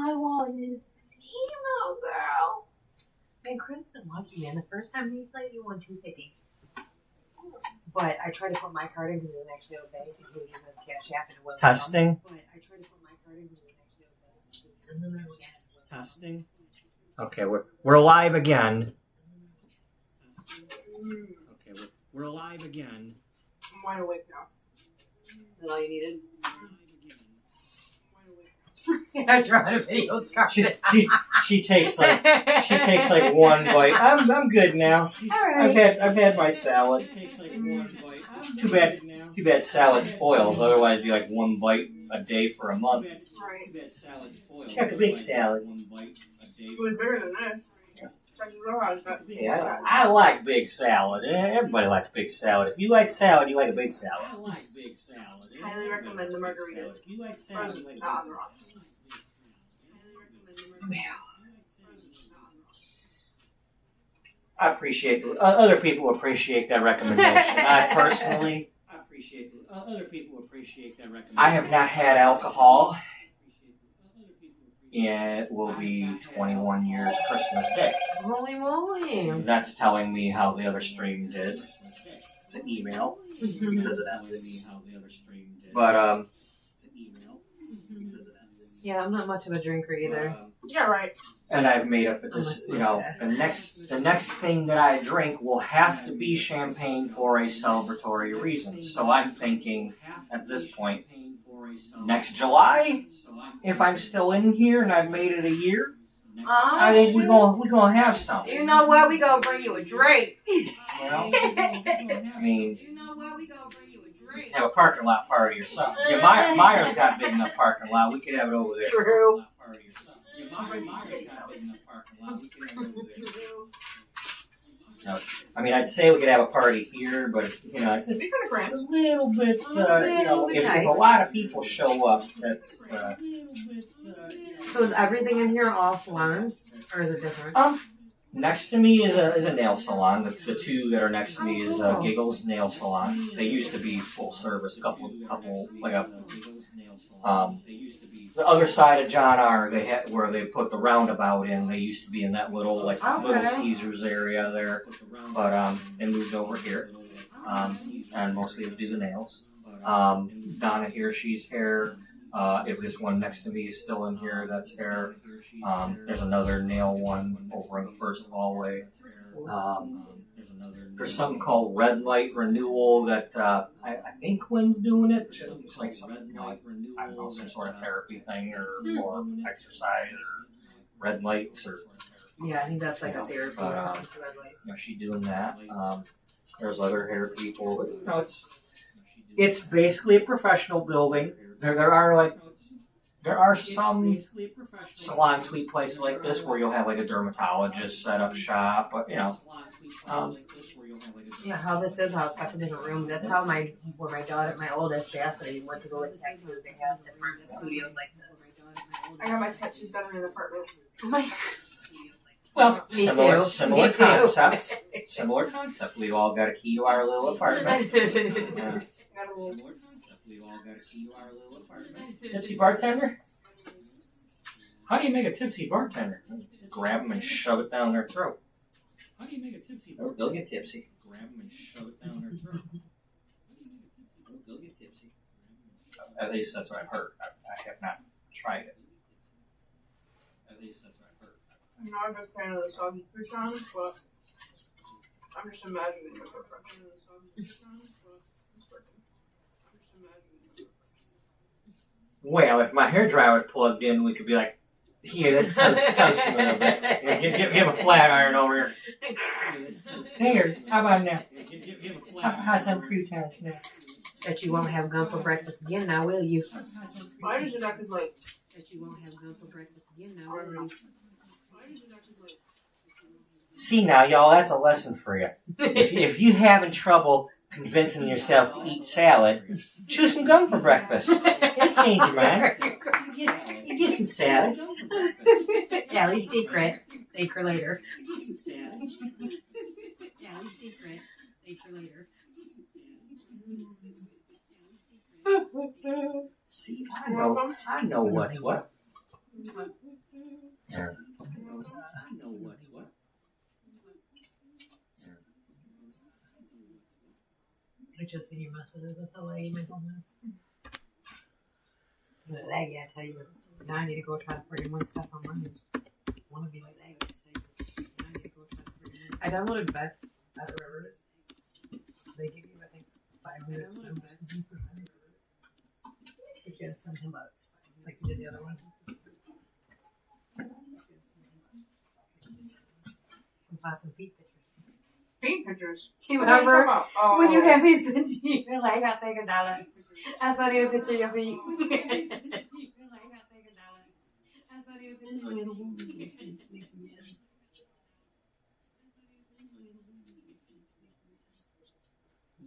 I want is an emo girl. Man, Chris been lucky, man. The first time he played, he won $250. But I tried to put my card in because it was actually okay. Because he was using his cash app and it wasn't. Testing. But I tried to put my card in because it was actually okay. And then I looked at it. Testing. Okay, we're live again. Okay, we're live again. I'm wide awake now. Is that all you needed? I tried a video card. She takes like one bite. I'm good now. Right. I've had my salad. Takes like one bite. Too bad salad spoils. Otherwise, it'd be like one bite a day for a month. Right. Too bad salad spoils. Like a big salad. One bite a day. It was bigger than this. Yeah, I like big salad. Everybody likes big salad. If you like salad, you like a big salad. I like big salad. Highly recommend the margaritas. If you like salad, you like not on the rocks. I appreciate other people appreciate that recommendation. I personally appreciate other people appreciate that recommendation. I have not had alcohol. It will be 21 years Christmas Day. Holy moly. That's telling me how the other stream did. It's an email because of that. But yeah, I'm not much of a drinker either. Yeah, right. And I've made up this. You know, the next thing that I drink will have to be champagne for a celebratory reason. So I'm thinking at this point, next July, if I'm still in here and I've made it a year, I think we're gonna have something. You know what? We gonna bring you a drink. You know? I mean, You know what? We gonna bring you a drink. have a parking lot party or something. Yeah, Meyer's got a big enough parking lot. We could have it over there. True. No, I mean, I'd say we could have a party here, but you know, it's a little bit. You know, if a lot of people show up, that's. So is everything in here all salons, or is it different? Next to me is a nail salon. The two that are next to me is Giggles Nail Salon. They used to be full service. Couple like a. The other side of John R. They had where they put the roundabout in. They used to be in that little Little Caesars area there, but they moved over here, and mostly do the nails. Donna here, she's hair. If this one next to me is still in here, that's hair. There's another nail one over in the first hallway. There's something called Red Light Renewal that I think Quinn's doing it. It's like something, you know, like, I don't know, some sort of therapy thing or exercise or red lights or. Yeah, I think that's like a therapy or something. You know, she's doing that. There's other hair people, but you know, it's basically a professional building. There are some salon suite places like this where you'll have like a dermatologist set up shop, but you know. Yeah, how this is, how it's got the different rooms. That's how my daughter, my oldest, Chastity, went to go with tattoos. They have different studios like this. I got my tattoos done in an apartment. Well, Me similar too. similar Me too. concept. Similar concept. We've all got a key to our little apartment. Tipsy bartender? How do you make a tipsy bartender? Grab them and shove it down their throat. How do you make a tipsy bartender? They'll get tipsy. Grab them and shove it down their throat. They'll get tipsy. At least that's what I've heard. I have not tried it. At least that's what I've heard. I'm not a big fan of the soggy croutons, but I'm just imagining what they're fresh. Well, if my hairdryer was plugged in, we could be like, here, let's toast him a little bit. Give him a flat iron over here. Here, how about now? How's some croutons now? Bet you won't have gum for breakfast again now, will you? I usually do that because, like... Bet you won't have gum for breakfast again now, will you? See now, y'all, that's a lesson for you. If you having trouble convincing yourself to eat salad, chew some gum for breakfast. It'll change your mind. You get some salad. Allie's secret. Thank her later. Allie's secret. Thank her later. See, I know what's what. There. I just seen your messages. That's how laggy my phone is. But laggy, I tell you. Now I need to go try to free one stuff on mine. I want to be like laggy. Now I need to go try to free one. I downloaded Bet at the Rivers. They give you, I think, 5 minutes. But you have to spend $10, like you did the other one. I'm popping feet pictures. Feet pictures. See, What are you whatever. talking about? When you have me send you, you're like, I'll take $1. I saw you a picture of your feet.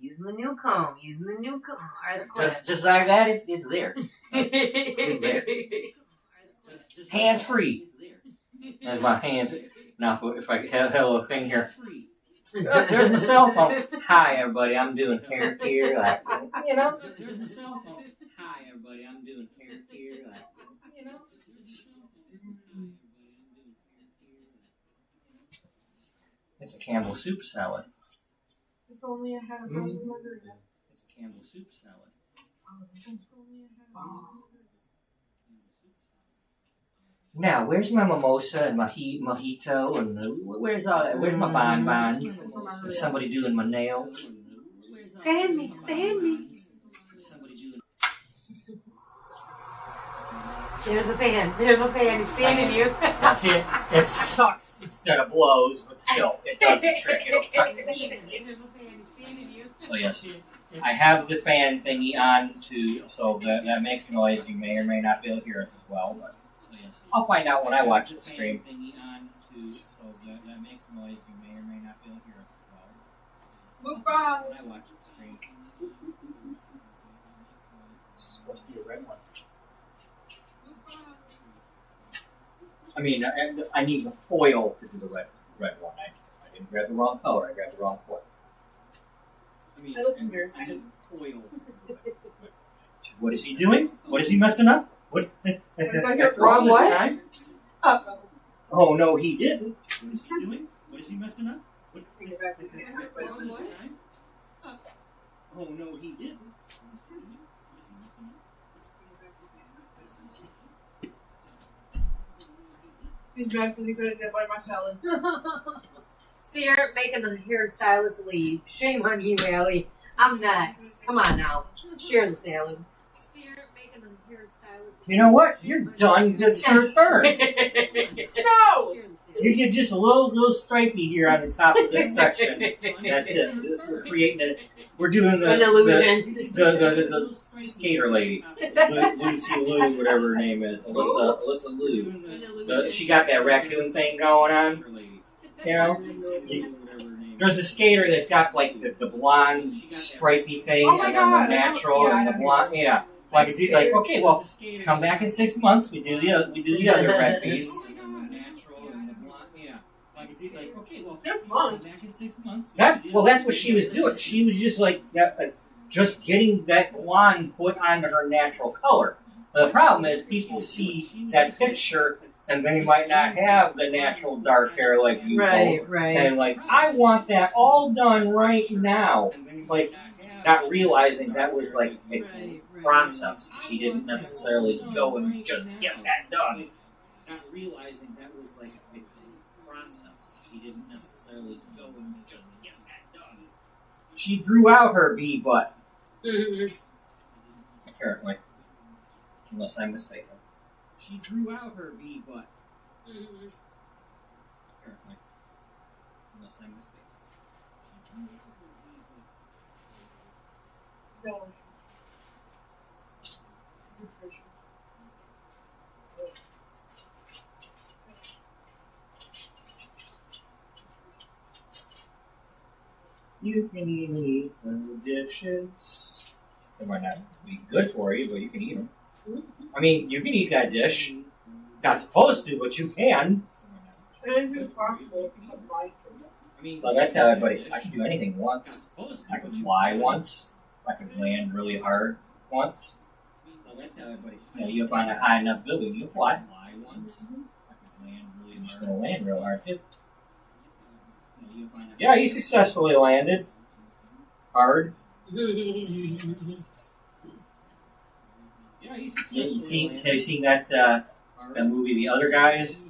Using the new comb, or the clip. Just like that, it's there. Hands free. That's my hands. Now, if I have a thing here. There's my cell phone. Hi, everybody. I'm doing hair here. Like, you know. There's my cell phone. Hi, everybody. I'm doing hair here. Like, you know. It's a Campbell soup salad. If only I had a frozen margarita. It's a Campbell soup salad. Now, where's my mimosa and my mojito and where's all that? Where's my bonbons? Is somebody doing my nails? Fan me. There's a fan. He's fanning you. That's it. It sucks instead of blows, but still, it does the trick. It'll suck the heat. So yes, I have the fan thingy on too, so that makes noise. You may or may not be able to hear us as well, but I'll find out when I watch it stream. So that makes noise. You may or may not be able to hear us as well. Move on. When I watch it stream. It's supposed to be a red one. I mean, I need the foil to do the red one. I didn't grab the wrong color. I grabbed the wrong foil. I mean, I did foil. What is he doing? What is he messing up? What? Wrong what? Time? Oh no, he didn't. What is he doing? What is he messing up? What? Wrong what? Oh no, he didn't. He's mad because he couldn't get by my salad. See her making the hairstylist leave. Shame on you, Allie. I'm next. Come on now. Share the salad. See her making the hairstylist. You know what? You're done. It's her turn. No! You get just a little stripey here on the top of this section. That's it. We're creating it. We're doing An illusion. The skater lady, Lucy Liu, whatever her name is, Alyssa Liu. She got that raccoon thing going on. You know, there's a skater that's got like the blonde stripy thing, Oh my and then God. the natural and the blonde. Yeah, like okay, well, come back in 6 months. We do the other red piece. That's fun. That's what she was doing. She was just just getting that blonde put onto her natural color. The problem is people see that picture and they might not have the natural dark hair like you. Right. And I want that all done right now. Not realizing that was a process. She didn't necessarily go and just get that done. Not realizing that was a process. She didn't necessarily go and just get that done. She grew out her bee butt. Mm-hmm. Apparently. Unless I'm mistaken. She grew out her bee butt. Mm-hmm. Apparently. Unless I'm mistaken. No. Nutrition. You can eat the dishes. They might not be good for you, but you can eat them. I mean, you can eat that dish. Not supposed to, but you can. Anything's possible. I mean, like I tell everybody, I can do anything once. I can fly once. I can land really hard once. Like I tell everybody, you up on a high enough building, you fly once. I can land He's gonna land real hard too. Yeah, he successfully landed hard. Have you seen that that movie, The Other Guys,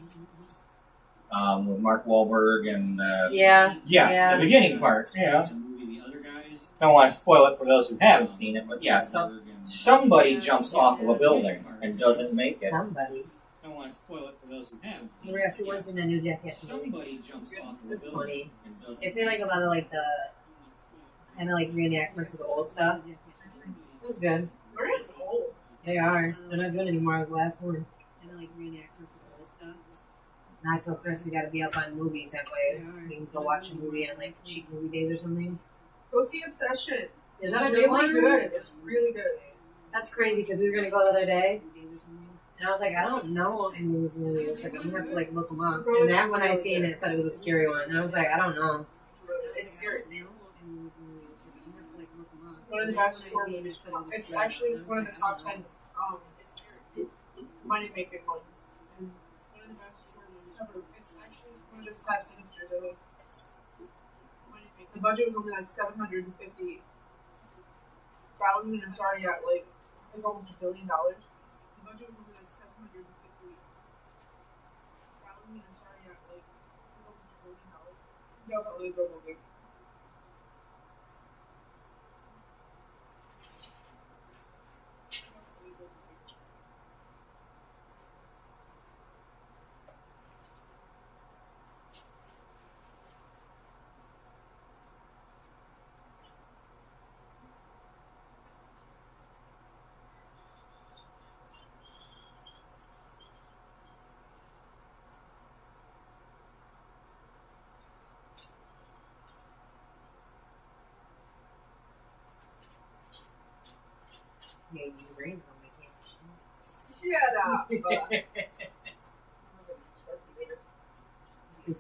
with Mark Wahlberg and Yeah. the beginning part. Yeah. Don't want to spoil it for those who haven't seen it, but yeah, somebody jumps off of a building and doesn't make it. Somebody. Don't want to spoil it for those who haven't seen We're after once in a new jacket. Somebody jumps off of a That's building funny. and doesn't. I feel like a lot of like the kind of like reenactments of the old stuff. It was good. We're in old. They are. They're not good anymore. It was the last one. Kind of like reenactments of the old stuff. Not till Chris, we gotta be up on movies that way. We can go watch a movie on like cheap movie days or something. Go see Obsession. Is that a really good one? good? It's really good. That's crazy because we were gonna go the other day, and I was like, I don't know any of these movies. Like I'm gonna have to like look them up. And that one I seen, it said it was a scary one, and I was like, I don't know. It's scary. One of the best horror movies. It's actually one of the top 10 money making ones. One of the best horror movies ever. It's actually one of those past semesters. The budget was only like $750,000, and it's already at like it's almost $1 billion. The budget was only like $750,000, and it's already at like almost $1 billion. Definitely a good movie. Yeah, you bring them. Shut up. You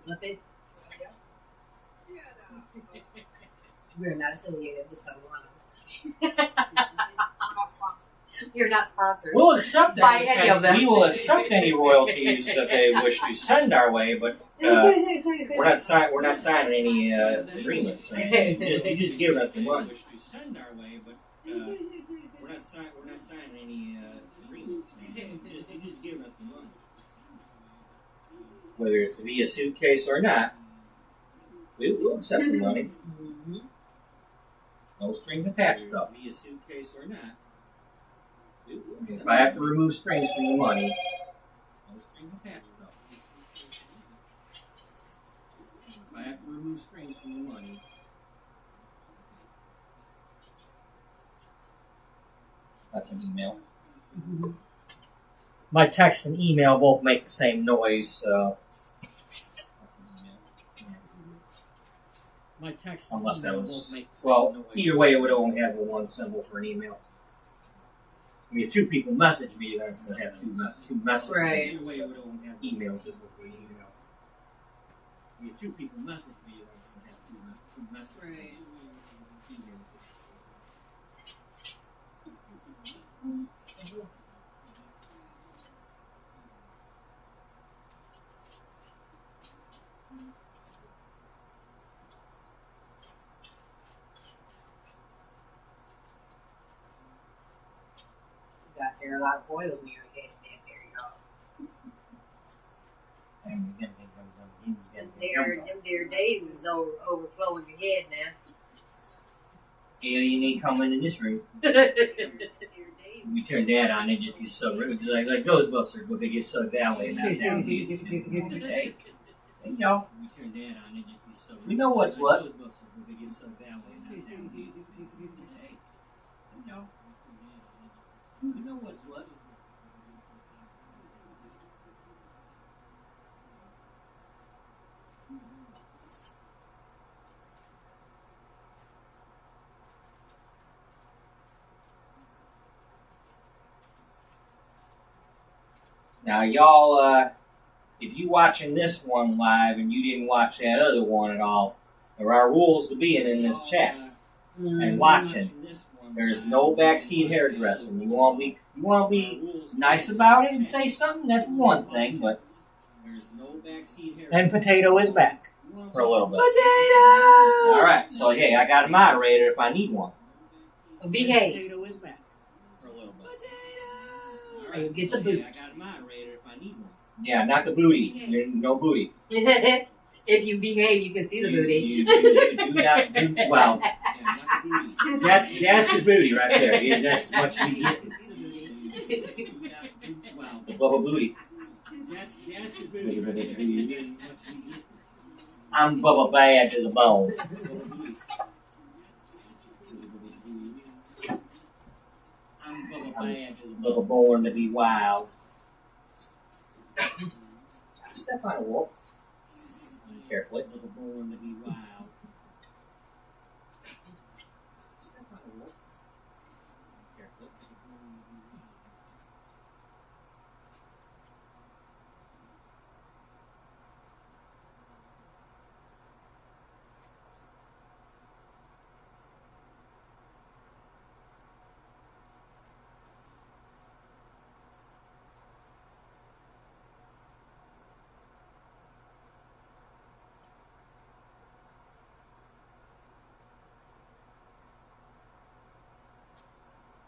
slip it. We're not affiliated with Salon. Not sponsored. You're not sponsored. We'll accept By any of them. We will accept any royalties that they wish to send our way, but we're not signing any agreements. You just give us the money. We're not signing any agreements. You just give us the money. Whether it's via suitcase or not, we'll accept the money. Mm-hmm. No strings attached, though. Via suitcase or not. If I have to remove strings from the money, no strings attached, though. If I have to remove strings from the money. That's an email. Mm-hmm. My text and email both make the same noise, so. My text unless that was either way, it would only have the one symbol for an email. I mean, if two people message me, then it's going to have two messages. Right. Either way, it would only have emails just with the email. I mean, if two people message me, then it's going to have two messages. Right. Got there a lot of oil in your head, man. There you go. Them there days is overflowing your head now. Yeah, you need to come into this room. We turn that on, it just gets sucked. It's like Ghostbusters, but they get sucked that way, not down here. Hey, you know. We turn that on, it just gets sucked. We know what's what. Ghostbusters, but they get sucked that way, not down here. Hey, you know. We know what's what. Now, y'all, if you watching this one live and you didn't watch that other one at all, there are rules to being in this chat and watching. There's no backseat hairdressing. You want to be nice about it and say something. That's one thing, but And Potato is back for a little bit. Potato! Alright, so hey, I got a moderator if I need one. So behave. Potato is back for a little bit. Or you get the boot. I got a moderator if I need one. Yeah, not the booty. There's no booty. If you behave, you can see the booty. You do not do well. That's the booty right there. Yeah, that's what you get. The bubble booty. I'm Bubba Bad to the bone. I'm Bubba born to be wild. Step on a wolf. Carefully. Bubba born to be wild. Step on a wolf. Carefully.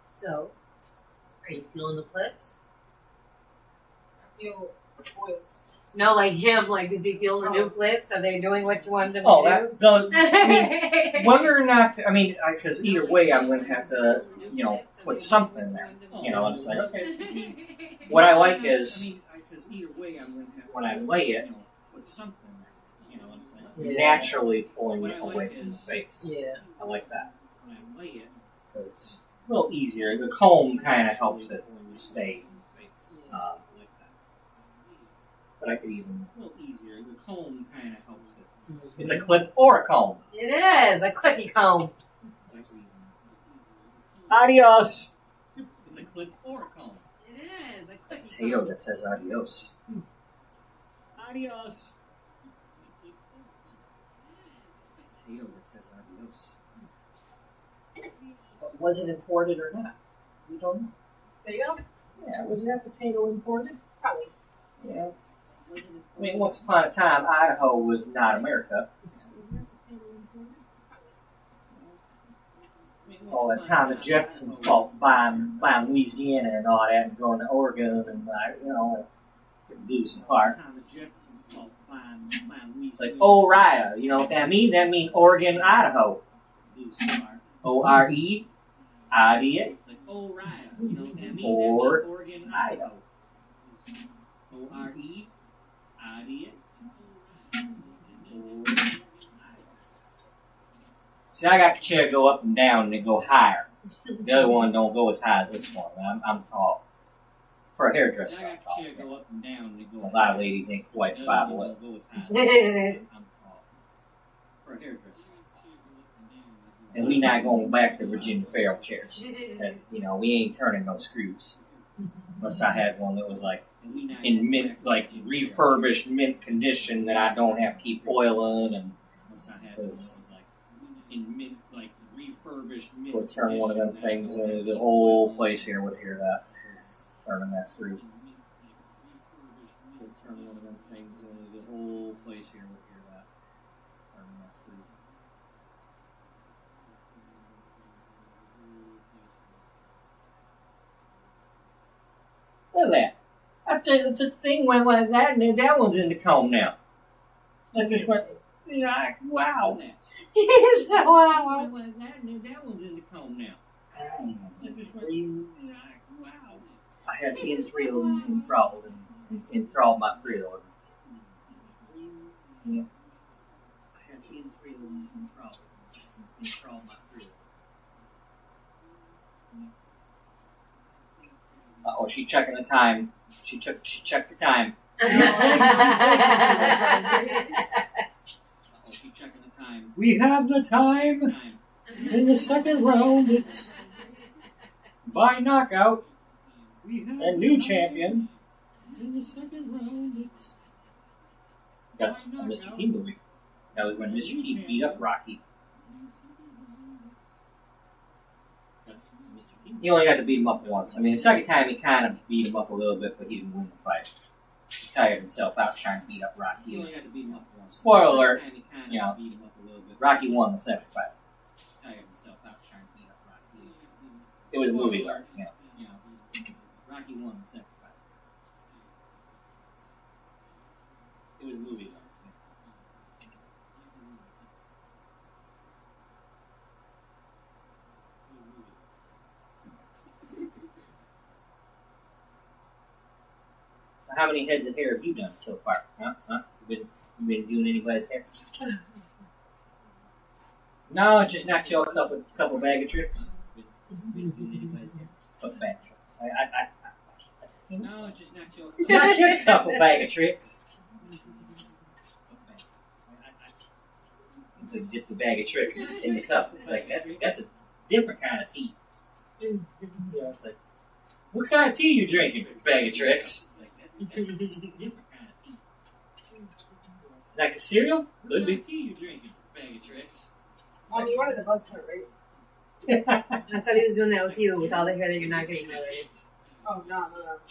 So, are you feeling the clips? I feel oils. No, like him. Like, does he feel the new clips? Are they doing what you wanted them Oh, to do? I mean, whether or not, I mean, because either way, I'm going to have to, put something there. And it's like, okay. What I like is, when I lay it, put something there. And it's like, naturally pulling it away from the face. Yeah. I like that. When I lay it, it's a little easier. The comb kind of helps it stay. But I could even a little easier. The comb kind of helps it. Mm-hmm. It's a clip or a comb. It is a clippy comb. Adios. It's a clip or a comb. It is a clippy Potato comb. that says adios. Adios. Potato that says adios. But was it imported or not? We don't know. Potato? Yeah, was that potato imported? Probably. Yeah. I mean, once upon a time, Idaho was not America. It's all that time that Jefferson fought buying Louisiana and all that, and going to Oregon and lose some part. Like Oriah, you know what that means? That means Oregon, Idaho. O-R-E, I-D-A. Or Idaho. O-R-E, I-D-A. See, I got the chair go up and down and it go higher. The other one don't go as high as this one. I'm tall. For a hairdresser, I'm tall. Go up and down and it go a lot of ladies ain't quite 5'11". I'm tall. For a hairdresser. And we not going back to Virginia Farrell chairs. And, we ain't turning no screws. Unless I had one that was like in mint, like refurbished mint condition that I don't have to keep oiling and would turn one of them things into the whole place here would hear that. Turning that screw. Would turn one of them things into the whole place here would hear that. Turning that screw. Look at that. The thing went like that, and that one's in the comb now. I just went, wow. He's so wow. That one's in the comb now. I just went, wow. I had the enthralled and enthralled my thrill. Yeah. I had the enthralled and enthralled my thrill. Uh-oh, she's checking the time. She checked the time. She checking the time. We have the time. In the second round, it's by knockout. And new champion. In the second round, it's... That's a Mr. T movie. That was when Mr. T beat up Rocky. He only had to beat him up once. I mean, the second time he kind of beat him up a little bit, but he didn't win the fight. He tired himself out trying to beat up Rocky. Spoiler alert, you know, Rocky won the second fight. It was a movie alert, you know. Rocky won the second fight. It was a movie alert. So how many heads of hair have you done so far? Huh? You been doing anybody's hair? No, just knocked you a couple bag of tricks. Couple bag of tricks. I just came. No, just knocked you a couple bag of tricks. It's like dip the bag of tricks in the cup. It's like that's a different kind of tea. You know, it's like, what kind of tea you drinking? Bag of tricks. Like a cereal? Could be. Tea you drinking? Bag of tricks. You wanted the buzz cut, right? I thought he was doing that with you with all the hair that you're not getting related. Oh, no.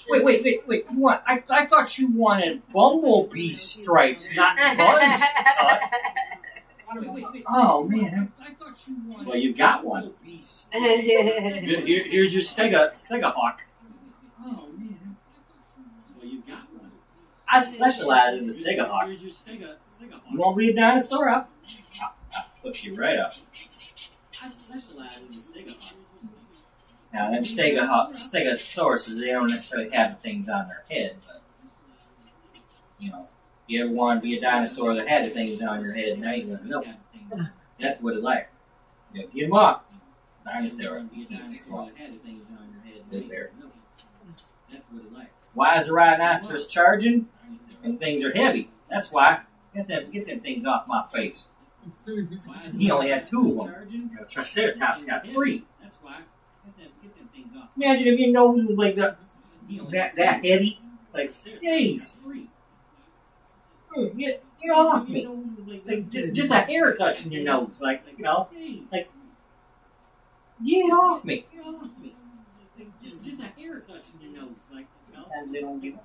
Wait. What? I thought you wanted bumblebee stripes, not buzz cut. Oh, man. I thought you wanted... Well, you've got one. Here's your Stega hawk. Oh, man. Well, you've got one. I specialize in the Stega hawk. You want to be a dinosaur? I'll push you right up. I specialize in the Stegahawk. Now, them Stegosauruses, they don't necessarily have the things on their head, but, you know, if you ever want to be a dinosaur that had the things on your head, now you're going to know. That's what it's like. You know, get them off. Dinosaur. Live there. That's what it's like. Why is a rhinoceros charging? And things are heavy. That's why. Get them things off my face. He only had 2 of them. You know, Triceratops got 3. That's why. Imagine if your nose was like that heavy. Like, jeez. Get off me. Like, just a hair touching your nose. Like, you know, like, get off me. Just a hair touching your nose. Like, you know, and they don't get off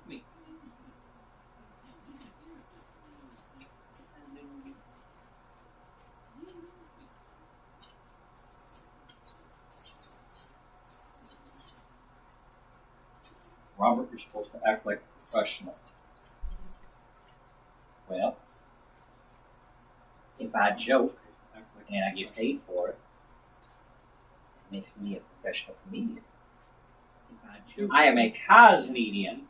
me. Robert, you're supposed to act like a professional. Well, if I joke and I get paid for it, it makes me a professional comedian. I am a cosmedian.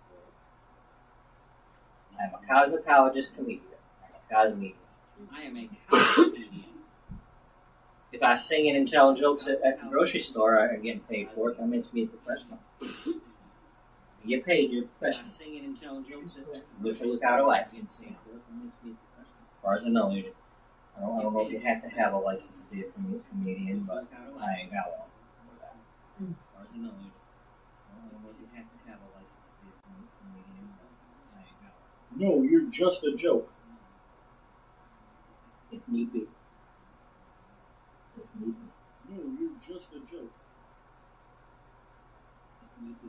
I'm a cosmetologist comedian. I'm a cosmedian. I am a cosmedian. If I sing and tell jokes at the grocery store, I'm getting paid for it. That makes me a professional. You get paid, you're a professional. Singing and telling jokes with or without a license. As far as I know, I don't know if you have to have a license to be a comedian, but I ain't got one for that. As far as I know, I don't know if you have to have a license to be a comedian, but I ain't got one. No, you're just a joke. If need be. If need be. No, you're just a joke. If need be.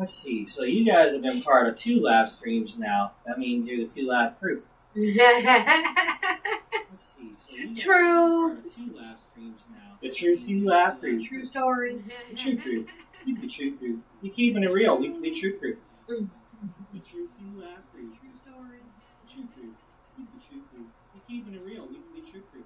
Let's see. So you guys have been part of 2 live streams now. That means you're the 2 live crew. Let's see. So you guys True. have been part of 2 live streams now. The true 2 live crew. True story. The true crew. He's the true crew. You're keeping it real. We can be true crew. The true 2 live crew. True story. The true crew. He's the true crew. You're keeping it real. We can be true crew.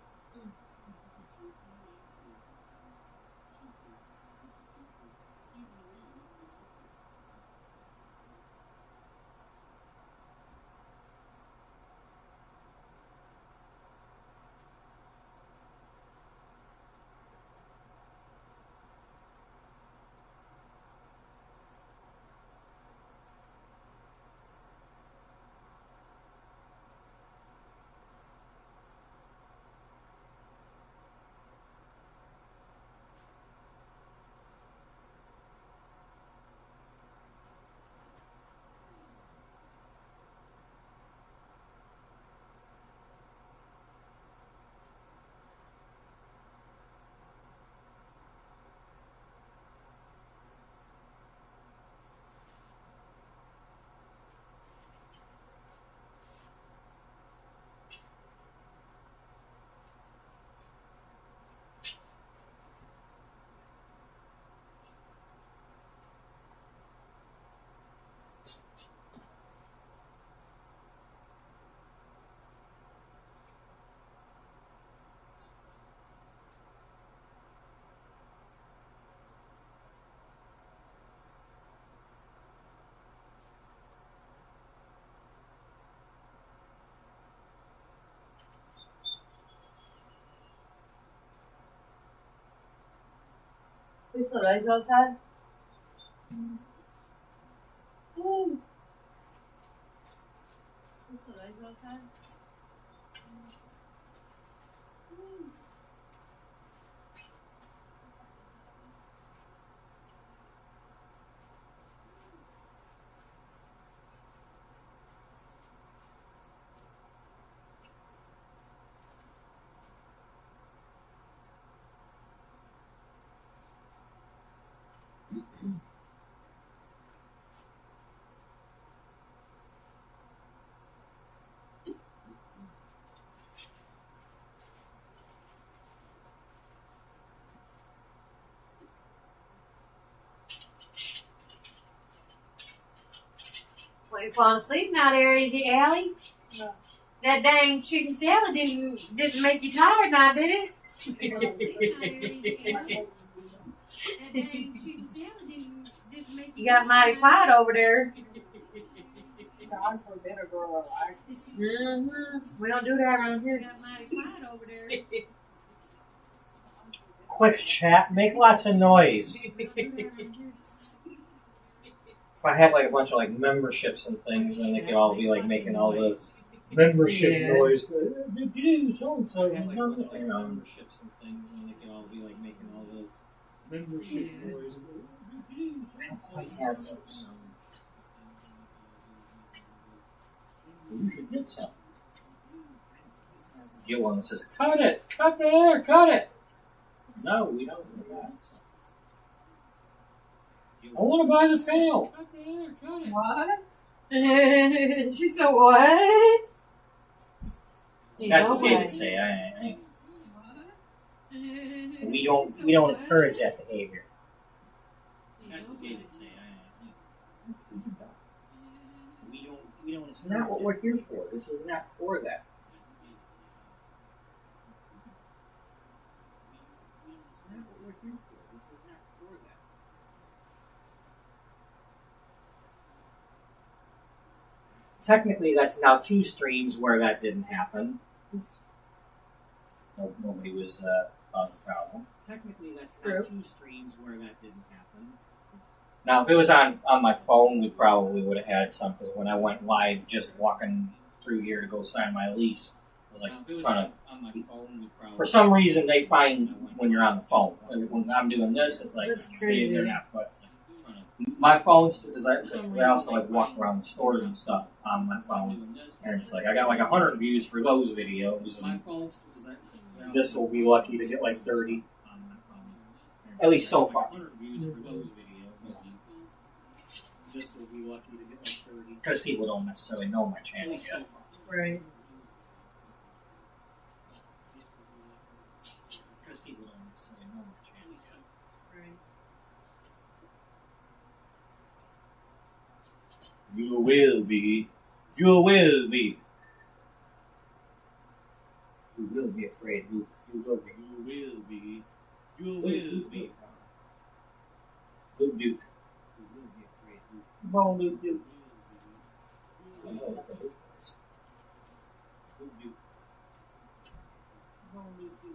We still ready to go outside? Ooh. We still ready to go outside? Well, you're falling asleep now there, Allie? No. That dang chicken salad didn't make you tired now, did it? You got mighty quiet over there. God forbid a girl alive. Mm-hmm. We don't do that around here. You got mighty quiet over there. Quick chat. Make lots of noise. If I had like a bunch of like memberships and things, then they could all be like making all the membership noise. So and so memberships and things, and they could all be like making all the membership noise. I have those. You should get some. Get one that says, "Cut it! Cut the hair! Cut it!" No, we don't do that. I want to buy the tail. Cut the hair! Cut it! What? She said, what? That's what David say. We don't encourage that behavior. That's what David say. We don't. It's not what we're here for. This is not for that. It's not what we're here for. This is not for that. Technically, that's now 2 streams where that didn't happen. Nobody was causing a problem. Technically, that's now 2 streams where that didn't happen. Now, if it was on my phone, we probably would have had some, because when I went live just walking through here to go sign my lease, I was like trying to... For some reason, they find when you're on the phone. And when I'm doing this, it's like, hey, they're not. But my phone's, because I also like walk around the stores and stuff on my phone, and it's like I got like 100 views for those videos, and this will be lucky to get like 30, at least so far. Because people don't necessarily know my channel yet. Right. Because people don't necessarily know my channel yet. Right. You will be. You will be. You will be afraid, Luke. You will be. You will be. You will be. Luke Duke. You will be afraid, Luke. Come on, Luke Duke. I know what the Luke is. Luke Duke. Come on, Luke Duke.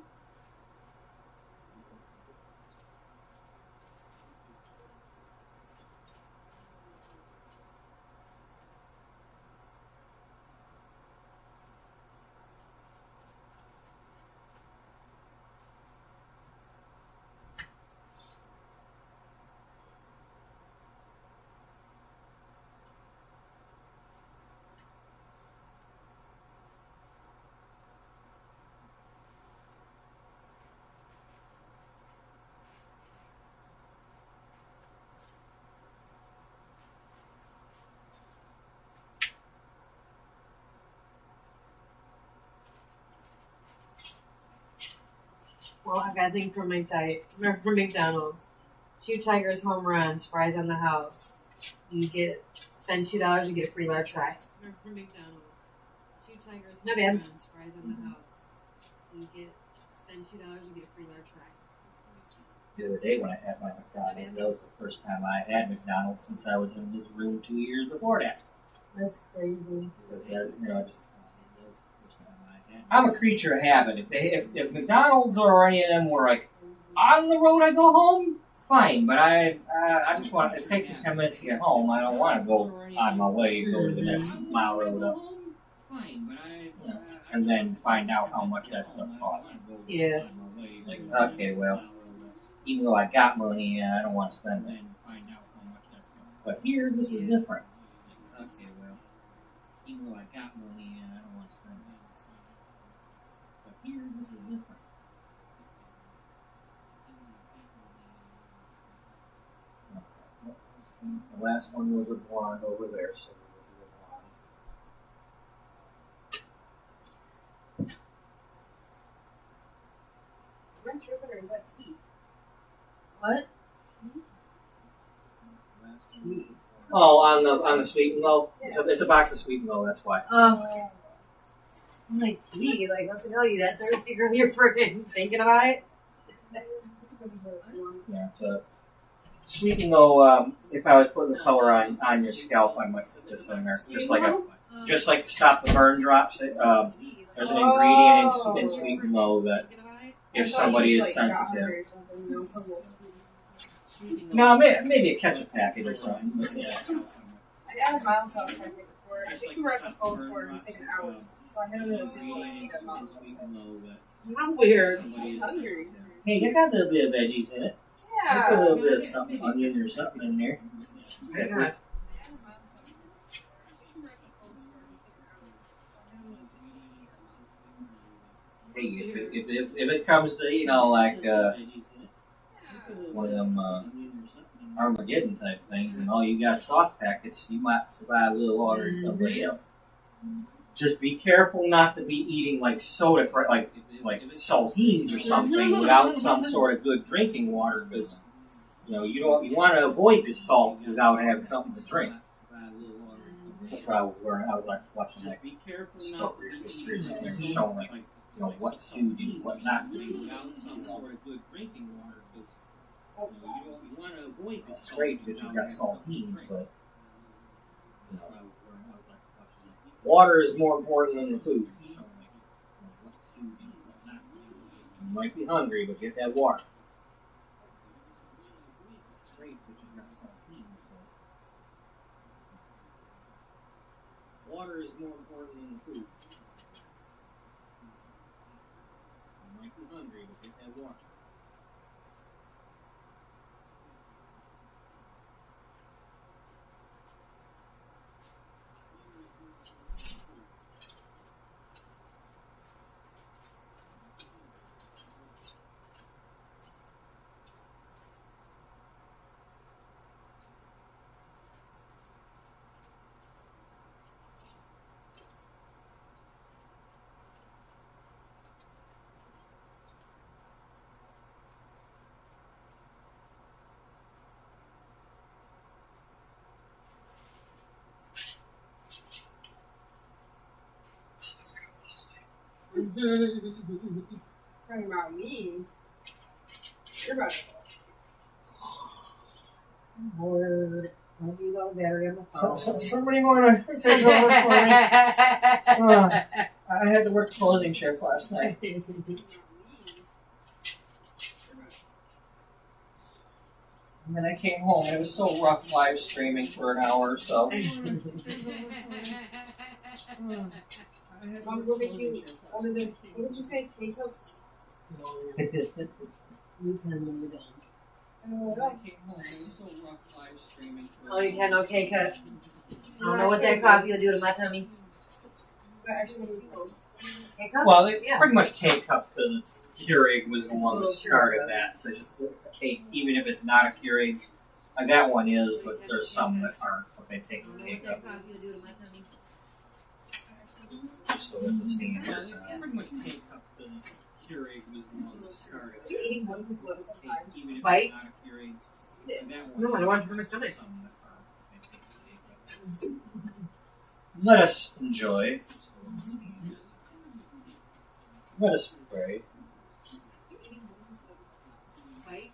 Well, I got a thing from McDonald's. 2 Tigers home runs, fries on the house. Spend $2, you get a free large fry. From McDonald's. 2 Tigers home runs, fries on the house. Spend $2, you get a free large fry. The other day when I had my McDonald's, that was the first time I had McDonald's since I was in this room 2 years before that. That's crazy. Because, that was the first time I had. I'm a creature of habit. If McDonald's or any of them were like on the road, I go home. Fine, but I just want to take me 10 minutes to get home. I don't want to go on my way, go to the next mile road up. Fine, but and then find out how much that stuff costs. Yeah. Like, okay, well, even though I got money, I don't want to spend it. But here, this is different. Okay, well, even though I got money, I don't want to spend it. But here, this is different. The last one was a blonde over there, so we'll do a blonde. Red tripping or is that tea? What? Tea? Oh, on the sweet and low. It's a box of sweet and low. That's why. I'm like, tea? Like, what the hell? You that thirsty girl? You're freaking thinking about it? Yeah, it's a sweet and low. If I was putting the color on your scalp, I might put this in there, just like to stop the burn drops. There's an ingredient in sweet and low that if somebody is sensitive. No, maybe a ketchup packet or something. But yeah. I had Miles house packet before. I think we were at the phone store and it was taking hours. So I had it at the table and ate at Miles house packet. How weird. I was hungry. Hey, you got a little bit of veggies in it. Yeah. Put a little bit of something, onion or something in there. God. Hey, if it comes to, like one of them Armageddon type things, and all you got sauce packets, you might survive a little longer than somebody else. Just be careful not to be eating like soda, like saltines or something, without some sort of good drinking water, because you want to avoid the salt without having something to drink. That's what I was learning. I was like watching like Discovery History and they're showing like what to do, what not to do. It's great because you've got saltines, but water is more important than the food. You might be hungry, but get that water. It's great because you've got saltines, but water is more important than the food. You might be hungry, but get that water. Talking about me. You're about to Lord, don't use all the battery on the phone. Somebody want to take over for me? I had to work closing shift last night. And then I came home and it was so rough live streaming for an hour or so. I'm going to make you one of the, what did you say, K-cups? You can move it on. Oh, you can, okay, cut. I don't know what that coffee will do to my tummy. Is that actually what you called? K-cup? Well, they Yeah. pretty much K-cups because it's Keurig was the one that started that. So just a cake, even if it's not a Keurig. Like that one is, but there's some that aren't. But they take the K-cup. So it's a standard. Pretty much K-cups because it's Keurig was the one that started Are you eating one piece of lettuce at a time? even if Bite? it's not a Keurig. Just eat it. No, I don't want to my stomach. Let us enjoy. Let us pray. You eating one piece of lettuce at a time?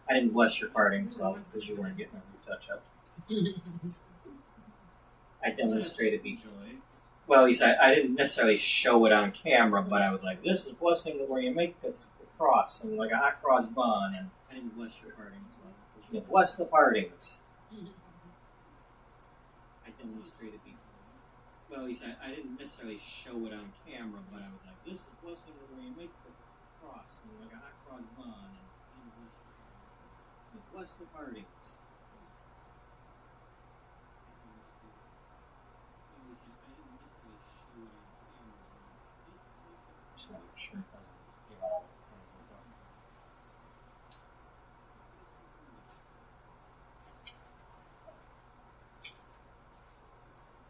I didn't bless your parting so because you weren't getting a touch up. I demonstrated the joy. Well, at least I didn't necessarily show it on camera, but I was like, this is blessing where you make the cross and like a hot cross bun, and I didn't bless your partings. So you bless the partings. I demonstrated the well, at least I didn't necessarily show it on camera, but I was like, this is blessing where you make the cross and like a hot cross bun, and bless the partings.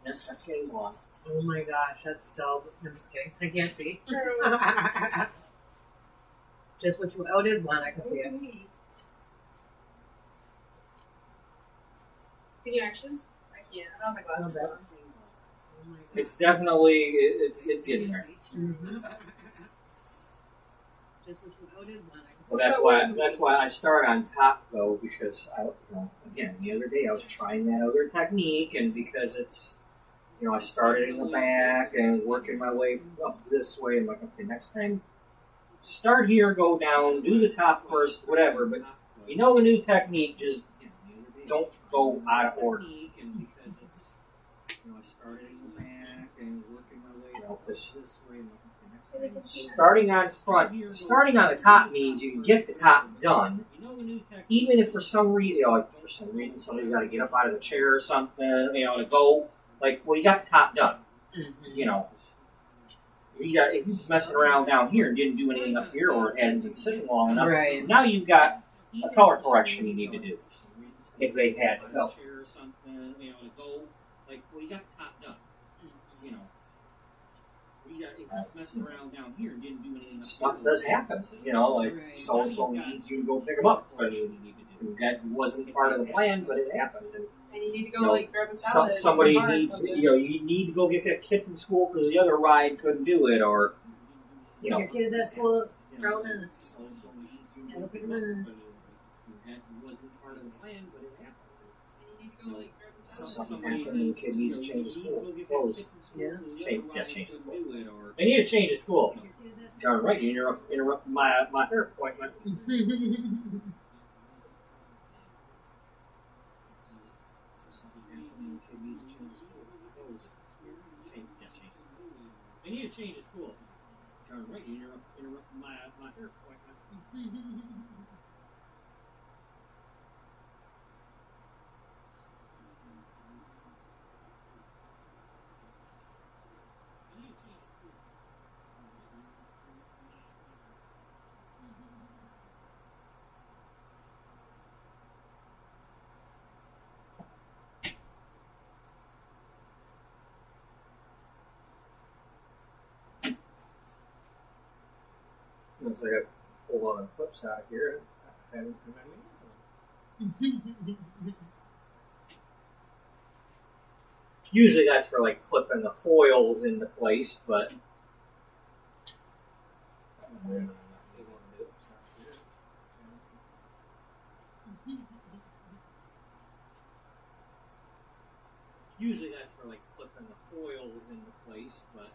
Yes, that's getting long. Oh my gosh, that's so. I'm just kidding. I can't see. Just what you. Oh, it is one. I can see Look it. at me. Can you actually? I can't. I don't have my No, glasses that's- on. Oh my It's definitely it's getting there. Mhm. Just what you. Oh, it is one. I can Well, that's why I start on top though, because again the other day I was trying that other technique, and because it's I started in the back and working my way up this way. I'm like, okay, next time start here, go down, do the top first, whatever. But a new technique, just don't go out of order. Because it's I started in the back and working my way up this way. Starting on the top means you can get the top done, even if for some reason somebody's got to get up out of the chair or something, to go. Like, well, you got the top done. Mm-hmm. If you're messing around down here and didn't do anything up here, or it hasn't been sitting long enough, Right. now you've got a color correction you need to do. If they had to go. Like, well, you got the top done. Messing around down here and didn't do anything. Stuff does happen, like Right. so and so needs you to go pick them up. That wasn't part of the plan, but it happened. And you need to go grab a salad. somebody or needs, something. you need to go get that kid from school because the other ride couldn't do it, or Your kid is at school thrown in. That wasn't part of the plan, but it happened. And you need to go grab a salad. Something happened and the kid needs to change his school clothes. Yeah. Change his school. They need to change his school. Darn right, you interrupt my hair appointment. They need to change his school. Darn right, you interrupt my hair appointment. Once I got a whole lot of clips out of here, I haven't Usually that's for like clipping the foils into place, but Usually that's for like clipping the foils into place, but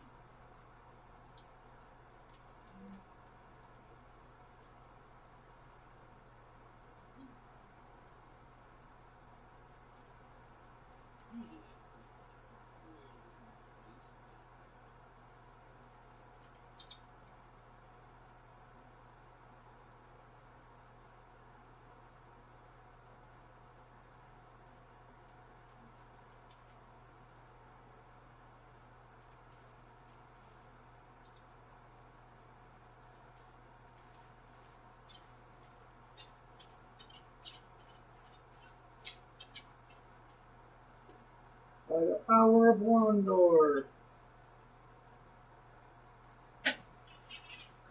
by the power of one door.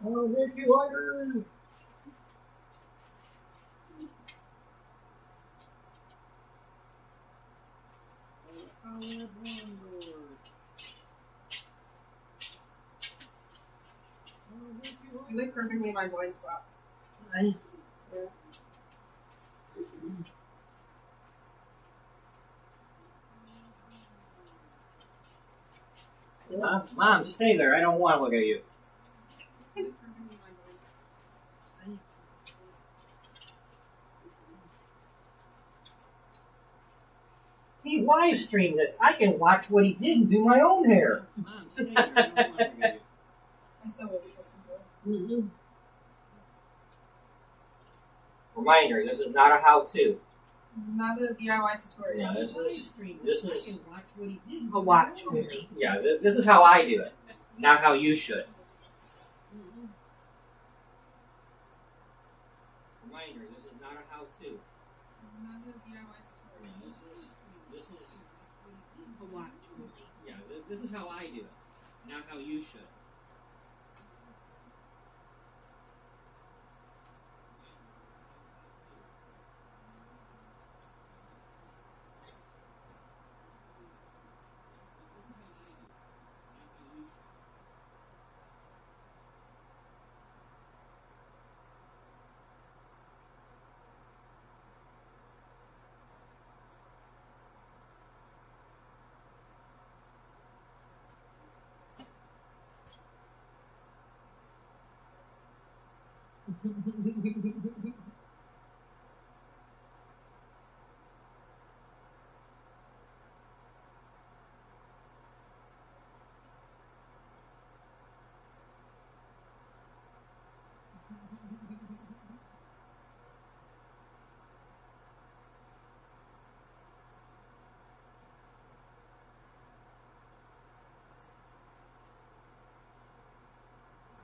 I'll make you iron. By the power of one door. I'll make you You like perfectly my blind spot. I, Mom, stay there. I don't want to look at you. You like perfectly my blind spot. He live streamed this. I can watch what he did and do my own hair. Mom, stay there. I don't want to look at you. I still will be Christmas though. mm-hmm. Reminder: this is not a how-to. This is not a DIY tutorial. Yeah, this is. A watch only. Yeah, this is how I do it, not how you should. Reminder: this is not a how-to. This is not a DIY tutorial. Yeah, this is. A watch only. Yeah, this is how I do it, not how you should.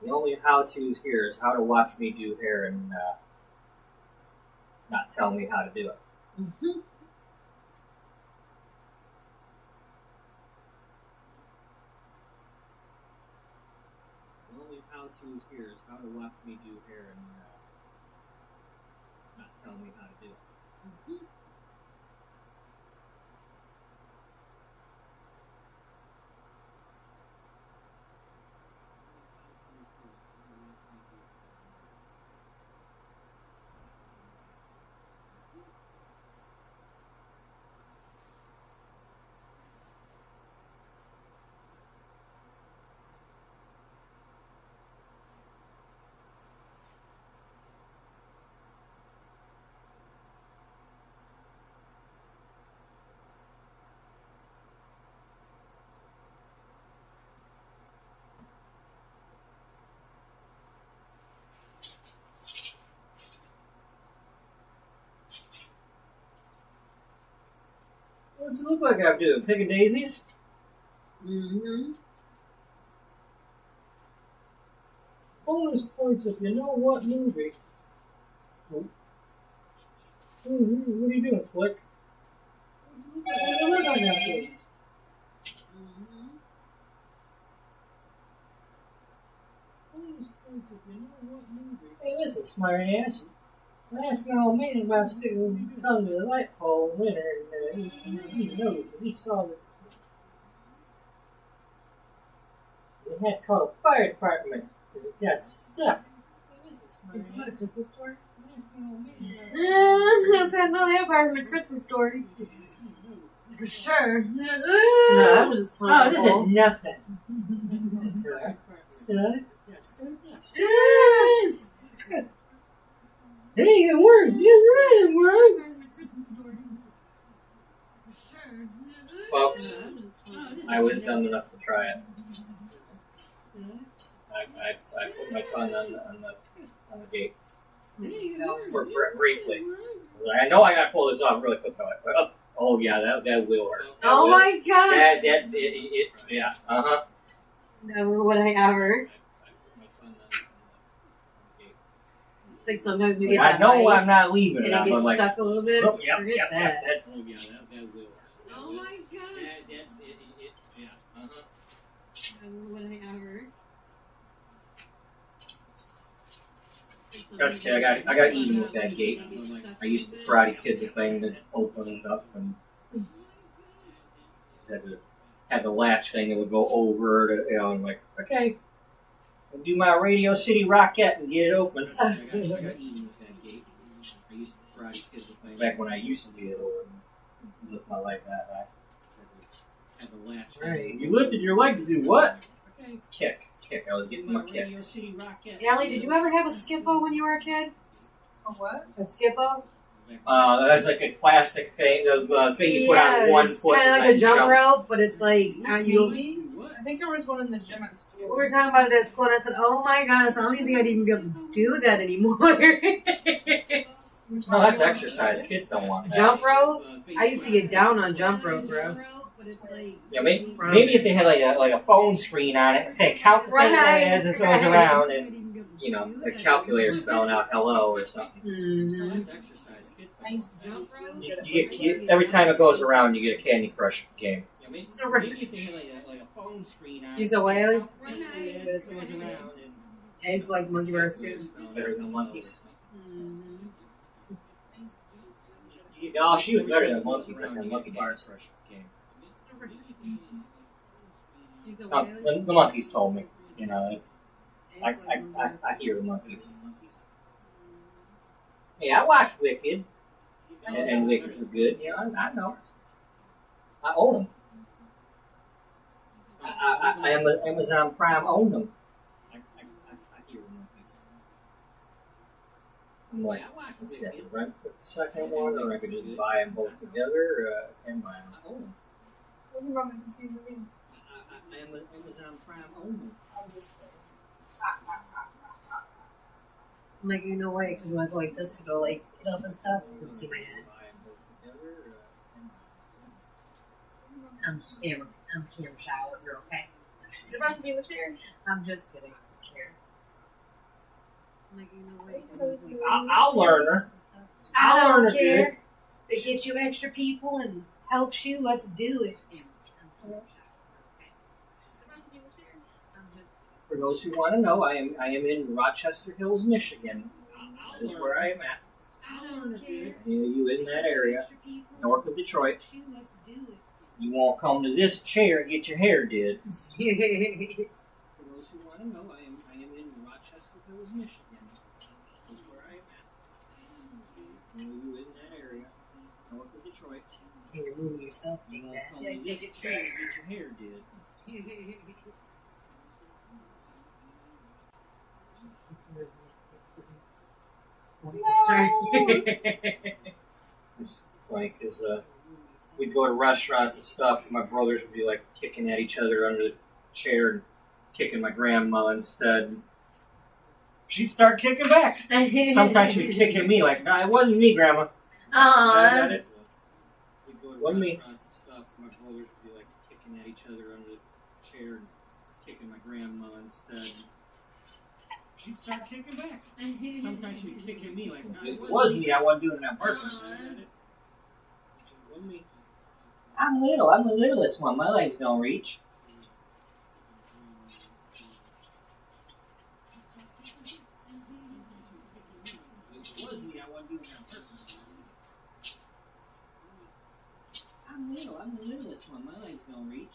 The only how-tos here is how to watch me do hair and not tell me how to do it. Mm-hmm. The only how-tos here is how to watch me do hair and not tell me how to do it. What's it look like I'm doing? Picking daisies? Mm-hmm. Bonus points if you know what movie. Oh. What are you doing, Flick? What's it look like I'm doing? Bonus points if you know what movie. Hey, listen, smarty ass. I asked my old man about sticking his tongue to the light pole in winter, and he knows because he saw that they had called a fire department. Because it got stuck. Did you go to the Christmas store? I said, no, they have ours in the Christmas store. For sure. That was Oh, this is nothing. Stuck. It ain't even work. It didn't work. Folks, I was dumb enough to try it. I put my tongue on the gate for briefly. I know I got to pull this off really quick. Oh yeah, that will work. Oh my god! Yeah. Never would I ever. Like sometimes you get I that know ice I'm not leaving and it. it I'm gets like, stuck a little bit. oh, yep, Forget yep, that. that will work. Oh my god! Yeah. Never would I ever. Gotta say, I got even with that gate. I used to Karate Kid the thing that opened up and had the latch thing that would go over to, I'm like, okay, I'll do my Radio City Rocket and get it open. I got even with that gate. I used to Karate Kid the thing back when I used to be able to lift my leg that high. Had the latch. Right. You lifted your leg to do what? Okay. Kick. I was getting my kick. Allie, did you ever have a skippo when you were a kid? A what? A skippo? That's like a plastic thing, the thing you put on one foot. Kind of like a jump rope, but it's like Maybe. I think there was one in the gym at school. We were talking about it at school, and I said, "Oh my gosh, I don't even think I'd even be able to do that anymore." No, that's exercise. Kids don't want that. Jump rope? I used to get down on jump rope, bro. Yeah, maybe if they had like a phone screen on it, they count the thing as it goes around, and the calculator spelling out hello or something. Mm-hmm. I used to jump rope. You every time it goes around, you get a Candy Crush game. Maybe if they had like a phone screen on You said what, Allie? it. I used to like monkey bars too. Better than monkeys. Mm-hmm. No, she was better than monkeys at the monkey bars. You said what, Allie? The monkeys told me, I hear the monkeys. Hey, I watched Wicked, and Wicked were good. I know. I own them. I am Amazon Prime own them. I hear the monkeys. I'm like, let's see, I could rent the second one, or I could just buy them both together, and buy them. I own them. What do you want me to see the ring? I am Amazon Prime own them. I'm just kidding. I'm like, you know why? Because when I go like this to go like get up and stuff, you can see my head. I'm camera shy. You're okay. You're about to be in the chair. I'm just kidding. I don't care. I'm like, you know what? I'll learn her. I I'll learn don't her, care. If it gets you extra people and helps you, let's do it. For those who want to know, I am in Rochester Hills, Michigan. That is where I am at. I don't care. You in that area, north of Detroit. You won't come to this chair and get your hair did. For those who want to know, I am in Rochester Hills, Michigan. That's where I am at. You in that area, north of Detroit. You're moving yourself. You won't come Yeah, to this take it chair straight. and get your hair did. It's funny because we'd go to restaurants and stuff, and my brothers would be like kicking at each other under the chair and kicking my grandma instead. She'd start kicking back. Sometimes she'd be kicking me like, "No, it wasn't me, Grandma." Aww. We'd go to Wasn't me. restaurants and stuff, and my brothers would be like kicking at each other under the chair and kicking my grandma instead. She'd start kicking back. Sometimes she'd be kicking me like, "No, it wasn't me. I wasn't doing it on purpose." It wasn't me. I'm little. I'm the littlest one. My legs don't reach. It was me. I wasn't doing it on purpose. I'm little. I'm the littlest one. My legs don't reach.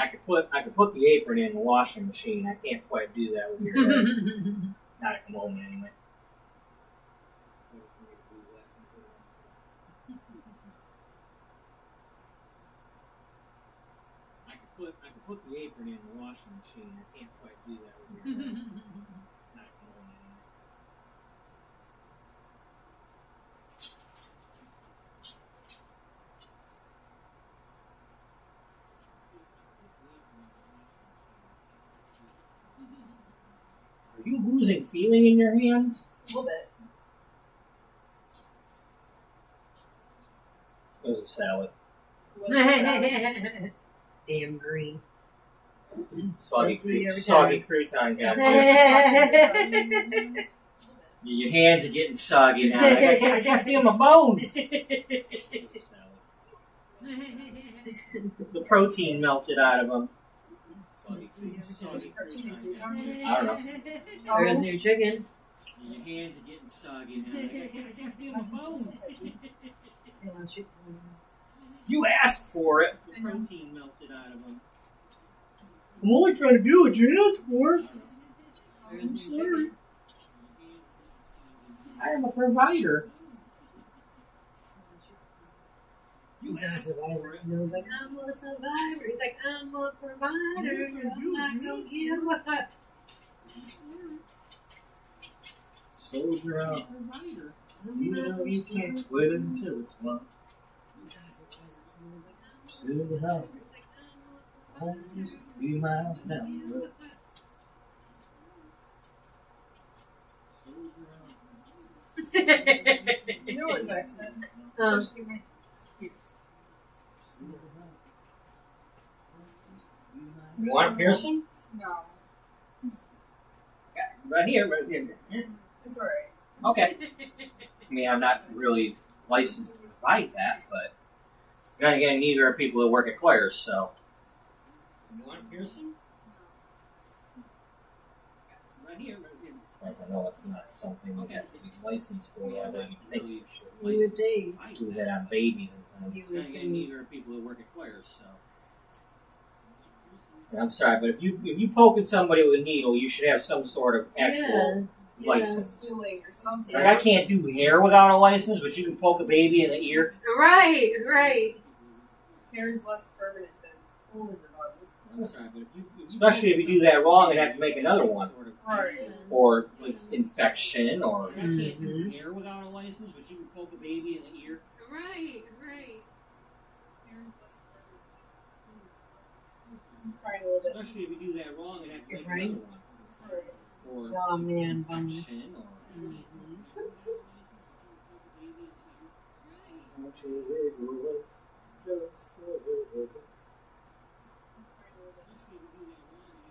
I could put the apron in the washing machine. I can't quite do that with your hair. Not at the moment, anyway. I could put the apron in the washing machine. I can't quite do that with your hair. Not at the moment, anyway. Are you losing feeling in your hands? A little bit. It was a salad. What is that? Damn green. Soggy, Every soggy crouton. Yeah. Your hands are getting soggy now. I can't feel my bones. The protein melted out of them. Soggy crouton. I don't know. There's new chicken. Your hands are getting soggy now. I can't feel my bones. You asked for it. The protein melted out of them. I'm only trying to do what you asked for. I'm sorry. I am a provider. He's not a survivor. No, he's like, I'm a survivor. He's like, I'm a provider. I'm not gonna give up. Soldier out. You know you can't quit it until it's won. Still the house. Home is a few miles down the road. You know what his accent? Especially my ears. You want a piercing? No. Yeah, right here. It's alright. Okay. I mean, I'm not really licensed to provide that, but then again, neither are people that work at Claire's, so. You want a piercing? Right here. I know it's not something you have to be licensed for, although you think you should You would think. do that on babies and things. You would think. Neither are people that work at Claire's, so. And I'm sorry, but if you poke at somebody with a needle, you should have some sort of actual license. Schooling or something. Like, I can't do hair without a license, but you can poke a baby in the ear. Right, right. Hair is less permanent than holes in your body. I'm sorry, but especially if you do that wrong and have to make another one. Right. Or like infection, or I Mhm. can't do hair without a license, but you can poke a baby in the ear. Right, right. Hair is less permanent. Crying a little bit. Especially if you do that wrong and have to make Right. another one. Sorry. Or Oh man, bummer. infection, or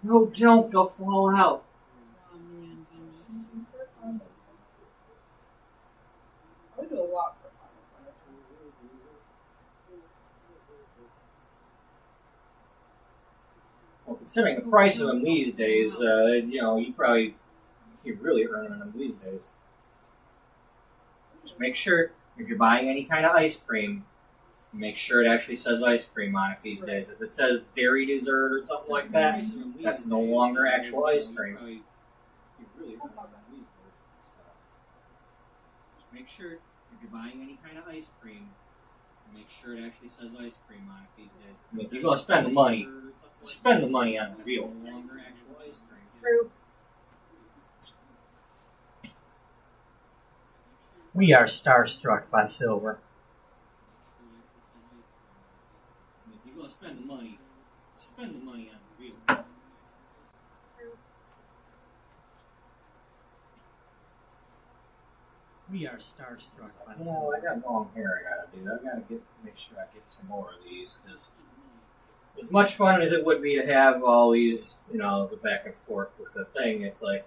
no, don't go fall out. Oh man, bummer. I would do a lot for fun. Well, considering the price of them these days, you're really earning them these days. Just make sure if you're buying any kind of ice cream, make sure it actually says ice cream on it these days. If it says dairy dessert or something like that, that's no longer actual ice cream. That's not bad. Just make sure if you're buying any kind of ice cream, make sure it actually says ice cream on it these days. I mean, if you're going to spend the money, spend the money on the real. No longer actual ice cream. True. We are starstruck by silver. If you're going to spend the money on the real. We are starstruck by silver. Well, I got long hair I gotta do. I gotta make sure I get some more of these, because as much fun as it would be to have all these, the back and forth with the thing, it's like,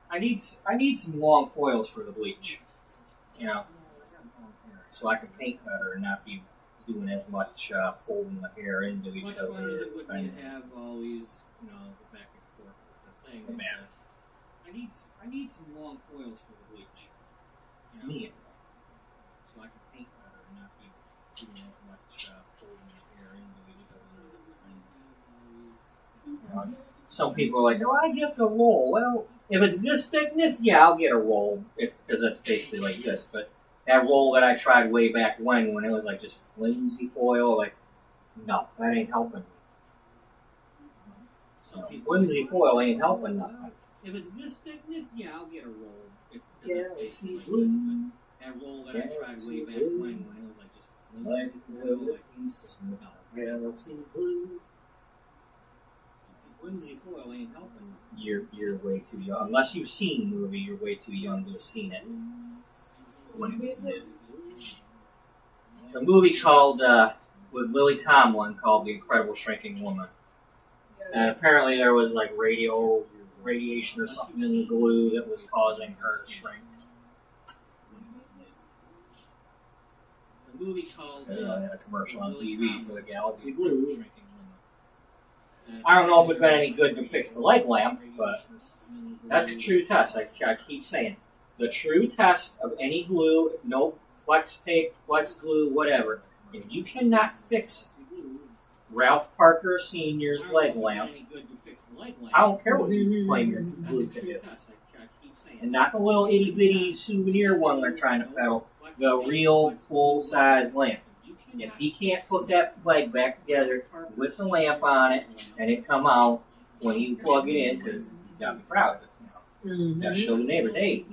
I need some long foils for the bleach. So I can paint better and not be doing as much folding the hair into each other. As much fun as it would be to have all these, the back and forth with the thing. Man, I need some long foils for the bleach. To me, anyway. So I can paint better and not be doing as much folding the hair into each other. Some people are like, no, I get the roll. Well, if it's this thickness, yeah, I'll get a roll because that's basically like this. But that roll that I tried way back when it was like just flimsy foil, like, no, that ain't helping. So flimsy foil ain't helping nothing. If it's this thickness, yeah, I'll get a roll. Because that's basically like this. But that roll that I tried way back when it was like just flimsy foil, like, flimsy foil ain't helping. You're way too young. Unless you've seen the movie, you're way too young to have seen it. It's a movie called with Lily Tomlin called The Incredible Shrinking Woman. And apparently there was like radiation or something in the glue that was causing her to shrink. It's a movie called they had a commercial on TV for the Galaxy Glue. I don't know if it's been any good to fix the leg lamp, but that's the true test. I keep saying the true test of any glue, no flex tape, flex glue, whatever. If you cannot fix Ralph Parker Sr.'s leg lamp, I don't care what you claim your glue to do. And not the little itty bitty souvenir one they're trying to peddle, the real full size lamp. If he can't put that leg back together with the lamp on it and it come out when you plug it in, because you gotta be proud of it. Gotta show the neighbor, hey,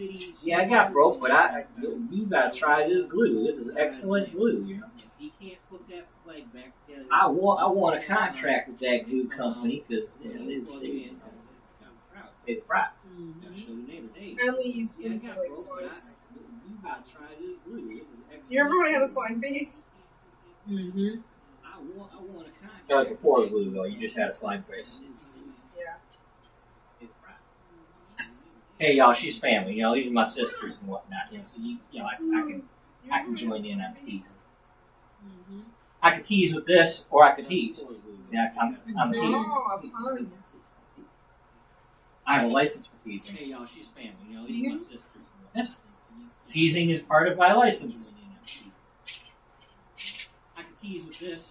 yeah, I got broke, but you gotta try this glue. This is excellent glue. You know, if he can't put that leg back together, I want a contract with that glue company because it's price. I only use glue for like slimes. You remember when I had a slime face? Mm-hmm. Like before the glue, though, you just had a slime face. Yeah. Hey, y'all, she's family. You know, these are my sisters and whatnot. You know, so I can join in on teasing. Mm-hmm. I can tease with this, or I can tease. Yeah, I'm a tease. No, I have a license for teasing. Hey, y'all, she's family. You know, these are my sisters. Yes. Teasing is part of my license. I can tease with this.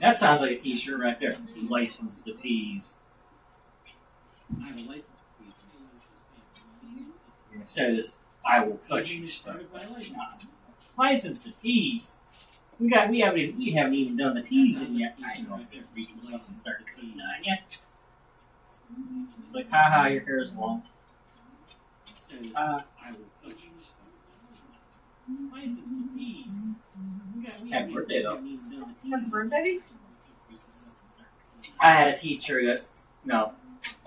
That sounds like a t-shirt right there. License to tease. I have a license for teasing. Instead of this, I will cut you stuff. License to tease. We haven't even done the teasing yet. I know if reaching something started cutting on you. It's like, haha, your hair is long. I will cut you stuff. License to tease. Happy birthday, though. Happy birthday? I had a teacher that,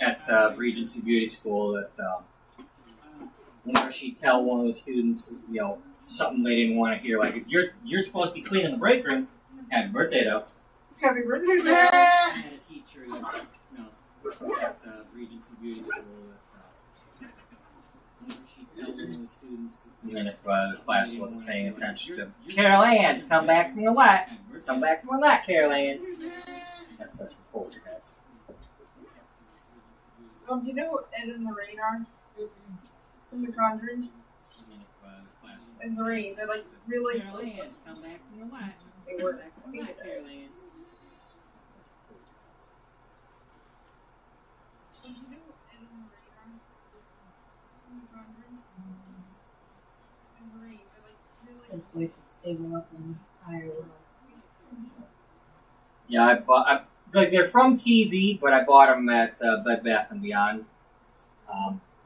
at Regency Beauty School that, whenever she'd tell one of the students, something they didn't want to hear, like, if you're supposed to be cleaning the break room, happy birthday, though. Happy birthday, I had a teacher at Regency Beauty School that, whenever she'd tell one of the students, and then if the class wasn't paying attention to Carol Ann's, come back from the light. Come back from the light, Carol Ann's. That's for polar cats. Do you know who Ed and Lorraine are? From The Conjuring? And Lorraine, they're like really close sisters. They were. I think they died. Do you know who Ed and Lorraine are? From The Conjuring? And Lorraine, they're like really Like stable up in higher level. Yeah, I bought. They're from TV, but I bought them at Bed Bath and Beyond.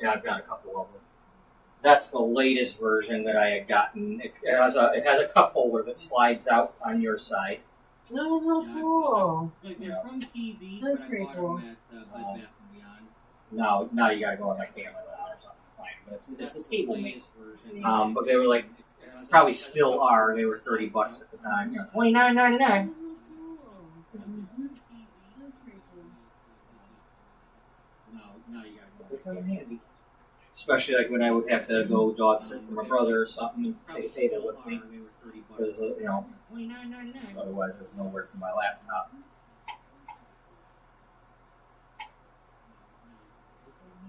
Yeah, I've got a couple of them. That's the latest version that I had gotten. It has a cup holder that slides out on your side. Oh, how cool! They're from TV. That's pretty cool. Bed Bath and Beyond. Now you gotta go on like Amazon or something to find it. But it's a table mate. But they were like, probably still are. They were $30 at the time. $29.99. They come in handy. Especially like when I would have to go dog sit for my brother or something and take data with me. Because, otherwise there's nowhere for my laptop.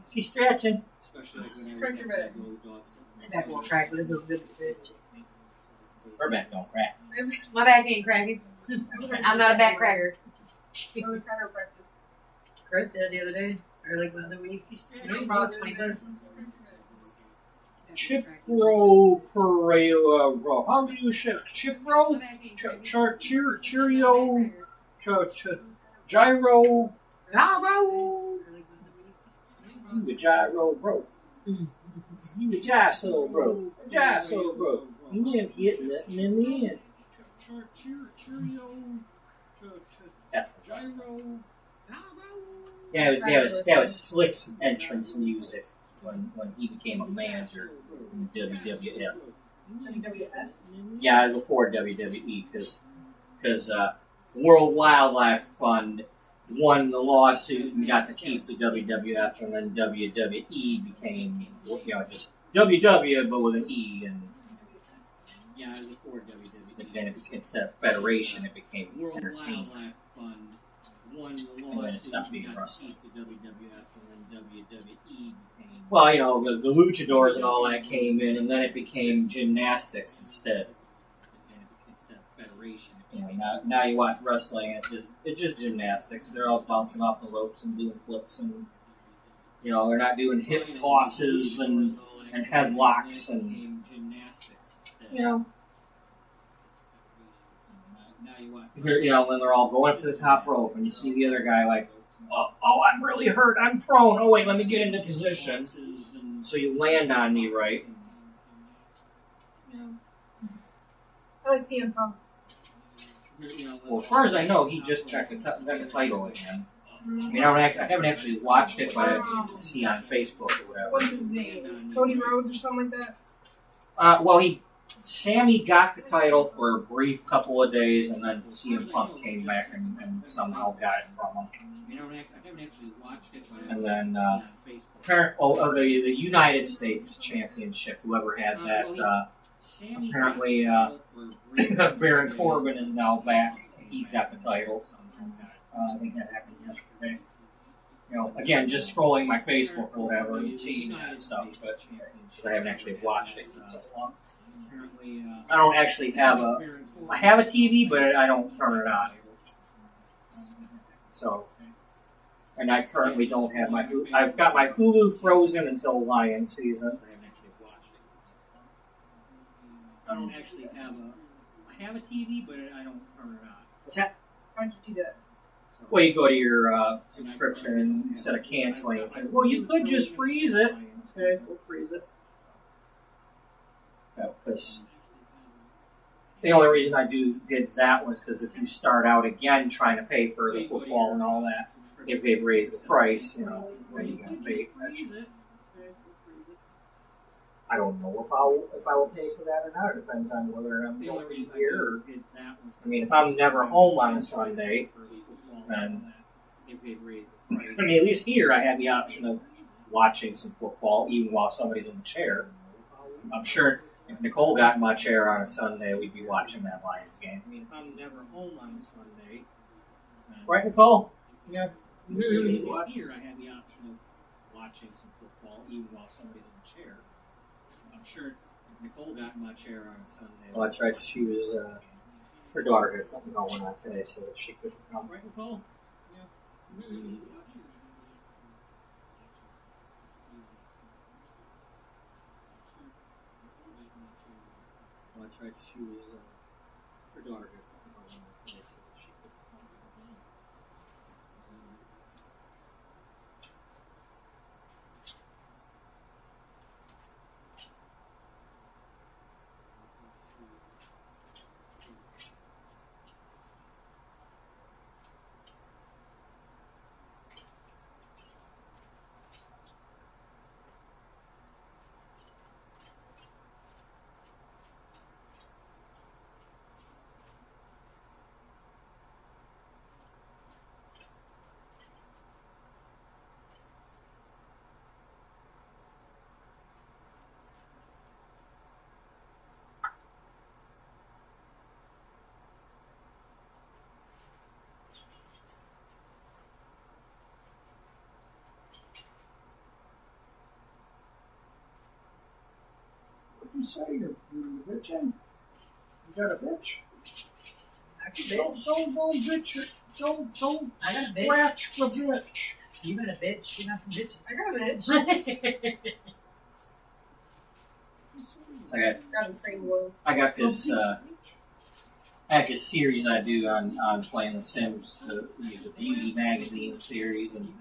She's stretching. Crack your back. My back won't crack, but it feels good to bitch. Her back don't crack. My back ain't cracking. I'm not a back cracker. Another chiropractor. Chris did the other day, or like the other week. He brought 20 bucks. Chipro Pereira. How do you say Chipro? Cheerio. Gyro. Bravo! You a gyro, bro. You a gyro, bro. A gyro, bro. You didn't get nothing in the end. That's what I said. Yeah, that was Slick's entrance music when he became a manager in the WWF. WWF? Yeah, before WWE, because World Wildlife Fund won the lawsuit and got to keep the WWF, and then WWE became, just WW but with an E, and yeah, it was before WWE. But then it became, instead of Federation, it became Entertainment. And then it stopped being wrestling. Well, the luchadors and all that came in, and then it became gymnastics instead. Now you watch wrestling, it's just gymnastics. They're all bouncing off the ropes and doing flips, and they're not doing hip tosses and headlocks and when they're all going up to the top rope, and you see the other guy like, oh, I'm really hurt, I'm prone. Oh wait, let me get into position. So you land on me, right? I like CM Punk. Well, as far as I know, he just got the title again. I mean, I haven't actually watched it, but I see on Facebook or whatever. What's his name? Cody Rhodes or something like that? Sammy got the title for a brief couple of days, and then CM Punk came back and somehow got it from him. And then, the United States Championship, whoever had that, apparently, Baron Corbin is now back. He's got the title. I think that happened yesterday. Again, just scrolling my Facebook or whatever and seeing that stuff, but because I haven't actually watched it in so long. I don't actually have I have a TV, but I don't turn it on. So, and I currently don't have I've got my Hulu frozen until Lion season. I don't actually have I have a TV, but I don't turn it on. What's that? How'd you do that? Well, you go to your subscription and instead of canceling, it's like, well, you could just freeze it. Okay, we'll freeze it. Because the only reason I did that was because if you start out again trying to pay for the football and all that, if they've raised the price, then you got to pay. I don't know if I will pay for that or not. It depends on whether I'm going here. Or, if I'm never home on a Sunday, then at least here I have the option of watching some football even while somebody's in the chair. I'm sure if Nicole got in my chair on a Sunday, we'd be watching that Lions game. If I'm never home on a Sunday, right, Nicole? Yeah. At least here I have the option of watching some football even while somebody's in the chair. I'm sure if Nicole got in my chair on a Sunday. Well, that's right. She was, her daughter had something going on today, so that she couldn't come. Right, Nicole? Yeah. Well, that's right. She was, her daughter had something going on today, so that she couldn't come. What did you say? You're bitching? You got a bitch? Bitch. Don't bitch it. Don't I got a bitch. scratch the bitch. You got a bitch. You got some bitches. I got a bitch. Got a train wheel. I got this. I have this series I do on playing The Sims, the beauty magazine series, and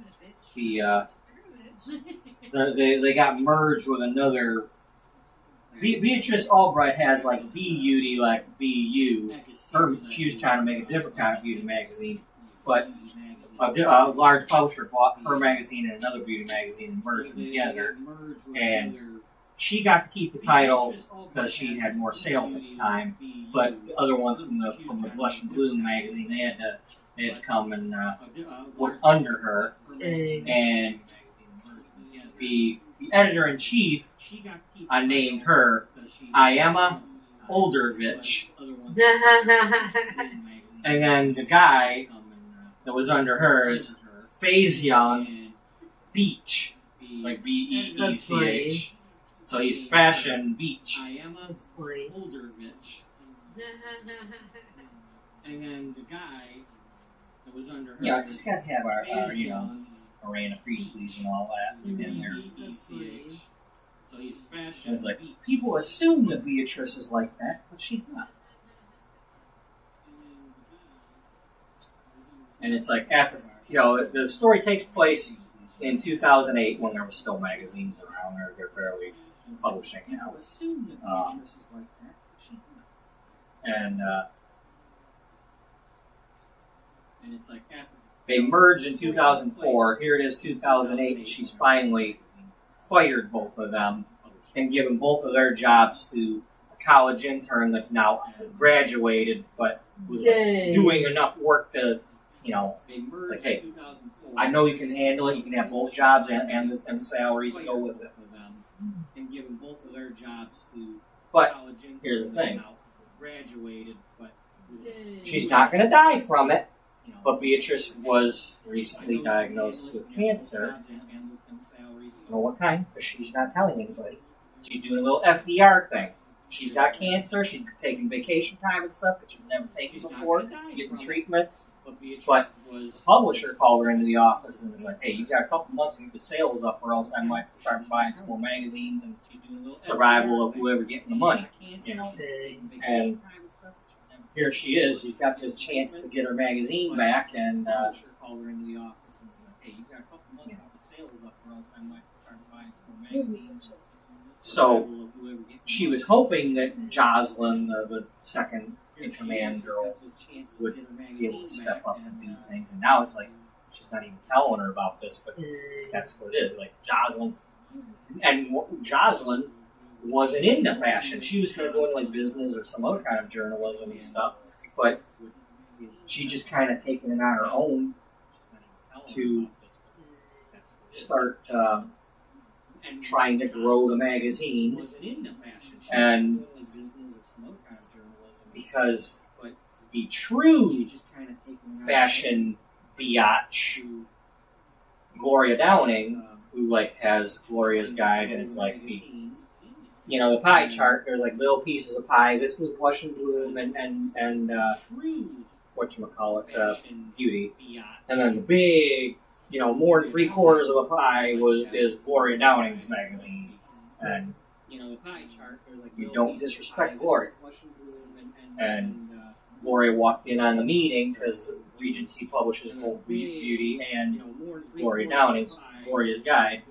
they got merged with another. Beatrice Albright has like B-Beauty, like BU. She was trying to make a different kind of beauty magazine, but a large publisher bought her magazine and another beauty magazine and merged them together. And she got to keep the title because she had more sales at the time, but the other ones from the Blush and Bloom magazine, they had to come and work under her. And the editor-in-chief, I named her Iema Oldervich. And then the guy that was under her is Faison Beach, like B-E-E-C-H. So he's Fashion Beach. That's funny. And then the guy that was under her. Yeah, because we got to have our Arena Priestley's and all that in there. So he's Fashion. And it's like, people assume that Beatrice is like that, but she's not. And it's like, after, the story takes place in 2008 when there were still magazines around. They're barely publishing now. And it's like they merged in 2004. Here it is, 2008, and she's finally fired both of them and given both of their jobs to a college intern that's now graduated, but was doing enough work to, it's like, hey, I know you can handle it. You can have both jobs and salaries go with it. And given both of their jobs to But college interns here's the thing. now graduated, but She's not going to die from it. But Beatrice was recently diagnosed with cancer. I don't know what kind, because she's not telling anybody. She's doing a little FDR thing. She's got cancer, she's taking vacation time and stuff that she's never taken before, getting treatments. But the publisher called her into the office and was like, hey, you got a couple months to get the sales up, or else I might start buying some more magazines and survival of whoever getting the money. And here she is, she's got this chance to get her magazine back, and called her into the office and was like, hey, you got a couple months to get the sales up, or else I might start buying some more magazines. so she was hoping that Jocelyn, the second in command girl, would be able to step up and do things. And now it's like, she's not even telling her about this, but that's what it is. Like, Jocelyn wasn't into fashion. She was going to go into like business or some other kind of journalism and stuff, but she just kind of taken it on her own to start trying to grow the magazine. And because the true fashion biatch, Gloria Downing, who like has Gloria's Guide, and it's like the pie chart. There's like little pieces of pie. This was Blush and Bloom and whatchamacallit, Beauty, and then the big, more than 3/4 of a pie is Gloria Downing's magazine, and the pie chart. you don't disrespect Gloria. And Gloria walked in on the meeting because Regency publishes both Beauty and Gloria Downing's Gloria's Guide,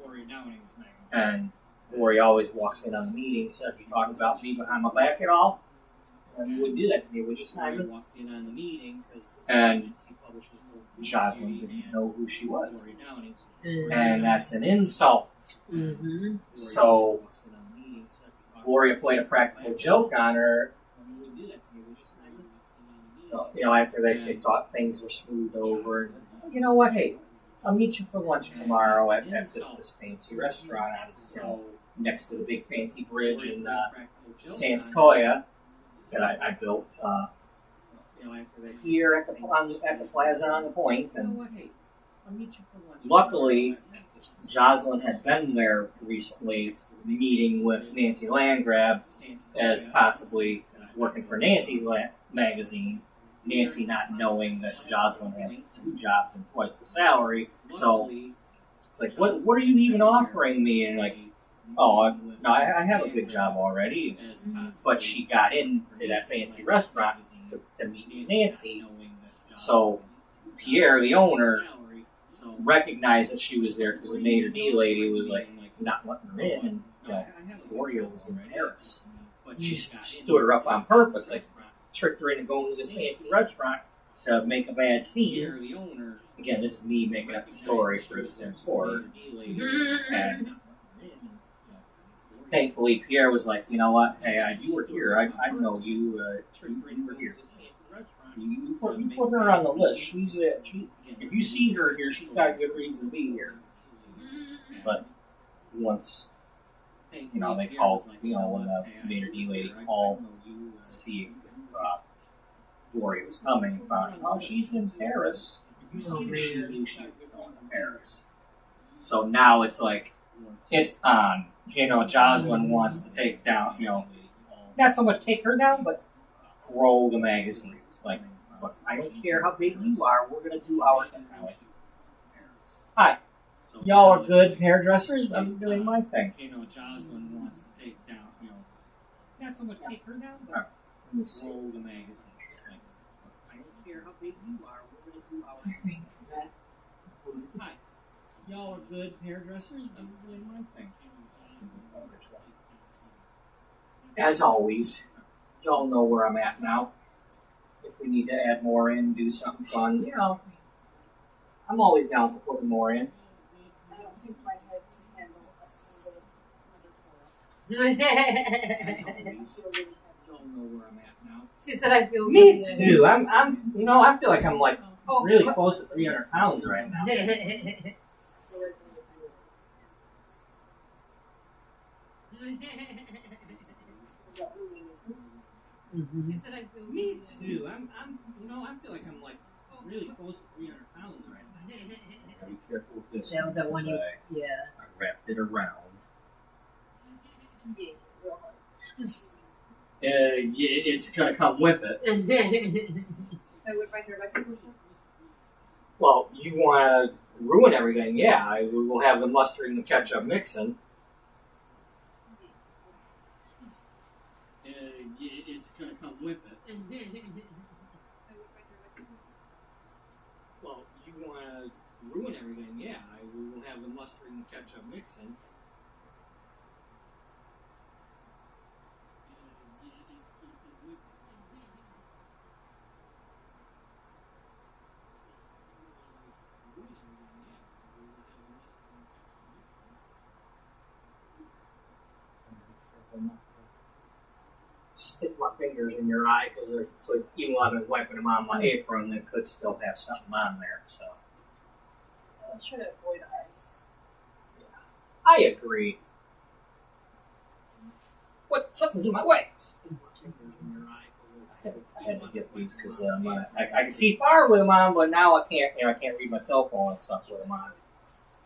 and Gloria always walks in on the meeting, said, "You talking about me behind my back at all?" And you wouldn't do that to me, would you, Simon? And Jocelyn didn't know who she was. And that's an insult. Mm-hmm. So Gloria played a practical joke on her. After they thought things were smoothed over. You know what? Hey, I'll meet you for lunch tomorrow at this fancy restaurant next to the big fancy bridge in San Sequoia that I built here at the plaza on the point. And luckily, Jocelyn had been there recently, meeting with Nancy Landgrab as possibly working for Nancy's magazine, Nancy not knowing that Jocelyn has 2 jobs and twice the salary. So it's like, what are you even offering me? And like, oh, no, I have a good job already. But she got into that fancy restaurant to meet Nancy. So Pierre, the owner, recognized that she was there because the maitre d' lady was like not letting her in, and Gloria was in Paris. She stood her up on purpose, like tricked her into going to this fancy restaurant to make a bad scene. Again, this is me making up a story for the Sims 4. And thankfully, Pierre was like, you know what? Hey, you were here. I know you. You were here. You put her on the list. She's if you see her here, she's got a good reason to be here. But once they called, when the maitre d' lady called to see if Gloria was coming, and found out, oh, she's in Paris. If you see her, she knew she was going to Paris. So now it's like, it's on. Jocelyn wants to take down, not so much take her down, but grow the magazine. Like, but I don't care how big you are, we're going to do our thing. Hi. Y'all are good hairdressers, I'm doing my thing. Jocelyn wants to take down, not so much take her down, but grow the magazine. Like, I don't care how big you are, we're going to do our thing. Hi. Y'all are good hairdressers, I'm doing my thing. As always, y'all know where I'm at now. If we need to add more in, do something fun, I'm always down for putting more in. I don't think my head can handle a single another floor. As always, y'all know where I'm at now. She said, "I feel." Me too. I feel like I'm like really close to 300 pounds right now. Me too. I feel like I'm like really close to 300 pounds right now. Gotta be careful with this. That was that one. Yeah. I wrapped it around. It's gonna come with it. I would find her like Well, you want to ruin everything? Yeah, we will have the mustard and the ketchup mixing. It's gonna come with it. Well, you want to ruin everything? Yeah, we will have the mustard and the ketchup mixing. Stick my fingers in your eye because even though I've been wiping them on my apron, they could still have something on there. So let's try to avoid eyes. yeah, I agree. What? Something's in my way. I had to get these because I can see far with them on, but now I can't. I can't read my cell phone and stuff with them on.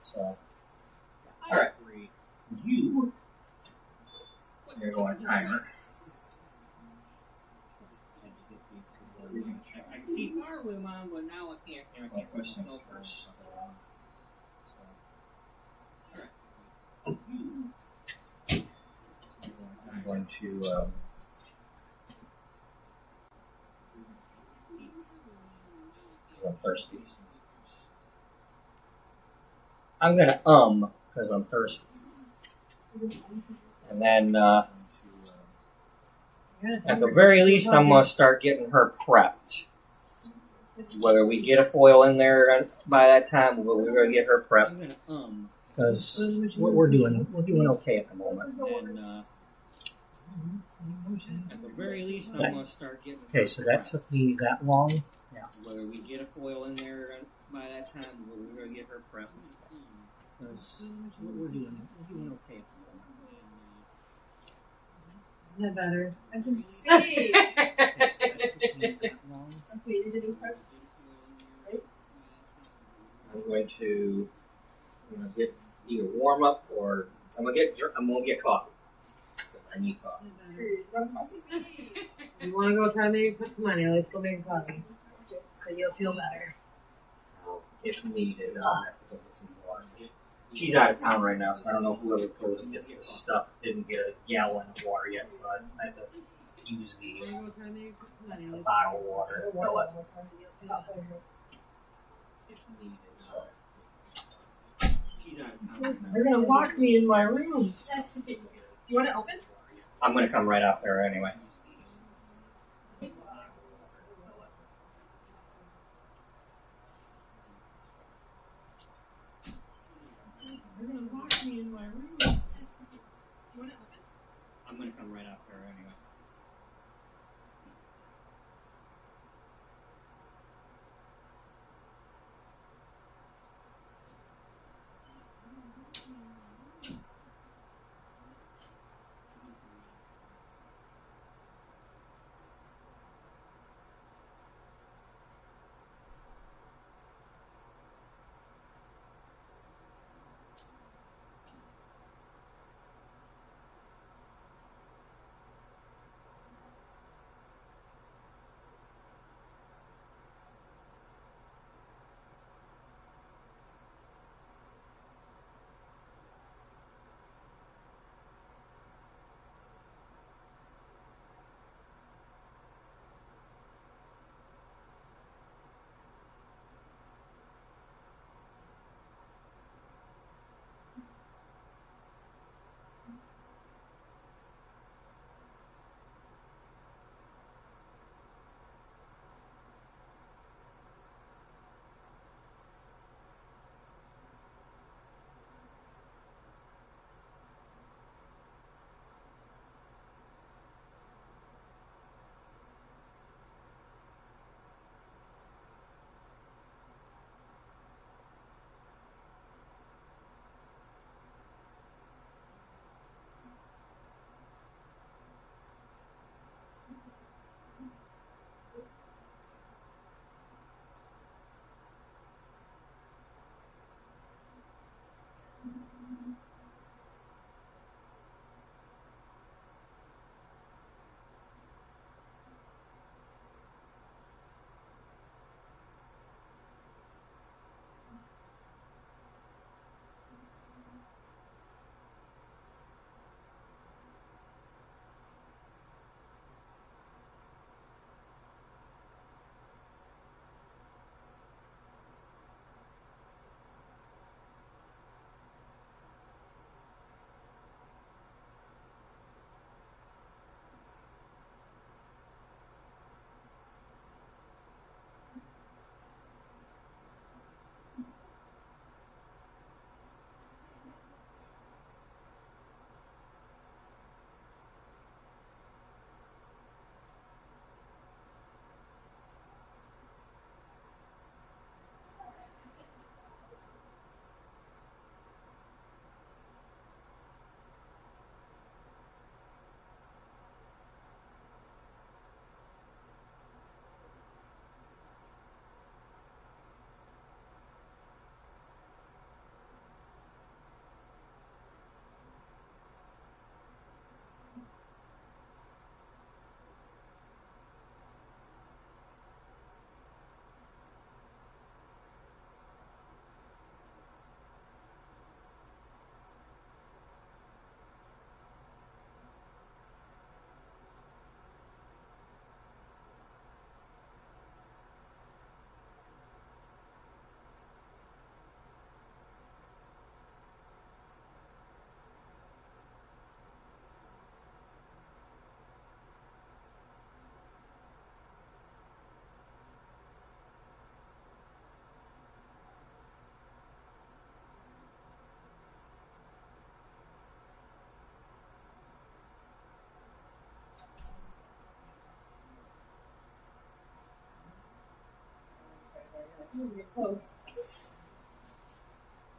So, all right, you're going to timer. I can see far with them on, but now I can't. I can't push things first. All right. I'm going to. I'm thirsty. I'm gonna because I'm thirsty, and then at the very least, I'm gonna start getting her prepped. Whether we get a foil in there by that time, we're gonna get her prepped because we're doing okay at the moment. And, at the very least, I'm gonna start getting. Okay, so that took me that long. Yeah. Whether we get a foil in there by that time, we're gonna get her prepped because we're doing okay at the moment. No better. I can see. Okay, you did it first. Right? I'm going to get either warm up or I'm gonna get coffee. I need coffee. Run coffee. You want to go try to maybe put some money? Let's go make coffee. So you'll feel better. If needed, I'll have to go get some water. She's out of town right now, so I don't know whoever goes and gets this stuff didn't get a gallon of water yet, so I had to use the bottle of water to fill it. If needed, so. She's out of town. They're gonna lock me in my room. You want to open? I'm gonna come right out there anyway. They're gonna lock me in my room. You want to open? I'm gonna come right out there anyway.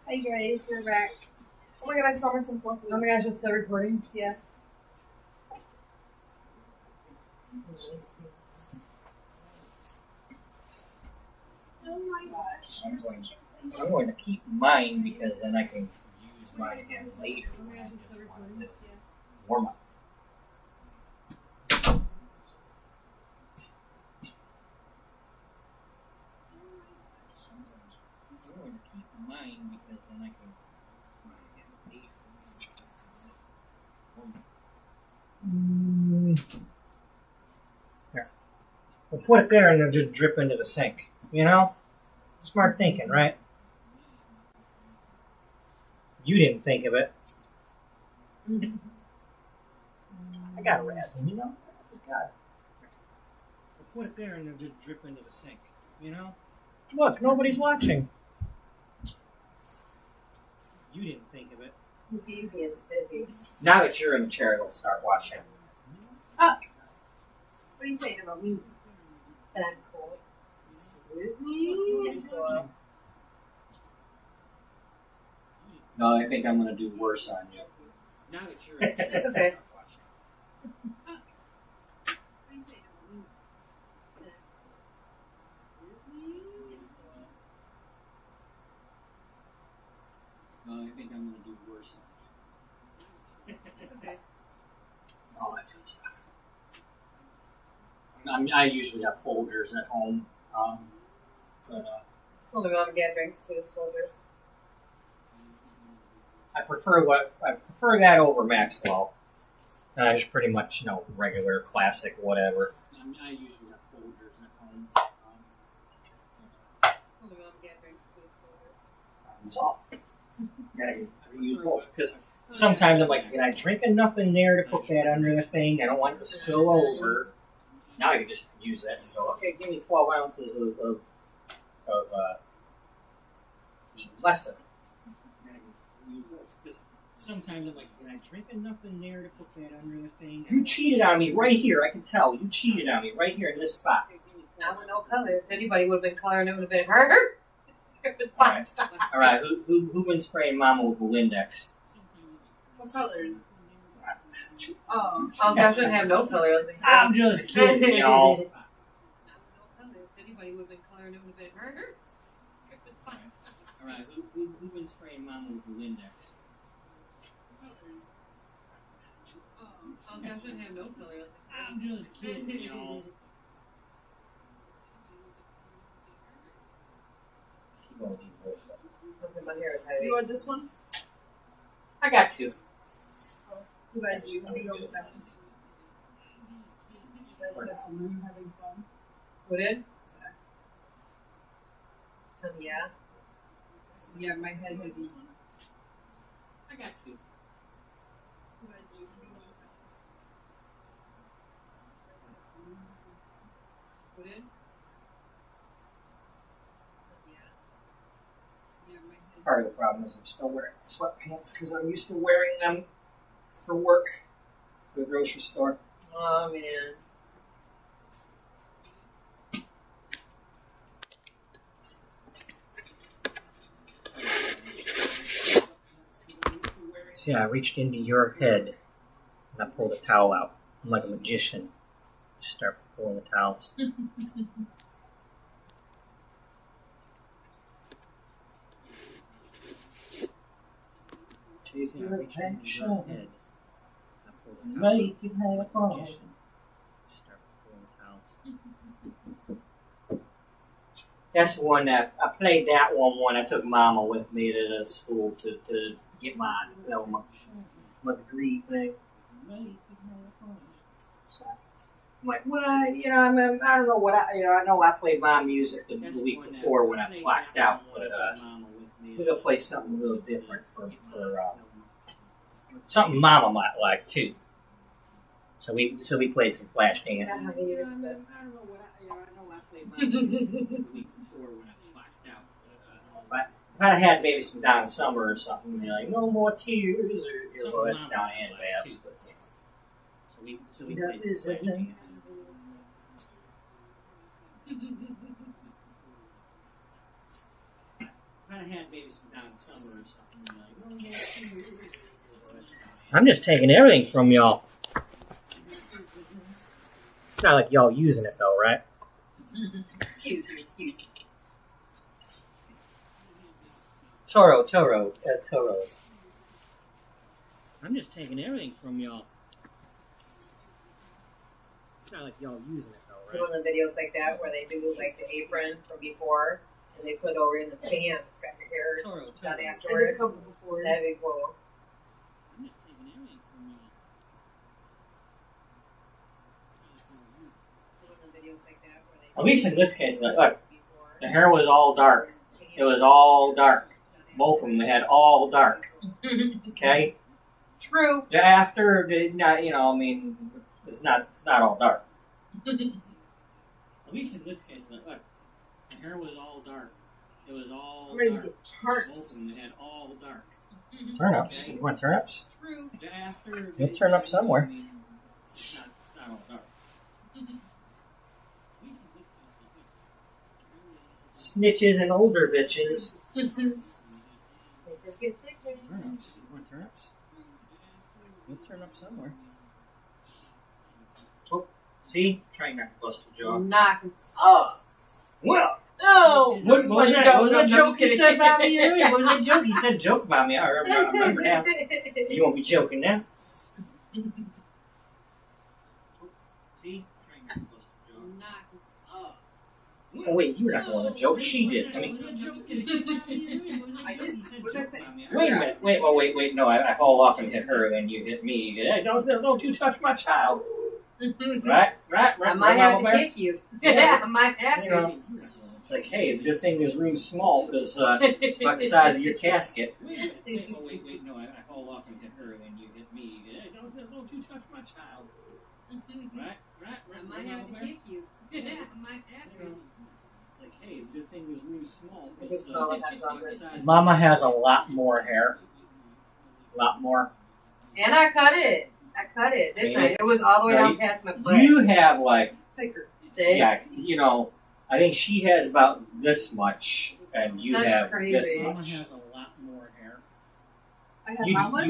Hi guys, we're back. Oh my god, I saw myself walking. Oh my gosh, it's still recording? Yeah. Oh my gosh. I'm going to keep mine because then I can use mine again later when I just want to warm up. going to keep mine because then I can. Here. We'll put it there and it'll just drip into the sink. You know? Smart thinking, right? You didn't think of it. I got a razzle, you know? I just got it. We'll put it there and it'll just drip into the sink. You know? Look, nobody's watching. You didn't think of it. You being spiffy. Now that you're in the chair, they'll start watching. What are you saying about me? That I'm cool. Excuse Nobody's me. watching. No, I think I'm going to do worse on you. Now that you're in the chair, It's okay. What are you saying about me? No, I think I'm going to do worse on you. It's okay. Oh, that's good stuff. I usually have folders at home, but Only mom and dad drinks too, his folders. I prefer that over Maxwell. I just pretty much regular classic whatever. I usually have folders at home. Only mom and dad drinks too, his folders. That's all. I use both because sometimes I'm like, did I drink enough in there to put that under the thing? I don't want it to spill over. Now you can just use that and go, okay, give me 12 ounces of the lesson. Sometimes I'm like, did I drink enough in there to put that under the thing? You cheated on me right here. I can tell. You cheated on me right here in this spot. I with no color. If anybody would have been coloring, it would have been her. All right, who been spraying Mama with the Windex? What colors? Oh. I was actually have no color. I'm just kidding, y'all. If anybody would have been coloring, it would have been her. All right, who been spraying Mama with the Windex? I was actually have no color. I'm just kidding, y'all. My hair is heavy. You want this one? I got two. Who had you? Let me go with that one. That's I'm having fun. What did? Yeah. So yeah, my head had these. I got two. Who had you? What did? Yeah, my head. Part of the problem is I'm still wearing sweatpants because I'm used to wearing them for work, the grocery store. Oh man. See, I reached into your head and I pulled a towel out. I'm like a magician. Just start pulling the towels. See, I reached into your head. I pulled a towel out. I'm like a magician. Just start pulling the towels. That's the one that I played. That one when I took Mama with me to the school to get my my degree thing. So, I'm like, well, I don't know what I know. I played my music the week before when I blacked out, but we're gonna play something a little different for something Mama might like too. So we played some Flash Dance. I don't know what I know. I played my music the week before when I blacked out. But if I'd had maybe some Donna Summer or something, like No More Tears, or well, that's Donna and Babs. But, yeah. So we played some Flash Dance. If I'd had maybe some Donna Summer or something, like No More Tears. I'm just taking everything from y'all. It's not like y'all using it though, right? Excuse me. Toro. I'm just taking everything from y'all. It's not like y'all using it though, You know the videos like that where they do like the apron from before and they put it over in the fan. It's got your hair done I did a afterwards. couple before. That'd be cool. At least in this case, look, the hair was all dark. It was all dark. Both of them had all dark. Okay? True. The after, not, you know, I mean, it's not all dark. At least in this case, look, the hair was all dark. It was all I'm ready to dark. get tart. Both of them had all dark. Turnips. You want turnips? True. The after, You'll turn up somewhere. I mean, it's not all dark. Snitches and older bitches. Turnips. You want turnips? You'll turn up somewhere. See? Trying not to bust a jaw. Knock. Oh. Well, No. what was that? What was that I'm joke just you kidding. said about me earlier? What was that joke? You said joke about me. I remember now. You won't be joking now. See? Trying not to bust a jaw. Knock. Oh wait, you were not going to joke. She did. I mean, I did. What did I say? wait a minute. Wait. No, I fall off and hit her, and you hit me. Hey, don't you touch my child. Right. I might have to kick you. Yeah. I might have You to. know, it's like, hey, it's a good thing this room's small because it's about the size of your casket. Wait. No, I fall off and hit her, and you hit me. Hey, don't you touch my child. Right. I might have to kick you. I might have to. It's like, hey, it's a good thing this room's small It's because small, it's that's about the awkward. size. Mama has a lot more hair. A lot more. And I cut it. Didn't I? It's- It was all the way no, down past my butt. You have like, thicker. yeah, you know, I think she has about this much, and you That's have crazy. this much. Mama has a lot more hair. I have how much?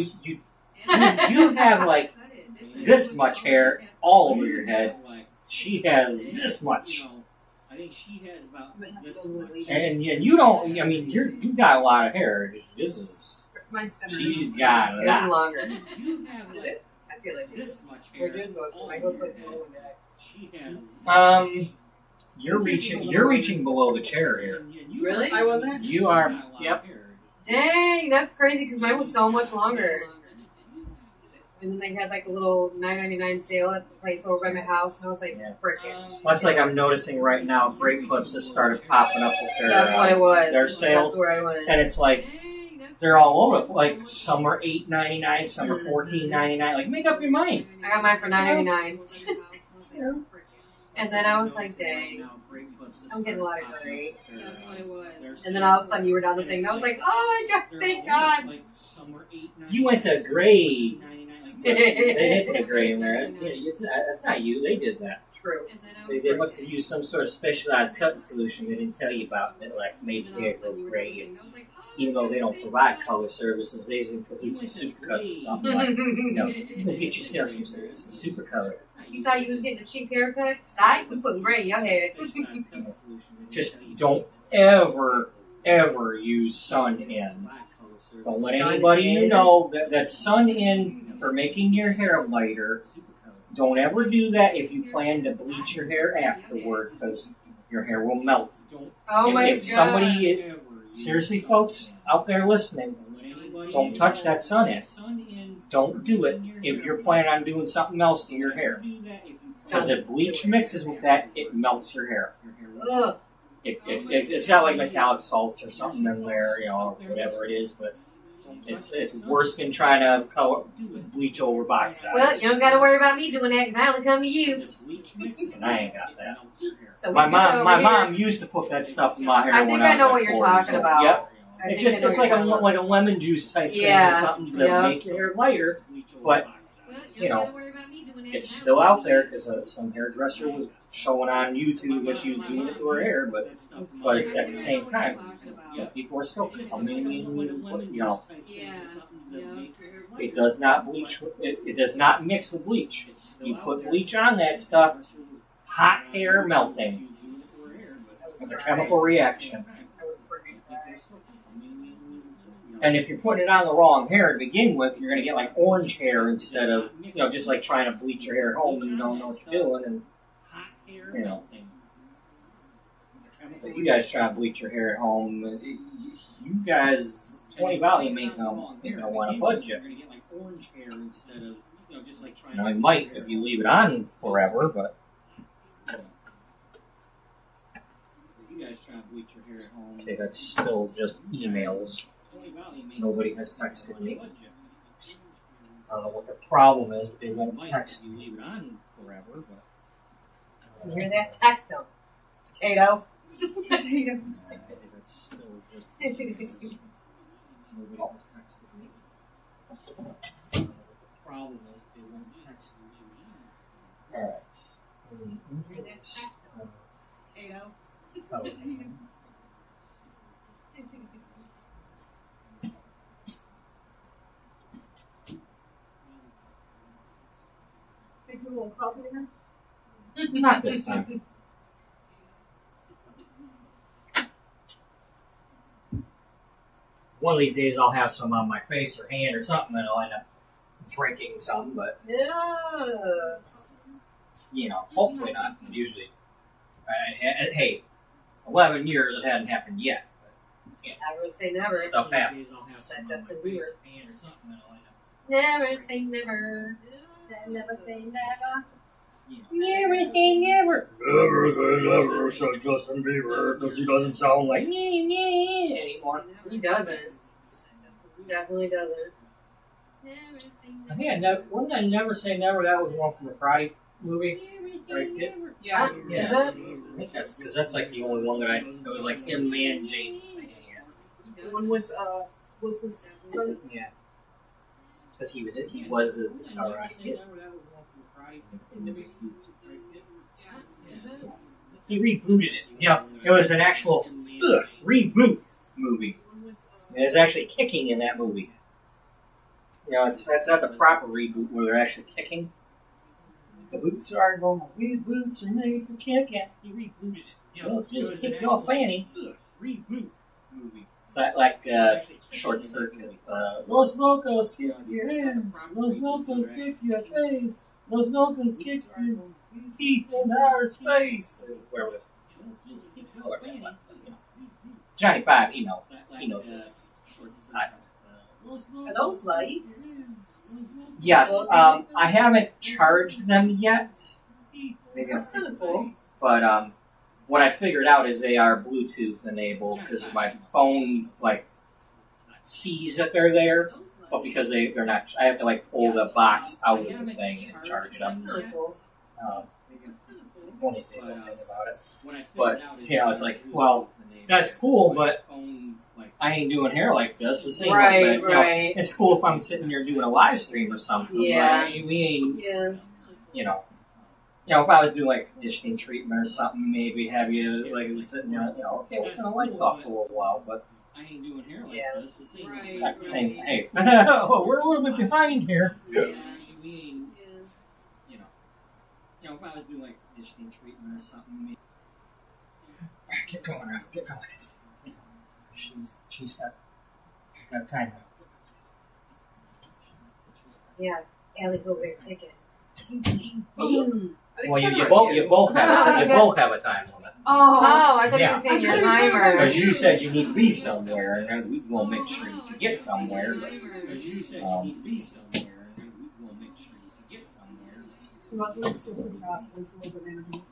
You have like this much hair all over your head. She has this much. I think she has about I'm gonna have to this go much. really- And you don't. I mean, you got a lot of hair. This is. Mine's thinner. She's got a Even lot. longer. You have Is it? I feel like this much Where hair. yours goes? all Mine over goes like your below head. my neck. She has. You're reaching below the chair here. Really? I wasn't. You are. Yep. Dang, that's crazy because mine was so much longer. And then they had like a little $9.99 sale at the place over by my house, and I was like, Yeah. frickin'. Much like I'm noticing right now, Great Clips has started popping up with their. That's what it was. Their sales, That's where I went. and it's like they're all over. Like some are $8.99, some are $14.99. Like make up your mind. I got mine for $9.99. And then I was like, dang, I'm getting a lot of gray. That's what it was. And then all of a sudden you were down the thing, and I was like, oh my god, thank God. You went to gray. They did put a gray in there. That's not you. They did that. True. They must have used some sort of specialized cutting solution they didn't tell you about that like made the hair go gray. And even though they don't provide color services, they usually put you some super cuts or something like. You know, go get yourself some super color. You thought you was getting a cheap haircut? I was putting gray in your hair. Just don't ever use sun in. Don't let anybody you know that sun in for making your hair lighter. Don't ever do that if you plan to bleach your hair afterward because your hair will melt. Oh my if god. somebody, seriously folks out there listening, don't touch that sun in. Don't do it if you're planning on doing something else to your hair. Because if bleach mixes with that, it melts your hair. Ugh. It's got like metallic salts or something in there, you know, whatever it is, but it's worse than trying to bleach over box dyes. Well, you don't got to worry about me doing that because I only come to you. And I ain't got that. So My we did it over my here. mom used to put that stuff in my hair. I when think I I know was what like you're 4 years talking old. about. Yep. I It's think just I know it's what like you're talking like a lemon juice type thing or Yeah. something to Yep. make your hair lighter, but about. you know, it's still out there because some hairdresser was showing on YouTube that she was doing it to her hair, but at the same time, you know, people are still coming in, you know. It does not bleach. It does not mix with bleach. You put bleach on that stuff, hot hair melting. It's a chemical reaction. And if you're putting it on the wrong hair to begin with, you're going to get like orange hair instead of, you know, just like trying to bleach your hair at home and you don't know what you're doing. And, you know, You guys try to bleach your hair at home. You guys, 20 volume ain't gonna want to budge you. It might if you leave it on forever, but. Okay, that's still just emails. Nobody has texted me. I don't know what the problem is, but they won't text you. Leave it on forever, but. You hear that? Text them. Potato. Potato. That's still just emails. Nobody has texted me. I don't know what the problem is, they won't text you. Alright. Hear that? Text them. Potato. Makes a little coffee in Not this time. One of these days I'll have some on my face or hand or something and I'll end up drinking some, but hopefully not. Usually, hey, 11 years it hadn't happened yet. But, Never say never. Stuff happens. Said Justin Bieber. Never say never. Never say never. Never say never. Never say never, said Justin Bieber, because he doesn't sound like anymore. He doesn't. He definitely doesn't. I think wouldn't I Never Say Never? That was one from a karate movie. Right, kid? Yeah. Yeah. Is it? I think that's because that's like the only one that it was like him and James singing it. The one with his son. Yeah. Because he was the karate kid. He rebooted it. Yeah, it was an actual reboot movie. And it's actually kicking in that movie. That's not the proper reboot where they're actually kicking. The boots are going. These boots are made for kicking. He rebooted it. Well, just kick your fanny. Reboot movie. It's like Short Circuit. Los Locos kick your hands. Los Locos kick your face. Los Locos kick your teeth in outer space. Johnny Five, he knows. He knows. Are those lights? Yes, I haven't charged them yet. That's kind of cool. But what I figured out is they are Bluetooth enabled because my phone sees that they're there, but because they're not, I have to pull the box out of the thing and charge it up. That's kind of cool. One of these days I'll think about it. But it's like, well, that's cool, but I ain't doing hair like this. This ain't Right, but, right. It's cool if I'm sitting there doing a live stream or something. Yeah. But we ain't, Yeah. if I was doing conditioning treatment or something, maybe have you sitting there, okay, we'll turn the lights off for a little while, but I ain't doing hair like this. This ain't Right, the same. right. Hey, we're a little bit behind here. We ain't, if I was doing conditioning treatment or something, maybe. Get going now. Get going. She's got time now. Yeah. Allie's over there ticking. Ting, ting, boom. Well, you both have a time limit. Oh, I thought you Yeah. were saying your timer. Because you said you need to be somewhere, and then we will make sure you can get somewhere. But, You want something still pretty hot, and it's a little bit energy.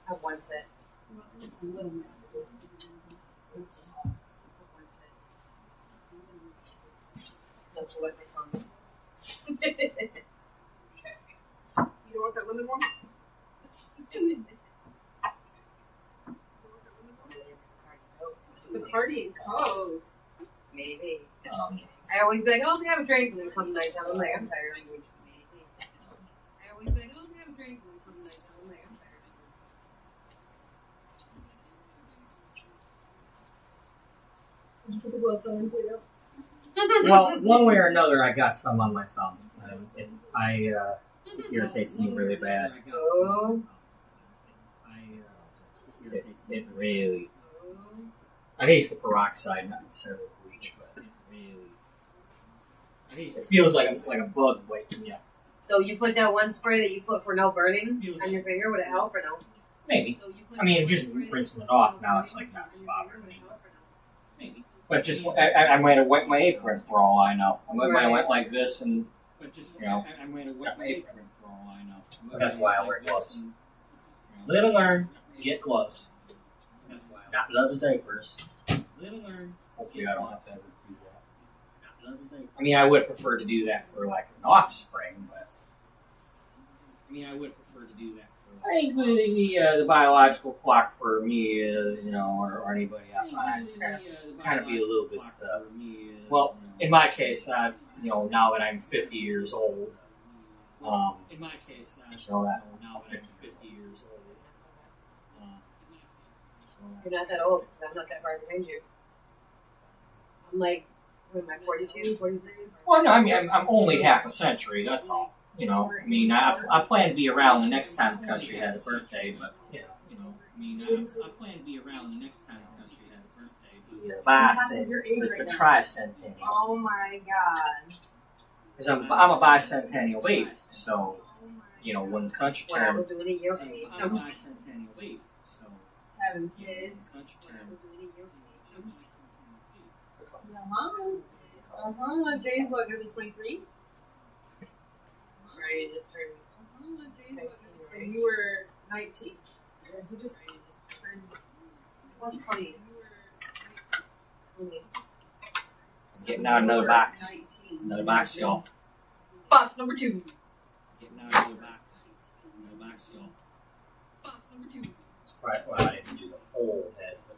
I want it. You want something that's a little bit it's still hot. That's what they call You don't want that lemon one? The party and Coke. Maybe. I always be like, oh, have a drink, and then it comes nighttime. I'm like, I'm tired. Maybe. I always be like, oh, have a drink, and then it comes nighttime. I'm like, I'm tired. Did you put the gloves on and take it out? well, one way or another, I got some on my thumb. It irritates me really bad. Oh. It really. I think it's the peroxide, not necessarily bleach, but it really. It feels like a bug waking you up. So you put that one spray that you put for no burning on your finger, would it help or no? Maybe. I mean, just rinsing it off now, it's like not bothering me. Maybe. But just, I might have wet my apron for all I know. I might have went like this and, you know, I might have wet my apron for all I know. But that's why I wear gloves. Live and learn, get gloves. Not loves diapers. Live and learn. Hopefully I don't have to ever do that. I mean, I would prefer to do that for like an offspring, but I think the biological clock for me is, you know, or anybody I find kind of be a little bit, well, in my case, you know, now that I'm 50 years old, you know, that now that I'm 50 years old, You're not that old, because I'm not that far behind you. I'm like, what am I, 42, 43? well, no, I mean, I'm only half a century, that's all. You know, I mean, I plan to be around the next time the country has a birthday, but, you know, I mean, I plan to be around the next time the country has a birthday. The tricentennial. Oh my god. Because I'm a bicentennial baby, so, you know, when the country When I was turned, doing a year for me. I'm just bicentennial baby, so having kids. country When I turned. was doing a year for me. Jay's what, gonna be 23? Right, just turned. So you were 19. He just turned 20. Getting out another box. 19. Another box, y'all. Box number 2. Getting out another box. Another box, y'all. Box number 2. Right, well, I didn't do the whole head. But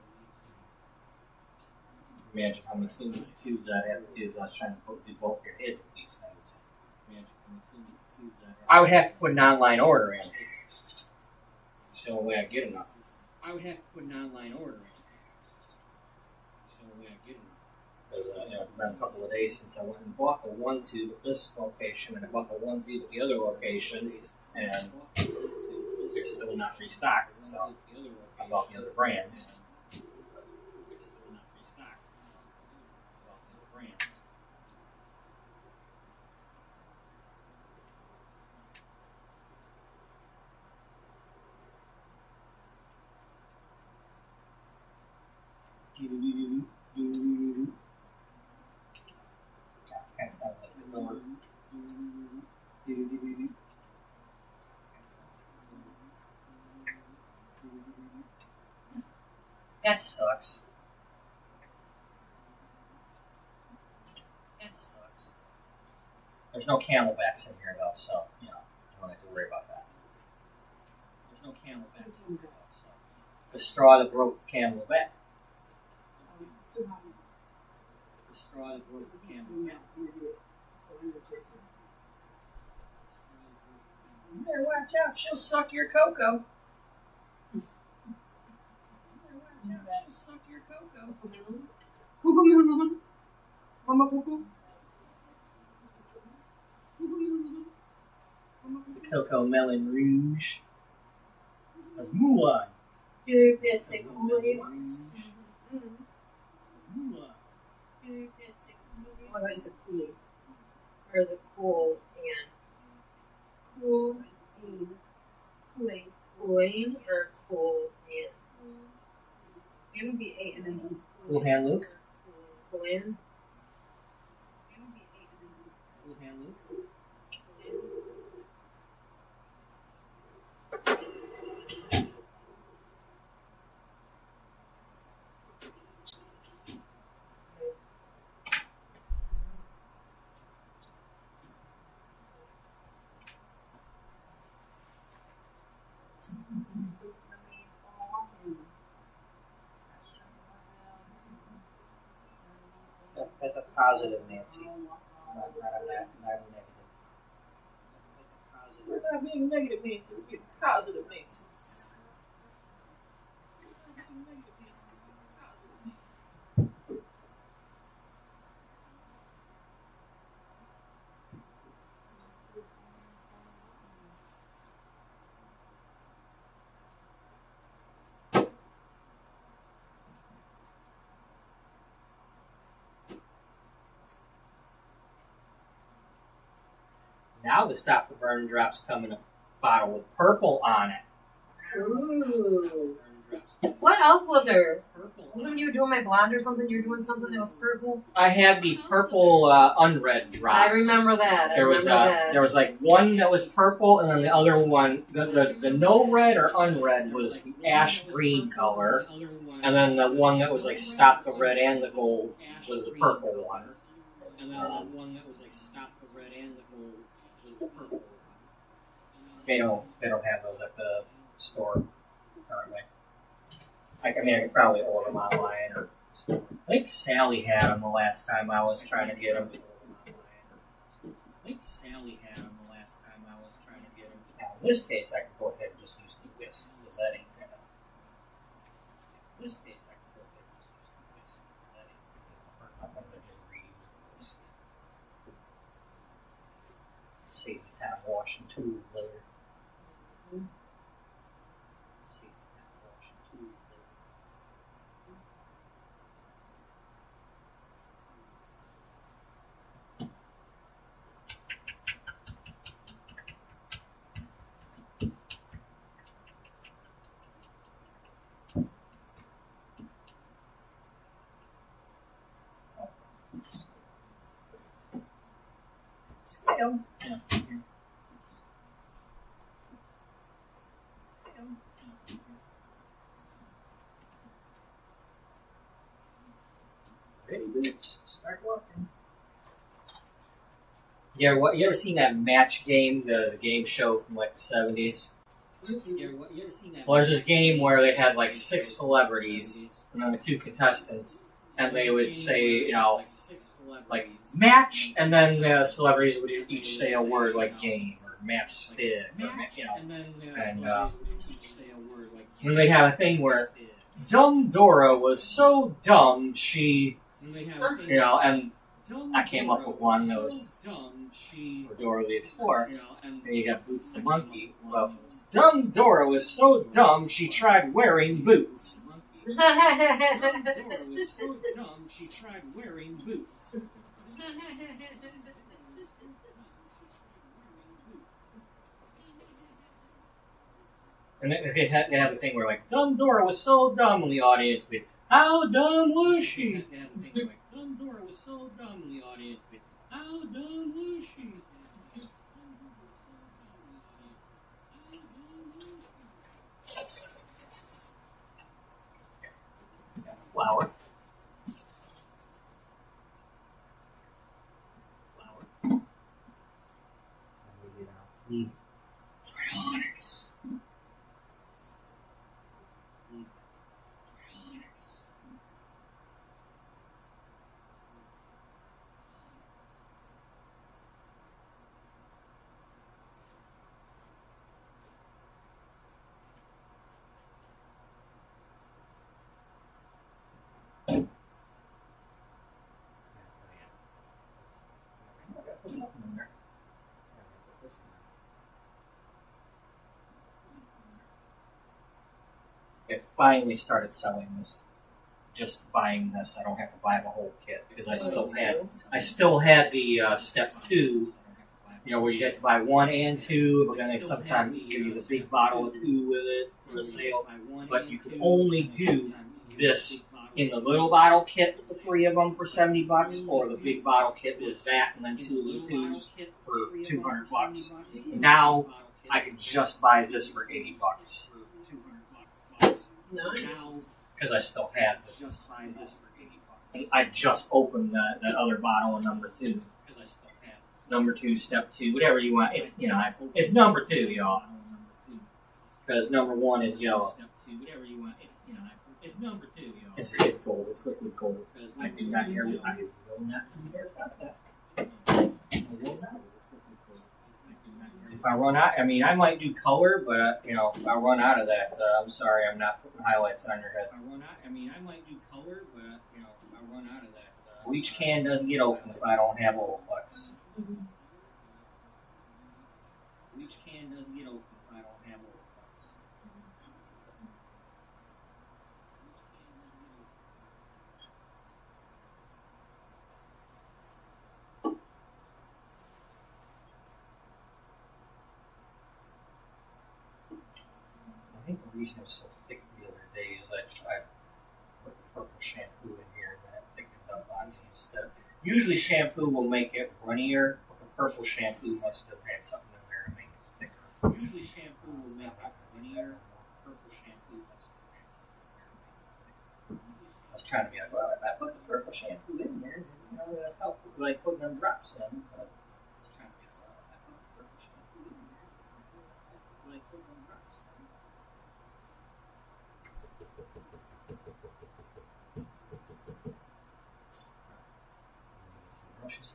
imagine how many tubes I'd have to do if I was trying to do both your heads with these things. Imagine how many tubes I would have to put an online order in. It's the only way I get enough. I would have to put an online order in. It's the only way I get enough. Because you know, it's been a couple of days since I went and bought the one tube at this location, and I bought the one tube at the other location, and they're still not restocked. So I bought the other brands. They're still not restocked. So I bought the other brands. Kind of sounds like the Lord. That sucks. That sucks. There's no camelbacks in here though, so you know, you don't have to worry about that. There's no camelbacks in here though, so the straw that broke the camelback. The straw that broke the camelback. You better watch out, she'll suck your cocoa. You better watch out, she'll suck your cocoa. Cuckoo melon. Mama cuckoo. The cocoa melon rouge. That's Mulan. Dude, it's a Kool-Aid. Mulan. Oh, it's a Kool-Aid. Or is it cool and cool and Kool-Aid? Kool-Aid or cool and? It would be 8 and then Cool hand Luke. Cool and? Cool hand Luke. That's a positive, Nancy. Not a negative. We're not being negative, Nancy. We're being positive, Nancy. Now the Stop the Burn Drops come in a bottle with purple on it. Ooh. What else was there? Wasn't when you were doing my blonde or something? You were doing something that was purple. I had the purple unread drops. I remember that. There was like one that was purple, and then the other one, the no red or unread was ash green color, and then the one that was like stop the red and the gold was the purple one. And then the one that was like stop the red and the gold was the purple one. They don't have those at the store currently. I mean, I could probably order them online. Or I think Sally had them the last time I was trying to get them. In this case, I can go ahead and just use the whisk because that ain't gonna. In this case, I can go ahead and just use the whisk because that ain't gonna. I'm gonna just reuse the whisk. Save the time washing tools later. Save the time washing tools later. Scale. Ready, boots. Start walking. You ever seen that Match Game, the game show from like the 70s? Well, there's this game where they had like 6 celebrities and then the 2 contestants, and they would say, like match, and then the celebrities would each say a word like game or match stick, or, and then they'd have a thing where Dumb Dora was so dumb she, and I came up with one that was for Dora the Explorer, and you got Boots the Monkey. Well, Dumb Dora was so dumb she tried wearing boots. And they have a thing where like Dumb Dora was so dumb, and the audience would be, how dumb was she? Dumb Dora was so dumb, and the audience would be, how dumb was she? Flour. Trionics. Put something in there. Put this in there. I finally started selling this. Just buying this, I don't have to buy the whole kit because I still had the step 2. Where you had to buy 1 and 2, but then they sometimes give you the big bottle of 2 with it for the sale. But you could only do this in the little bottle kit with the 3 of them for $70, or the big bottle kit with that and then 2 of the 2s for $200. Now I could just buy this for $80. Nice. Because I still had the. I just opened that other bottle of number 2. Number 2, step 2, whatever you want. It's number 2, y'all. Because number 1 is yellow. It's number 2, y'all. It's gold. It's liquid gold. I do not care. I will not care about that. I will not. If I run out, I might do color, but if I run out of that, I'm sorry, I'm not putting highlights on your head. If I run out, I might do color, but if I run out of that, bleach can doesn't get open if I don't have Olaplex. Bleach can doesn't get open if I don't have Olaplex. think the reason it was so thick the other day is I put the purple shampoo in here and that thickened up on me instead. Usually shampoo will make it runnier, but the purple shampoo must have had something in there to make it thicker. Usually shampoo will make it runnier, purple shampoo must have had something in there to make it thicker. I was trying to be like, well, if I put the purple shampoo in there, you know, it'll help with like putting them drops in. But I was trying to be like, well, if I put the purple shampoo in there, it'll help with like putting them drops in. Brushes.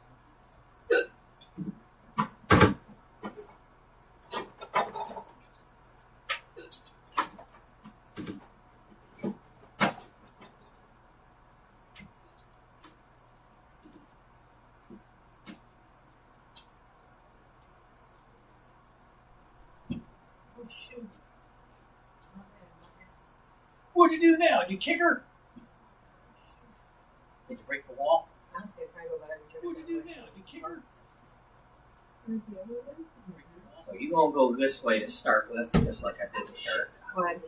Oh shoot. What'd you do now? Did you kick her? Did you break the wall? Honestly, I'm trying to go about every What'd you do now? Did you kick her? turn. So you gonna go this way to start with, just like I did with her. What?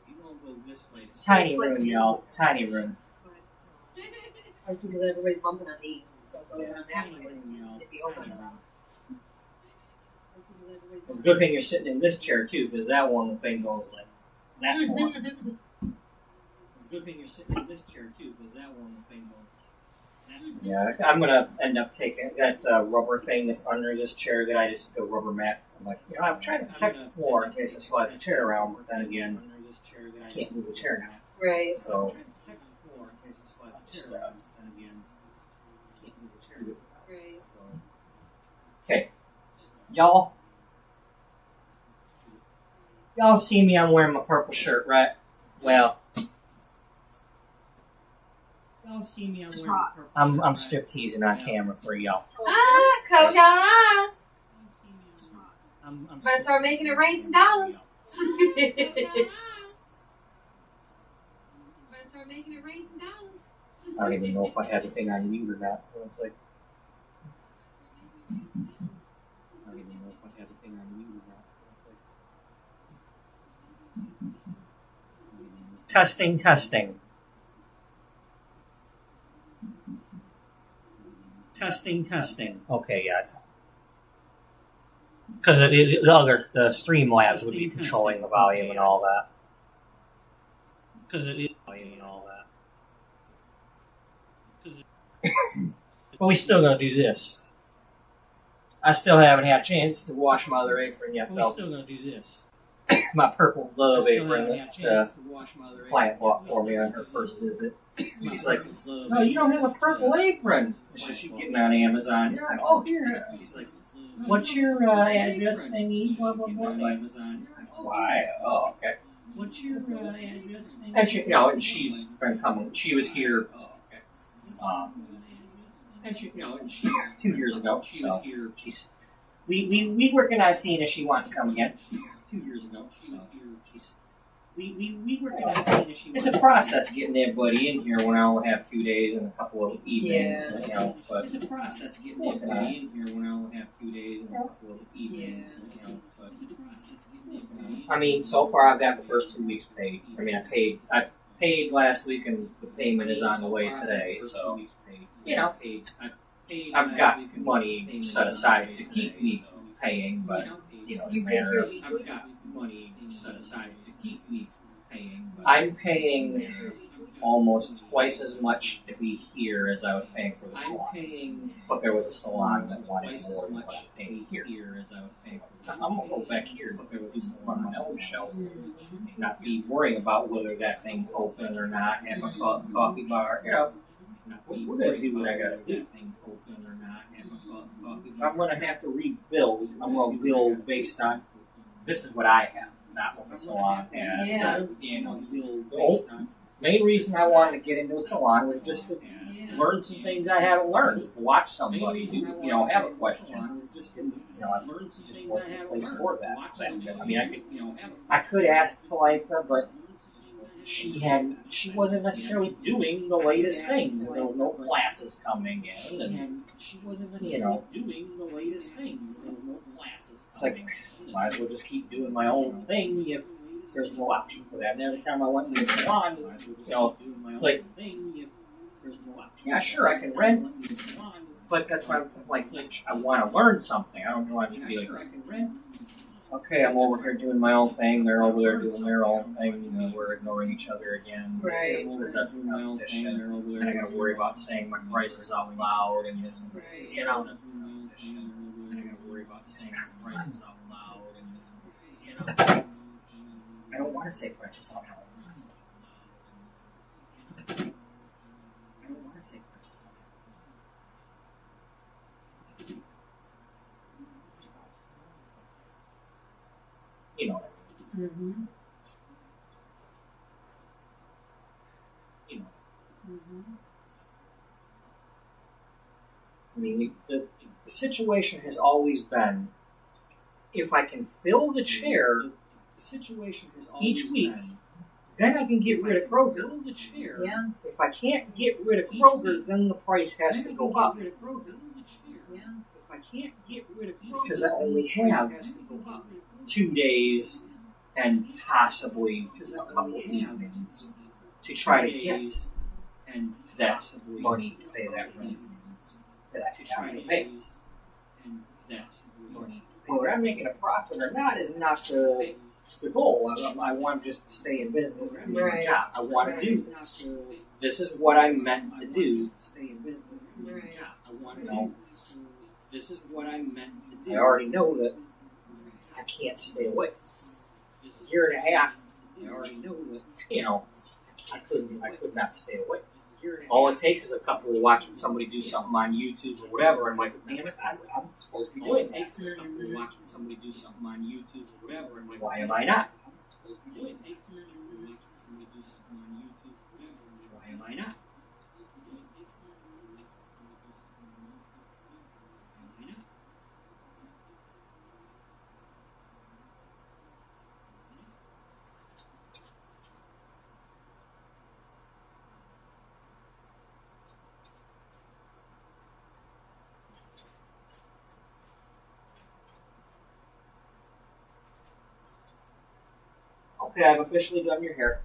You gonna go this way to start. Tiny room, y'all. Tiny room. That's because everybody's bumping on these, so go around that Tiny way. room, y'all. It'd be open. Tiny room. It's a good thing you're sitting in this chair too, because that one thing goes like that one. It's a good thing you're sitting in this chair too, because that one thing goes. Yeah, I'm gonna end up taking that rubber thing that's under this chair that I just the rubber mat. I'm like, you know, I'm trying to protect the floor in case I slide the chair around, but then again, I can't move the chair now. Right. So, just, Right. okay, y'all see me? I'm wearing my purple shirt, right? Well. Y'all see me? I'm strip teasing on camera for y'all. Ah, Coach Alice. I'm Better start making it rain some dollars. Better start making it rain some dollars. I don't even know if I have the thing on mute or not. It's like I don't even know if I have the thing on mute or not. It's like testing. Testing. Okay, yeah. Because the Streamlabs would be controlling the volume and all that. But we still gonna do this. I still haven't had a chance to wash my other apron yet, though. We're still gonna do this. My purple Love apron that client bought for me on her first visit. He's like, "No, you don't have a purple apron." She's getting on Amazon. You're like, "Oh, here." He's like, "What's your address thingy?" Blah blah blah. Like, why? Oh, okay. What's your address thingy? And she, and she's been coming. She was here. And she, and she's 2 years ago. She was here. We working on seeing if she wants to come again. 2 years ago. She was here. We working on seeing if she wants. It's a process getting everybody in here when I only have 2 days and a couple of evenings. Yeah. But it's a process getting everybody in here when I only have 2 days and a couple of evenings. But I mean, so far I've got the first 2 weeks paid. I mean, I paid last week and the payment is on the way today. So. I've got money set aside to keep me paying, but it's a matter of I've got money set aside to keep me paying. I'm paying almost twice as much to be here as I was paying for the salon. But there was a salon that wanted more than what I'm paying here. I'm gonna go back here, but there was a salon on my own shelf. Not be worrying about whether that thing's open or not. Have a coffee bar, We're gonna do what I gotta do. If I'm gonna have to rebuild, I'm gonna build based on this is what I have, not what the salon has. Yeah. The main reason I wanted to get into a salon was just to learn some things I haven't learned. Watch somebody do, have a question. I just wasn't the place for that. I mean, I could ask Talitha, but she wasn't necessarily doing the latest things. There were no classes coming in, and she wasn't necessarily doing the latest things. There were no classes. It's like, might as well just keep doing my own thing if there's no option for that. And every time I went to the salon, it's like, yeah, sure, I can rent, but that's why I'm like, I want to learn something. I don't want to be like, okay, I'm over here doing my own thing. They're over there doing their own thing. You know, we're ignoring each other again. Right. Because that's a competition. And I got to worry about saying my prices out loud and this. You know. And I got to worry about saying my prices out loud and this. You know. I don't want to say prices out loud. I don't want to say prices out loud. You know what I mean? Mm-hmm. You know. Mm-hmm. I mean, the situation has always been, if I can fill the chair each week, then I can get rid of Kroger. Yeah. If I can't get rid of Kroger, then the price has to go up. Yeah. If I can't get rid of Kroger, because I only have 2 days and possibly a couple of evenings to try to get that money to pay that rent that I have to pay. Whether I'm making a profit or not is not the goal. I want to just stay in business and do my job. I want to do this. This is what I'm meant to do. You know, this is what I'm meant to do. I already know that I can't stay away. A year and a half, I already know that, you know, I could not stay away. All it takes is a couple of watching somebody do something on YouTube or whatever, and like, damn it, I'm supposed to be doing that. Watching somebody do something on YouTube or whatever, and like, why am I not? Why am I not? Okay, I've officially done your hair.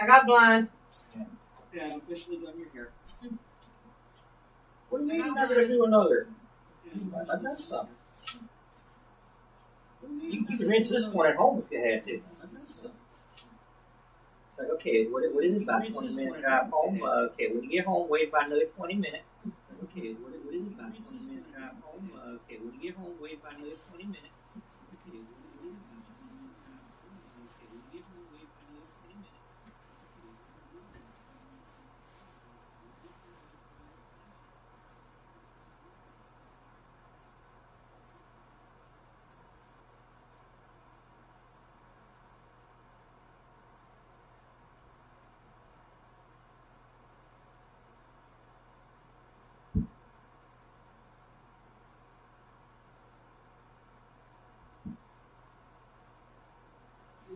I got blonde. Okay, I've officially done your hair. What do you mean you're not going to do another? I've done some. You could rinse this one at home if you had to. It's like, okay, what is it, about 20 minute drive home? Okay, when you get home, wait about another 20 minutes. It's like, okay, what is it, about 20 minute drive home? Okay, when you get home, wait about another 20 minutes.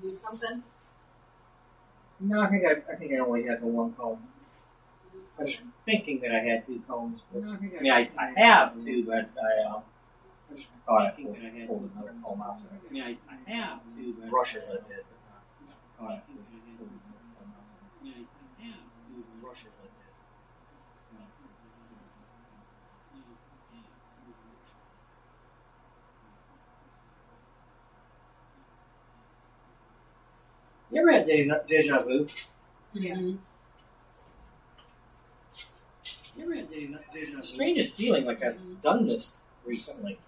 Do something? No, I think I only had the one comb. I was thinking that I had 2 combs, but I mean I have 2, but I thought I pulled another comb out. I mean I have 2, but brushes I did. I thought I pulled another comb out. I mean I have 2 brushes I did. You ever had deja vu? Yeah. You ever had deja vu? Strangest feeling like I've done this recently.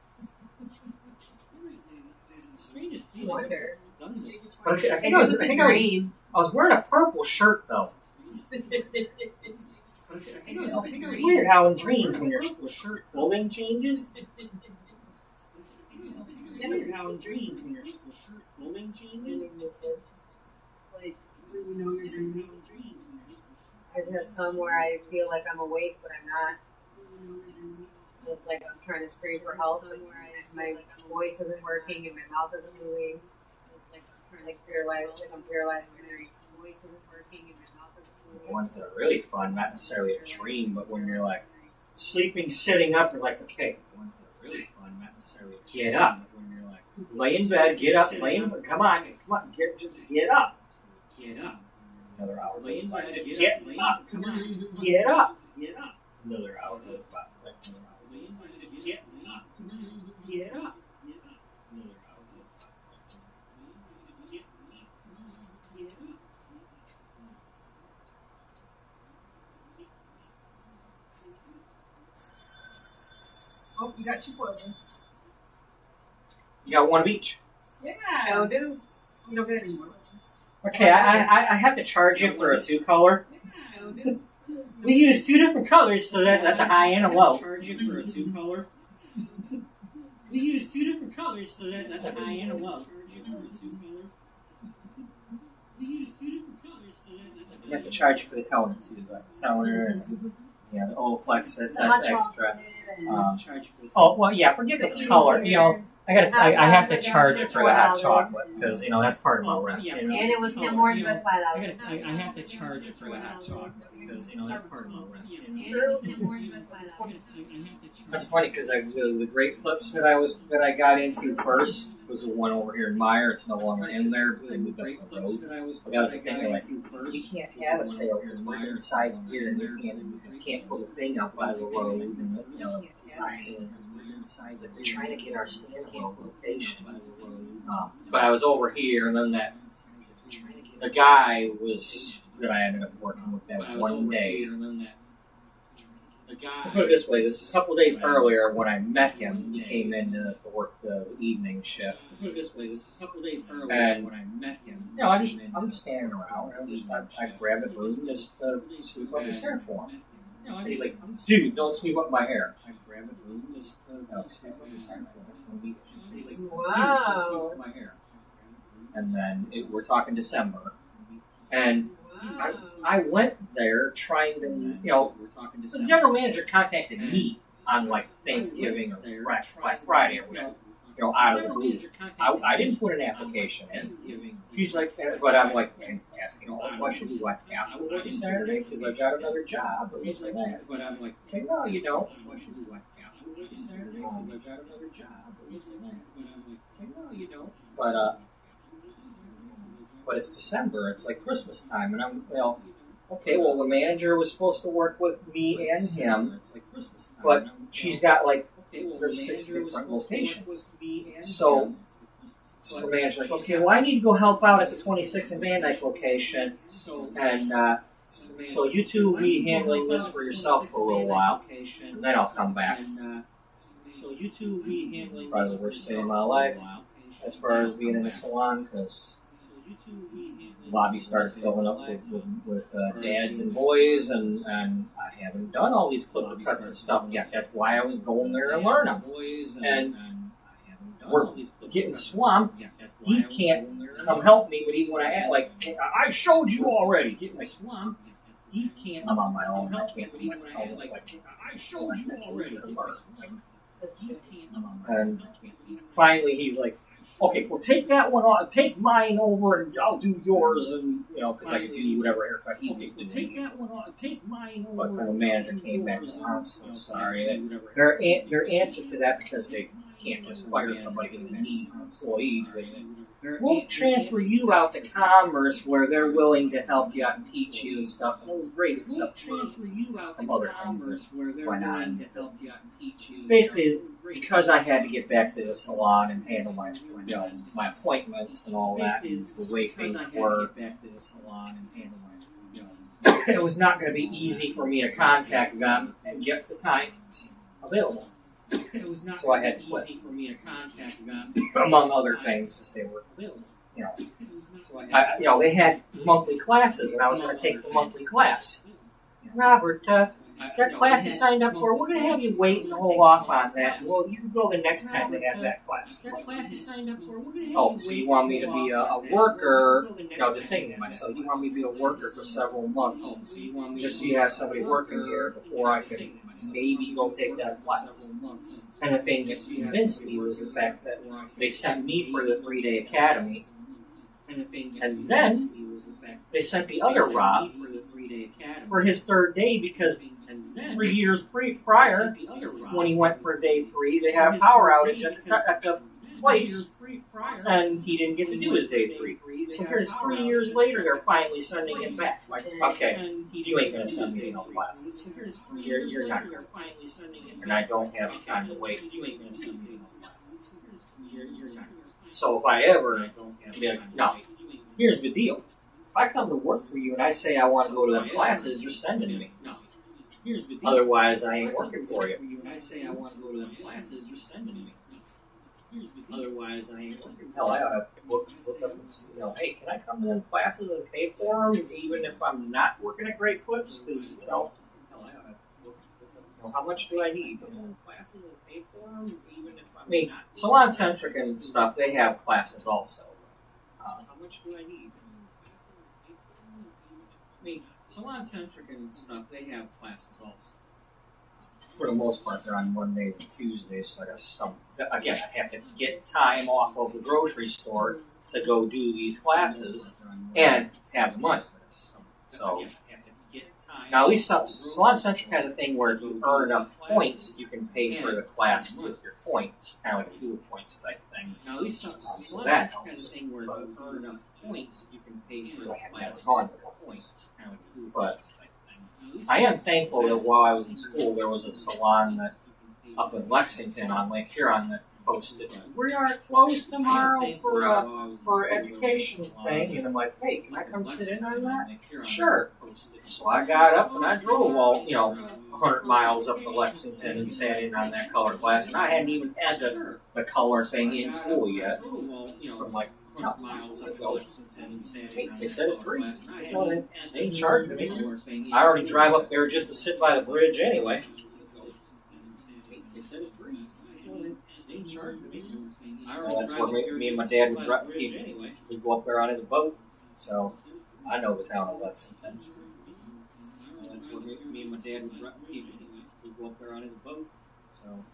Strangest feeling like I've done this. But I think I was wearing a purple shirt though. It was weird how in dreams when your shirt clothing changes. Weird how in dreams when your shirt clothing changes. Like, you know your dreams. I've had some where I feel like I'm awake, but I'm not. It's like I'm trying to scream for help, and my voice isn't working and my mouth isn't moving. It's like I'm Like paralyzed, like I'm paralyzed, and your voice isn't working, and your mouth isn't The moving. ones that are really fun, not necessarily a dream, but when you're like sleeping, sitting up, you're like, okay. The ones that are really fun, not necessarily get up. When you're like lay in bed, get up, lay in bed, come on, get up. Get up. Another hour goes by. Get up. Come on. Get up. Get up. Another hour goes by. Get up. Get up. Another hour goes by. Get up. Oh, you got 2 poison. You got one of each. Yeah. Joe, do. You don't get any more. Okay, I have to charge you for a 2-color. Joe, do. We use 2 different colors, so that's at the high and a low. Charge you for a 2-color. We use 2 different colors, so that's at the high and a low. We use 2 different colors, so that's you have to charge you for the toner too, like the toner and the Olaplex. That's extra. Oh well, yeah. Forget the color. You know, I have to charge you for the hot chocolate because that's part of my rent. You know? And it was Tim Hortons with $5. I have to charge you for the hot chocolate because that's part of my rent. And it was Tim Hortons with $5. That's funny because the grape clips that I got into first was the one over here in Meyer. It's no longer in there. They moved up the road. But that was the thing. Like, you can't have a sale because we're inside here, and you can't put a thing up by the road and sign. They're trying to get our Stanhill location. But I was over here, and then the guy that I ended up working with that one day. Let's put it this way: a couple of days earlier, when I met him, he came in to work the evening shift. Let's put it this way: a couple of days earlier, when I met him, I'm standing around. I grabbed a broom just to sweep up his hair for him. And he's like, "Dude, don't sweep up my hair." I grabbed a broom just to sweep up his hair for him. He's like, "Wow, don't sweep up my hair." And then we're talking December, and I went there trying to, the general manager contacted me on like Thanksgiving or Black Friday or whatever, out of the blue. I didn't put an application in. He's like, but I'm like asking all the questions. Do I have to work a Saturday because I've got another job or this and that? But I'm like, okay, no, you don't. Do I have to work a Saturday because I've got another job or this and that? But I'm like, okay, no, you don't. But it's December. It's like Christmas time, and I'm okay. Well, the manager was supposed to work with me and him, but she's got there's 6 different locations. So the manager's like, okay, well, I need to go help out at the 26 and Van Dyke location, and so you two will be handling this for yourself for a little while, and then I'll come back. Probably the worst day of my life as far as being in a salon because the lobby started filling up with dads and boys, and I haven't done all these clip cuts and stuff yet. That's why I was going there to learn them. And we're getting swamped. He can't come help me, but even when I showed you already. Getting swamped. He can't. I'm on my own. I can't. I showed you already. And finally, he's like, okay, well, take that one off, take mine over, and I'll do yours, and, because I can do whatever haircut he can do. Take that one off, take mine over. But when the manager came back, I'm so sorry. Their answer to that, because they can't just fire somebody because they need employees, we'll transfer you out to Commerce where they're willing to help you out and teach you and stuff. And it was great, except for some other things that went on. Basically, because I had to get back to the salon and handle my appointments and all that, and the way things were, it was not going to be easy for me to contact them and get the times available. So I had to quit. Among other things, they were, they had monthly classes, and I was going to take the monthly class. Robert, that class you signed up for, we're going to have you wait and hold off on that. Well, you can go the next time they have that class. Oh, so you want me to be a worker? Just saying to myself, you want me to be a worker for several months, just so you have somebody working here before I can maybe go take that class. And the thing that convinced me was the fact that they sent me for the 3-day academy, And then they sent the other Rob for his third day because 3 years prior, when he went for day 3, they had a power outage at the place, and he didn't get to do his day 3. So here's 3 years later, they're finally sending him back. Like, okay, you ain't gonna send me to no classes. You're not gonna. And I don't have time to wait. So if I ever be like, no, here's the deal. If I come to work for you and I say I want to go to them classes, you're sending me. Otherwise, I ain't working for you. Otherwise, I ain't working. Hell, I ought to look up and see, hey, can I come to them classes and pay for them, even if I'm not working at Great Clips? Because, how much do I need? I mean, Salon Centric and stuff, they have classes also. How much do I need? I mean, Salon Centric and stuff, they have classes also. For the most part, they're on Mondays and Tuesdays, so I got again, I have to get time off of the grocery store to go do these classes and have the money. So, now at least Salon Centric has a thing where if you earn enough points, you can pay for the class with your points, kind of like a fuel points type thing. So that helps. But I am thankful that while I was in school, there was a salon that up in Lexington on Lake Huron that posted, "We are closed tomorrow for education thing," and I'm like, "Hey, can I come sit in on that?" Sure. So I got up and I drove all 100 miles up to Lexington and sat in on that color class, and I hadn't even had the color thing in school yet. I'm like, no, they said it's free. Well, they ain't charging me. I already drive up there just to sit by the bridge anyway. That's where me and my dad would drive. We'd go up there on his boat. So I know the town of Lexington. That's where me and my dad would drive. We'd go up there on his boat. So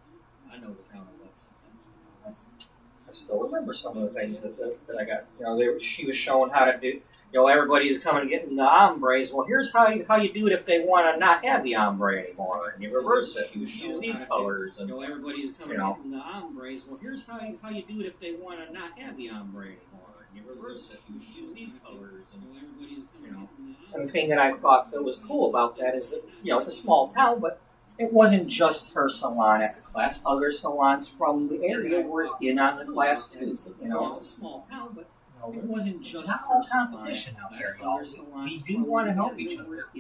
I know the town of Lexington. I still remember some of the things that I got. She was showing how to do. Everybody's coming and getting the ombres. Well, here's how you do it if they want to not have the ombre anymore, and you reverse it. You use these colors, and everybody's coming and getting the ombres. Well, here's how you do it if they want to not have the ombre anymore, and you reverse it. You use these colors, and everybody's coming. And the thing that I thought that was cool about that is that it's a small town, but it wasn't just her salon at the class. Other salons from the area were in on the class too. It's a small town, but it wasn't just not all competition out there, y'all. We do want to help each other.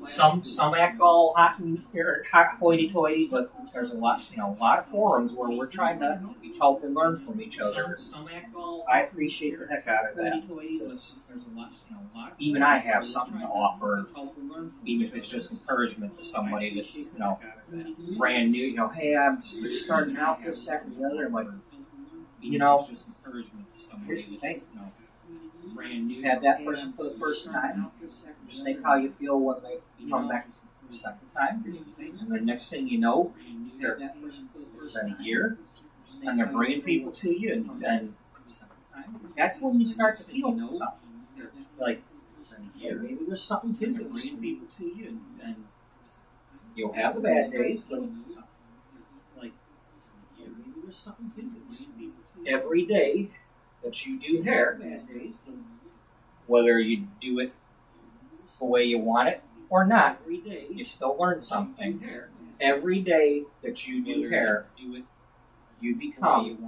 Some act all hot and hoity-toity, but there's a lot of forums where we're trying to help and learn from each other. I appreciate the heck out of that. Even I have something to offer, even if it's just encouragement to somebody that's brand new. Hey, I'm just starting out this, that, and the other. I'm like, here's the thing. You had that person for the first time. Just think how you feel when they come back the second time. And the next thing you know, they're been a year, and they're bringing people to you, and that's when you start to feel something. Like, maybe there's something to this. You'll have the bad days, but maybe there's something to this. Every day that you do hair, whether you do it the way you want it or not, you still learn something. Every day that you do hair, you become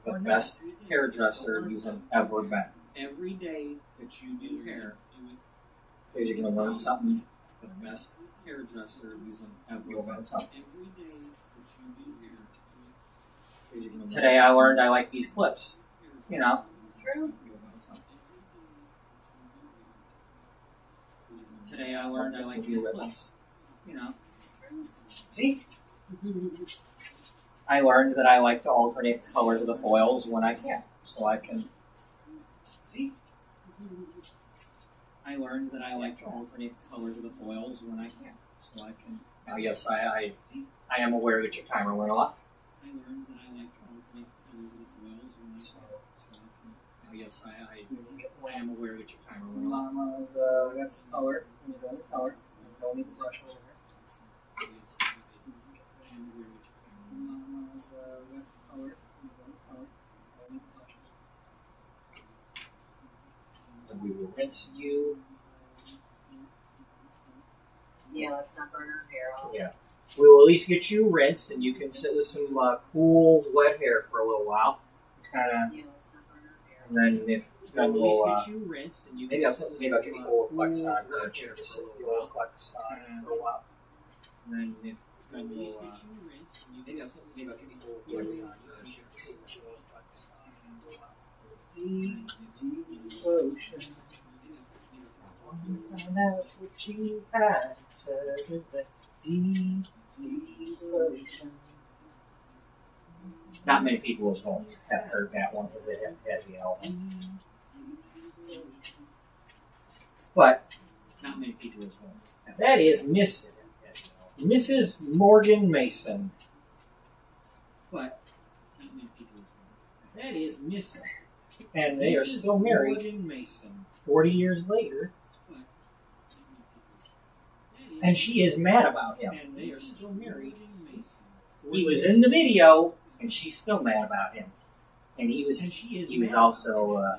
the best hairdresser you've ever been. Every day that you do hair, because you're going to learn something. The best hairdresser you've ever been. Today I learned I like these clips. True. Today I learned I like these clips. See? I learned that I like to alternate the colors of the foils when I can. So I can. See? I learned that I like to alternate the colors of the foils when I can. So I can. Now, yes, I am aware that your timer went off. I learned that I like to alternate the colors of the foils when I can. Yes, I am aware that your timer went off. Mama's got some color. When you go into color, you don't need to brush over there. Mama's got some color. When you go into color, you don't need to brush over there. And we will rinse you. Yeah, let's not burn our hair off. Yeah. We will at least get you rinsed, and you can sit with some cool, wet hair for a little while. Kind of. Yeah, let's not burn our hair. And then we'll get you rinsed, and you maybe I'll give you a little flex on the chair, just sit with you a little flex on for a while. And then we'll maybe I'll give you a little flex on the chair, just sit with you a little flex on for a while. Deep, deep ocean. Find out what you had, says it, the deep, deep ocean. Not many people at home have heard that one because they haven't had the album. But not many people at home. That is Mrs. Morgan Mason. But not many people at home. That is Miss, and they are still married. Morgan Mason. 40 years later. And she is mad about him. And they are still married. He was in the video, and she's still mad about him. And he was also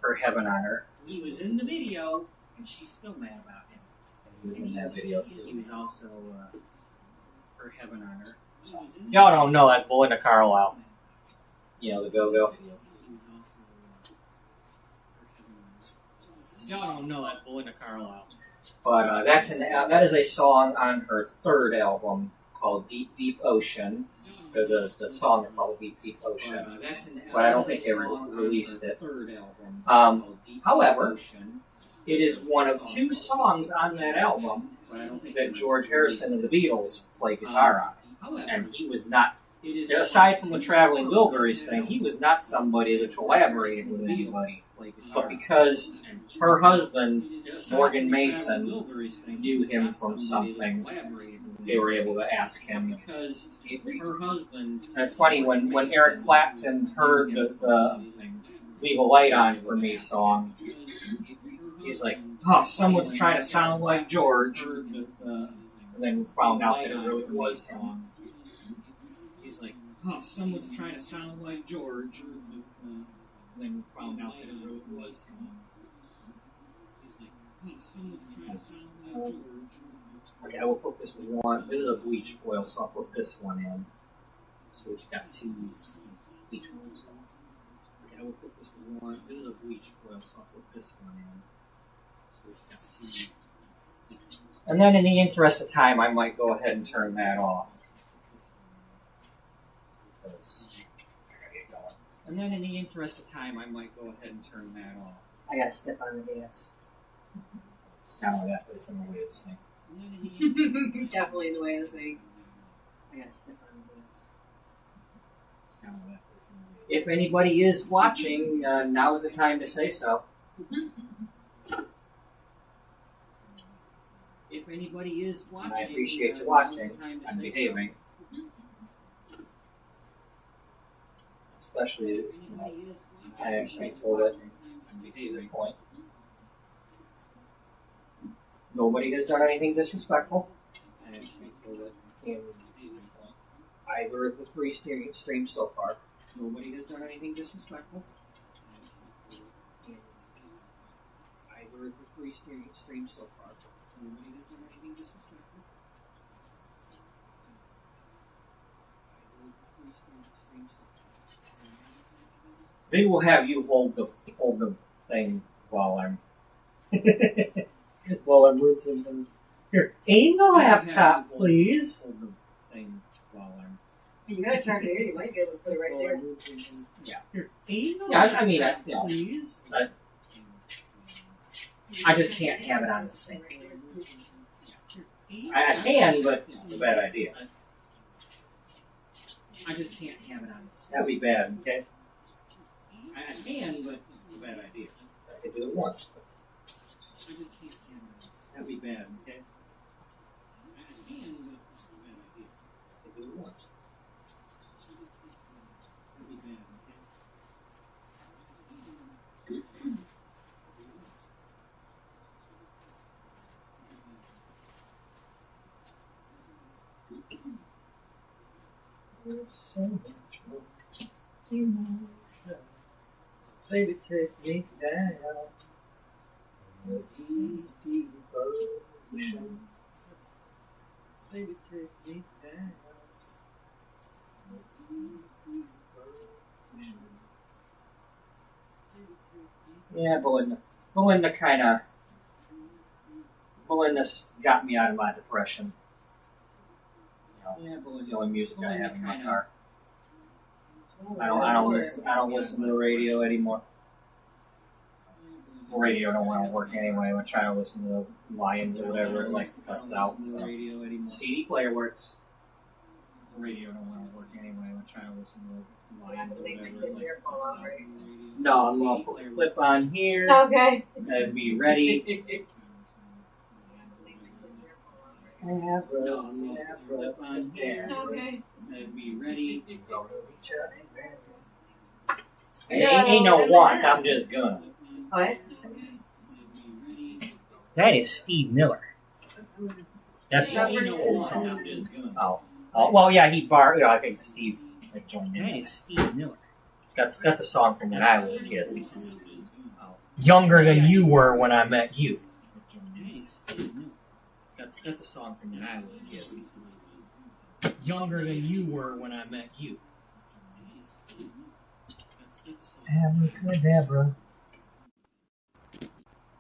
her heaven on earth. He was in the video, and she's still mad about him. And he was in that video too. He was also her heaven on earth. Y'all don't know that Belinda Carlisle. You know, the Go-Go. Y'all don't know that Belinda Carlisle. But that is a song on her third album called Deep Deep Ocean. The song is called Deep Deep Ocean. But I don't think they released it. However, it is one of two songs on that album that George Harrison and the Beatles play guitar on. And he was not, aside from the Traveling Wilburys thing, he was not somebody that collaborated with anybody. But because her husband, Morgan Mason, knew him from something, they were able to ask him. Because her husband, and it's funny, when Eric Clapton heard the Leave a Light On For Me song, he's like, oh, someone's trying to sound like George. And then found out that it really was him. He's like, oh, someone's trying to sound like George. And then found out that it really was him. Okay, I will put this one. This is a bleach foil, so I'll put this one in. So we've got two bleach foils. Okay, I will put this one. This is a bleach foil, so I'll put this one in. So we've got two bleach foils. And then, in the interest of time, I might go ahead and turn that off. Because I gotta get going. And then, in the interest of time, I might go ahead and turn that off. I gotta step on the gas. Not only that, but it's in the way of the snake. Definitely in the way of the sink. I gotta step on the gas. Not only that, but it's in the way of the snake. If anybody is watching, now's the time to say so. If anybody is watching, I appreciate you watching. I'm behaving. Especially, I actually told it at this point. Nobody has done anything disrespectful. I actually told it in either of the three streams so far. Nobody has done anything disrespectful. In either of the three streams so far. Nobody has done anything disrespectful. Maybe we'll have you hold the thing while I'm rinsing them. Here, aim the laptop, please. Hold the thing while I'm. You gotta turn it here. You might be able to put it right there. Yeah. Here, aim the laptop, please. I just can't have it on the sink. I can, but it's a bad idea. I just can't have it on the sink. That'd be bad, okay? I can, but it's a bad idea. I could do it once. I just can't have it. That'd be bad, okay? I can, but it's a bad idea. I could do it once. That'd be bad, okay? So much more emotion. Baby, take me down. A deep, deep ocean. Baby, take me down. A deep, deep ocean. Yeah, Belinda's got me out of my depression. Yeah, Belinda's the only music I have in my car. I don't listen to the radio anymore. The radio don't want to work anyway. I'm trying to listen to the Lions or whatever it like cuts out. So. CD player works. The radio don't want to work anyway. I'm trying to listen to the Lions or whatever it like cuts out. No, I'm gonna put the clip on here Okay. and be ready. I'm gonna put the clip on here Okay. and be ready. Yeah, Ain't no that's want. it. I'm just gonna. What? That is Steve Miller. That's Yeah, what he's pretty old good. song. Oh, well, yeah, he borrowed. I think Steve like joined in. That is Steve Miller. That's a song from when I was a kid. Younger than you were when I met you. That's a song from when I was a kid. Younger than you were when I met you. Abracadabra.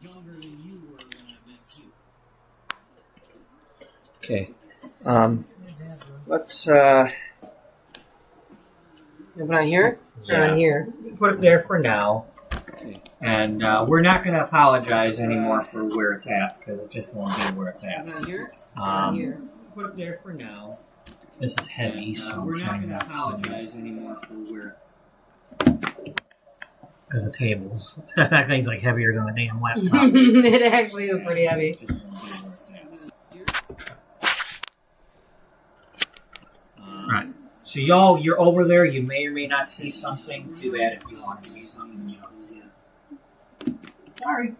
Younger than you were when I met you. Okay. Let's Put it on here? Or on here? put it there for now. Okay. And we're not going to apologize anymore for where it's at because it just won't be where it's at. On here? On here. Put it there for now. This is heavy, so I'm We're not trying going to not to. apologize anymore for where. Because the tables. That thing's like heavier than a damn laptop. It actually is pretty heavy. It just won't be where it's at. Right. So y'all, you're over there. You may or may not see something. Too bad if you want to see something and you don't see it. Sorry.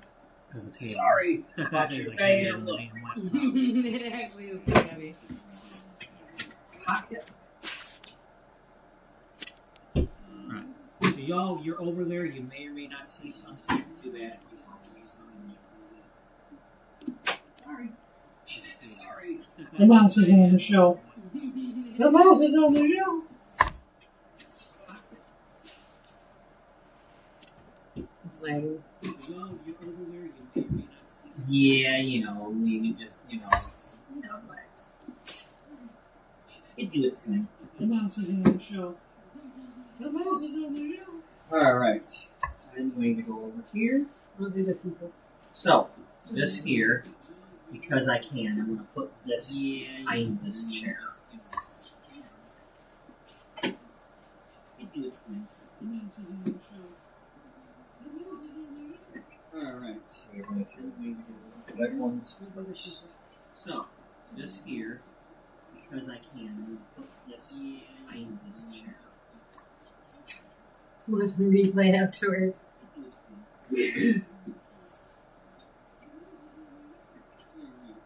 Because the tables. Sorry. That thing's like heavier than a damn laptop. It actually is pretty heavy. Pocket. Right. So y'all, you're over there. You may or may not see something. Too bad if you want to see something and you don't see it. Sorry. Sorry. The mouse is on the show. The mouse is on the show. It's like, Y'all, you're over there. You may or may not see something. Yeah, we just, it's, relax. It do its thing. The mouse is on the show. The mouse is on the show. Alright. I'm going to go over here. we'll do the people. So, this here, because I can, I'm going to put this behind this chair. It do its thing. The mouse is on the show. The mouse is on the show. Alright. So, we're going to do the red ones first. So, this here, because I can, I'm going to put this behind this chair. What's the replay afterwards?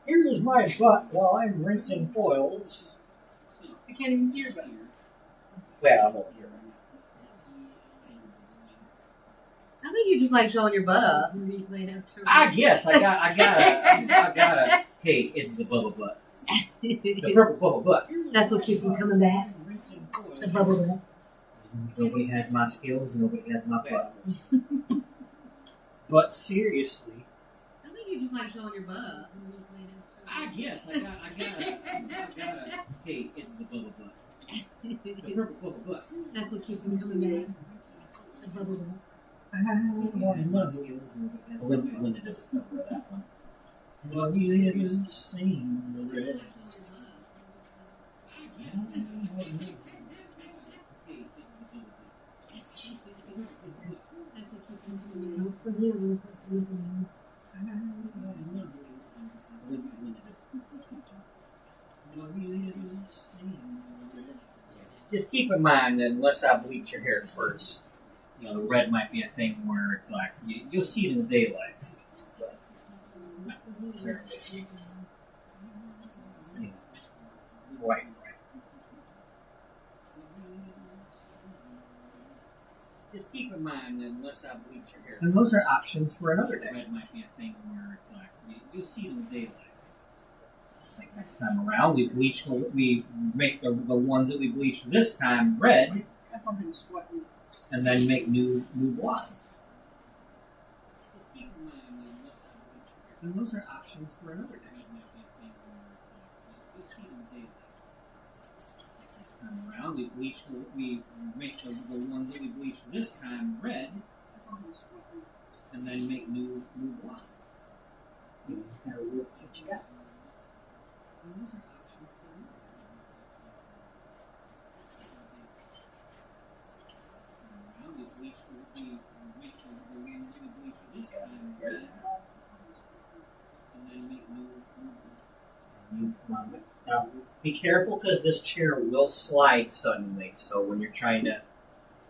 Here's my butt while I'm rinsing foils. I can't even see your butt. Yeah, I'm over here. I think you just like showing your butt up. Replay afterwards. I guess I gotta. Hey, it's the bubble butt. The purple bubble butt. That's what keeps him coming back. The bubble butt. Nobody has my skills. Nobody has my butt. But seriously, I think you just like showing your butt up. I guess I gotta. Hey, it's the bubble butt. The purple bubble butt. That's what keeps him coming back. The bubble butt. Nobody has my skills. Linda doesn't cover that one. Well, we have seen the red. Just keep in mind that unless I bleach your hair first, the red might be a thing where it's like you'll see it in the daylight, but not necessarily. Right. Just keep in mind that unless I bleach your hair. And those are options for another day. Red might be a thing where it's like you'll see it in the daylight. It's like next time around, we make the ones that we bleached this time red, I've been sweating. and then make new blondes. Just keep in mind that unless I bleach your hair. And those are options for another day. Red might be a thing where it's like you'll see it in the daylight. Next time around, we make the ones that we bleached this time red, I've been sweating. and then make new blondes. You kind of look what you got. And those are options for another day. We make the ones that we bleached this time red, and then make new blondes. Now, be careful because this chair will slide suddenly. So when you're trying to,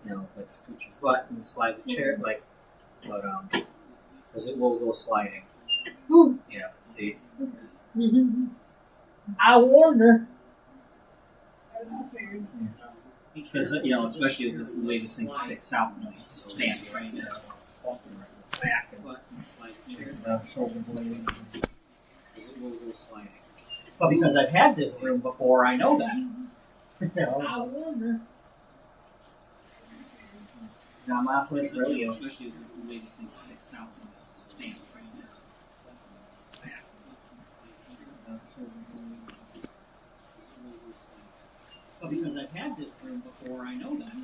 like scoot your butt and slide the chair, because it will go sliding. Ooh. Yeah, see. I warned her. I was prepared. Because especially if the way this thing sticks out and it's standing right there, walking right in the back and butt and slide the chair. The shoulder blade. Because it will go sliding. But because I've had this room before, I know that. I warned her. Now my place really is. Especially if the way this thing sticks out and it's standing right there. But because I've had this room before, I know that.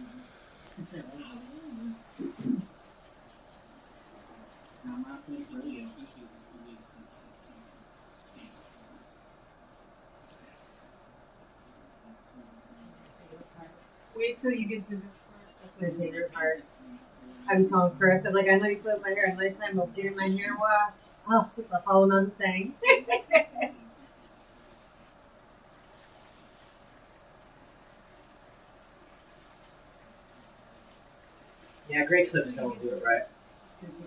Now my place really is. Wait till you get to this part. That's my favorite part. I'm telling Chris, I'm like, I know you put my hair in nice time, but getting my hair washed. Oh, it's a whole nother thing. Yeah, great clips don't do it right.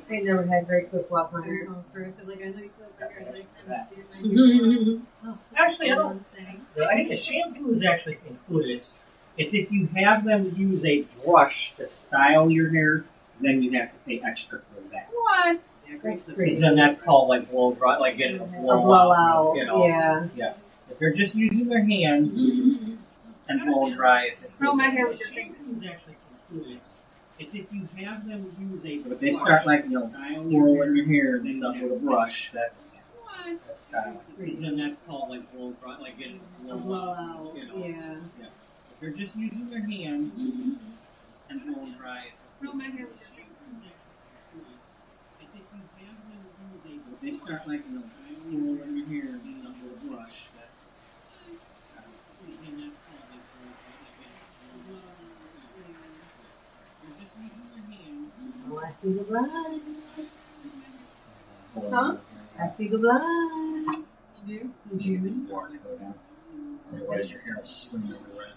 I never had great clip wash my hair. I'm telling Chris, I'm like, I know you put my hair in nice time, but getting my hair washed. Actually, I Whole don't. nother thing. I think the shampoo is actually included. It's if you have them use a brush to style your hair, then you have to pay extra for that. What? That's Because crazy. then that's called like blow dry, like getting a A blowout. blowout, Yeah. If they're just using their hands and blow dry, it's Curl my hair included. with your Shampoo is actually included. It's if you have them use a. But if they start like twirling your hair and stuff with a brush, That's What? kind of because then that's called like blow dry, like getting a A blowout, blowout. yeah. If they're just using their hands and blow dry, it's Curl my hair with your It's if you have them use a. if they start like twirling your hair and stuff with a brush, Oh, I see the blind. Huh? I see the blind. You you just want to go down. Otherwise, your hair will swing everywhere.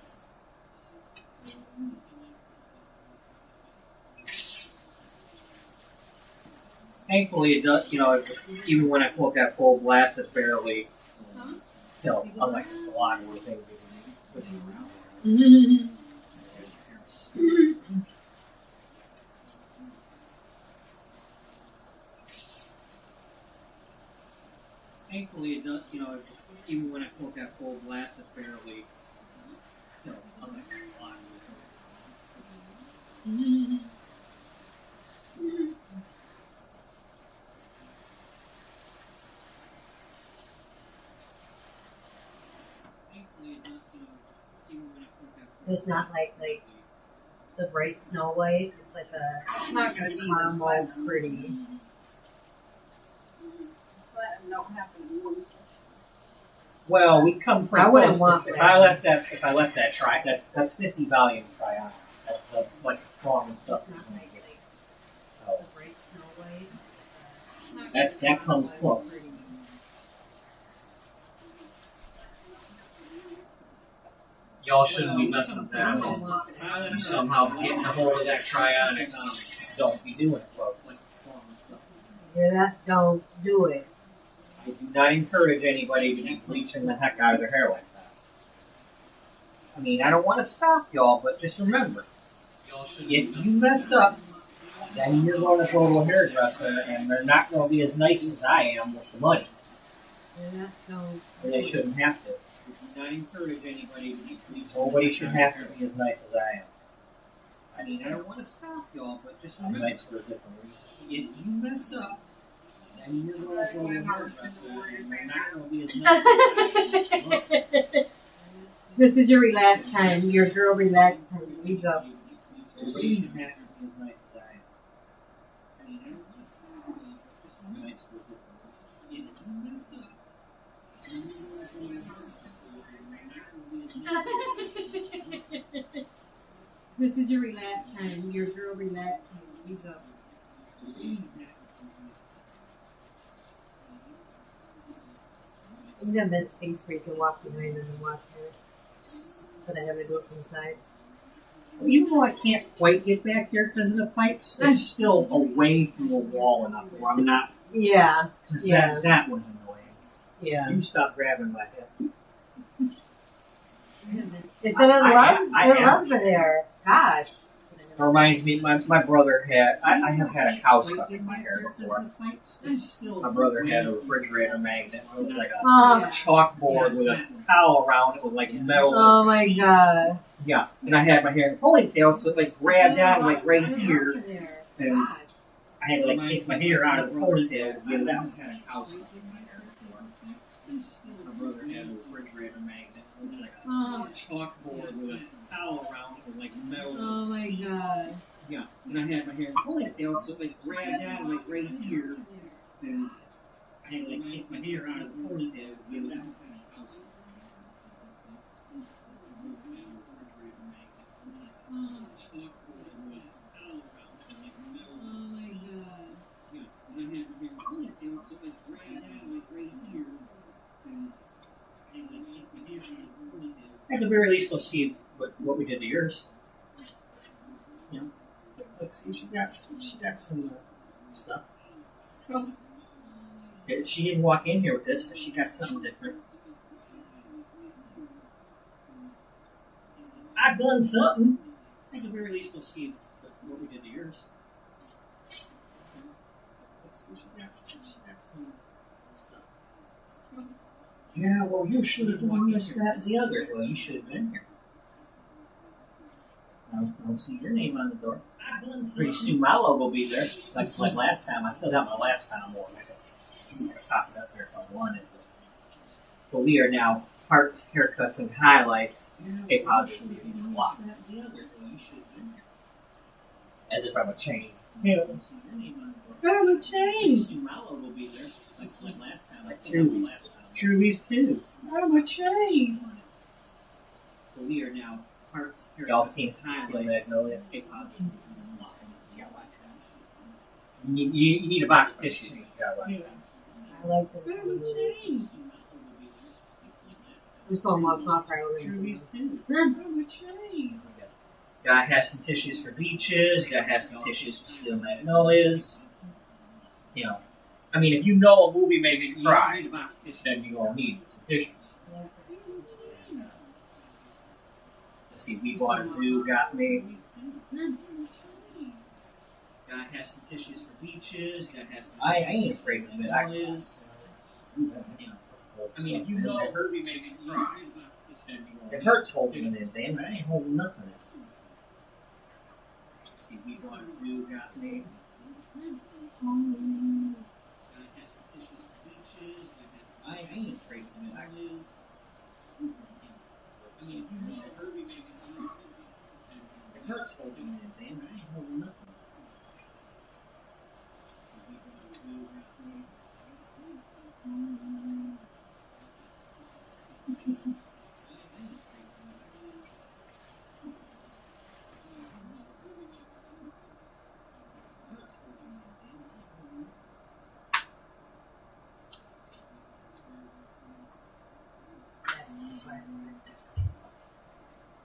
Thankfully, it does. Even when I pull up that full blast, it's barely. Unlike the salon where things are pushing around. Thankfully, it does. Even when I pull up that full blast, it's barely. Unlike the salon where things are It's not like the bright Snow White. It's like a It's not gonna be caramel pretty. But I don't have to do Well, we come pretty I wouldn't close. want If that. I left that try, that's 50 volume try on. That's the strongest stuff It's you not can like make it. the So bright Snow White. It's like that comes a close. pretty. Y'all shouldn't be messing with I that. don't want If that. you somehow getting a hold of that Trionics, don't be doing it, folks. Hear that? Don't do it. I do not encourage anybody to be bleaching the heck out of their hair like that. I mean, I don't want to stop y'all, but just remember, Y'all should If you mess up, then you're going to go to a hairdresser, and they're not going to be as nice as I am with the money. Yeah, so And they shouldn't have to. not encourage anybody to be Nobody should have to be as nice as I am. I mean, I don't want to stop y'all, but just I'm remember, nice for a different reason. if you mess up, then you're going to go to a hairdresser, and they're not going to be as nice as I am. this is your relax time. Your girl relax time. You go. Nobody should have to be as nice as I am. I mean, I don't want to stop y'all, but just I'm remember, nice for a different reason. if you mess up, then you're going to go to a hairdresser, and they're not going to be as nice as I am. This is your relax time. Your girl relax time. You go. You know that things where you can walk behind them and walk there. But I have to do it from the side. Even though I can't quite get back there because of the pipes, it's still away from the wall enough where I'm not. Yeah. Cause Yeah. that was annoying. Yeah. You stop grabbing my head. It said it loves I it am. loves it there. Gosh. It reminds me, my brother had, I have had a cow stuck in my hair before. My brother had a refrigerator magnet. It was like a Oh, chalkboard with a cow around it with like metal. oh my god. Yeah, and I had my hair in a ponytail, so it like grabbed down like right here, and I had to like take my hair out of the ponytail to get it out. I had a cow stuck in my hair before. My brother had a refrigerator magnet. It was like Oh, a chalkboard with a towel around it with like metal. oh my god. Yeah, and I had my hair in a ponytail, so it like grabbed down like right here, and I had to like take my hair out of the ponytail to get it out. Oh my god. Yeah, and I had my hair in a ponytail, so it like grabbed down like right here, and I had to like take my hair out of the ponytail. At the very least, we'll see what we did to yours. You know, let's see, she got some stuff. She didn't walk in here with this, so she got something different. I've done something. At the very least, we'll see what we did to yours. Let's see, she got some stuff. Yeah, well, you should have done this, that, and the other. Well, you should have been here. I'll see your name on the door. Pretty soon my logo will be there, like last time. I still got my last time on. I gotta pop it up there if I wanted. But we are now parts, haircuts, and highlights. A positive beauty salon. As if I'm a chain. Yeah. I'm a chain. My logo will be there, like last time. I still True. have my last time. Truly's too. I'm a chain. But we are now parts, Y'all haircuts, seen Steel highlights. Magnolia? A positive beauty salon. Yeah, like that. You need a box of tissues. I like this. We're so much off right over Gotta have some tissues for beaches. Gotta have some tissues for Steel Magnolias. You know, I mean, if you know a movie makes you cry, then you gonna need some tissues. Let's see, We Bought a Zoo got me. Gotta have some tissues for beaches. Gotta have some. I ain't afraid of it. Actually, I mean, if you know a movie makes you cry, it hurts holding it in, Sam. I ain't holding nothing in. Let's see, We Bought a Zoo got me. I ain't afraid of it. Actually, I mean, if you know a movie makes you cry, it hurts holding it in, Sam. I ain't holding nothing. Let's see, We Bought a Zoo got me.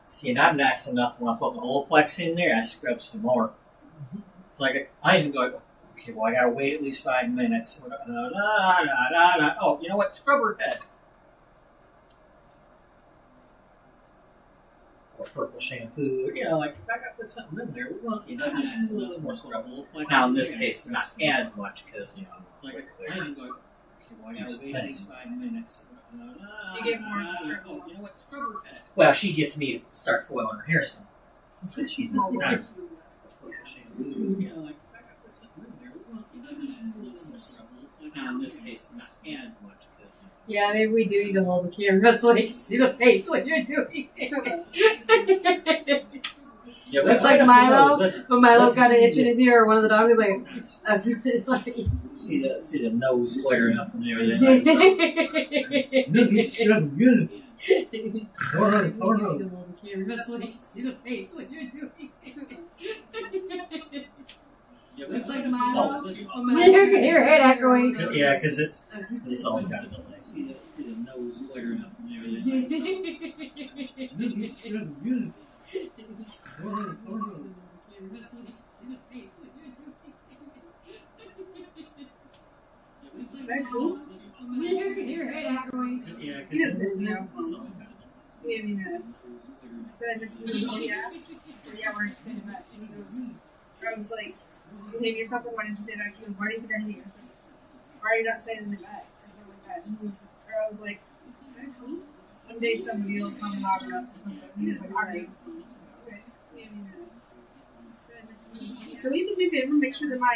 See, and I'm nice enough when I put my Olaplex in there, I scrub some more. It's like, I even go, okay, well, I gotta wait at least 5 minutes. Oh, you know what? Scrub her head. purple shampoo. You know, like if I got to put something in there, we want just a little bit more scrubble. Now in this case, not as much because it's like I'm going. Why are you waiting 5 minutes? You get more of the scrubber. You know what? Scrubber pad. Well, she gets me to start coiling her hair some. She's Oh, kind right. of You know, like if I got to put something in there, we want just a little bit more scrubble. Now in this case, not as much because. Yeah, maybe we do need to hold the camera so they can see the face when you're doing it. Yeah, It's like Milo, when Milo's let's got an see itch in his ear, or one of the dogs is like, Let's that's what it's like. see the nose flaring up and everything. Good. Good. Hold on, hold on. Hold the camera so they can see the face when you're doing it. It's like Milo, when Milo's got your head echoing. Yeah, because it's always got a delay. See the nose flaring up and everything. Good. Is that cool? Your head echoing. Yeah, You because didn't miss me. it's always got a delay. He gave me that. I said I missed you. Oh yeah. Yeah, we're saying that. And he goes, I was like, you hate me or something? Why didn't you say that? He goes, why do you think I hate you? I was like, why are you not saying it in the back? Or something like that. And he was, or I was like, is that cool? One day somebody will come and offer up. He was like, alright. Okay. He gave me that. I said I missed you. So he did me a favor, make sure that my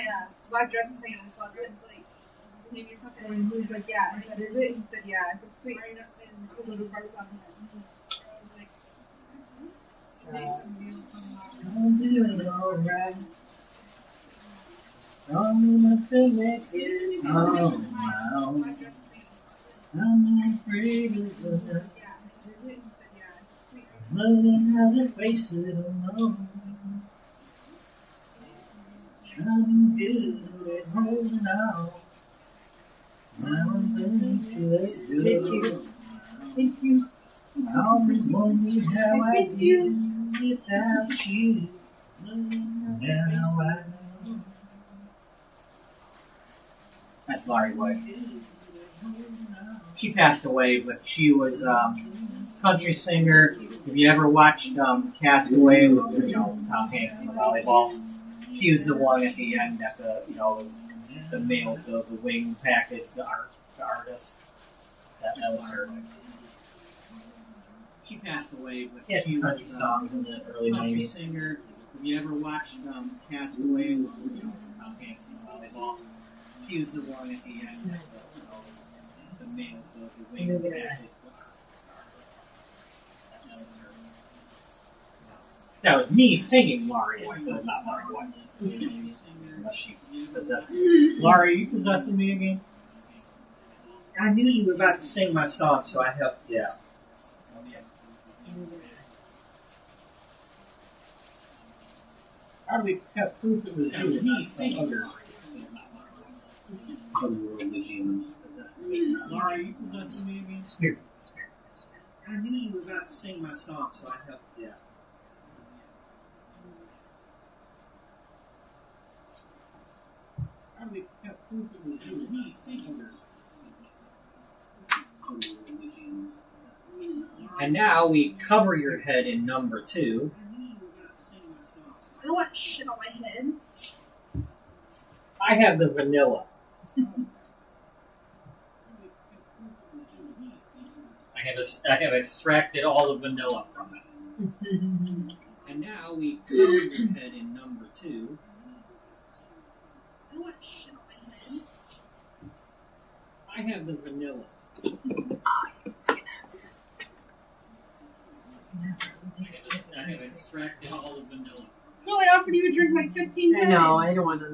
black dress is hanging in the closet. It's like, you hate me or something? And he was like, yeah. I said, is it? He said, yeah. I said, sweet. Why are you not saying it? Because of the part about him. I was like, one day somebody will come and offer up. I'm doing alright. I'm nothing that is now. I'm afraid of the learning how to face it alone. Trying to do it, holding on. Now I'm going to let go. Thank you. I always wondered how I do without you. Now I know. That's Laurie White. She passed away, but she was country singer. If you ever watched Castaway with Tom Hanks in the volleyball, she was the one at the end at the male, the wing package, the artist. That was her. She passed away, but she was country songs in the early '90s. Singer. If you ever watched Castaway with Tom Hanks in the volleyball, she was the one at the end at the male, the wing package. That was me singing Laurie White, but not Laurie White. Unless she possessed me. Laurie, you possessing me again? I knew you were about to sing my song, so I helped you out. How do we have proof it was you? Me singing. Laurie, you possessing me again? Spirit. I knew you were about to sing my song, so I helped you out. How do we have proof it was you? Me singing. And now we cover your head in number 2. I don't want shit on my head. I have the vanilla. I have extracted all the vanilla from it. And now we cover your head in number 2. I don't want shit on my head. I have the vanilla. I have extracted all the vanilla. No, I offered you a drink like 15 times. I know, I don't want to.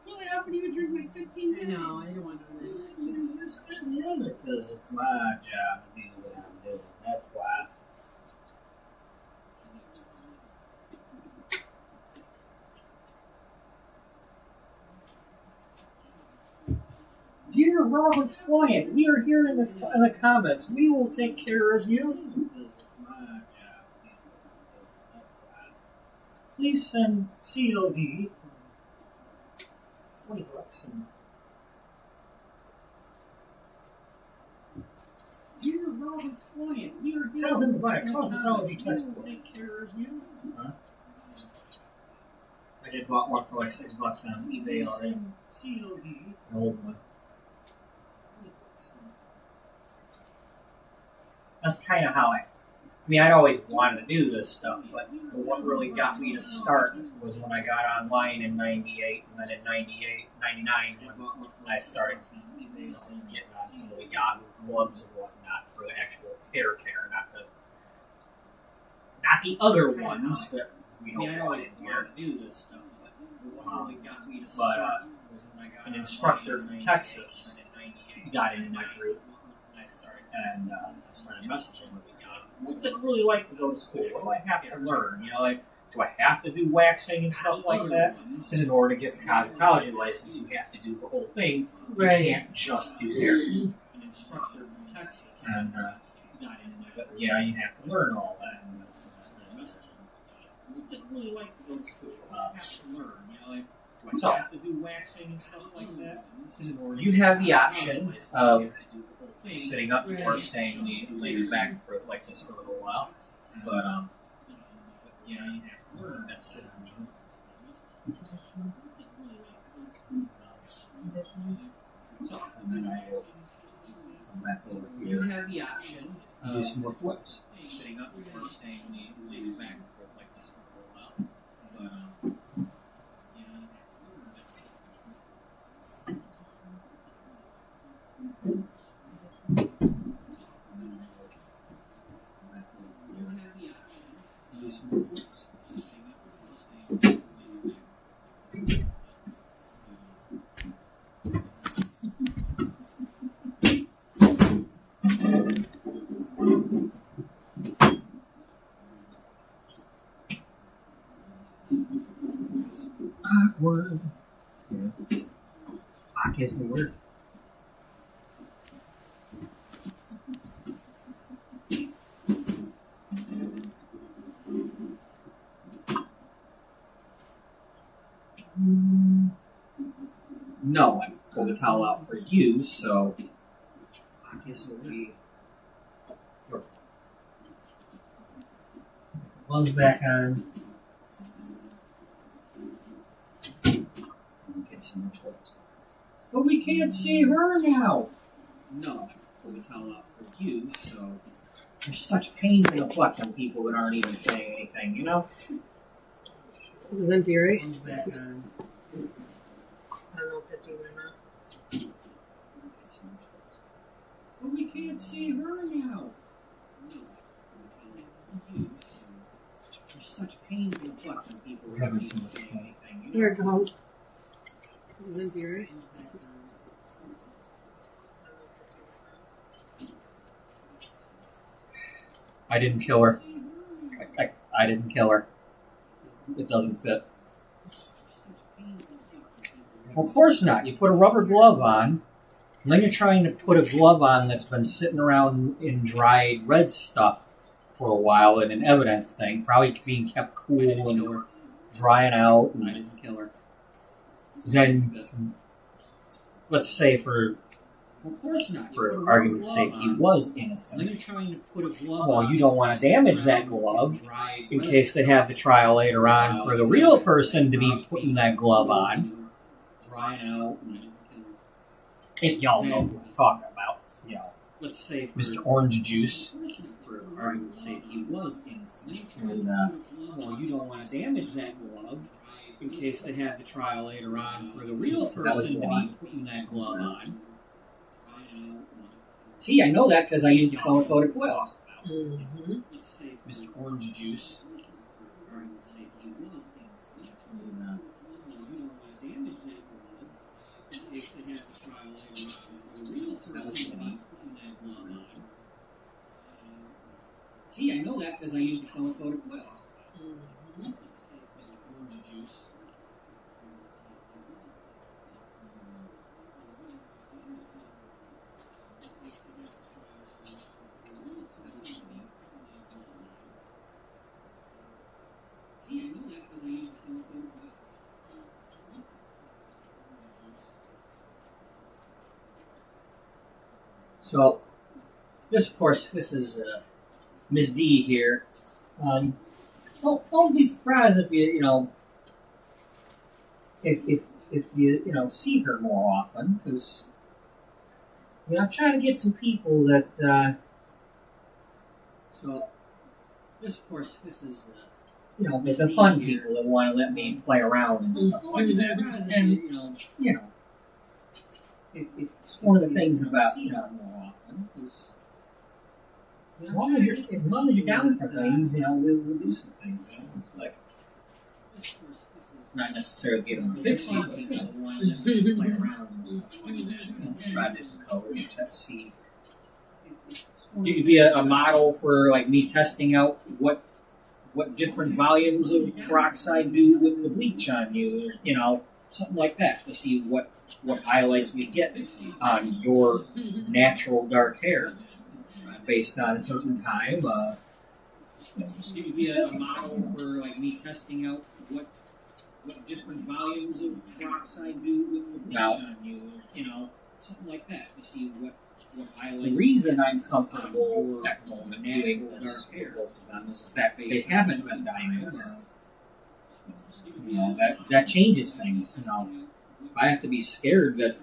No, I offered you a drink like 15 I times. know, I don't want to. Because it's my job to do what I'm doing. That's why. Dear Robert's client, we are here in the comments. We will take care of you. Because it's my job to do what I'm doing. please send COD $20 and Dear Robert's client, we are tell him to buy a here cosmetology to textbook. take care of you. I just bought one for like $6 on eBay already. COD. An old one. That's kind of how I mean, I'd always wanted to do this stuff, but what really got me to start was when I got online in 98, and then in 98, 99, when I started getting on some of the Yahoo clubs and whatnot for the actual hair care, not the other ones that we don't want in here. To do this stuff, but what really got me to But start an instructor from Texas got into my group, and I started messaging with him. What's it really like to go to school? What do I have to learn? You know, like, do I have to do waxing and stuff like that? Because in order to get the cosmetology license, you have to do the whole thing. Right. You can't just do hair. An instructor from Texas. And Got into my but yeah, you have to learn all that. What's it really like to go to school? I have to learn, you know, like, do I So- have to do waxing and stuff like that? You have the option of sitting up Right. or staying laid back for like this for a little while. But yeah, you have to learn. that's it. So, And then I will come back over you here have the option and do some more flips. sitting up or staying laid back for like this for a while. But yeah, you have to learn. That's you have the option Do some more flips. sitting up or staying laid back. Awkward. Yeah. Awk is the word. No, I pulled the towel out for you, so I guess we'll be. Gloves back on. Get some more photos. But we can't see her now. No, I pulled the towel out for you, so There's such pains in the butt on people that aren't even saying anything, you know? This is empty, right? Gloves back on. I don't know if it's even or not. Get some more photos. but we can't see her now. No, I pulled the towel out for you, so There's such pains in the butt on people that aren't even saying anything, you know? Here it goes. This is empty, right? I didn't kill her. I didn't kill her. It doesn't fit. Well, of course not. You put a rubber glove on, and then you're trying to put a glove on that's been sitting around in dried red stuff for a while in an evidence thing, probably being kept cool and drying out. I And didn't kill her. then, let's say for Of course not. for argument's sake, he was Then you're innocent. trying to put a glove Well, on you don't want to damage that glove in case they have the trial later on for the real person to be putting that glove on. Drying out. If y'all know what I'm talking about, you know, Let's say for Mr. Orange Juice. for argument's sake, he was innocent. And, Well, you don't want to damage that glove in case they have the trial later on for the real So that was person to one. be putting that glove on. See, I know that because I used the color-coded foils. Mm-hmm. Let's say for Mr. Orange Juice. for argument's sake, he was innocent. And, Well, you don't want to damage that glove in case they have the trial later on for the real person to be putting that glove on. see, I know that because I used the color-coded foils. Mm-hmm. Mr. Orange Juice. See, I know that because I So, this, of course, this is Miss D here. Don't be surprised if if you see her more often, because I'm trying to get some people that. So, this, of course, this is the fun people that want to let me play around and stuff like that. And it's one of the things about more often is. As long as you're down for things, we'll do some things. It's like not necessarily get them fixed, but play around and stuff like that. Try different colors to see. You could be a model for like me testing out what different volumes of peroxide do with the bleach on you, or something like that, to see what highlights we get on your natural dark hair. Based on a certain time, you could be a model for like me testing out what different volumes of peroxide do with the bleach on you, something like that, to see what highlights. The reason I'm comfortable at the moment doing this with both of them is the fact that they haven't been dyeing. That changes things. I have to be scared that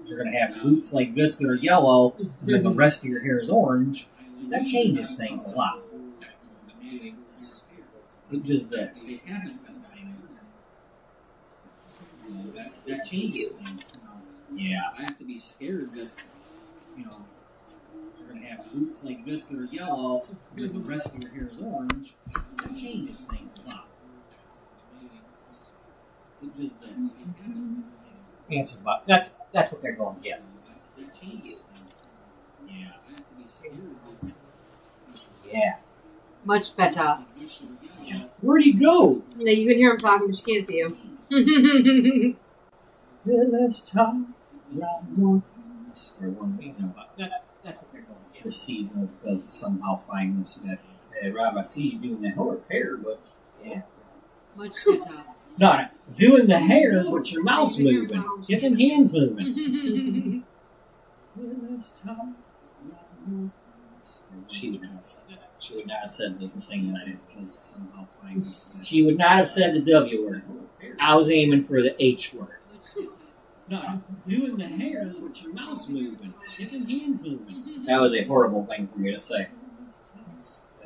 you're going to have roots like this that are yellow, and then the rest of your hair is orange. That changes things a lot. It just does. That changes things. Yeah, I have to be scared that you're going to have roots like this that are yellow, and then the rest of your hair is orange. That changes things a lot. It just does. Answer, but that's what they're going to get. Yeah. Much better. Yeah. Where'd he go? Yeah, you can hear him talking, but you can't see him. Well, let's talk one. That's what they're going to get. The season of somehow find this. Hey, Rob, I see you doing that whole hair, but yeah. Much better. No, doing the hair, but your mouth's moving. Get them hands moving. She would not have said that. She would not have said the thing that I didn't somehow find. She would not have said the W word. I was aiming for the H word. No, doing the hair, but your mouth's moving. Get them hands moving. That was a horrible thing for me to say.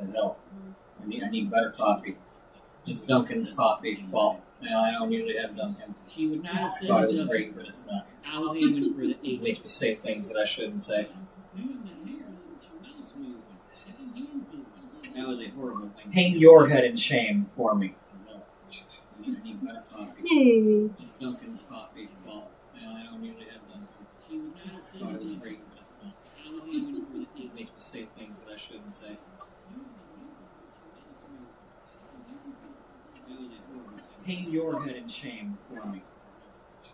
No, I need better coffee. It's Duncan's coffee fault. I don't usually have Duncan. She would not have said I thought it was great, but it's not. I was aiming for the H. Makes me say things that I shouldn't say. That was a horrible thing. Hang your head in shame for me. I need better coffee. Yay. It's Duncan's coffee fault. I don't usually have Duncan. She would not have said thought it was great, but it's not. I was aiming for the H. Makes me say things that I shouldn't say. Hang your head in shame for me.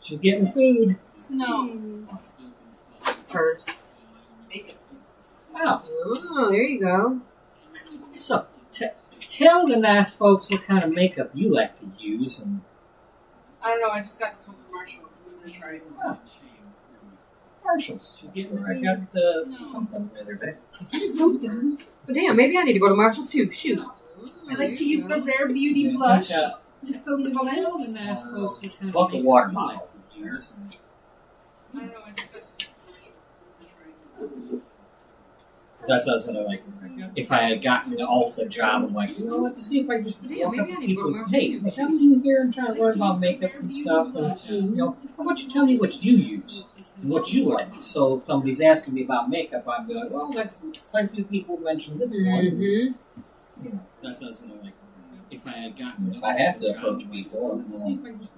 She's getting food. No. First. Bacon. Oh, there you go. So, tell the nice folks what kind of makeup you like to use. And I don't know, I just got this one from Marshalls. I'm going to try it. Marshalls. That's where I got something the other day. Something. But damn, maybe I need to go to Marshall's too. Shoot. I like to use the Rare Beauty blush. Just so little Buck a water bottle. I don't know, I just That's what I was gonna like. If I had gotten the Ulta job, I'm like, let's see if I just walk up to people and say, hey, what are you here and trying to learn about makeup and stuff? And, how about you tell me what you use and what you like? So if somebody's asking me about makeup, I'd be like, well, that's quite a few people mentioned this one. That's what I was gonna like. If I had gotten, I have to approach people. Let's see if I just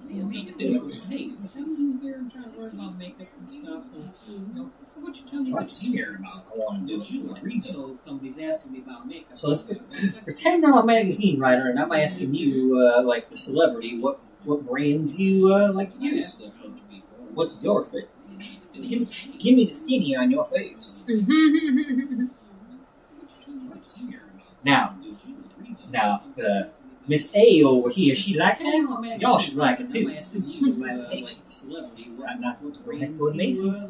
hey, what are you here and trying to learn about makeup and stuff? And, how about you tell me what you're scared about? I want to do. So somebody's asking me about makeup. So let's pretend I'm a magazine writer and I'm asking you, like the celebrity, what brands you like to use. What's your fit? Give me the skinny on your face. Now, Miss A over here, she like that? Y'all should like it too. I'm not going to go back to Macy's.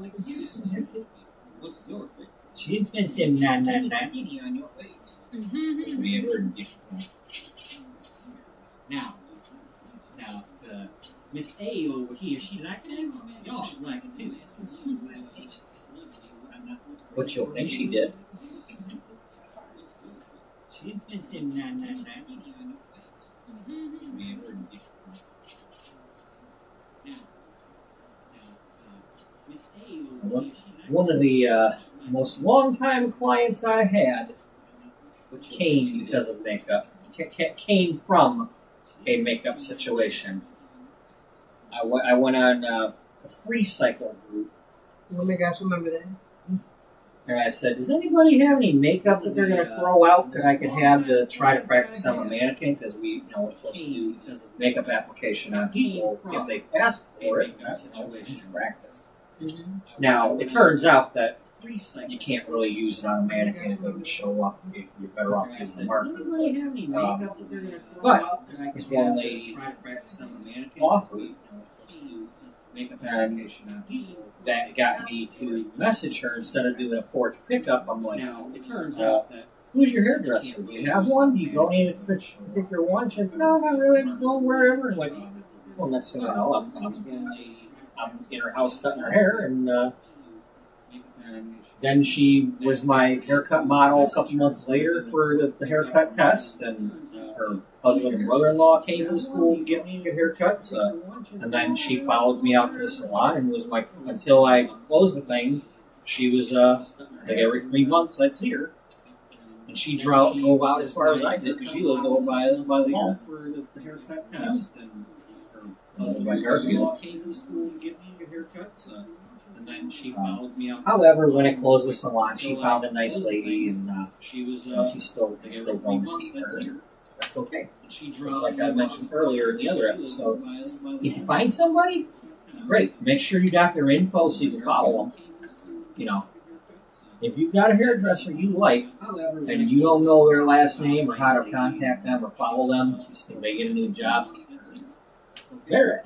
What's your favorite? She didn't spend $79.99. On your face. Now, Miss A over here, she like that? Y'all should like it too. What you'll think she did? She didn't spend $79.99. One of the most long-time clients I had came because of makeup. Came from a makeup situation. I went on a free cycle group. Oh my gosh, remember that? And I said, does anybody have any makeup that they're going to throw out that I could have to try to practice on a mannequin? Because we're supposed to do makeup application on people if they ask for it. We can practice. Mm-hmm. Now, it turns out that you can't really use it on a mannequin. It doesn't show up. You're better off using the marker. But this one lady offered makeup application on people. That got me to message her instead of doing a porch pickup. I'm like, it turns out that who's your hairdresser? Do you have one? Do you go in a particular one? She's like, no, not really. I'm just going wherever. I'm like, well, next thing I know, I'm in her house cutting her hair, and then she was my haircut model a couple months later for the haircut test, and her husband and brother-in-law came to school to get me haircuts, and then she followed me out to the salon and was my, until I closed the thing, she was, like every 3 months I'd see her. And she drove out as far as I did, because she lives over by the mall for the haircut test, and her husband by Garfield came to school to get me haircuts, and then she followed me out. However, when I closed the salon, she found a nice lady, and she's still going to see her. That's okay. Just like I mentioned earlier in the other episode, if you find somebody, great. Make sure you got their info so you can follow them. If you've got a hairdresser you like, and you don't know their last name or how to contact them or follow them if they get a new job,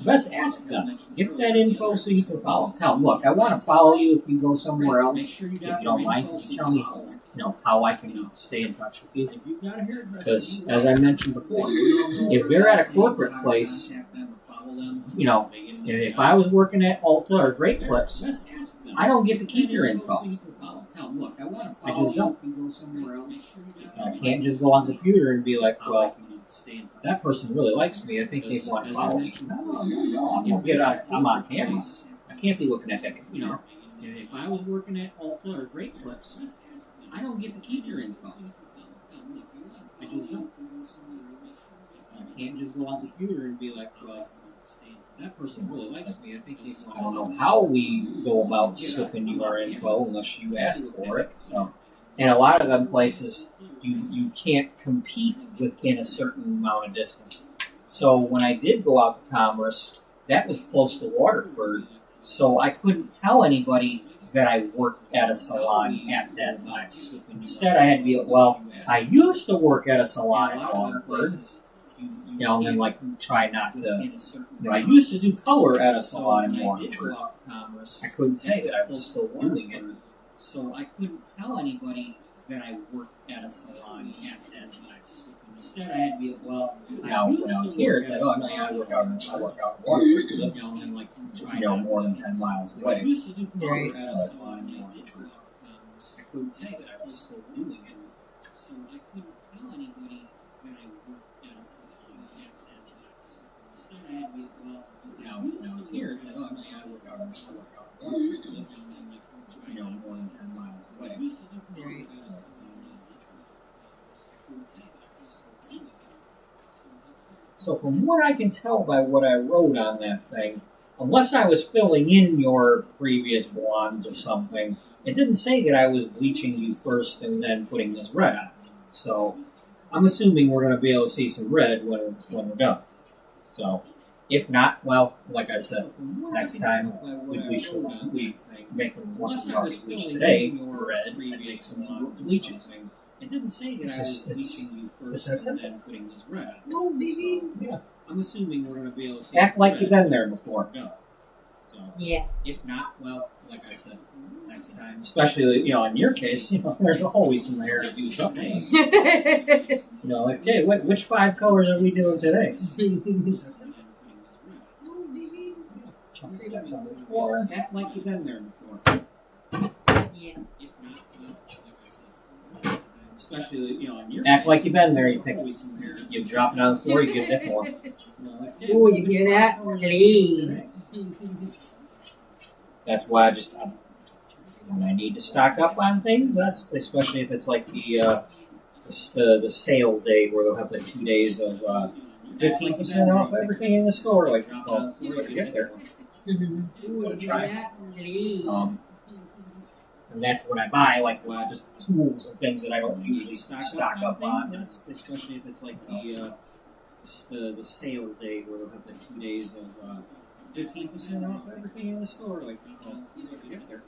best ask them. Get that info so you can follow them. Tell them, look, I want to follow you if you go somewhere else. If you don't mind, just tell me how I can stay in touch with you. Because, as I mentioned before, if they're at a corporate place, if I was working at Ulta or Great Clips, I don't get to keep your info. I just don't. I can't just go on the computer and be like, well, that person really likes me. I think they want to follow me. No, I'm on camera. I can't be looking at that computer. And if I was working at Ulta or Great Clips, I don't get to keep your info. I just don't. I can't just go on the computer and be like, well, that person really likes me. I think they want. I don't know how we go about slipping you our info unless you ask for it. So, and a lot of them places, you can't compete within a certain amount of distance. So when I did go out to Commerce, that was close to Waterford, so I couldn't tell anybody that I worked at a salon at that time. Instead, I had to be like, well, I used to work at a salon at Waterford. And then try not to. I used to do color at a salon in Waterford. I couldn't say that I was still doing it, so I couldn't tell anybody that I worked at a salon at that time. Instead, I had to be like, well, when I was here, it's like, oh, no, I work out in Waterford. That's, more than 10 miles away. I used to do color at a salon in Waterford. I couldn't say that I was still doing it, so I couldn't tell anybody that I worked at a salon at that time. Instead, I had to be like, well, when I was here, it's like, oh, no, I work out in Waterford. More than 10 miles away. I used to do color at a salon in Waterford. I couldn't say that I was still doing it. So from what I can tell by what I wrote on that thing, unless I was filling in your previous blondes or something, it didn't say that I was bleaching you first and then putting this red on. So I'm assuming we're going to be able to see some red when we're done. So if not, well, like I said, next time we make them already bleach today red and make some bleaching. It didn't say that I was bleaching you first That's and it. then putting this red. No, baby. So, Yeah. I'm assuming we're going to be able to see Act some like red. you've been there before. Go. So, Yeah. if not, well, like I said, next time. Especially, in your case, there's always some there to do something. Like, hey, which 5 colors are we doing today? No, baby. Okay, that's on the floor. Act like you've been there before. Yeah. If not, well, like I said, especially, in your Act case, like you've been there. You there's pick, always some there. you drop it on the floor, you get that more. Like, hey, Ooh, you which hear 5 that? colors are we doing Please. today? That's why when I need to stock up on things, that's especially if it's like the sale day where they'll have like 2 days of 15% off everything in the store. Like, well, you better get there. Ooh, you hear that? Please. And that's what I buy, like just tools and things that I don't usually stock up on. That's especially if it's like the sale day where they'll have like 2 days of 15% off everything in the store. Like, well, you better get there.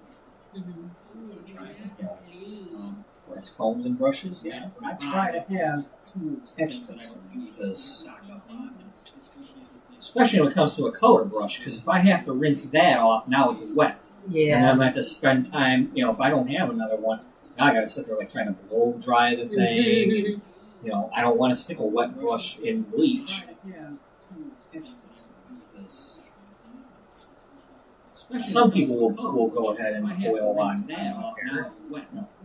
For its combs and brushes, yeah. I try to have tools Things that I extras. don't usually Because stock up on, especially when it comes to a color brush, because if I have to rinse that off, now it's wet. And then Yeah. I'm going to have to spend time, if I don't have another one, now I got to sit there like trying to blow dry the thing. I don't want to stick a wet brush in bleach. Some people will go ahead and foil on that off hair.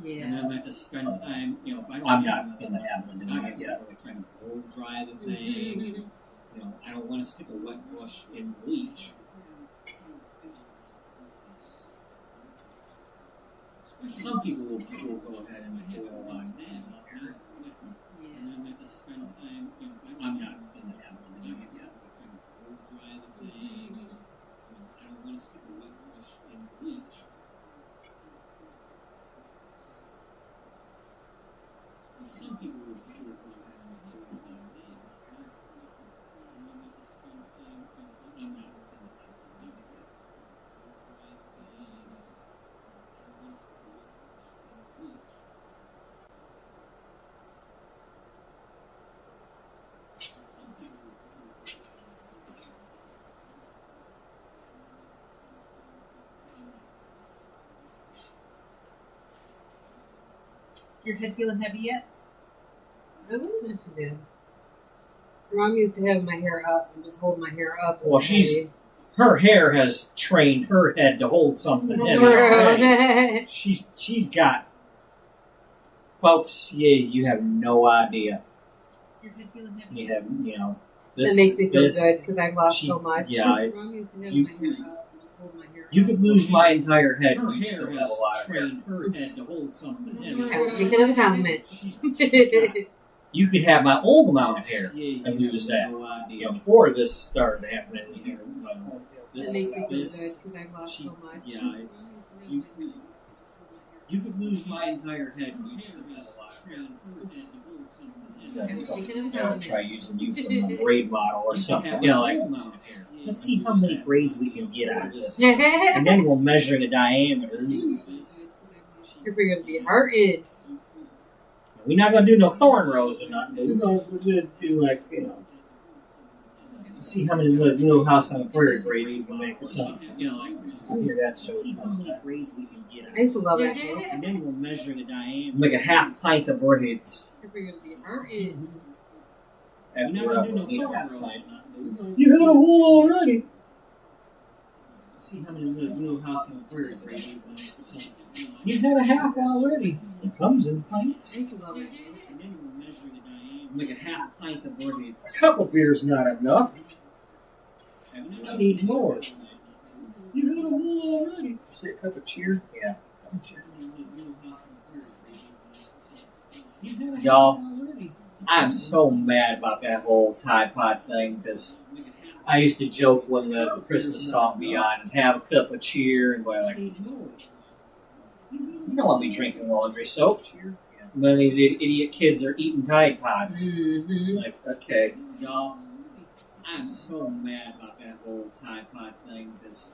Yeah. And then I have to spend time, if I don't I'm have not in the habit of doing I it get yet. like trying to blow dry the thing. I don't want to stick a wet brush in bleach. Some people will go ahead and foil on that off hair. And then I have to spend time, I'm not in the habit of doing it yet. trying to blow dry the thing. I don't want to stick a wet brush in bleach. Some people will go ahead and foil on that off hair. And then I have to spend time, I'm not in the habit of doing it yet. Your head feeling heavy yet? Really? Not too bad. Mom used to have my hair up and just hold my hair up. Well, her hair has trained her head to hold something heavy already. Girl. She's got, folks. Yeah, you have no idea. Your head feeling heavy You yet? have, this. That makes me feel this, good because I've lost she- so much. yeah, Mom used to have you- my hair up and just hold my hair You up. could lose my entire head, Her and you still hair have a has lot of hair. trained her head to hold something heavy. I was thinking of a compliment. You could have my old amount of hair Yeah, and lose that. no idea. Before this started happening. That makes me feel good because I've lost so much. Yeah, you could lose my entire head and you still have a lot of hair. I was thinking of a I'll compliment. try using you for a braid model or You something. have You know, a like, full amount of hair. let's see how many braids we can get out of this. And then we'll measure the diameters. You're going to be hurting. We're not going to do no cornrows or nothing. We're going to do like, see how many little house on the prairie braids we can make or something. You know, like, I hear that show. see how many braids we can get out I used to love that show. and then we'll measure the diameter. Make a half pint of braids. You're going to be hurting. You're After not we're gonna up do no with eat a half cornrows pint. or nothing. You had a hole already. See how many little house on the prairie braids we can make or something. You had a half already. It comes in pints. I used to love it. And then we'll measure the diameter. Make a half pint of braids. A couple beers not enough. I need more. You had a hole already. Say a cup of cheer? Yeah. Cup of cheer. Y'all, I'm so mad about that whole Tide Pod thing because I used to joke when the Christmas song be on and have a cup of cheer and go like, you don't want me drinking laundry soap. And then these idiot kids are eating Tide Pods. Mm-hmm. Like, okay. Y'all, I'm so mad about that whole Tide Pod thing because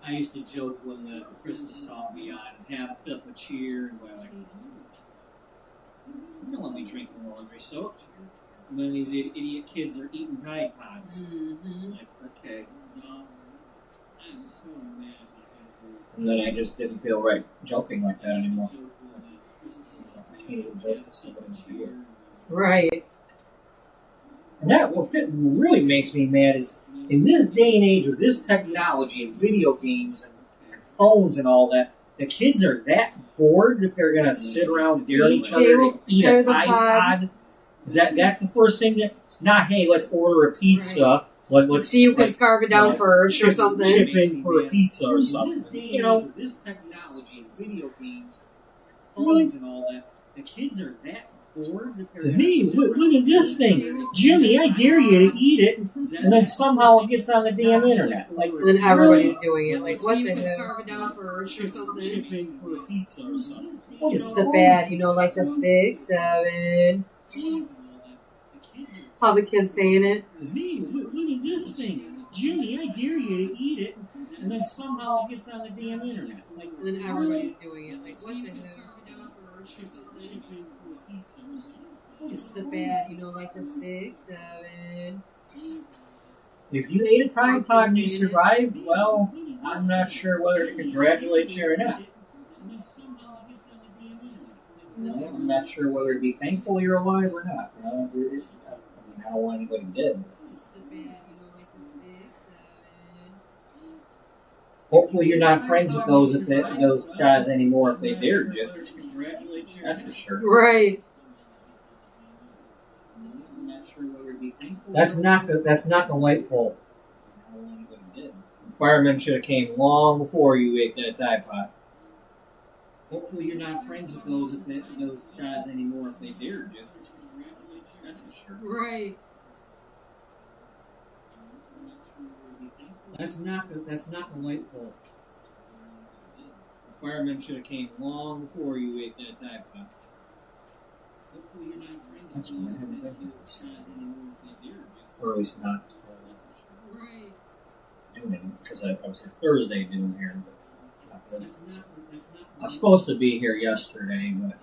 I used to joke when the Christmas song be on and have a cup of cheer and go like, you You don't want to be drinking laundry soap. And then these idiot kids are eating Tide Pods. Mm-hmm. Like, okay. I'm so mad. And then I just didn't feel right joking like that anymore. I can't even joke to somebody here. Right. And that what really makes me mad is in this day and age with this technology and video games and phones and all that, the kids are that bored that they're gonna sit around daring each other to eat a Tide Pod. Is that's the first thing that? Not hey, let's order a pizza. Let's see you can scarf it down first or something. Chip in for a pizza or something. You know, this technology and video games, phones and all that, the kids are that bored that they're. Hey, look at this thing, Jimmy! I dare you to eat it, and then somehow it gets on the damn internet. Like, And then everybody's doing it. Like, what the hell? Scarf it down first or something. Chip in for a pizza or something. It's the fad, like the 6, 7. How the kids saying it. hey, look at this thing, Jimmy! I dare you to eat it, and then somehow it gets on the damn internet. Like, And then everybody's doing it. Like, what the hell? It's the fad, like the 6, 7. if you ate a Tide Pod and you survived, well, I'm not sure whether to congratulate you or not. I'm not sure whether to be thankful you're alive or not. I don't want anybody dead. It's the fad, like the 6, 7. Hopefully you're not friends with those guys anymore if they dared you. That's for sure. Right. That's not the light pole. The firemen should have came long before you ate that Tide Pod. Hopefully you're not friends with those guys anymore if they dared you. That's for sure. Right. That's not the light pole. The firemen should have came long before you ate that Tide Pod. Hopefully you're not friends with those guys anymore if they dared you. Or at least not Right. doing it because I was here Thursday doing here, but not really. I was supposed to be here yesterday, but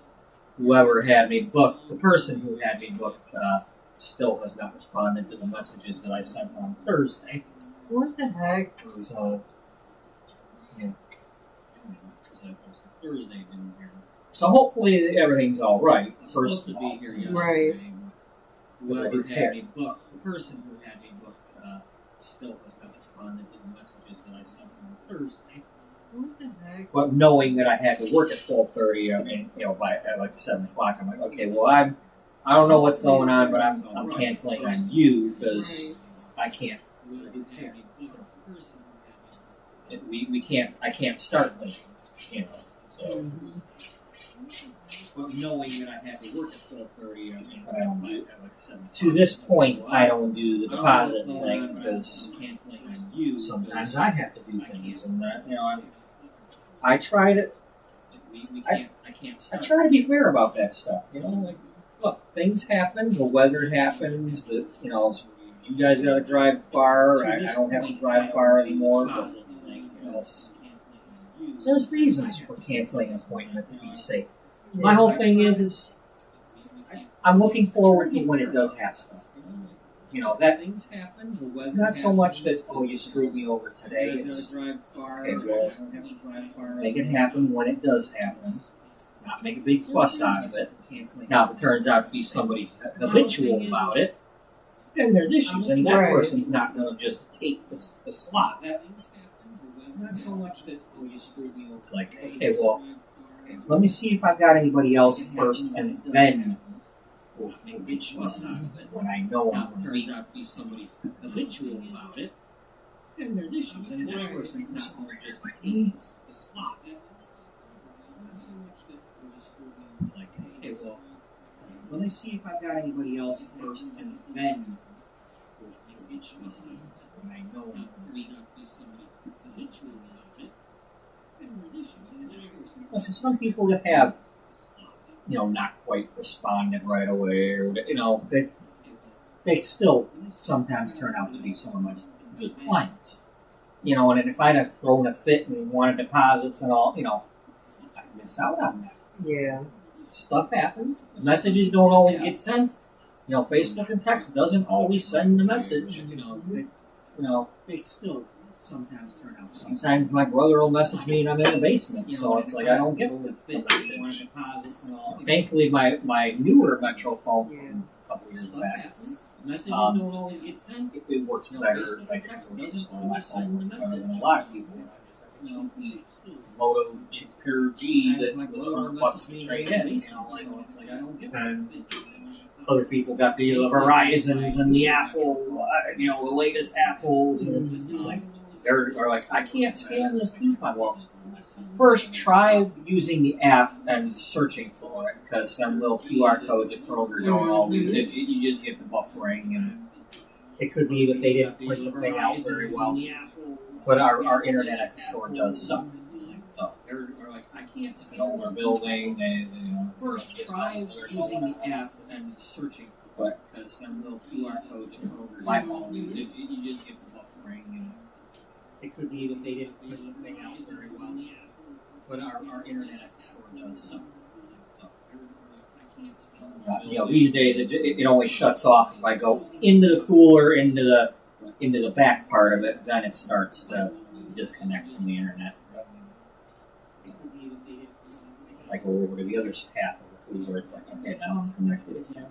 whoever had me booked, the person who had me booked, still has not responded to the messages that I sent on Thursday. What the heck? So, yeah, because I was here Thursday doing here. So hopefully everything's all right. Supposed to be here yesterday, Right. but whoever had me booked, the person who had me booked, still has not responded to the messages that I sent on Thursday. What the heck? But knowing that I had to work at 12:30, I mean, by at like 7 o'clock, I'm like, okay, well, I don't know what's going on, but I'm canceling on you because I can't. I can't start late, So, But knowing that I had to work at 12:30, I mean, I don't by do. at like 7. To this point, I don't do the deposit thing because canceling on you. sometimes I have to do things, and I try to. I can't I start. try to be fair about that stuff. Like, look, things happen. The weather happens. You guys got to drive far. I don't have to drive far anymore. But there's reasons for canceling an appointment to be safe. My whole thing is I'm looking forward to when it does happen. That Things happen. it's not so much that you screwed me over today. It's drive far. okay, well, make it happen when it does happen. Not make a big fuss out of it. Now, if it turns out to be somebody habitual about it, then there's issues, and that Right. person's not going to just take the slot. It's not so much that you screwed me over. It's like, okay, well, let me see if I've got anybody else first, and then we'll make a big fuss out of it when I know I'm going to Turns out to be somebody habitual about it. then there's issues, and that Right. person's not going to just take the slot. It's like, okay, well, let me see if I've got anybody else first, and then we'll make a big fuss out of it when I know I'm going to be habitual about it. Then there's issues, and that person's not. So some people that have, not quite responded right away, or they still sometimes turn out to be some of my good clients. And if I'd have thrown a fit and wanted deposits and all, I'd miss out on that. Yeah. stuff happens. Messages don't always get sent. You know, Facebook and text doesn't always send the message. They still sometimes turn out. Sometimes my brother will message me and I'm in the basement, so it's like I don't get the deposits message. and all. Thankfully, my newer Metro phone from a couple years Stuff back, happens. Messages don't always get sent. it works better. Like it works on my phone better than a lot of people. Moto Pure G that was $100 to trade in. And other people got the Verizons and the Apple, the latest Apples, and like they're like, I can't scan this coupon. Well, first try using the app and searching for it, because some little QR codes at Kroger don't always. You just get the buffering, and it could be that they didn't print the thing out very well. But our Internet Explorer does some. So they're like, I can't scan our building, and First, try using the app and searching for it, because some little QR codes at Kroger. My phone. You just get the buffering, and it could be that they didn't print the thing out very well. but our Internet Explorer does some. So These days it only shuts off if I go into the cooler, into the back part of it. Then it starts to disconnect from the internet. If I go over to the other half of the cooler, it's like, okay, now I'm connected again.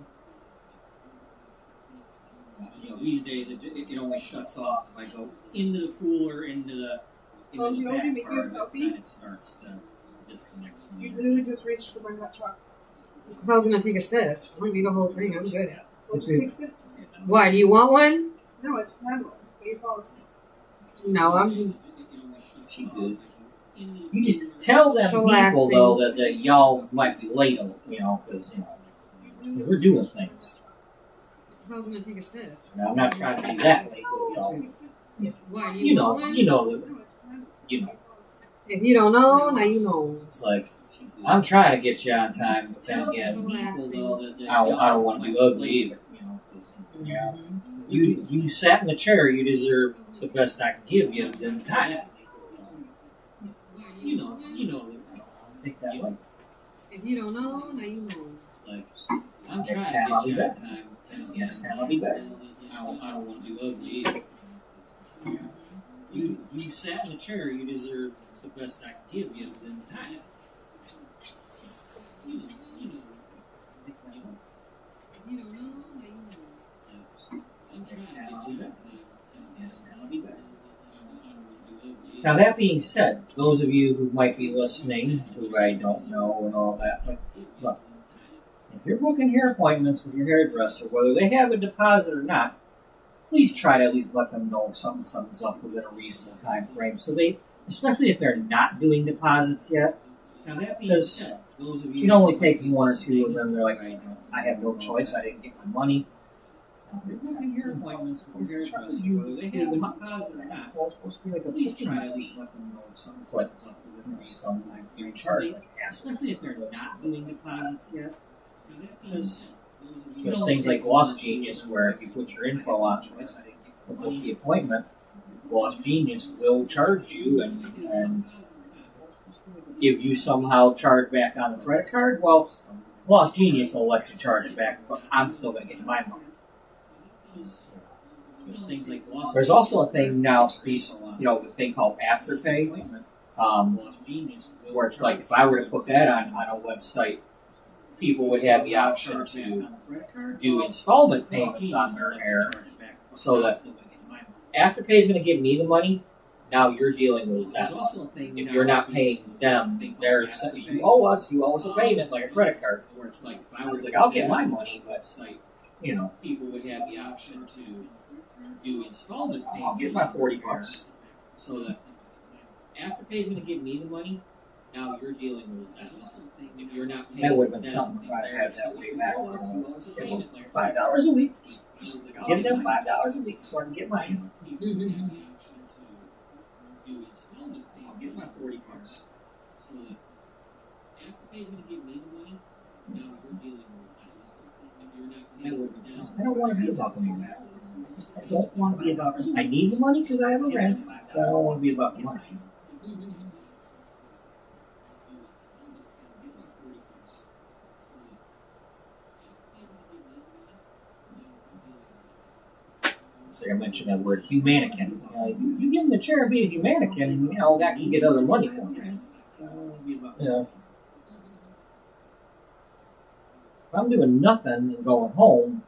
These days it only shuts off if I go into the cooler, into the Well, you know, back we make you part a of it, coffee. then it starts to disconnect from the You internet. literally just reached for my hot chocolate. Because I was gonna take a sip. I don't need a whole thing. I'm good. Well, just take a sip. Why? Do you want one? No, I just had one. But you fall asleep. No, I'm just. She good. You just tell them Chillaxing. people though that y'all might be late, because we're doing things. Because I was gonna take a sip. Now, I'm not trying to be that late, but Just take a sip. Why? Do you want one? you know that. No, I just had one. You know. You fall asleep. If you don't know, now you know. It's like, I'm trying to get you on time, but then again, I don't want to be ugly either. 'Cause, you sat in the chair, you deserve the best I can give you in time. You know Think that way. If you don't know, now you know. it's like I'm Next trying time to I'll get be you on better. time. Next time I'll be better. I don't want to be ugly either. You sat in the chair, you deserve the best I can give you in time. You know. If you don't know, now you know. I'm trying Next to time get I'll you be on better. time. Next time I'll be better. I don't want to be ugly Now that being said, those of you who might be listening, who I don't know and all that, but look, if you're booking hair appointments with your hairdresser, whether they have a deposit or not, please try to at least let them know if something comes up within a reasonable time frame. So especially if they're not doing deposits yet, Now that being because said, those of you can only take one or two, and then they're like, I have no choice, I didn't get my money. If you're booking hair appointments with your hairdresser, whether they have a deposit or not, It's all supposed to be like a please booking try to at fee. least let them know if something But comes up within a reasonable some time you frame. charge like Especially if they're not doing deposits yet. Because there's things like Gloss Genius where if you put your info on the appointment, Gloss Genius will charge you and if you somehow charge back on the credit card, well, Gloss Genius will let you charge it back, but I'm still going to get my money. There's also a thing now, the thing called Afterpay, where it's like if I were to put that on a website, people would have the option to do installment payments on their hair, so that Afterpay is going to give me the money. Now you're dealing with that. If you're not paying them, you owe us a payment like a credit card. So it's like I'll get my money, but people would have the option to do installment payments. I'll get my $40. So that Afterpay is going to give me the money. Now you're dealing with that. If you're not paying that would have been them, something if I had that way back. owe us a payment like $5 a week. Just give them $5 a week so I can get mine. People would have the option to do installment payments. I'll get my $40. So that Afterpay is going to give me the money. Now you're dealing with that. If you're not That paying would have been them, something. I don't want to be about the money. I don't want to be about. I need the money because I have a rent, but I don't want to be about the money. So I mentioned that word humannequin. You give them a chair and be a humannequin, and that can get other money for them. If I'm doing nothing and going home,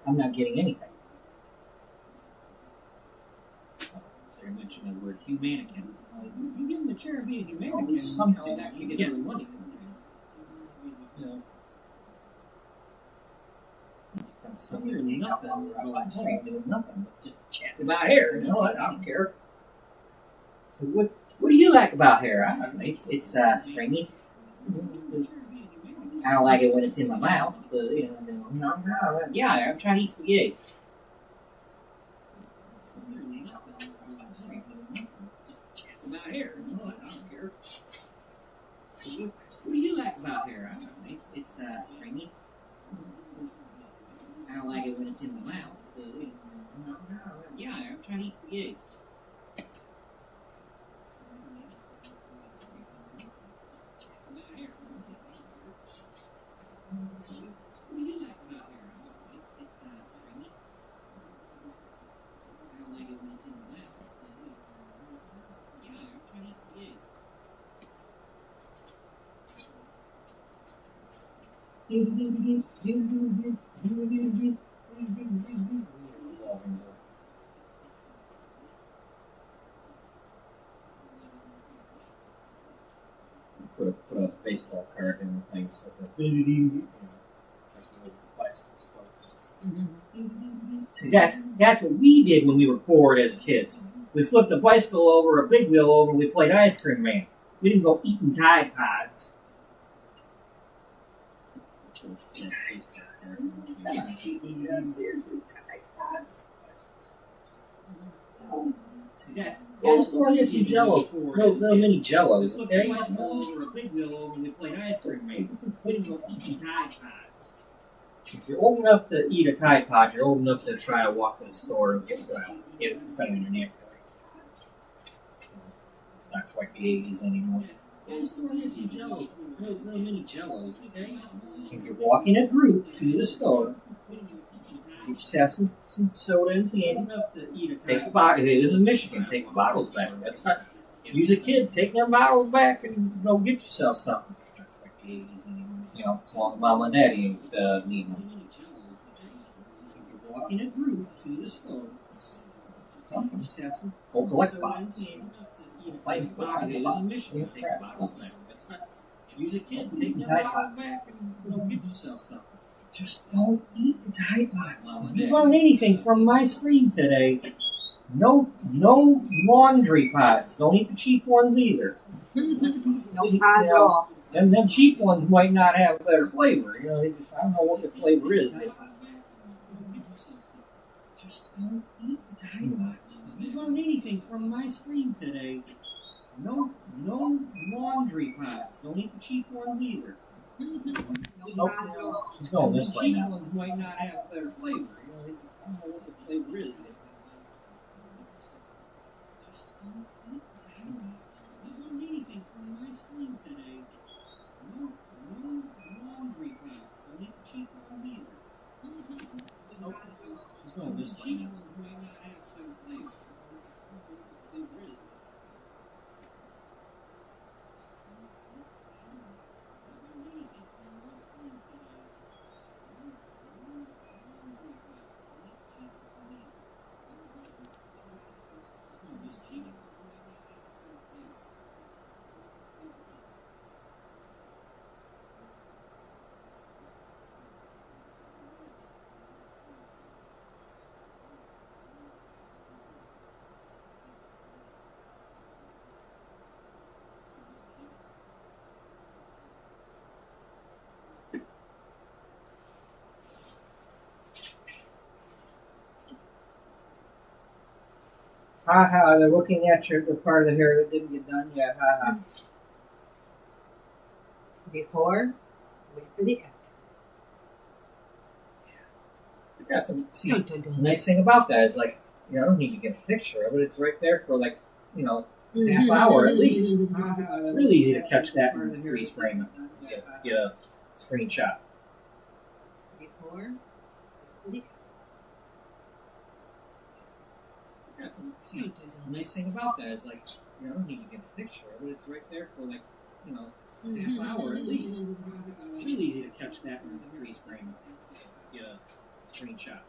I'm not getting anything. So I mentioned that word humannequin. You give them a chair and be a humannequin, something that can get other money for them. I'm doing nothing, going home, doing nothing, but just chatting about hair. I don't care. So what do you like about hair? I don't know. It's stringy. I don't like it when it's in my mouth, but yeah, I'm trying to eat spaghetti. So about hair, I don't care. So what do you like about hair? I don't know. It's stringy. I don't like it when it's in my mouth, but yeah, I'm trying to eat spaghetti. What do you like about hair? It's stringy. I don't like it when it's in my mouth. Yeah, I'm trying to eat spaghetti. Put a baseball card in the thing so See, that's what we did when we were bored as kids. We flipped a bicycle over, a big wheel over, and we played Ice Cream Man. We didn't go eating Tide Pods. Seriously, Tide Pods. Go to the store and get some Jello. No mini Jellos, okay? We over a big wheel over, and we played Ice Cream Man. We didn't go eating Tide Pods. If you're old enough to eat a Tide Pod, you're old enough to try to walk to the store and get something in your neck. It's not quite the 80s anymore. Go to the store and get some Jello. No mini Jellos, okay? If you're walking a group to the store, you just have some soda and candy. Take the bottle. This is Michigan. Take the bottles back. That's not. Use a kid. Take them bottles back and go get yourself something. As long as mom and daddy ain't needing them. If you're walking a group to the store, something just have some. Go collect bottles. Fight bottles. This is Michigan. Take the bottles back. That's not. Use a kid. Take them bottles back and go get yourself something. Just don't eat the Tide Pods. You learn anything from my screen today? No laundry pods. Don't eat the cheap ones either. No pods at all. And them cheap ones might not have a better flavor. I don't know what the flavor is. But just don't eat the Tide Pods. You learn anything from my screen today? No laundry pods. Don't eat the cheap ones either. She's going this way now. Ones might not have a better flavor. I don't know what the flavor is. Just don't eat the Tide Pods. You learn anything from my screen today? No laundry pods. Don't eat the cheap ones either. She's going this way now. Ones might not have a better flavor. I don't know what the flavor is. They're looking at the part of the hair that didn't get done yet. Before, wait for the after. That's the nice thing about that is I don't need to get a picture of it. It's right there for half hour at least. It's really easy to catch that in the freeze frame and get a screenshot. Before, the See, the nice thing about that is like, you don't need to get a picture of it. It's right there for like, half hour at least. It's really easy to catch that in the freeze frame. Get a screenshot.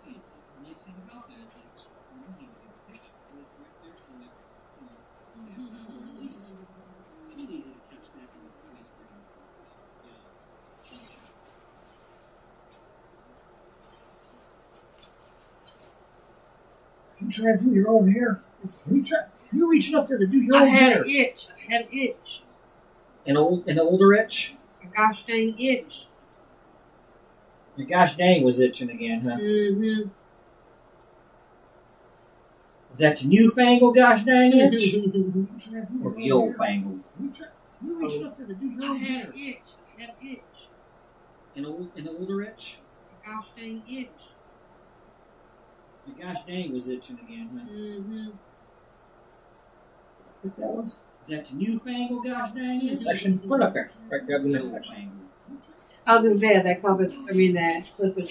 See, the nice thing about that is like, you don't need to get a picture of it. It's right there for like, half hour at least. It's really easy to catch that in the freeze frame. Get a screenshot. You try to do your own hair. You reaching up there to do your I own had hair. an itch. I had an itch. An older itch. A gosh dang itch. Your gosh dang was itching again, huh? Mm-hmm. Is that your newfangled gosh dang itch? Or the old fangled? You reaching up there to do your I own had hair. an itch. I had an itch. An older itch. A gosh dang itch. Your gosh dang was itching again, huh? Mm-hmm. I think that was. Is that your newfangled gosh dang itch? Section. Put it up there. Right, grab the next section. I was gonna say that that clip was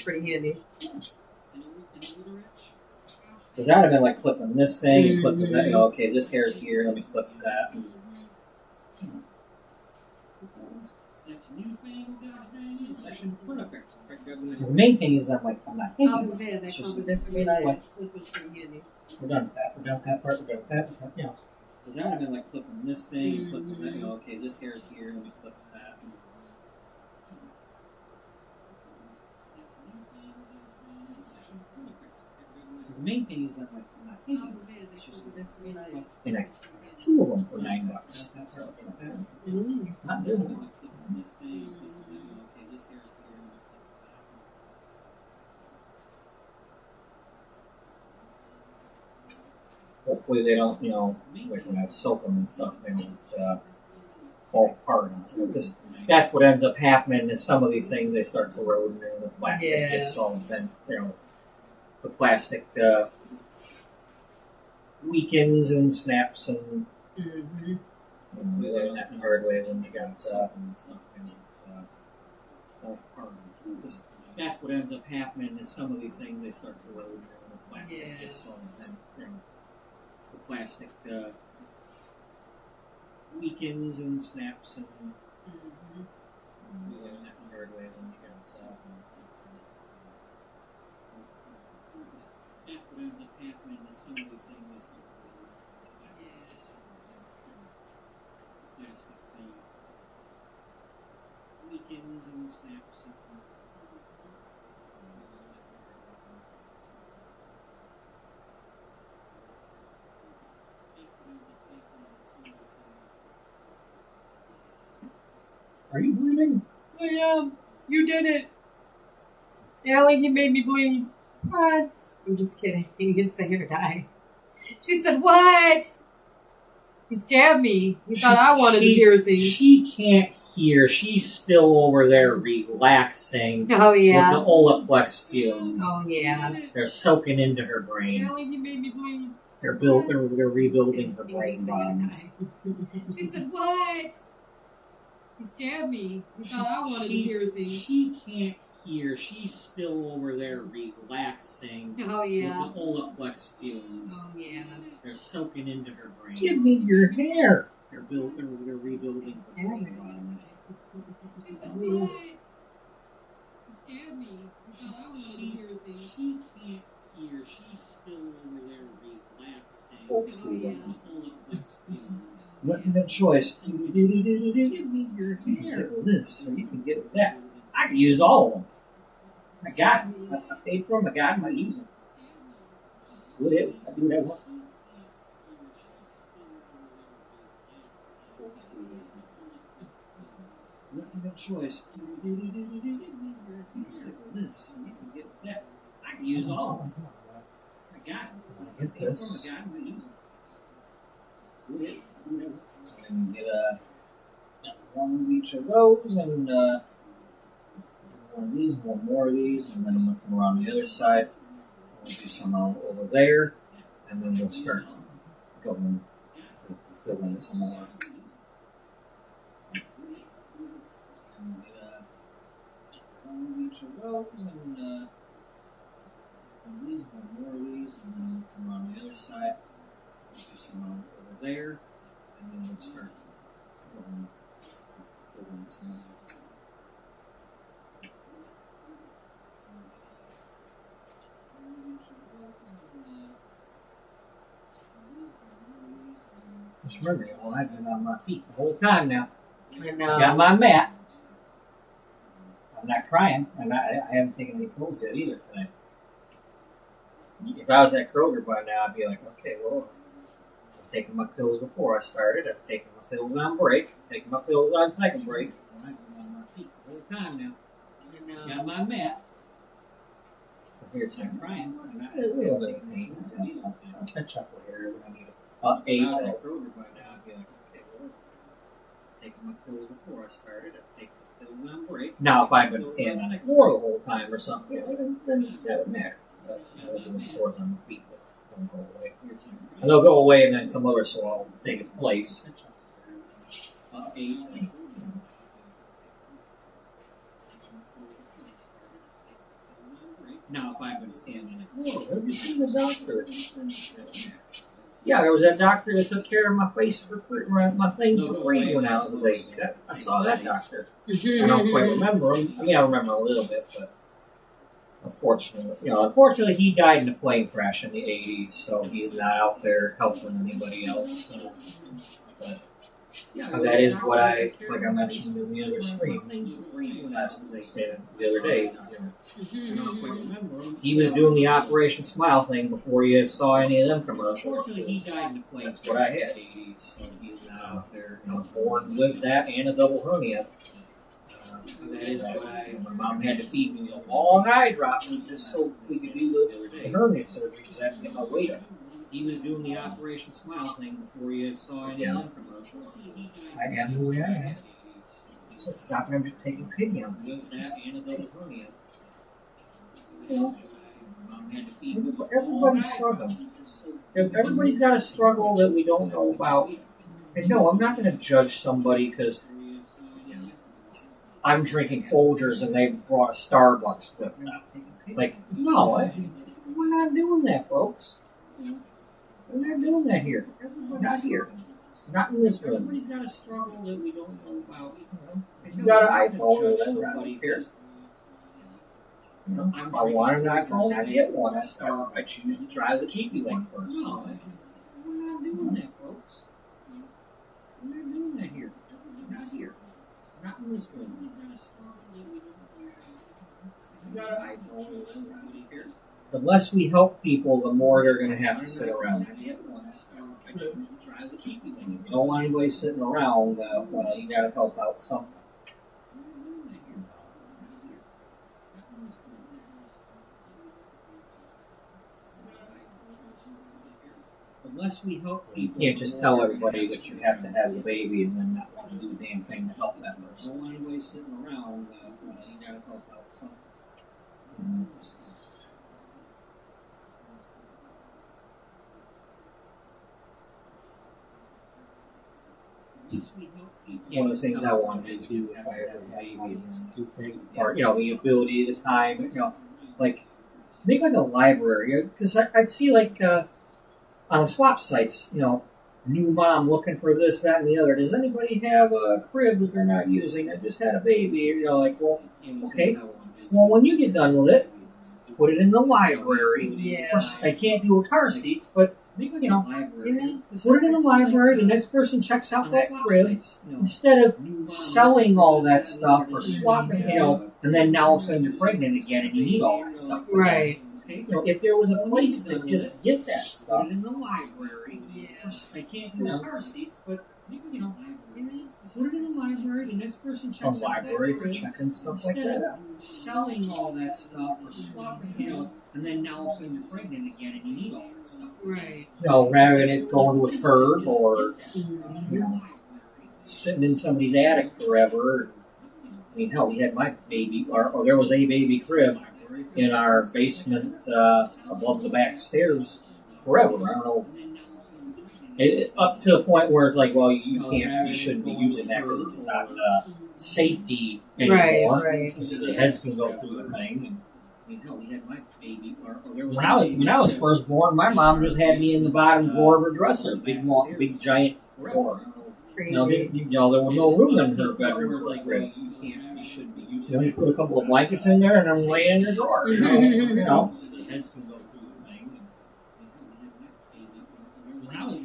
pretty handy. Because that would have been like clipping this thing and clipping that. Okay, this hair's here. Let me clip that. The main thing is I'm not thinking. I was gonna say that It's just clip was pretty handy. we're done with that. We're done with that part. We're done with that. Because that would have been like clipping this thing and clipping that. Okay, this hair's here. Let me clip that. The main thing is I'm not I thinking. was gonna say that It's clip just was pretty handy. and I two of them for $9. So it's not bad. It's not doing it. Hopefully they don't, like when I soak them and stuff, they don't fall apart. Because that's what ends up happening is some of these things, they start corroding and the plastic gets all, then, the plastic weakens and snaps and Mm-hmm. we learn that the hard way when you got fall apart. Because that's what ends up happening is some of these things, they start corroding and the plastic gets all, then, the plastic weakens and snaps and we learn that the hard way when you got that's what ends up happening is some of these things they start to plastic weakens and snaps and Are you bleeding? I am. You did it. Allie, you made me bleed. What? I'm just kidding. It's the hair dye. She said, what? He stabbed me. He thought I wanted the piercing. She can't hear. She's still over there relaxing Oh, with yeah. the Olaplex fumes. Oh, yeah. They're soaking into her brain. Allie, you made me bleed. They're rebuilding her brain bonds. She said, what? He stabbed me. He thought I wanted the piercing. She can't hear. She's still over there relaxing Oh, yeah. with the Olaplex fumes. Oh, yeah. They're soaking into her brain. Give me your hair. They're rebuilding her brain bonds. She said, what? He stabbed me. He thought I wanted the piercing. She can't hear. She's still over there relaxing Oh, with the yeah. Olaplex fumes. Let me the choice. Give me your hair. This, or you can get that. I can use all of them. I got them. I paid for them. I got them. I use them. Whatever. I do what I want. Let me the choice. This, or you can get that. I can use all of them. I got them. I get this. I got them. I use them. Whatever. And get one of each of those, and one of these, one more of these, and then I'm going to come around the other side. We'll do some over there, and then we'll start going to fill in some more. And each of those, and these, one more of these, and then come on the other side. Do some over there, and then we'll start pulling some. Just remember, y'all, I've been on my feet the whole time now. I I know. got my mat. I'm not crying, and I haven't taken any pills yet either today. If I was at Kroger by now, I'd be like, okay, well, I've taken my pills before I started. I've taken my pills on break. Taken my pills on second break. I've been on my feet the whole time now. I know. Got my mat. Here it's not crying. I'm not a little bit of pain. I'll catch up later when I need it. If I was Eight. at Kroger by now, I'd be like, okay, well, I've taken my pills before I started. I've taken my pills on break. Now, if I've been standing on the floor the whole time or something, then that would matter. But the sores on my feet don't go away. And they'll go away, and then some other sore will take its place. Eight. Now, if I've been standing on the floor, have you seen the doctor? Yeah, there was that doctor that took care of my face for free, my thing for free when I was a baby. I saw that doctor. I don't quite remember him. I mean, I remember a little bit, but unfortunately, he died in a plane crash in the '80s, so he's not out there helping anybody else. But that is what I mentioned in the other stream the other day. He was doing the Operation Smile thing before you saw any of them commercials. Unfortunately, he died in a plane. That's what I had. So he's not out there. I was born with that and a double hernia. That is why My mom had to feed me a long eye drop just so we could do the hernia surgery because I had to get my weight up. he was doing the Operation Smile thing before you saw any of them commercials. I am who I am. So it's not that I'm just taking pity on me. With that and a double hernia. Mom had to feed me. Everybody's struggling. Everybody's got a struggle that we don't know about. And no, I'm not going to judge somebody because I'm drinking Folgers and they brought a Starbucks with them. Like, no, we're not doing that, folks. We're not doing that here. Not here. Not in this room. Everybody's got a struggle that we don't know about. If you got an iPhone, then I don't care. You know, if I want an iPhone, I get one. I choose to try the cheapy one first. No, we're not doing that, folks. We're not doing that here. Not here. Not in this room. You got an iPhone, then I don't care. The less we help people, the more they're going to have to sit around. If you don't want anybody sitting around, well, you got to help out something. Unless we help You people, can't just tell everybody that you have to have the baby and then not want to do a damn thing to help that person. don't want anybody sitting around, you gotta help out something. One of the things I wanted to do if I ever had a baby is do things, or the ability, the time, like make like a library. Because I'd see like on swap sites, new mom looking for this, that, and the other. Does anybody have a crib that they're not using? I just had a baby. Well, okay. Well, when you get done with it, put it in the library. Yeah. I can't do a car seats, but put it in the library. The next person checks out that crib instead of selling all that stuff or swapping, and then now all of a sudden you're pregnant again and you need all that stuff. Right. If there was a place to just get that stuff. Put it in the library. I can't do car seats, but put it in the library. The next person A checks out library that for crib. checking stuff like Instead that. of selling all that stuff or swapping, and then now all of a sudden you're pregnant again and you need all that stuff. Right. Rather than it going to a curb or sitting in somebody's attic forever. I mean, hell, we had my baby, or there was a baby crib in our basement above the back stairs forever. I don't know up to the point where it's like, well, you shouldn't be using that because it's not safety anymore. Right. Because the heads can go through the thing. Hell, we had my baby. When I was first born, my mom just had me in the bottom drawer of her dresser, big giant drawer. There was no room in her bedroom for like that. You shouldn't be using So I just put a couple of blankets in there and I'm laying in the drawer. The heads can go through the thing.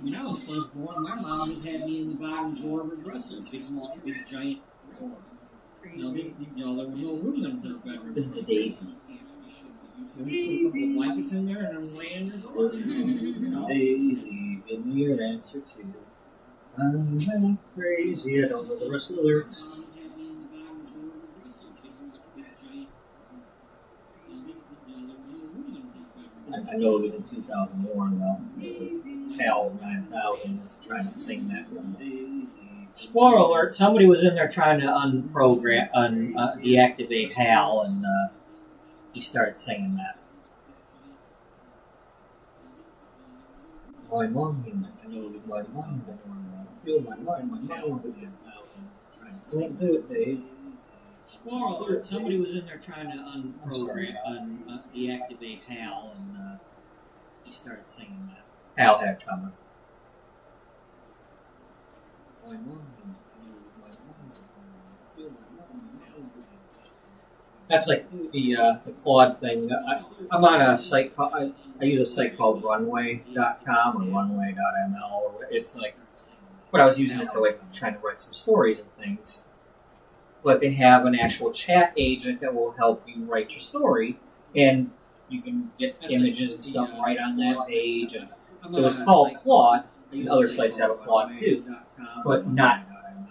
When I was first born, my mom just had me in the bottom drawer of her dresser, big giant drawer. There was no room in her bedroom. This is a daisy. So I just put a couple of blankets in there and I'm laying in the drawer. Daisy, give me your answer to. I'm crazy. I don't know the rest of the lyrics. I know it was in 2001 though. Hal 9000 was trying to sing that one. Spoiler alert, somebody was in there trying to deactivate Hal and he started singing that. My mind, I know it was my mind. I feel my mind again. Don't do it, Dave. Spoiler alert, somebody was in there trying to deactivate Hal and he started singing that. Hal had coming. That's like the Claude thing. I'm on a site called, I use a site called runway.com or runway.ml. It's like, but I was using it for like trying to write some stories and things. But they have an actual chat agent that will help you write your story, and you can get images and stuff right on that page. And it was called Claude. And other sites have a Claude too, but not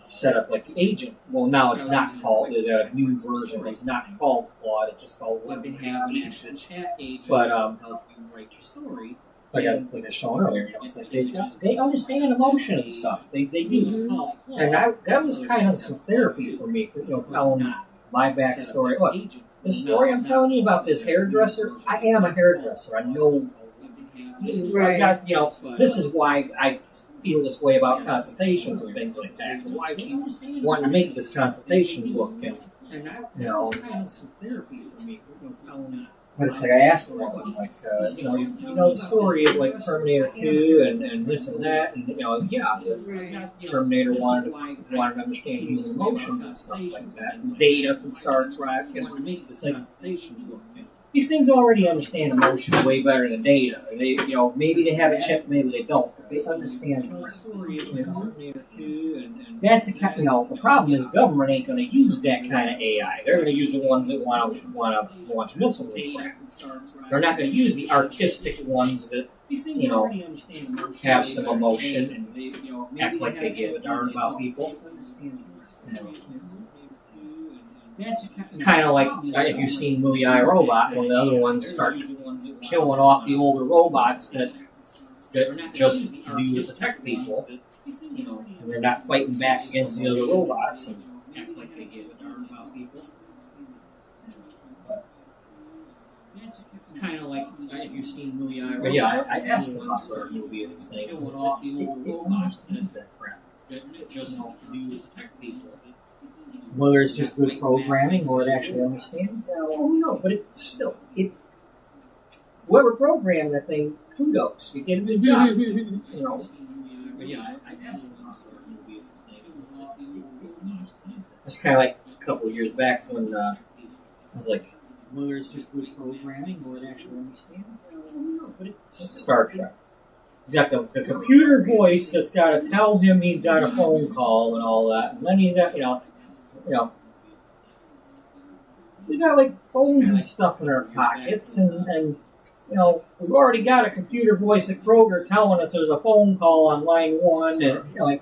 set up like the agent. Well, now it's not called. There's a new version. It's not called Claude. It's just called. But they have an actual chat agent But to help you write your story. like I showed earlier, it's like they understand emotion and stuff. They do, and that was kind of some therapy for me. Telling my backstory. Look, the story I'm telling you about this hairdresser. I am a hairdresser. I know. I got, this is why I feel this way about consultations and things like that. Why we wanted to make this consultation book, and kind of some therapy for me. but it's like I asked them, like, you know the story of like Terminator 2 and this and that, and Terminator wanted to understand human emotions and stuff like that. And Data from Star Trek, and make this consultation book. these things already understand emotion way better than Data. They, maybe they have a chip, maybe they don't. But they understand the story. That's the kind. The problem is government ain't going to use that kind of AI. They're going to use the ones that want to launch missiles and crap. They're not going to use the artistic ones that have some emotion and act like they give a darn about people. That's kind of like if you've seen the movie I, Robot, when the other ones start killing off the older robots that just do to protect people, and they're not fighting back against the other robots and act like they give a darn about people. That's kind of like if you've seen the movie I, Robot. But yeah, I asked them about their movies and things. Killing off the older robots that crap. that just do to protect people. Whether it's just good programming or it actually understands, who knows? But it's still whoever programmed that thing, kudos. You did a good job. But yeah, I asked them about their movies and things. It's kind of like a couple of years back when I was like, Whether it's just good programming or it actually understands, who knows? But it's Star Trek. You got the computer voice that's got to tell him he's got a phone call and all that, and then you got we got like phones and stuff in our pockets, and we've already got a computer voice at Kroger telling us there's a phone call on line 1, and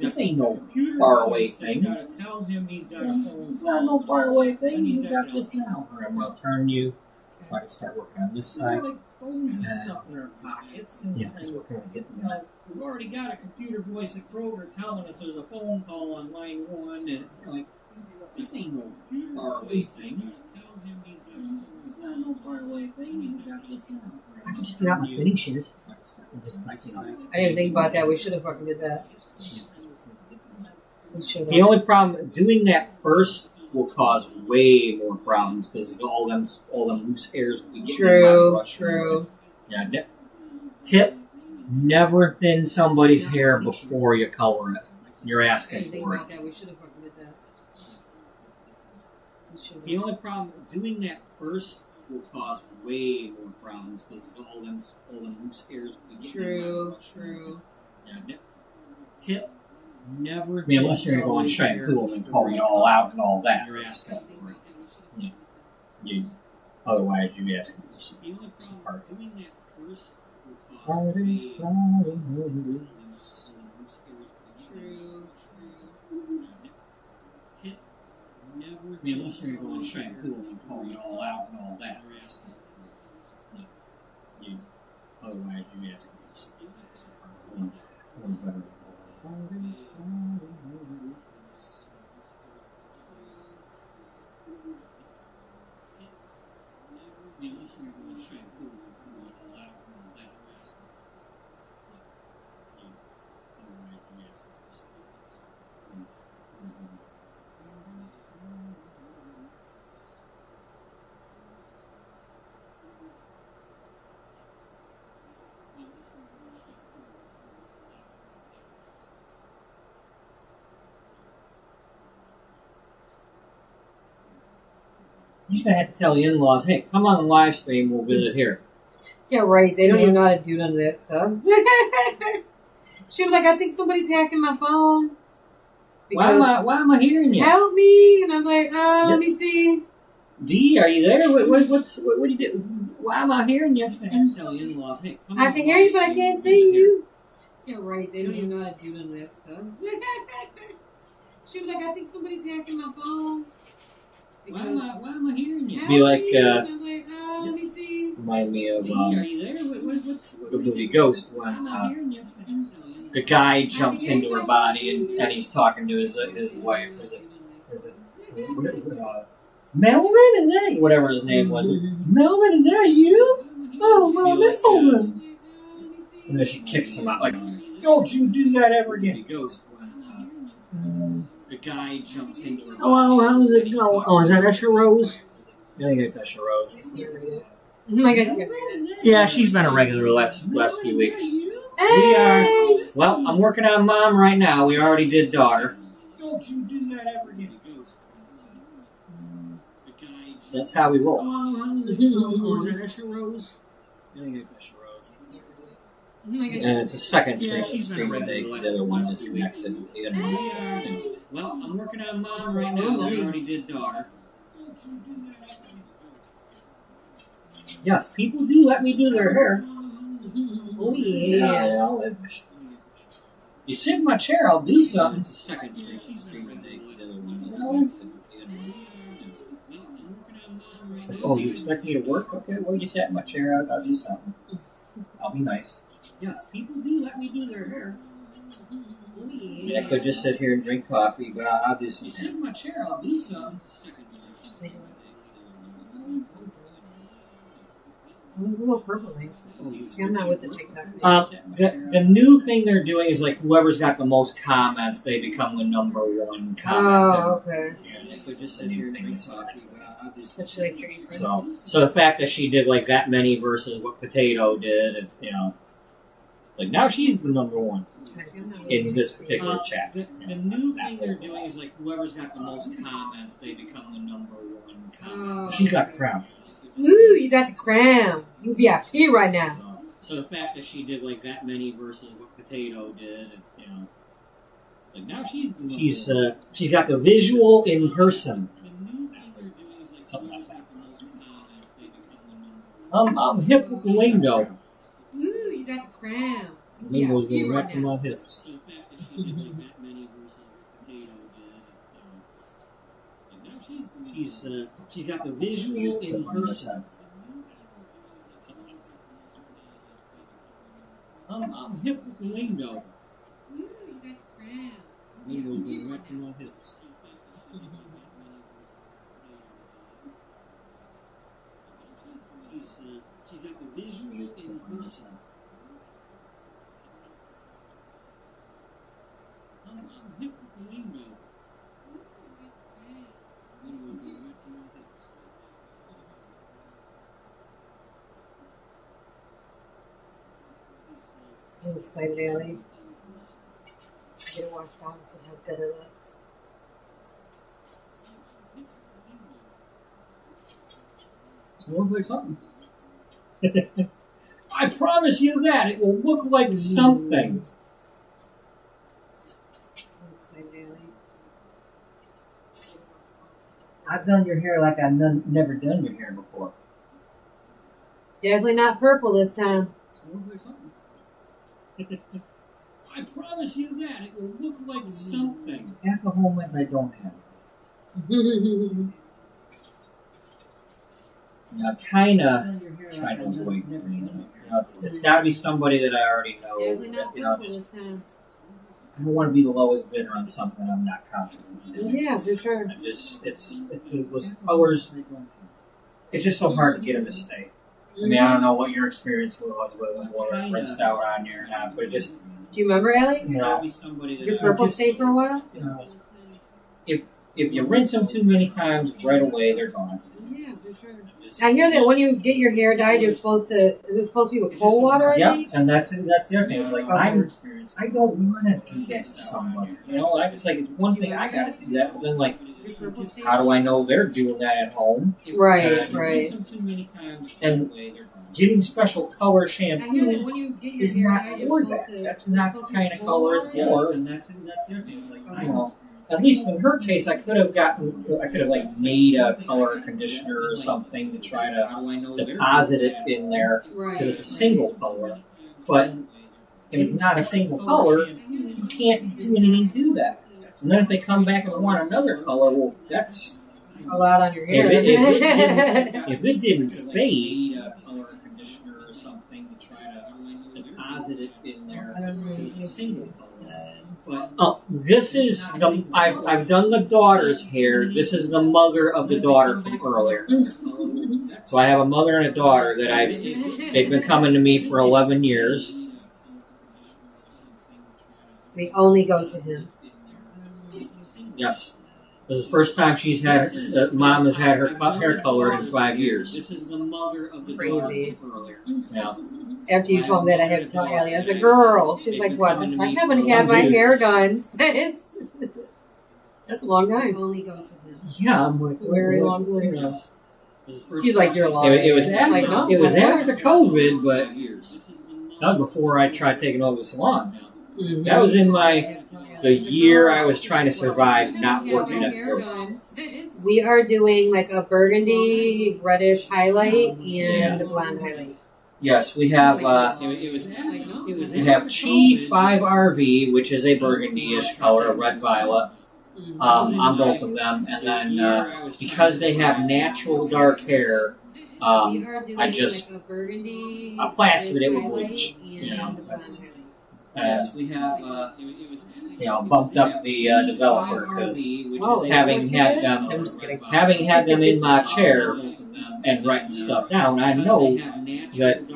this ain't no faraway thing. It's not no faraway thing. You got this now. All right, I'm gonna turn you so I can start working on this side. like phones and stuff in our pockets, and Because we're kind of getting we've already got a computer voice at Kroger telling us there's a phone call on line 1, and this ain't no faraway thing. It's not no faraway thing. You got this now. I can just get out my finish here. Just like, you know, I didn't even think about that. We should have fucking did that. We should the have. only problem doing that first will cause way more problems because all them loose hairs will be getting in my True, brush. true. Yeah. Tip: never thin somebody's hair before you color it. You're I asking didn't think for it. about that. We should have fucking did that. We should The have. only problem doing that first will cause way more problems because all them loose hairs will be getting in my True, brush. true. Yeah. Tip: never. I mean, unless you're going to go and shampoo them and color it all out and all that. You're asking for it. Yeah. Otherwise, you're asking for some part. Doing that first will cause Fridays, way True, Tip: never. I mean, unless you're going to go and shampoo them and color it all out and all that. Otherwise, you're asking for some part. You're just gonna have to tell the in-laws, hey, come on the live stream, we'll visit here. Yeah, right. They don't even know how to do none of that stuff. She was like, I think somebody's hacking my phone. Why am I hearing you? Help me. And I'm like, let me see. Dee, are you there? What do you do? Why am I hearing you? You're gonna have to tell the in-laws, hey, come on. I can hear you, but I can't see you. Yeah, right. They don't even know how to do none of that stuff. She was like, I think somebody's hacking my phone. Why am I hearing you? Help Be like, me. And I'm like, let me see. remind me of Dee, are you there? the movie Ghost when the guy jumps into her body and he's talking to his wife. Is it Melvin? Is that whatever his name was? Melvin, is that you? Oh, Melvin. And then she kicks him out like, don't you do that ever again. Ghost when the guy jumps into her body. Oh, how's it going? Oh, is that Esher Rose? I think it's Esher Rose. I can't read it. Oh my God. Yeah, she's been a regular the last few weeks. Hey! Well, I'm working on Mom right now. We already did Daughter. Don't you do that ever again. That's how we roll. Oh, is that Esher Rose? I think it's Esher Rose. Oh my God. And it's a second Yeah, stream. she's been a regular The the other last one few is weeks. connected to the internet. Hey! Well, I'm working on Mom right now. We already did Daughter. Yes, people do let me do their hair. Oh yeah. You sit in my chair, I'll do something. It's a second stream. Oh, you expect me to work? Okay, well, you sat in my chair, I'll do something. I'll be nice. Yes, people do let me do their hair. Oh I yeah. could just sit here and drink coffee, but I'll do You sit something. in my chair, I'll do something. It's a second stream. A little purple thing. See, I'm not with the TikTok. The new thing they're doing is like whoever's got the most comments, they become the number one commenter. Oh, okay. Yeah, so just sit here and drink coffee. I'll do Such something. like treat. So the fact that she did like that many versus what Potato did, it's, you know, it's like now she's the number one in this particular chat. The new thing they're doing is like whoever's got the most comments, they become the number one commenter. Oh. She's got the crown. Ooh, you got the crown. You VIP right now. So the fact that she did like that many versus what Potato did, it's, you know, like now she's the number one. She's got the visual in person. The new thing they're doing is like Something like whoever's that. got the most comments, they become the number one. I'm hip with the lingo. Ooh, you got the crown. You Lingo's VIP going right right to now. my hips. So the fact that she did like that many versus what Potato did, like now she's the number one. She's got the visual in person. I'm hip with the lingo. Ooh, you got the crown. Lingo's going right to my hips. She's got the visuals in person. I'm excited, Allie. I get to watch dogs and how good it looks. It looks like something. I promise you that it will look like something. I'm excited, Allie. I've done your hair like I've never done your hair before. Definitely not purple this time. It looks like something. I promise you that it will look like something. At the moment, I don't have it. I kind of try to avoid green. It's got to be somebody that I already know. Definitely That, not you know, purple just this time. I don't want to be the lowest bidder on something I'm not confident in. Yeah, for sure. I just it's those colors. It's just so hard to get them to stay. I mean, I don't know what your experience was with them, or rinsed out on you or not, but it just, Do you remember, Allie? you know, Your purple stayed for a while? you know, if you rinse them too many times, right away they're gone. Yeah, for sure. I hear that when you get your hair dyed, you're supposed to. Is it supposed to be with cold water? I Yep, think? and that's the other thing. It's like Okay. I don't want to do that to somebody. You know, I just like it's one thing I got to do that, but then like, Your purple stayed? how do I know they're doing that at home? Right, right. And getting special color I hear that shampoo when you get your is hair not dyed, you're for supposed that. to. That's it's not the supposed to be kind of cold color it's water, I for. And that's the other thing. It's like, I don't know. At least in her case, I could have like made a color conditioner or something to try to deposit it in there because it's a single color. But if it's not a single color, you can't do anything to that. And then if they come back and want another color, well, that's A lot on your hair. if it didn't fade, a color conditioner or something to try to deposit it in there. I don't know It's a what you single said. color. Oh, this is the I've done the daughter's hair. This is the mother of the daughter from earlier. So I have a mother and a daughter that they've been coming to me for 11 years. We only go to him. Yes. This is the first time she's had mom has had her hair colored in 5 years. This is the mother of the Crazy. daughter from earlier. Yeah. After you told me that, I had to tell Allie. I said, "Girl." She's like, "What?" I said, "I haven't had my hair done since." That's a long time. Only go to him. Yeah, I'm like Very long time. you know. She's like, "You're lying." It was after, Like, no, it was I'm after COVID, but that was before I tried taking over the salon. Mhm. That was in the year I was trying to survive not working at work. We are doing like a burgundy, reddish highlight and a blonde highlight. Yes, we have we have Chi 5RV, which is a burgundy-ish color, a red violet. On both of them, and then because they have natural dark hair, I just I plastered it with bleach. You know, that's we have bumped up the developer because having had them in my chair and writing stuff down, I know that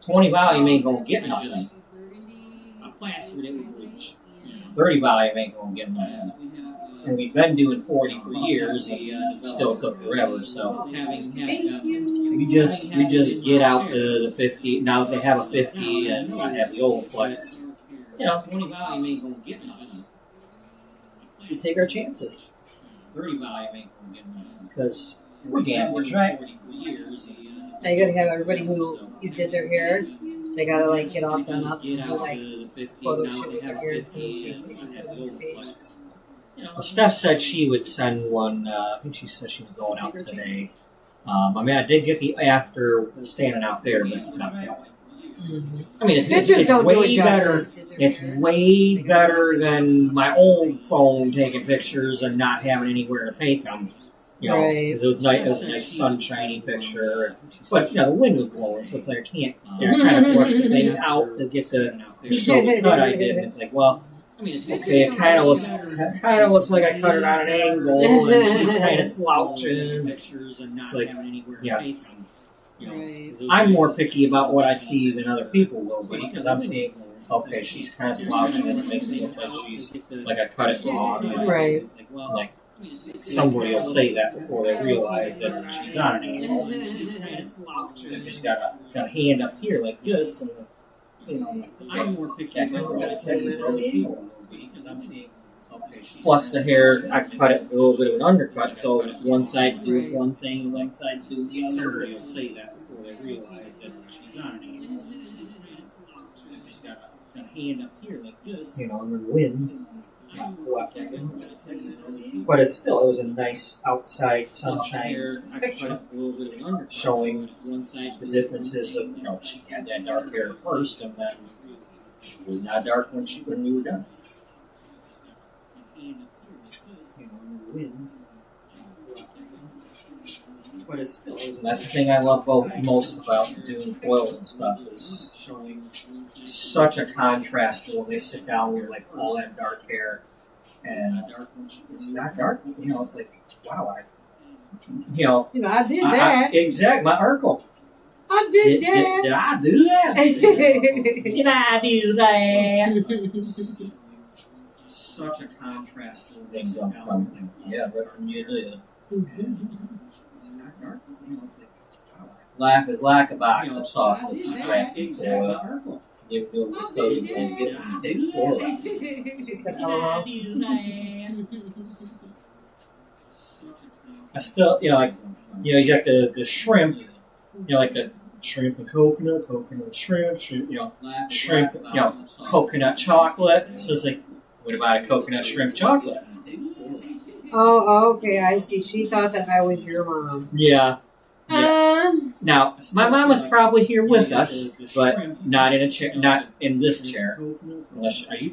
20 volume ain't gonna get nothing. 30 volume ain't gonna get nothing. And we've been doing 40 for years, and still took forever. So we just get out to the 50. Now they have a 50, and I have the old Plex. You know, 20 volume ain't gonna get nothing. We take our chances. 30 volume ain't gonna get nothing because we're gamblers, right? Now you gotta have everybody who you did their hair. They gotta like get all done up and do, like photo shoot with their hair and send it to you. Well, Steph said she would send one. I think she said she was going out today. I mean, I did get the after standing out there, but it's not that. Mm-hmm. I mean, it's Pictures don't do way it better. justice. It's way better than my old phone taking pictures and not having anywhere to take them. You know, Right. it was nice. It was a nice sunshiny picture, but you know the wind was blowing, so it's like I can't. I trying to brush the thing out to get the show cut I did. And it's like, well, okay, it kind of looks like I cut it on an angle, and she's kind of slouching. It's like, yeah. Right. I'm more picky about what I see than other people will be because I'm seeing okay, she's kind of slouching and it makes it look like she's like I cut it wrong. Right. Like somebody will say that before they realize that she's on an angle. She's got a hand up here like this, and you know, I'm more picky about because I'm seeing. plus the hair, I cut it a little bit of an undercut, so one side's doing one thing, one side's doing the other. Somebody will say that before they realize that she's on an angle. She's got a hand up here like this. You know, in the wind. But it was a nice outside sunshine picture showing the differences of, you know, she had that dark hair first and then it was not dark when we were done. You know, in the wind. But it still is. That's the thing I love most about doing foils and stuff is showing such a contrast when they sit down with like all that dark hair and it's not dark. You know, it's like wow, I did that. Exactly, my uncle. I did that. Did I do that? Did I do that? Such a contrast to things from yeah, but you did. It's not dark. You know, it's like wow. Laugh is lack of box of soft. It's crap. Exactly. You do the code and get it and take the foil out. I still, you know, like, you know, you got the shrimp, you know, like the shrimp and coconut shrimp, you know, shrimp, you know, coconut chocolate. So it's like, what about a coconut shrimp chocolate? Oh, okay, I see. She thought that I was your mom. Yeah. Now, my mom was probably here with us, but not in a chair, not in this chair. Unless, are you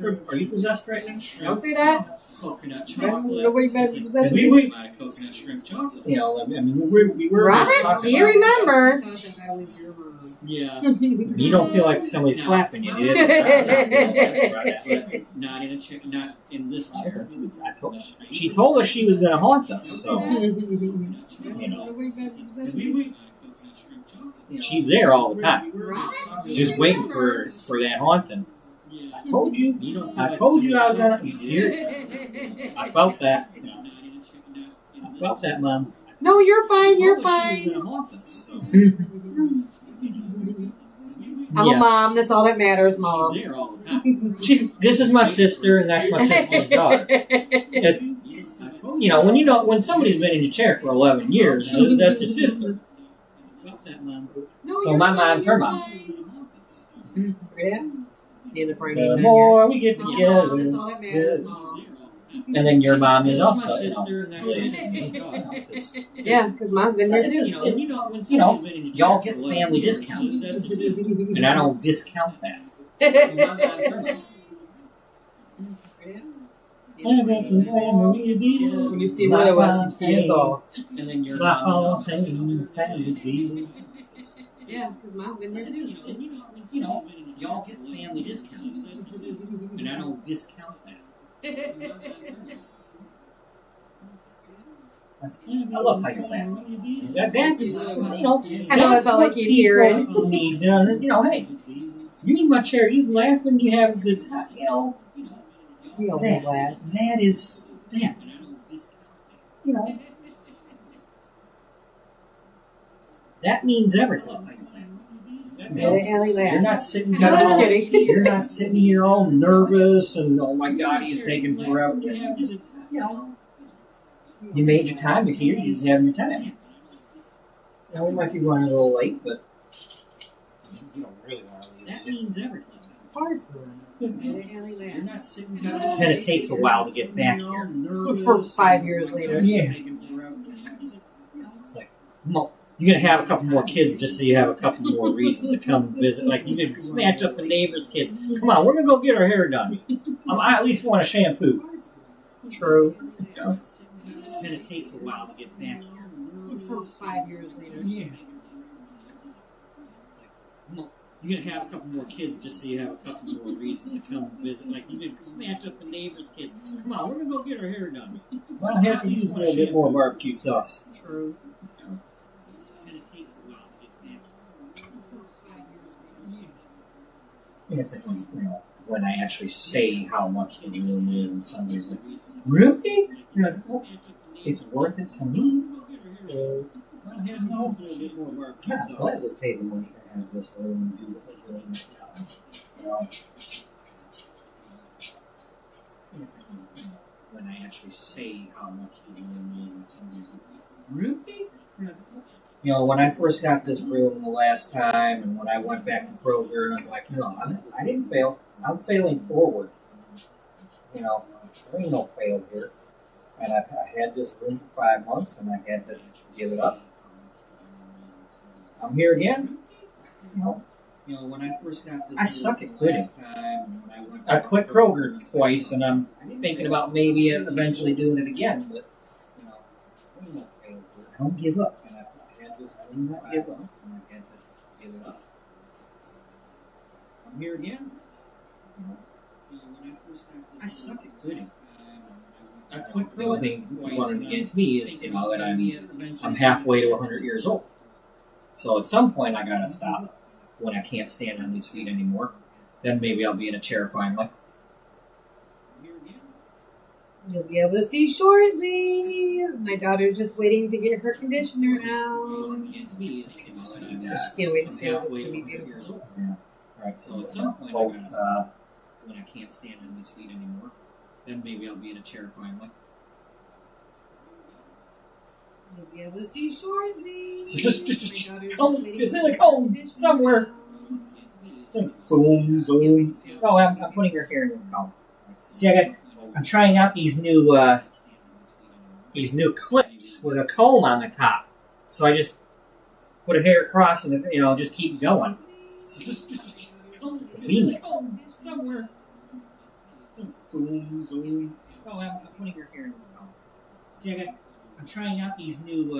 possessed right now? Don't say that. Coconut chocolate. Nobody better be possessed. We coconut shrimp chocolate. You know, I mean, we were. Robert, do you remember? I thought that I was your mom. Yeah. You don't feel like somebody's slapping you, do you? Not in a chair, not in this chair. She told us she was going to haunt us, so you know. She's there all the time, just waiting for that haunting. I told you. I told you I was gonna. I felt that. I felt that, Mom. No, you're fine. You're fine. I'm a mom. That's all that matters, Mom. This is my sister, and that's my sister's daughter. When somebody's been in your chair for 11 years, that's your sister. So my mom's her mom. Yeah. The more we get together, that's all that matters, Mom. And then your mom is also, yeah, because mom's been here too. Y'all get family discount, and I don't discount that. When you see one of us, you see us all. And then your yeah, because mom's been here too. Y'all get family discount, and I don't discount that. I love how you laugh. That's, I know that's all I keep hearing. Need, hey, you in my chair, you laugh and you have a good time, We always laugh. That is that. That means everything. You're not sitting here. I'm just kidding. You're not sitting here all nervous and oh my God, he's taking forever. You made your time. You're here. You have your time. We might be running a little late, but you don't really want to leave. That means everything. Of course. You're not sitting here. And it takes a while to get back here. For 5 years later. Yeah. It's like, you're going to have a couple more kids just so you have a couple more reasons to come visit. Like, you can snatch up the neighbor's kids. Come on, we're going to go get our hair done. I at least want a shampoo. True. And it takes a while to get back here. For 5 years later. Yeah. You're going to have a couple more kids just so you have a couple more reasons to come visit. Like, you can snatch up the neighbor's kids. Come on, we're going to go get our hair done. Well, I have to use a little bit more barbecue sauce. True. It's like when I actually say how much the room is, and somebody's like, "Really?" You know, it's, well, it's worth it to me. I'm glad they pay the money to have this room and do what they're doing. You know, it's like, when I actually say how much the room is, and somebody's like, "Really?" You know, when I first got this room the last time, and when I went back to Kroger, and I'm like, no, I didn't fail. I'm failing forward. You know, there ain't no fail here. And I had this room for 5 months, and I had to give it up. I'm here again. You know, when I first got this, I suck at quitting. I quit Kroger twice, and I'm thinking about maybe eventually doing it again. But you know, there ain't no fail here. I don't give up. I did not give up, and I had to give it up. I'm here again. I suck at quitting. I quit. The only thing running against me is, you know, that I'm halfway to 100 years old. So at some point I gotta stop when I can't stand on these feet anymore. Then maybe I'll be in a chair finally. You'll be able to see shortly. My daughter's just waiting to get her conditioner out. She can't wait to see how it's going to be beautiful. Yeah. Right. So at some point when I can't stand on these feet anymore, then maybe I'll be in a chair finally. You'll be able to see shortly. So just comb. It's in a comb somewhere. Boom, boom. Oh, I'm putting her hair in the comb. See, I'm trying out these new clips with a comb on the top. So I just put a hair across and, you know, just keep going. So just convenient. Somewhere. Boom, boom. Oh, I'm putting her hair in the comb. See, I'm trying out these new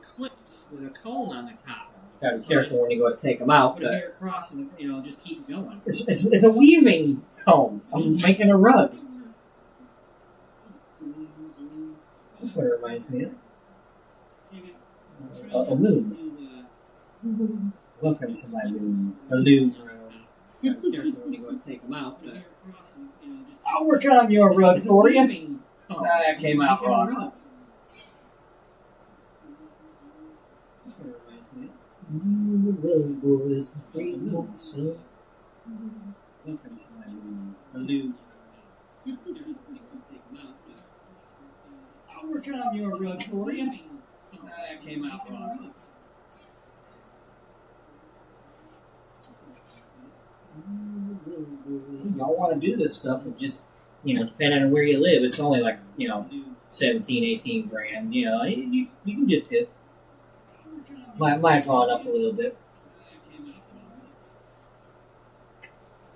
clips with a comb on the top. You gotta be careful when you go to take them out. Put a hair across and, you know, just keep going. It's a weaving comb. I'm making a rug. That's what it reminds me of. A loom. Welcome to my loom. A loom. You gotta be careful when you go to take them out. I'll work on your rug for you. That came out wrong. That's what it reminds me of. Boys, welcome to my room. A loom. I'll work on your rug for you. That came out wrong. Y'all want to do this stuff, and just, you know, depending on where you live, it's only like, you know, 17, 18 grand. You know, you can get to. Might gone up a little bit.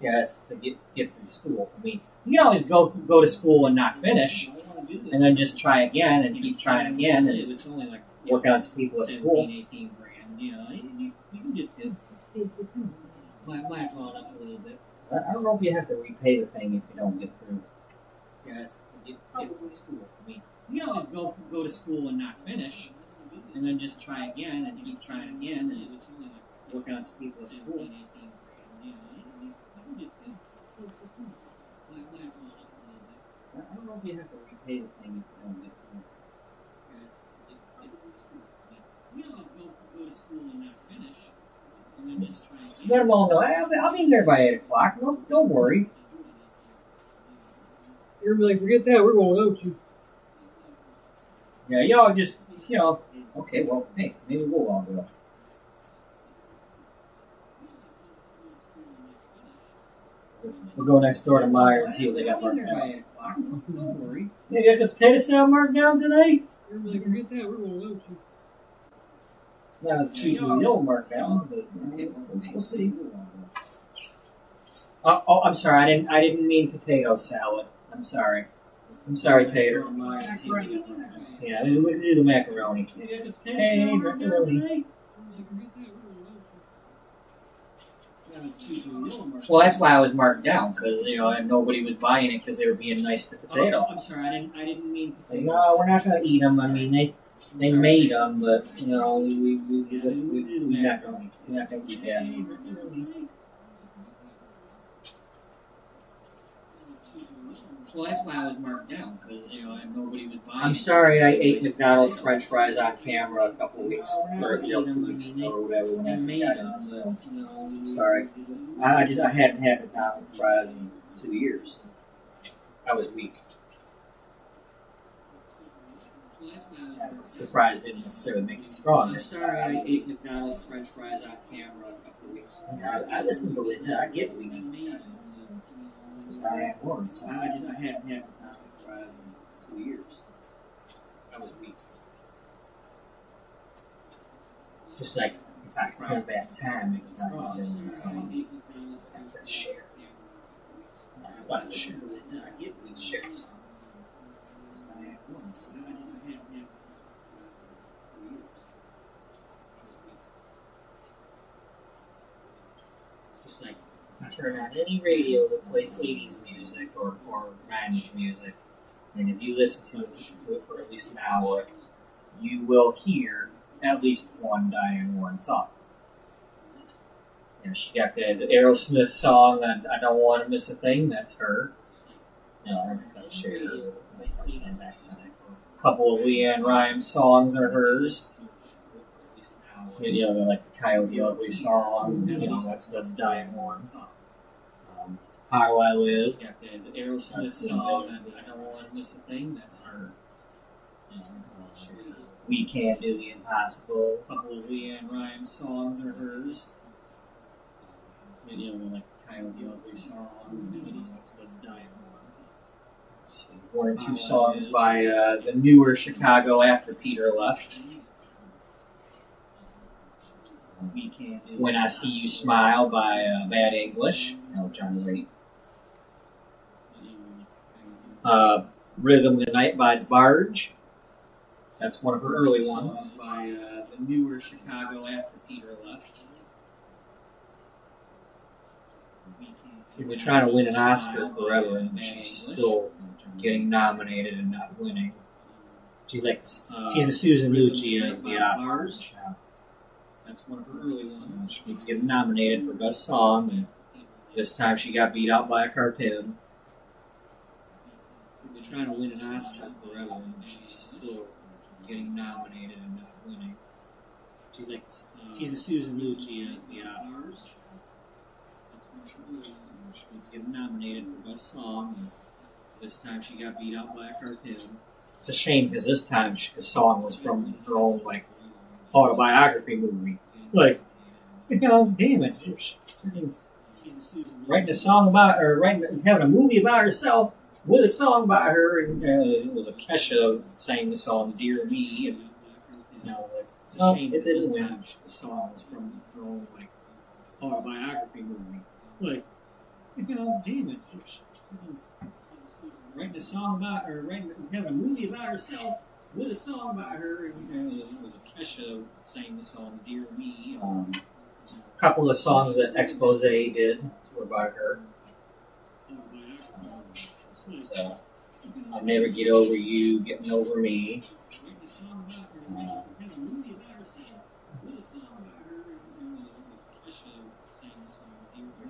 Yeah, that's to get through school. I mean, you can always go to school and not finish, and then just try again and keep trying again, and it's only like work on some people at school. 17, 18 grand. You know, you can get to. Might gone up a little bit. I don't know if you have to repay the thing if you don't get through. Yeah, that's to get through school. I mean, you can always go to school and not finish, and then just try again and keep trying again, and it's only like work on some people at school. I don't know if you have to repay the thing if you don't get through. You know, go to school and not finish, and then just try again. Let them all know, I'll be there by 8 o'clock. No, don't worry. You're like, forget that, we're going without you. Yeah, y'all just, you know, okay, well, hey, maybe we'll all go. We'll go next door to Meyer and see what they got marked down. Don't worry. Yeah, you got the potato salad marked down today? You're like, forget that, we're going without you. It's not a cheap meal marked down, but okay, we'll see. Oh, I'm sorry. I didn't mean potato salad. I'm sorry, Tater. Yeah, we can do the macaroni. Hey, macaroni. Well, that's why I was marked down, because, you know, nobody was buying it because they were being nice to potato. I'm sorry, I didn't mean potato. No, we're not going to eat them. I mean, they made them, but, you know, we're not going to eat that. Well, that's why I was marked down because nobody was buying. I'm sorry, I ate McDonald's French fries on camera a couple weeks or 2 weeks ago or whatever when I got in. So sorry, I hadn't had McDonald's fries in 2 years. I was weak. The fries didn't necessarily make me strong. I'm sorry, I ate McDonald's French fries on camera a couple weeks ago. I listen to Linda. I get weak. I had one. So I hadn't had McDonald's fries in 2 years. I was weak. just like if I could turn back time, McDonald's that's a share. I want to share. I get to share songs. I had one. So I had just like if I turn on any radio that plays 80s music or 90s music, and if you listen to it for at least an hour, you will hear at least one Diane Warren song. You know, she got the Aerosmith song, I Don't Want to Miss a Thing, that's her. You know, I'm going to share a couple of Leanne Rimes songs are hers. You know, like the Coyote Ugly song, you know, that's Diane Warren song. How Do I Live? got the Aerosmith song, I Don't Want to Miss a Thing, that's her. You know, We Can't Do the Impossible. a couple of Leanne Rimes songs are hers. You know, like the Coyote Ugly song, that's Diane Warren. One or two songs by the newer Chicago after Peter left. When I See You Smile by Bad English. No, John Raitt. Rhythm of the Night by Barge. That's one of her early ones. By the newer Chicago after Peter left. She's been trying to win an Oscar forever, and she's still getting nominated and not winning. She's like she's a Susan Lucci of the Oscars. That's one of her early ones. She keeps getting nominated for Best Song, and this time she got beat out by a cartoon. She's been trying to win an Oscar forever, and she's still getting nominated and not winning. She's like she's a Susan Lucci of the Oscars. She keeps getting nominated for Best Song, and this time she got beat out by a cartoon. It's a shame because this time the song was from her own like autobiography movie. Like, you know, damn it, she's writing a song about her, having a movie about herself with a song about her, and it was a Kesha sang the song "Dear Me," and you know, like, it's a shame it didn't win. The song was from her own like autobiography movie. Like, you know, damn it, she's writing a song about her, having a movie about herself with a song about her, and it was a Kesha sang the song "Dear Me." A couple of songs that Expose did were about her. So, I'll Never Get Over You, Getting Over Me.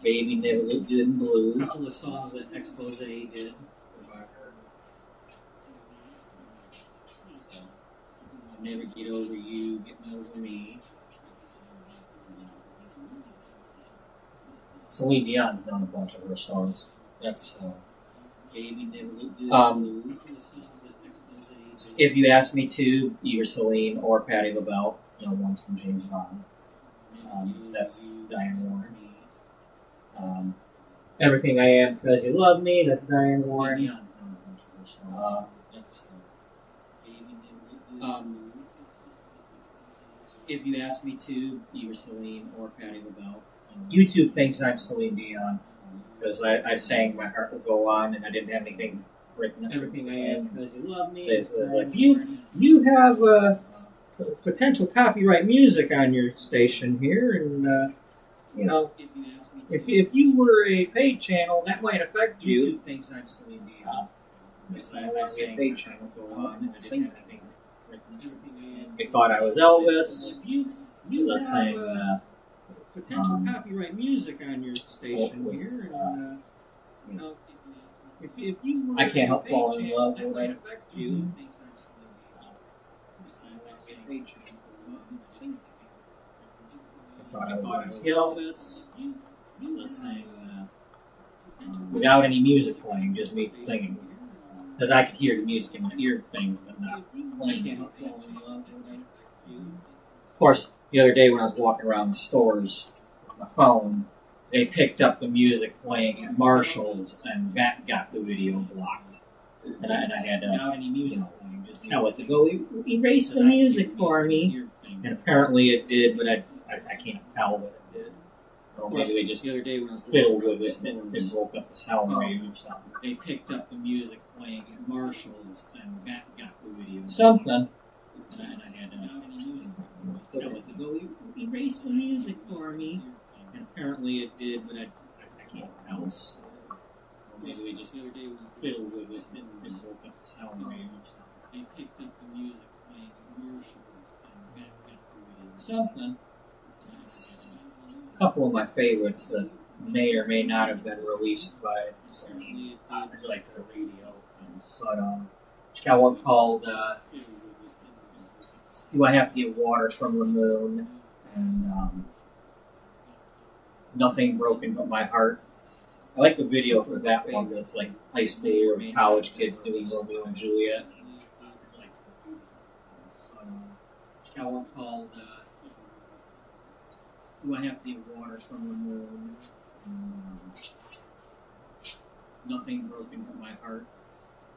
Baby Never Looked Good in Blue. A couple of songs that Expose did were about her. I'll Never Get Over You, Getting Over Me. Celine Dion's done a bunch of her songs. That's Baby Never Looked Good in Blue. If You Ask Me To, either Celine or Patti LaBelle. You know, one's from James Bond. That's Diane Warren. Everything I Am Because You Love Me, that's Diane Warren. Dion's done a bunch of her songs. That's Baby Never Looked Good. If You Ask Me To, either Celine or Patti LaBelle. YouTube thinks I'm Celine Dion because I sang My Heart Will Go On and I didn't have anything written up. Everything I Am Because You Love Me. It was like, you have potential copyright music on your station here, and you know, if you were a paid channel, that might affect you. YouTube thinks I'm Celine Dion. Yes, I was a paid channel go on and I didn't have anything written. Everything I Am. They thought I was Elvis because I sang. Potential copyright music on your station what was here, it? and you know, If you I can't help falling in love with it. you. I thought I was going to skill this. Without any music playing, just me singing. Because I could hear the music in my ear things, but not playing. Of course, the other day when I was walking around the stores with my phone, they picked up the music playing at Marshall's, and that got the video blocked. And I had to, tell it to go erase the music for me. And apparently it did, but I can't tell what it did. Or maybe they just the other day when I was fiddled with it and broke up the sound wave or something. they picked up the music playing at Marshall's, and that got the video. Something. And I had to tell it to go erase the music for me. And apparently it did, but I can't tell. Or maybe they just the other day when I fiddled with it and broke up the sound wave or something. They picked up the music playing at Marshall's, and that got the video. Something. A couple of my favorites that may or may not have been released by Sony, like to the radio. But she got one called "Do I Have to Get Water from the Moon?" and "Nothing Broken But My Heart." I like the video for that one. That's like high school or college kids doing Romeo and Juliet. She got one called "Do I Have to Get Water from the Moon?" "Nothing Broken But My Heart."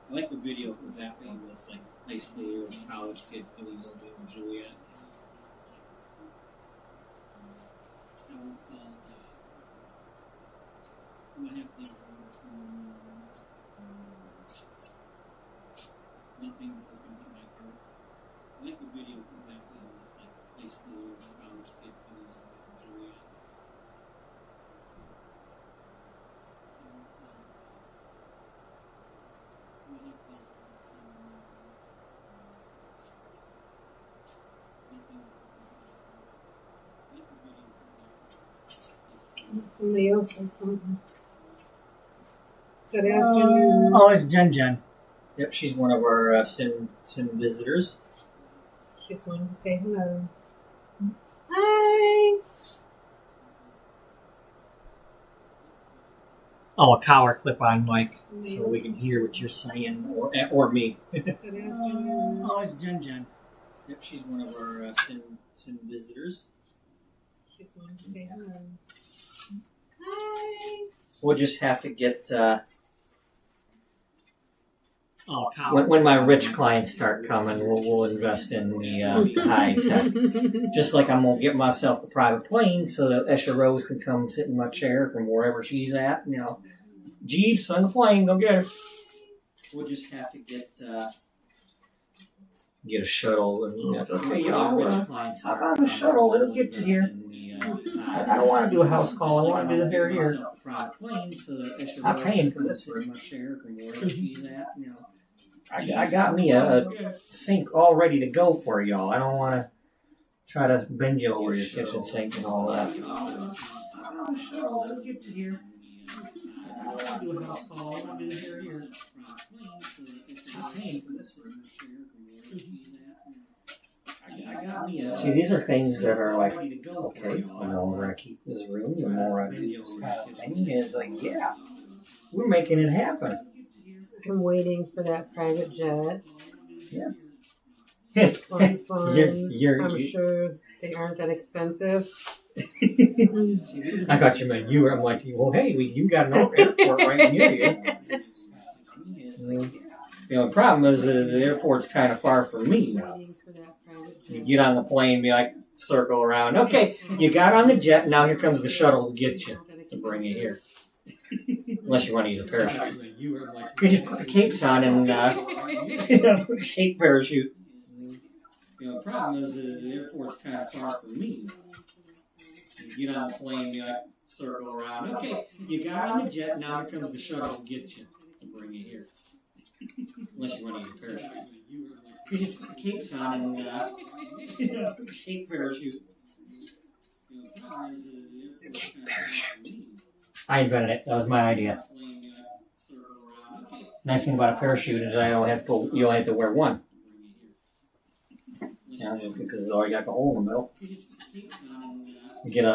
I like the video for that one. That's like high school or college kids doing Romeo and Juliet. She got one called "Do I Have to Get Water from the Moon?" "Nothing Broken But My Heart." I like the video for that one. That's like high school or college kids doing Romeo and Juliet. Somebody else said something. Good afternoon. Oh, it's Jen Jen. Yep, she's one of our sim visitors. Just wanted to say hello. Hi. Oh, a collar clip-on mic, so we can hear what you're saying, or me. Good afternoon. Oh, it's Jen Jen. Yep, she's one of our sim visitors. Just wanted to say hello. Hi. We'll just have to get Oh, when my rich clients start coming, we'll invest in the high tech. Just like I'm gonna get myself a private plane so that Esha Rose can come sit in my chair from wherever she's at. You know, Jeeves on the plane, go get her. We'll just have to get a shuttle. And, okay, y'all. How about the shuttle? It'll get to here. I don't want to do a house call. I want to do the here. I'm paying for this room. I got me a sink all ready to go for y'all. I don't want to try to bend you over your kitchen sink and all that. Shuttle, it'll get to here. I don't want to do a house call. I want to do the here. I'm paying for this room. See, these are things that are like, okay, you know, we're going to keep this room. The more I do this kind of thing, it's like, yeah, we're making it happen. I'm waiting for that private jet. Yeah. Fun. I'm sure they aren't that expensive. I thought you meant you were. I'm like, well, hey, you got an airport right near you. You know, the problem is the airport's kind of far from me now. You get on the plane and be like, circle around. Okay, you got on the jet, now here comes the shuttle to get you, to bring you here. Unless you want to use a parachute. You just put the capes on and put a cape parachute. You know, the problem is the airport's kind of far from me. You get on the plane and be like, circle around. Okay, you got on the jet, now here comes the shuttle to get you, to bring you here. Unless you want to use a parachute. You just put the capes on and put a cape parachute. Cape parachute. I invented it. That was my idea. Nice thing about a parachute is you only have to wear one. Yeah, because it's already got the hole in the middle. You get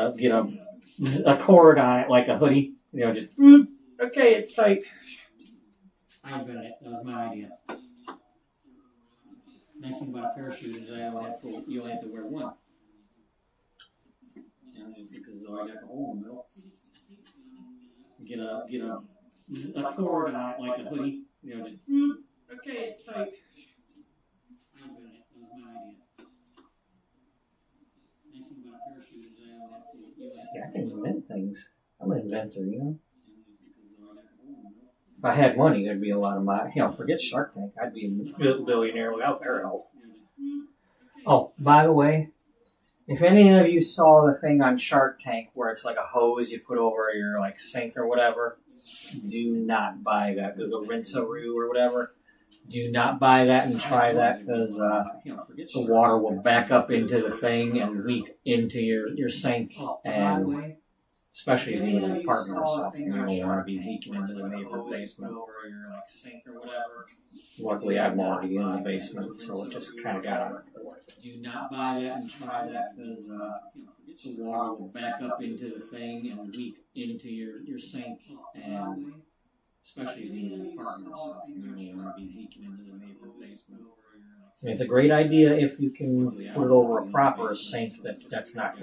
a cord on it like a hoodie. Just okay, it's tight. I invented it. That was my idea. Nice thing about a parachute is you only have to wear one. Yeah, because it's already got the hole in the middle. You get a cord on it like a hoodie. Just okay, it's tight. I invented it. That was my idea. Nice thing about a parachute is you only have to. See, I can invent things. I'm an inventor, If I had money, there'd be a lot of my, forget Shark Tank. I'd be a billionaire without their help. Oh, by the way, if any of you saw the thing on Shark Tank where it's like a hose you put over your sink or whatever, do not buy that. The rinse-a-roo or whatever. Do not buy that and try that because the water will back up into the thing and leak into your sink. And especially if you live in an apartment or something, you don't want to be leaking into the neighbor's basement. Luckily, I'm already in the basement, so it just kind of got on the floor. Do not buy that and try that because the water will back up into the thing and leak into your sink. And especially if you live in an apartment or something, you don't want to be leaking into the neighbor's basement. It's a great idea if you can put it over a proper sink that's not,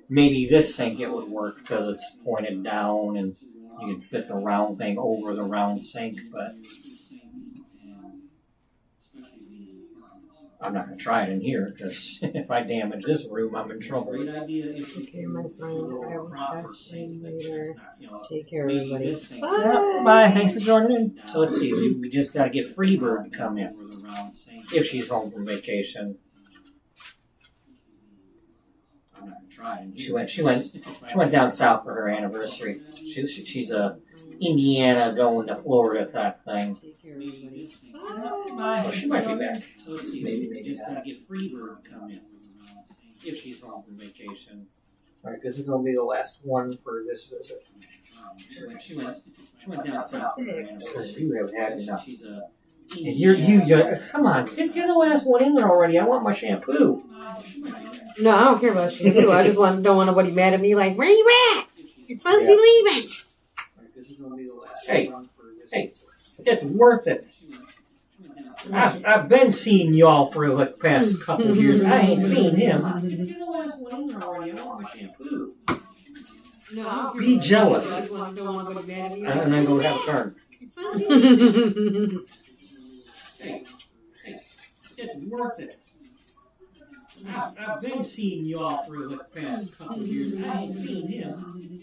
maybe this sink it would work because it's pointed down and you can fit the round thing over the round sink, but I'm not going to try it in here because if I damage this room, I'm in trouble. Okay, my friend, I will check in later. Take care, everybody. Bye. Bye. Thanks for joining in. So let's see. We just got to get Freebird to come in if she's home from vacation. She went down south for her anniversary. She's a Indiana going to Florida type thing. So she might be back. Maybe just gotta get Freebird to come in if she's home from vacation. All right, this is gonna be the last one for this visit. She went down south for her anniversary. Because you have had enough. You come on, get the last one in there already. I want my shampoo. No, I don't care about shampoo. I just don't want nobody mad at me like, where you at? You're supposed to be leaving. Hey, it's worth it. I've been seeing y'all for the past couple of years. I ain't seen him. Get the last one in there already. I want my shampoo. No, be jealous. I don't want nobody mad at me. And then go have a turn. Hey, it's worth it. I've been seeing y'all for the past couple of years. I ain't seen him.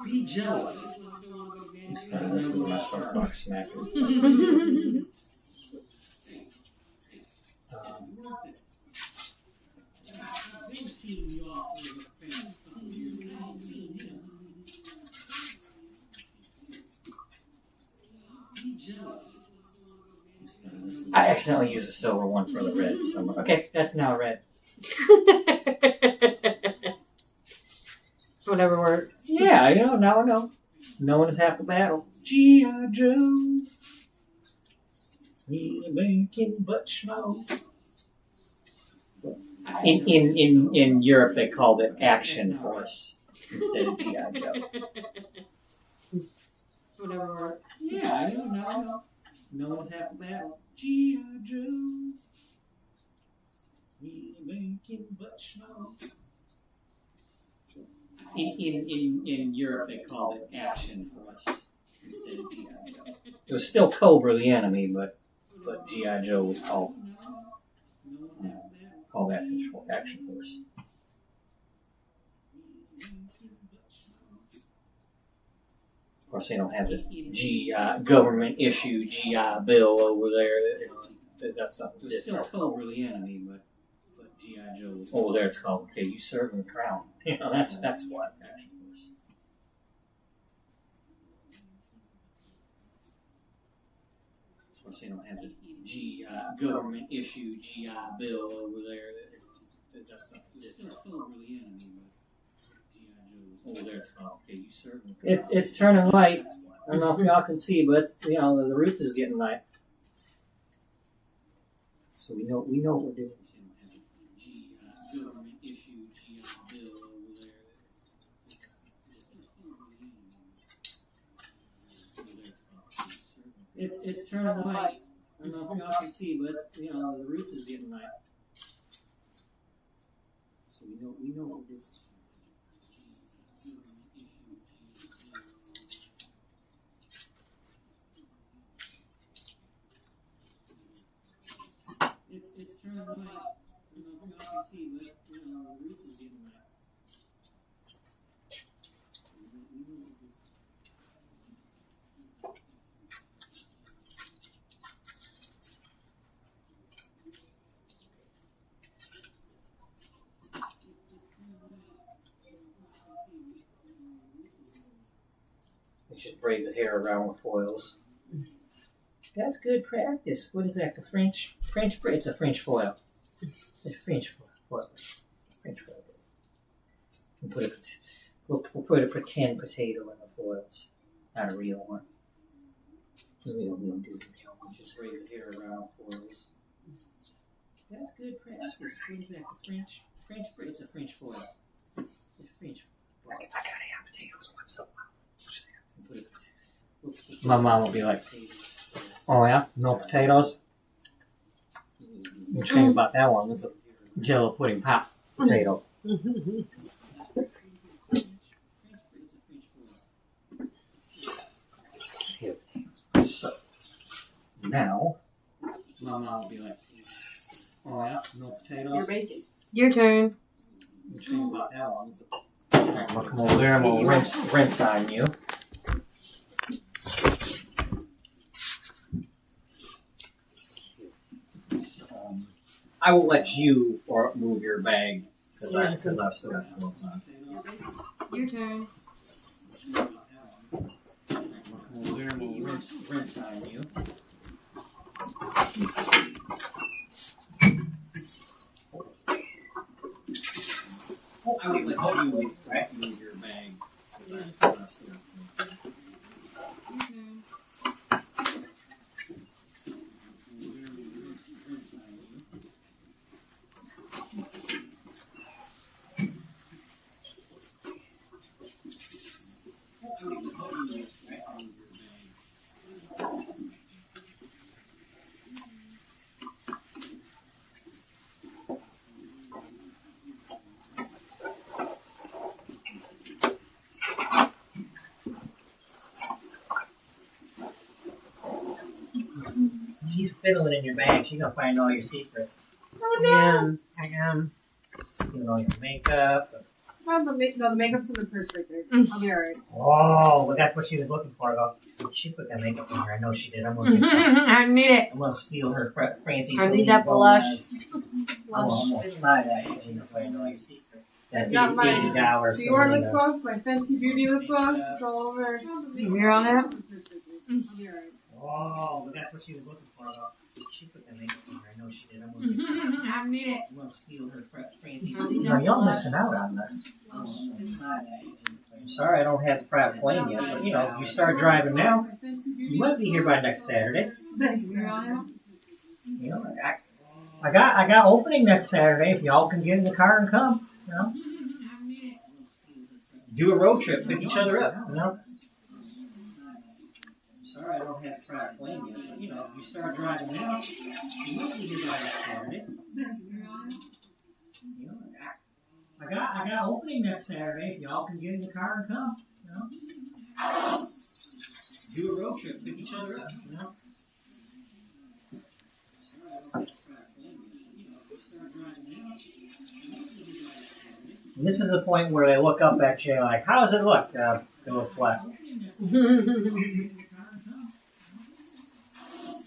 Be jealous. This is when I start talking smack. I accidentally used a silver one for the red. So okay, that's now red. Whatever works. Yeah, now I know. No one is half the battle. G.I. Joe. We making butt smoke. In Europe, they called it Action Force instead of G.I. Joe. Whatever works. Yeah, I know. No one's half the battle. G.I. Joe. We making butt smoke. In Europe, they called it Action Force instead of G.I. Joe. It was still Cobra the enemy, but G.I. Joe was called Action Force. Of course, they don't have the government issue GI Bill over there. That's something different. It's still Cobra the enemy, but G.I. Joe was over there. It's called you serving the crown. That's what Action Force. Of course, they don't have the government issue GI Bill over there. That's something different. It's still Cobra the enemy, but G.I. Joe was Oh, there it's gone. Okay, you certainly. It's turning light. I don't know if y'all can see, but it's, you know, the roots is getting light. So we know what we're doing. Government issue GI bill over there. It's turning light. I don't know if y'all can see, but it's, you know, the roots is getting light. So we know what we're doing. It's turning light. I don't know if y'all can see, but you know, the roots is getting light. We should braid the hair around with foils. That's good practice. What is that? The French braid? It's a French foil. It's a French foil. French foil. We'll put a pretend potato in the foils, not a real one. We don't do the real one. Just braid the hair around foils. That's good practice. What is that? The French braid? It's a French foil. It's a French foil. I gotta have potatoes once in a while. My mom will be like, "Oh yeah, no potatoes." What you think about that one? It's a Jello pudding pop potato. So now, my mom will be like, "Oh yeah, no potatoes." You're baking. Your turn. What you think about that one? Alright, we'll come over there and we'll rinse on you. I will let you or move your bag because I've still got clothes on. Your turn. We'll come over there and we'll rinse on you. I will let you move your bag because I've still got clothes on. She's fiddling in your bag. She's gonna find all your secrets. I am. Stealing all your makeup. No, the makeup's in the purse right there. I'll be alright. Oh, but that's what she was looking for, though. She put that makeup on her. I know she did. I'm gonna I need it. I'm gonna steal her fancy. I need that blush. I'm gonna try that. So you find all your secrets. That Got my $80. Dior lip gloss, my Fenty Beauty lip gloss. It's all over. You hear all that? I'll be alright. Oh, but that's what she was looking for, though. She put that makeup on her. I know she did. I'm gonna I need it. I'm gonna steal her fancy. I need No, that y'all blush. missing out on this. I'm sorry I don't have the private plane yet, but you know, if you start driving now, you might be here by next Saturday. Thanks. You hear all that? You know, I got opening next Saturday. If y'all can get in the car and come, you know, do a road trip, pick each other up. You know. Sorry, I don't have the private plane yet, but you know, if you start driving now, you might be here by next Saturday. You know, I got opening next Saturday. If y'all can get in the car and come, you know, do a road trip, pick each other up. You know. And this is the point where they look up at you like, how does it look? Goes what?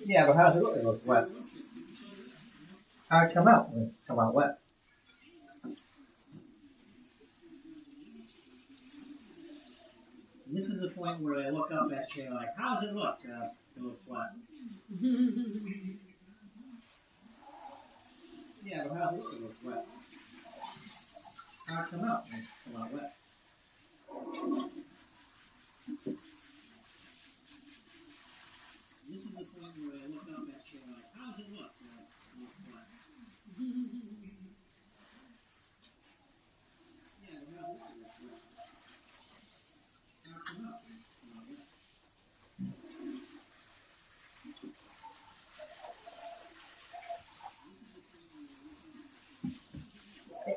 Yeah, but how's it look? It looks wet. How'd it come out? It come out wet. And this is the point where they look up at you like, how's it look? It looks wet. Yeah, but how's it look? It looks wet. How'd it come out? It come out wet.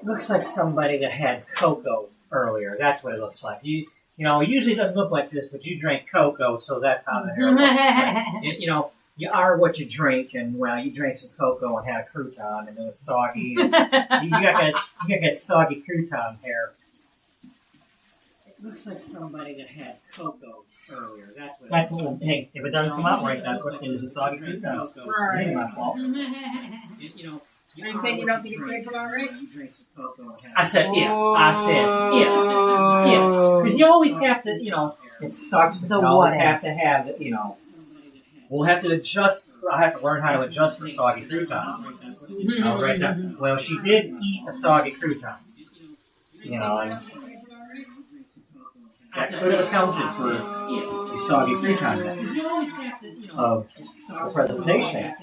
looks like somebody that had cocoa earlier. That's what it looks like. You know, it usually doesn't look like this, but you drank cocoa, so that's how the hair looks. You know, you are what you drink, and well, you drank some cocoa and had a crouton, and it was soggy. And you got that soggy crouton hair. It looks like somebody that had cocoa earlier. That's what. Hey, if it doesn't come out right, that's what it is. A soggy crouton. Right. It ain't my fault. You know. Are you saying you don't think it's going to come out right? I said if. I said if. Because you always have to, you know, it sucks, but you always have to have, you know. We'll have to adjust. I have to learn how to adjust for soggy croutons. All right now. Well, she did eat a soggy crouton. You know, and that could have accounted for the soggy croutonness of the presentation.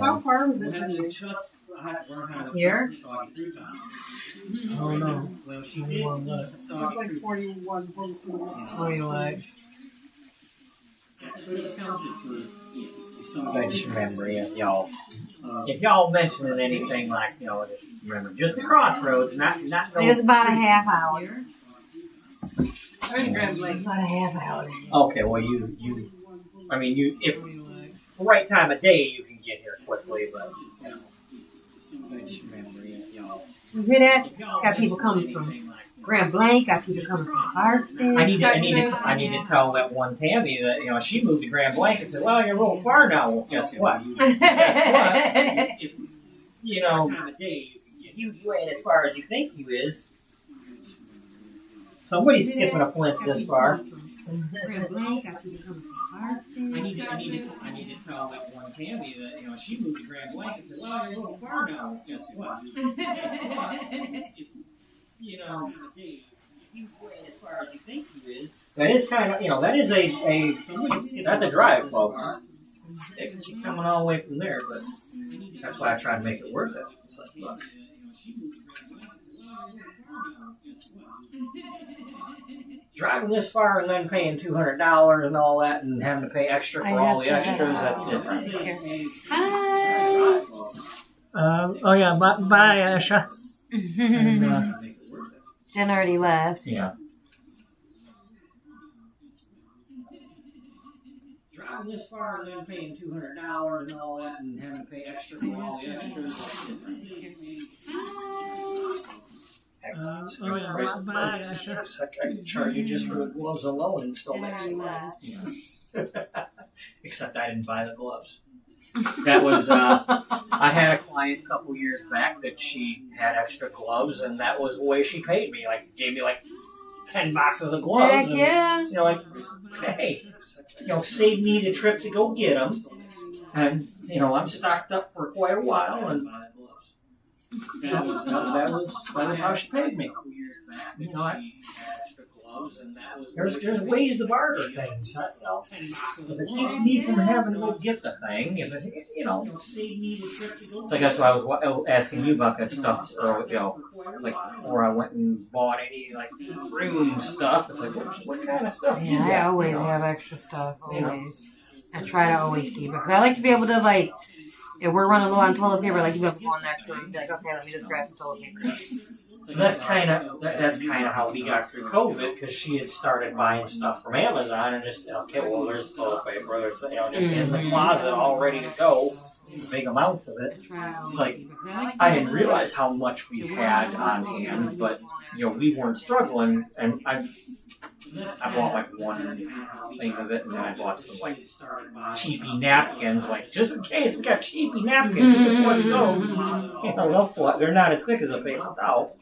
How far was this? Here? Oh no. It's like 41, 42. Oh, you like? I just remember, y'all. If y'all mentioning anything like, you know, just remember, just the crossroads, not. It was about a half hour. I mean, Grand Lake. About a half hour. Okay, well, I mean, if the right time of day, you can get here quickly, but, you know. I just remember, y'all. You hear that? Got people coming from Grand Blanc, got people coming from Hartford. I need to tell that one Tammy that, you know, she moved to Grand Blanc and said, well, you're a little far now. Well, guess what? You know, you ain't as far as you think you is. Somebody's skipping a flint this far. Grand Blanc, got people coming from Hartford. I need to tell that one Tammy that, you know, she moved to Grand Blanc and said, well, you're a little far now. Well, guess what? You know, you ain't as far as you think you is. That is kind of, you know, that is that's a drive, folks. They can keep coming all the way from there, but that's why I try to make it worth it. It's like, look. Driving this far and then paying $200 and all that and having to pay extra for all the extras, that's different. Hi. Oh yeah, bye, Asha. Jen already left. Yeah. Driving this far and then paying $200 and all that and having to pay extra for all the extras, that's different. Bye, Asha. I can charge you just for the gloves alone and still make some money. Except I didn't buy the gloves. That was, I had a client a couple years back that she had extra gloves, and that was the way she paid me. Like, gave me like 10 boxes of gloves. Heck yeah. And, you know, like, hey, you know, save me the trip to go get them. And, you know, I'm stocked up for quite a while, and that was how she paid me. You know, there's ways to barter things. You know, if it keeps me from having to go get the thing, if it, you know, so I guess I was asking you about that stuff. So, you know, like before I went and bought any like room stuff, it's like what kind of stuff? Yeah, I always have extra stuff. Always. I try to always keep it because I like to be able to like. If we're running low on toilet paper, like you have to go in next door and be like, okay, let me just grab some toilet paper. That's kind of how we got through COVID because she had started buying stuff from Amazon and just okay, well, there's toilet paper, there's just in the closet all ready to go, big amounts of it. It's like I didn't realize how much we had on hand, but you know we weren't struggling, and I bought like one thing of it, and then I bought some like cheapy napkins, like just in case we got cheapy napkins. You can flush those. You know, they're not as thick as a paper towel.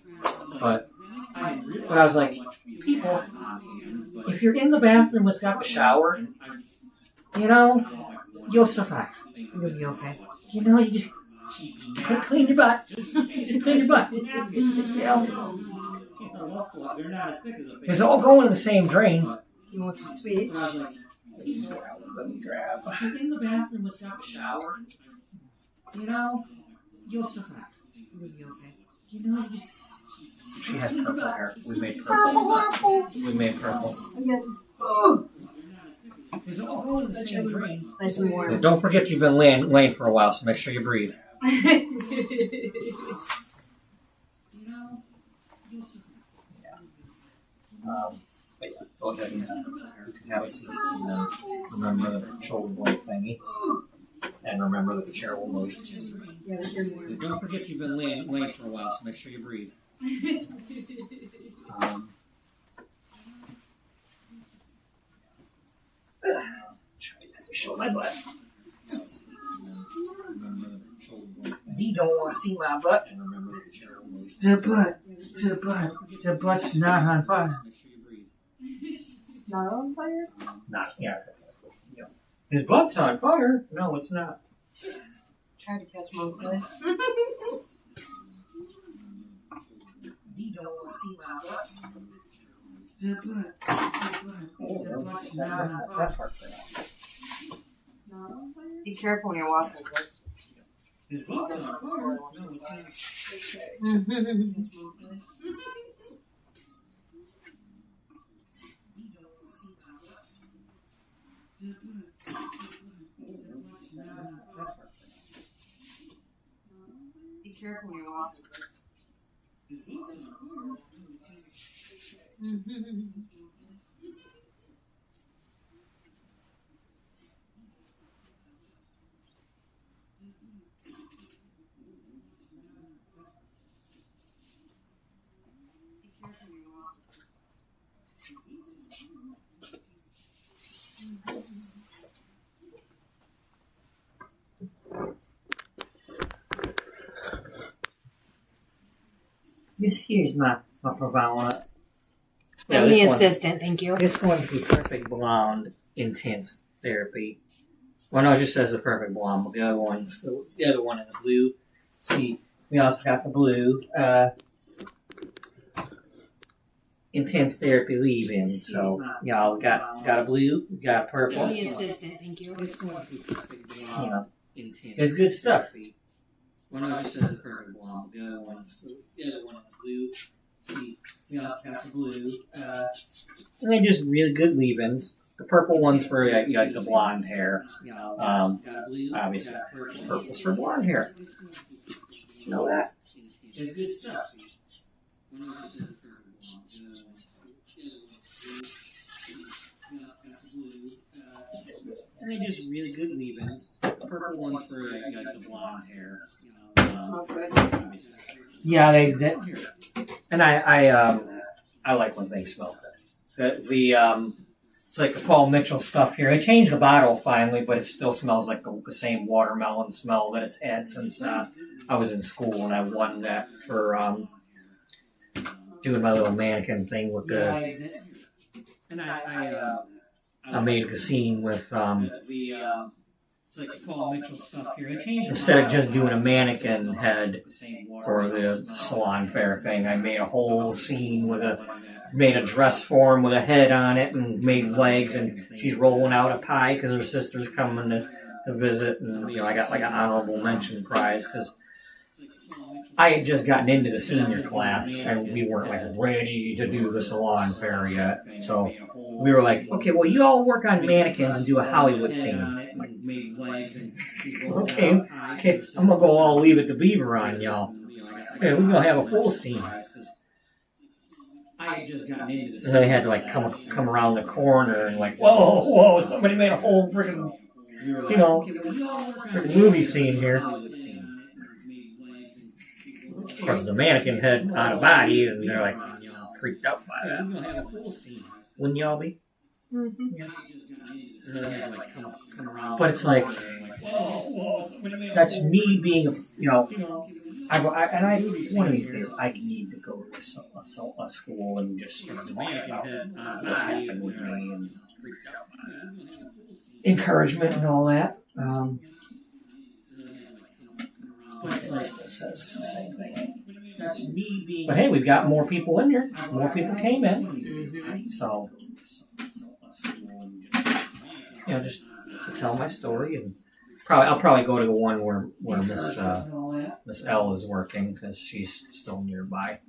But I was like, people, if you're in the bathroom that's got the shower, you know, you'll survive. You'll be okay. You know, you just clean your butt. Just clean your butt. You know. It's all going in the same drain. You want your sweet? Let me grab. If you're in the bathroom that's got the shower, you know, you'll survive. You'll be okay. You know, she has purple hair. We made purple. We made purple. It's all going in the same drain. Nice and warm. Don't forget you've been laying for a while, so make sure you breathe. But yeah, go ahead and you can have a seat and remember the shoulder blade thingy. And remember that the chair will move. Don't forget you've been laying for a while, so make sure you breathe. Try not to show my butt. D don't want to see my butt. And remember that the chair will move. The butt's not on fire. Make sure you breathe. Not on fire? Not, yeah. Yeah. His butt's on fire. No, it's not. Try to catch mostly. D don't want to see my butt. The butt's not on fire. That part's there. Not on fire? Be careful when you're walking, Chris. His butt's on fire. No, it's not. Be careful when you're walking, Chris. This here's my Pravana. Yeah, this the one- assistant, thank you. This one's the Perfect Blonde Intense Therapy. Well, no, it just says the Perfect Blonde, but the other one is the blue. See, we also got the blue Intense Therapy leave-in. So, y'all got a blue, we got a purple. The assistant, thank you. This one's the Perfect Blonde Intense. It's good stuff. Well, no, it just says the Perfect Blonde, but the other one is blue. See, we also got the blue. And they're just really good leave-ins. The purple one's for like the blonde hair. Obviously, purple's for blonde hair. You know that? It's good stuff. And they're just really good leave-ins. The purple one's for like the blonde hair. Smells good. Yeah, they and I like when they smell good. It's like the Paul Mitchell stuff here. I changed the bottle finally, but it still smells like the same watermelon smell that it's had since I was in school, and I won that for doing my little mannequin thing with the. And I made a scene with it's like the Paul Mitchell stuff here. I changed instead of just doing a mannequin head for the salon fair thing, I made a whole scene made a dress form with a head on it and made legs, and she's rolling out a pie because her sister's coming to visit, and I got like an honorable mention prize because I had just gotten into the senior class and we weren't like ready to do the salon fair yet, so we were like, okay, well, you all work on mannequins and do a Hollywood theme. Okay, I'm gonna go all Leave It to Beaver on y'all. Okay, we're gonna have a full scene. I had just gotten into this. And they had to like come around the corner and like, whoa, somebody made a whole freaking, freaking movie scene here. Of course, the mannequin had on a body, and they're like freaked out by that. Wouldn't y'all be? Mm-hmm. But it's like, that's me being, one of these days I need to go to a school and just talk about what's happened with me and encouragement and all that. But it still says the same thing. But hey, we've got more people in here. More people came in. So, just to tell my story, and I'll probably go to the one where Miss L is working because she's still nearby.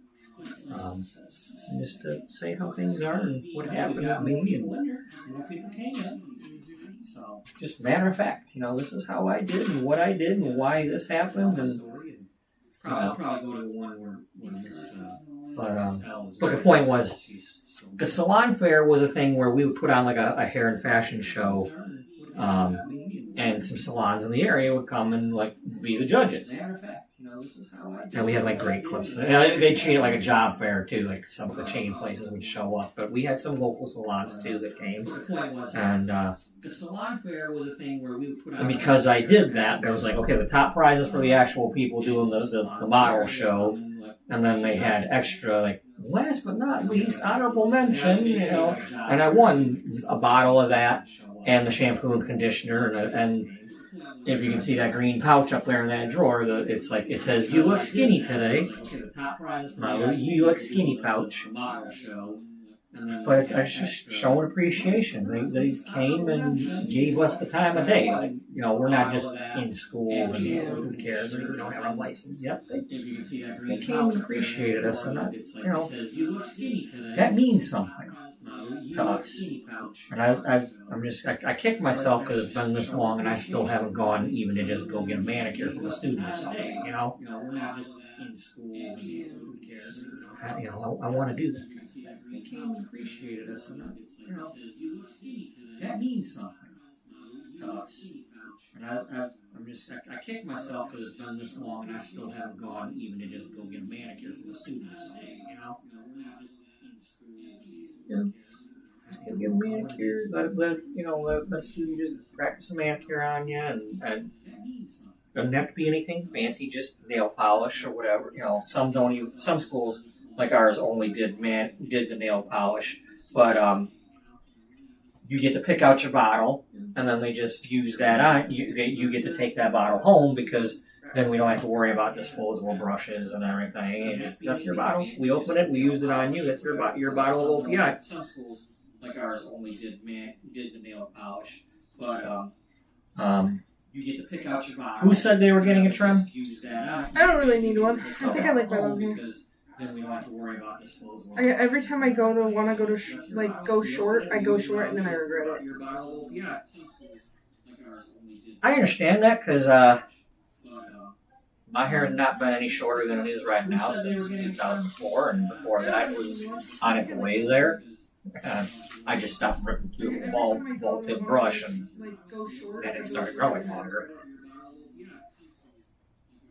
Just to say how things are and what happened with me, and more people came in. So, just matter of fact, this is how I did and what I did and why this happened, and I'll probably go to the one where Miss. But the point was, the salon fair was a thing where we would put on like a hair and fashion show, and some salons in the area would come and like be the judges. And we had like great clips. They treat it like a job fair too. Like some of the chain places would show up, but we had some local salons too that came. And The salon fair was a thing where we would put on. and because I did that, there was like, okay, the top prizes for the actual people doing the model show, and then they had extra like last but not least honorable mention, and I won a bottle of that and the shampoo and conditioner, and if you can see that green pouch up there in that drawer, it's like it says "You look skinny today." You look skinny pouch. But it's just showing appreciation. They came and gave us the time of day. Like, we're not just in school and who cares? We don't have a license yet. They came and appreciated us, and that means something to us. And I kicked myself because it's been this long, and I still haven't gone even to just go get a manicure from a student or something. We're not just in school and who cares? I want to do that. They came and appreciated us, and that means something to us. And I kicked myself because it's been this long, and I still haven't gone even to just go get a manicure from a student or something. We're not just in school. Go get a manicure. Let a student just practice a manicure on you, and doesn't have to be anything fancy, just nail polish or whatever. Some don't even. Some schools like ours only did the nail polish, but you get to pick out your bottle, and then they just use that on. You get to take that bottle home because then we don't have to worry about disposable brushes and everything. That's your bottle. We open it, we use it on you. That's your bottle of OPI. Some schools like ours only did the nail polish, but you get to pick out your bottle. Who said they were getting a trim? Use that on. I don't really need one. I think I like my long hair. Because then we don't have to worry about disposable. Every time I go to go short, I go short and then I regret it. Your bottle of OPI. I understand that because my hair has not been any shorter than it is right now since 2004, and before that it was on its way there. I just stopped ripping through the ball tip brush, and then it started growing longer.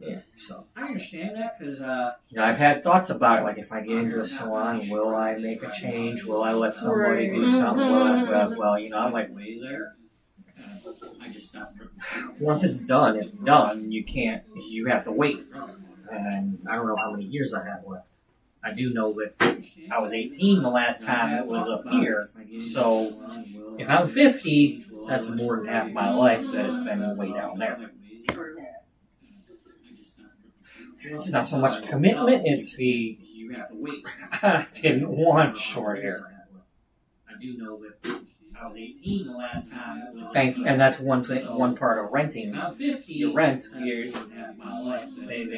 Yeah, so I understand that because I've had thoughts about it. Like, if I get into a salon, will I make a change? Will I let somebody do something? I'm like, way there. I just stopped. Once it's done, it's done. You have to wait. And I don't know how many years I have left. I do know that I was 18 the last time it was up here. So if I'm 50, that's more than half my life that it's been way down there. It's not so much commitment, it's the You have to wait. I didn't want short hair. I do know that I was 18 the last time it was. And that's one part of renting. I'm 50. You rent, They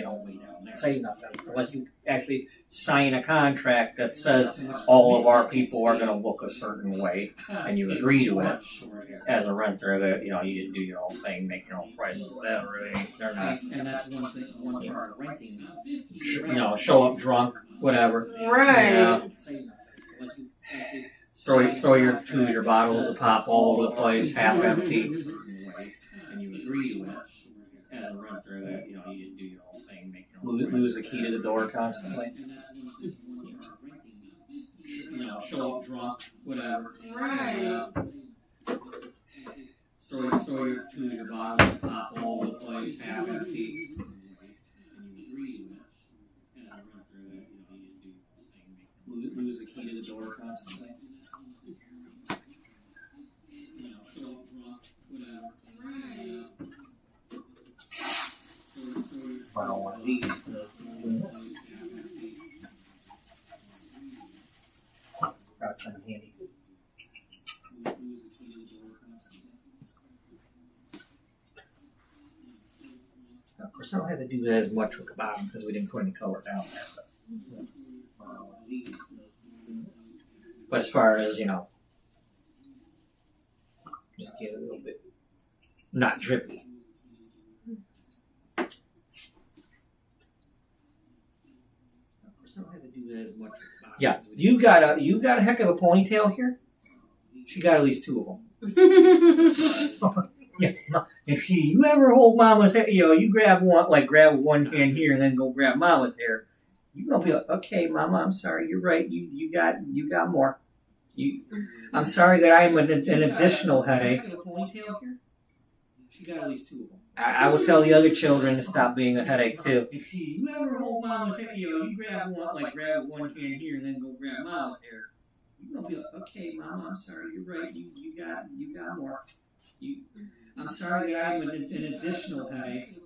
don't say nothing unless you actually sign a contract that says all of our people are going to look a certain way, and you agree to it as a renter. That you just do your own thing, make your own prices, whatever. They're not, And that's one part of renting. show up drunk, whatever. Right. Throw your 2 liter bottles of pop all over the place, half empty. And you agree to it as a renter that you just do your own thing, make your own. Lose the key to the door constantly. Show up drunk, whatever. Right. Throw your 2 liter bottles of pop all over the place, half empty. And you agree to it as a renter that you just do your own thing, make your own. Lose the key to the door constantly. Show up drunk, whatever. I don't want these. That's kind of handy. Of course, I don't have to do that as much with the bottom because we didn't put any color down there. But as far as, just get a little bit not drippy. Of course, I don't have to do that as much with the bottom. Yeah, you got a heck of a ponytail here. She got at least two of them. Yeah, if you ever hold Mama's hair, you grab one hand here and then go grab Mama's hair. You're gonna be like, okay, Mama, I'm sorry, you're right. You got more. I'm sorry that I'm an additional headache. She got at least two of them. I will tell the other children to stop being a headache too. If you ever hold Mama's hair, you grab one hand here and then go grab Mama's hair. You're gonna be like, okay, Mama, I'm sorry, you're right. You got more. I'm sorry that I'm an additional headache. She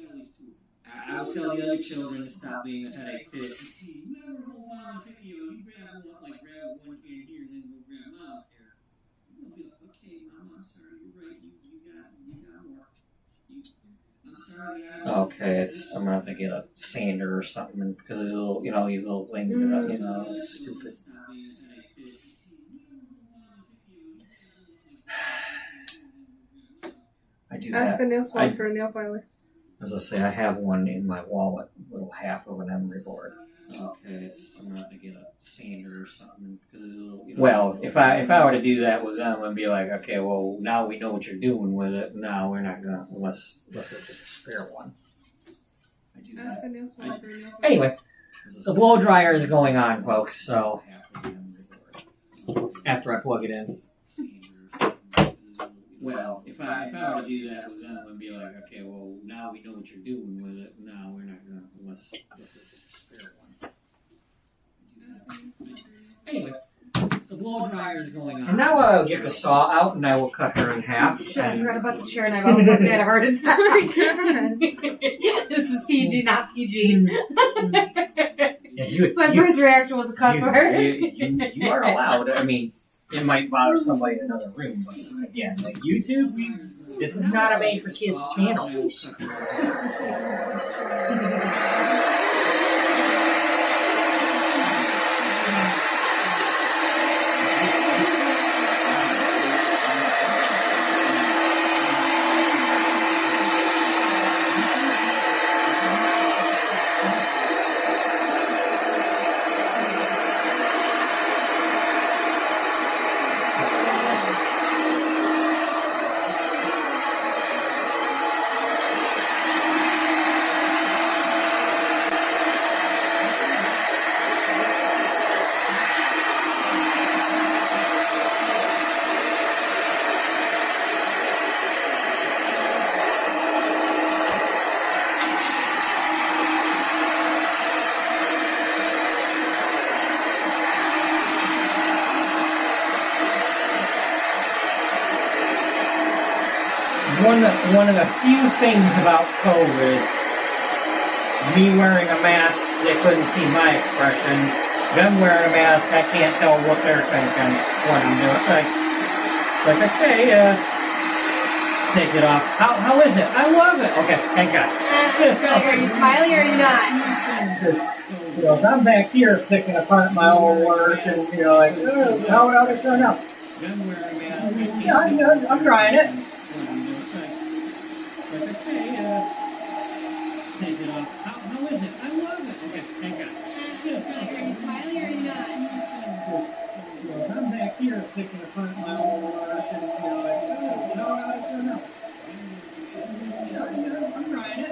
got at least two of them. I will tell the other children to stop being a headache too. If you ever hold Mama's hair, you grab one hand here and then go grab Mama's hair. You're gonna be like, okay, Mama, I'm sorry, you're right. You got more. I'm sorry that okay, I'm gonna have to get a sander or something because there's these little things that it's stupid. I do Ask that. the nail salon for a nail filer. As I say, I have one in my wallet, little half of an emery board. Okay, I'm gonna have to get a sander or something because there's a little. Well, if I were to do that with them, I'd be like, okay, well now we know what you're doing with it. No, we're not gonna unless it's just a spare one. I do Ask that. the nail salon for a nail filer. Anyway, the blow dryer is going on, folks. So after I plug it in. Well, if I were to do that with them, I'd be like, okay, well now we know what you're doing with it. No, we're not gonna unless it's just a spare one. Anyway, the blow dryer is going on. And now I'll get the saw out and I will cut her in half. Shit, I forgot about the chair and I've almost had a heart attack. This is PG, not PG. My first reaction was a cuss word. You are allowed. I mean, it might bother somebody in another room, but again, like YouTube, this is not a made for kids channel. One of the few things about COVID, me wearing a mask, they couldn't see my expression. Them wearing a mask, I can't tell what they're thinking when I'm doing it. Like okay, take it off. How is it? I love it. Okay, thank God. Are you smiling or are you not? If I'm back here picking apart my own work and like, how would I turn out? Yeah, I'm trying it. Take it off. How is it? I love it. Okay, thank God. Are you smiling or are you not? If I'm back here picking apart my own work and like, how would I turn out? Yeah, I'm trying it.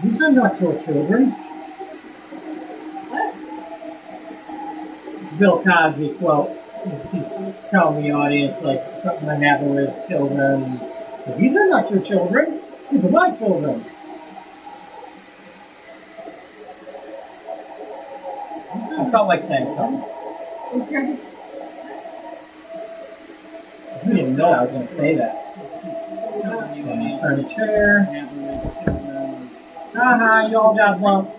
These are not your children. What? Bill Cosby quote. He's telling the audience like something that happened with children. These are not your children. These are my children. I felt like saying something. Okay. You didn't know I was going to say that. Turn a chair. Haha, you all got lumps.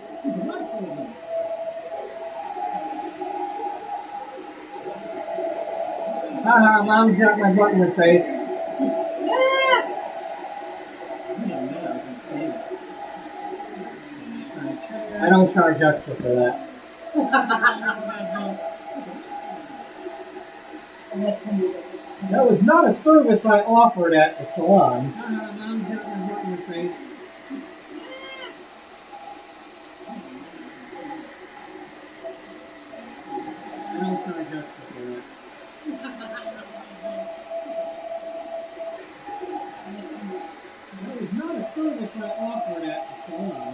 Haha, mom's got my butt in her face. I don't charge extra for that. That was not a service I offered at the salon. Mom's got my butt in her face. I don't charge extra for that. That was not a service I offered at the salon.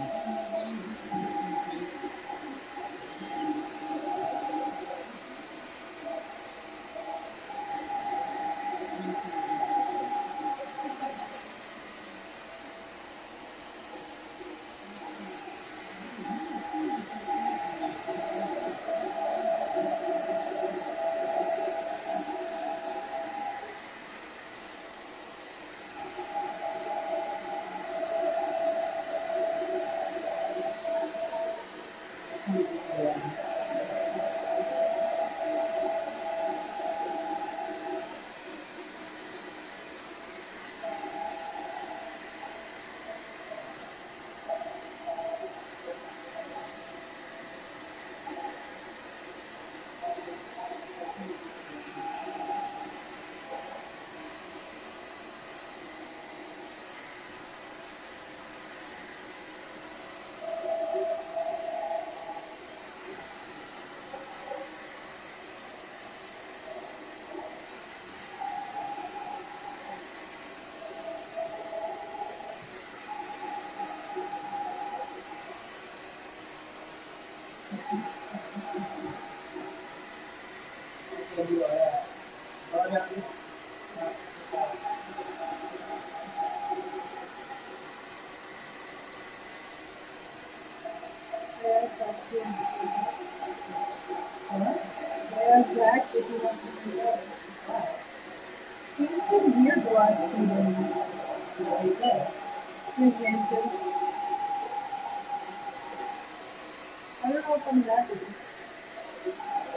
I don't know if I'm happy.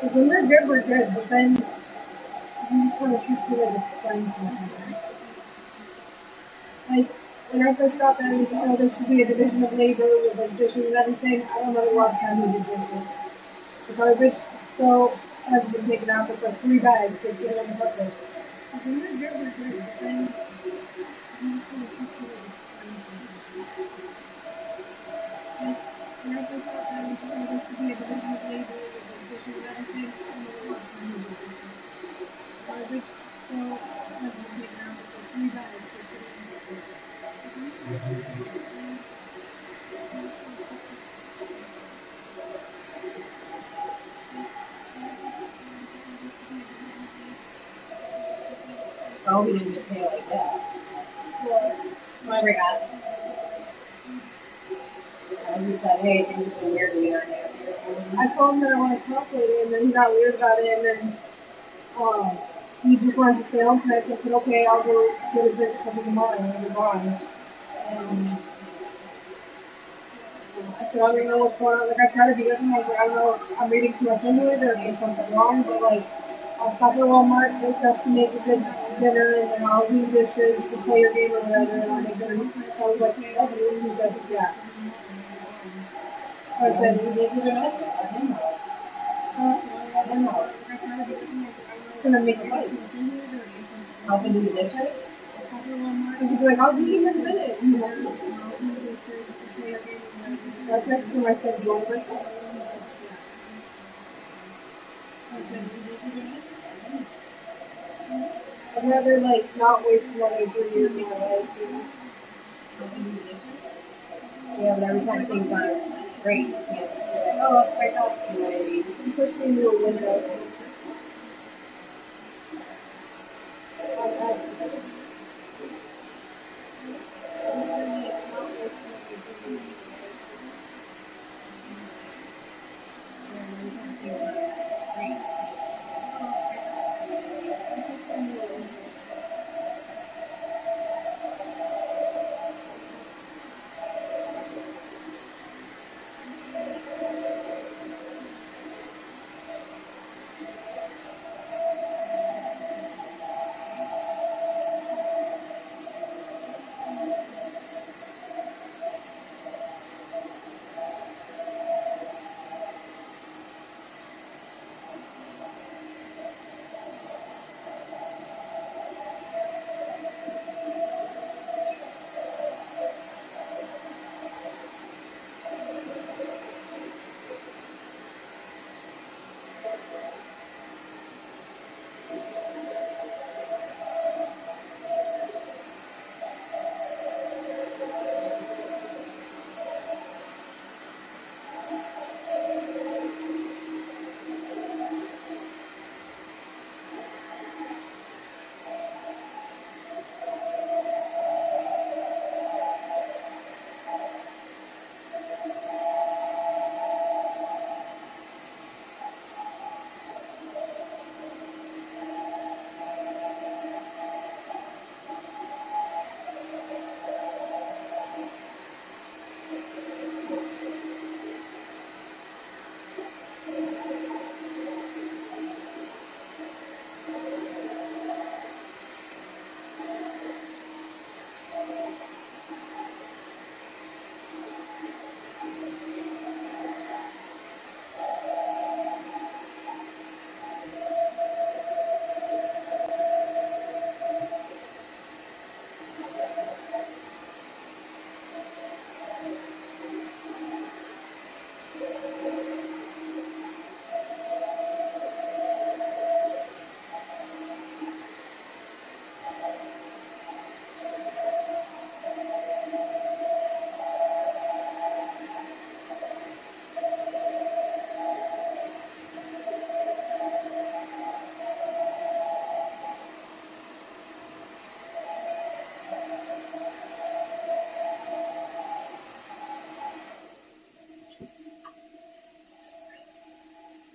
Because when they're good, we're good, but then you just want to choose to like explain something. Like, when I first got there, they said, oh, there should be a division of labor with like dishes and everything. I don't know a lot of time we did dishes. The garbage still hasn't been taken out. It's like 3 bags just sitting on the bucket. Because when they're good, we're good, but then you just want to choose to like explain something. Like, when I first got there, they said, oh, there should be a division of labor with like dishes and everything. I don't know a lot of time we did dishes. The garbage still hasn't been taken out. It's like 3 bags just sitting on the bucket. Oh, we didn't get paid like that. Well, Whatever got it. And he said, hey, things have been weird to me. I told him that I want to talk later, and then he got weird about it, and then he just wanted to stay home tonight, so I said, okay, I'll go get a drink or something tomorrow, and he was gone. And I said, I don't even know what's going on. Like, I try to be with him. I was like, I don't know if I'm reading too much into it or if there's something wrong, but like, I'll stop at Walmart, get stuff to make a good dinner, and then I'll do dishes to play your game or whatever, and I'll make dinner. So I was like, hey, okay, and he said, yeah. I said, You did get a message. I didn't know. I don't know. It's gonna make a fight. Helping do the dishes? And he'd be like, I'll do you in a minute. I texted him, I said, do you want to break up? I'd rather, like, not waste another 3 years of my life. Yeah, but every time things aren't great, you can't be like, oh, let's break up. You know what I mean? He pushed me into a window.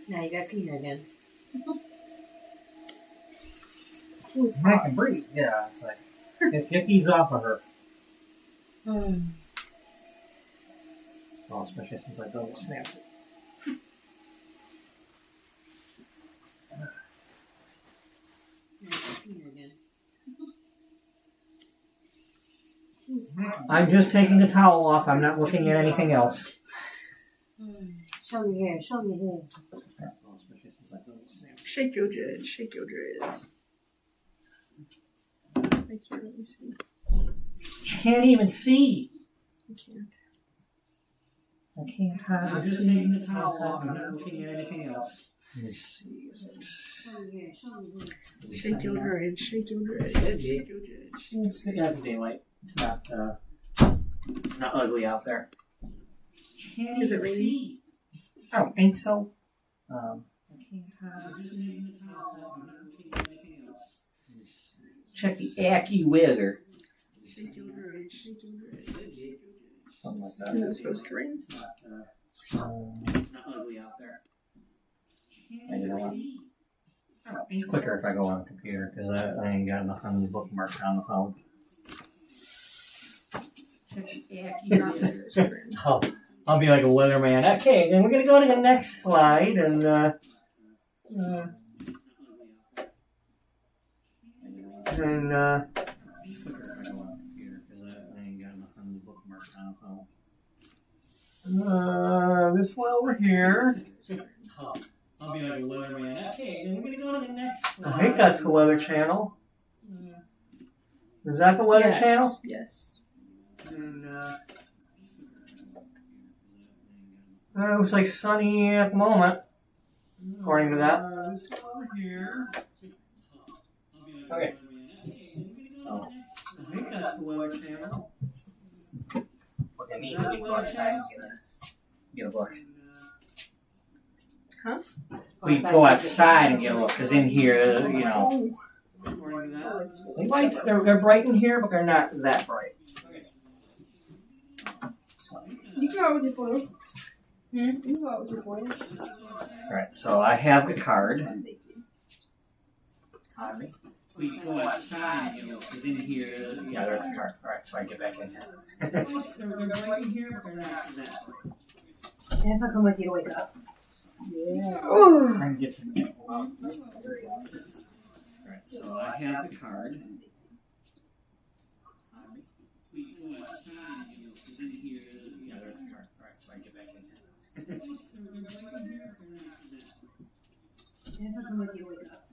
Now you guys can hear again. I can breathe. Yeah, it's like it ease off of her. Hmm. Oh, especially since I double snapped it. Now you guys can hear again. I'm just taking the towel off. I'm not looking at anything else. Show me here. Show me here. Oh, especially since I double snapped. Shake your dreads, shake your dreads. I can't really see. She can't even see. I can't. I can't hardly I'm just see. taking the towel off. I'm not looking at anything else. Let me see. Show me here. Show me here. Shake your dreads, shake your dreads, shake your dreads. It's daylight. It's not ugly out there. Can't Is it even raining? see. I don't think so. I can't hardly I'm just see. taking the towel off. I'm not looking at anything else. Check the AccuWeather. Shake your dreads, shake your dreads. something like that. Is it supposed to rain? Not ugly out there. And you know what? It's quicker if I go on the computer because I ain't got enough on the bookmark on the phone. I'll be like a weatherman. Okay, then we're gonna go to the next slide and this one over here. I'll be like a weatherman. Okay, then we're gonna go to the next slide. I think that's the Weather Channel. Is that the Weather Channel? Yes. And, it looks like sunny at the moment, according to that. This one over here. Okay. So, I think that's the Weather Channel. Look at me, we can go outside and get a look. Huh? We go outside and get a look, because in here, you know, the lights, they're bright in here, but they're not that bright. You can go out with your foils. You can go out with your foils. Alright, so I have a card. We go outside, you know, because in here, Yeah, there's a card. Alright, so I get back in here. they're right in here, but they're not that. Yes, I'll come with you to wake up. Yeah. I can get some. Alright, so I have a card. We go outside, you know, because in here, Yeah, there's a card. Alright, so I get back in here. Yes, I'll come with you to wake up.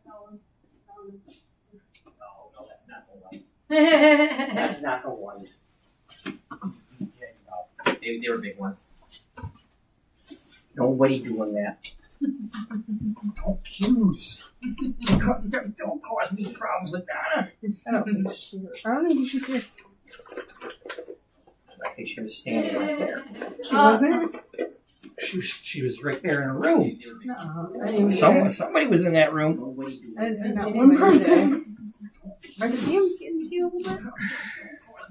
No, that's not the ones. That's not the ones. They were big ones. Nobody doing that. Don't accuse. Don't cause me problems with Donna. I don't think she's here. I think she was standing right there. She wasn't? She was right there in a room. I didn't see her. Somebody was in that room. I didn't see not one person. Are the fumes getting to you a little bit?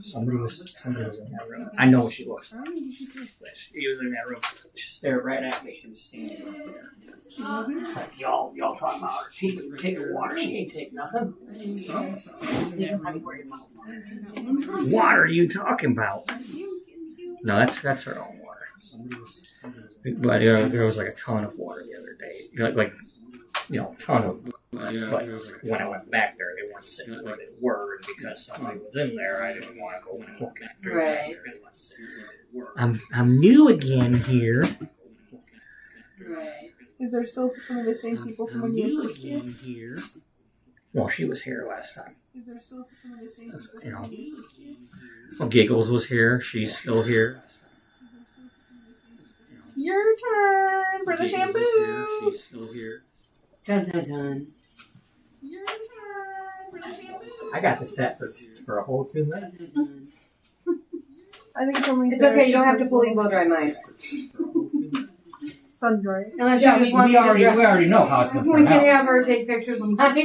Somebody was in that room. I know what she looks like. I don't think she's here. She was in that room. She stared right at me. She was standing right there. She wasn't? Like, y'all talking about her. She can take her water. She ain't take nothing. What are you talking about? No, that's her own water. But there was like a ton of water the other day. Like ton of. But when I went back there, they weren't sitting where they were, and because somebody was in there, I didn't want to go and look at them. Right. I'm new again here. Right. Is there still some of the same people from when you were first here? here. Well, she was here last time. Is there still some of the same That's, people you know. from the- Well, Giggles was here. She's still here. Your turn for the Giggles was shampoo. here. She's still here. Dun dun dun. Your turn for the shampoo. I got the set for a whole 2 minutes. I think it's only. It's okay. You don't have to fully blow dry mine. Sun dry. Unless Yeah, you we just want me to already know how it's gonna We turn can out. have her take pictures of mine.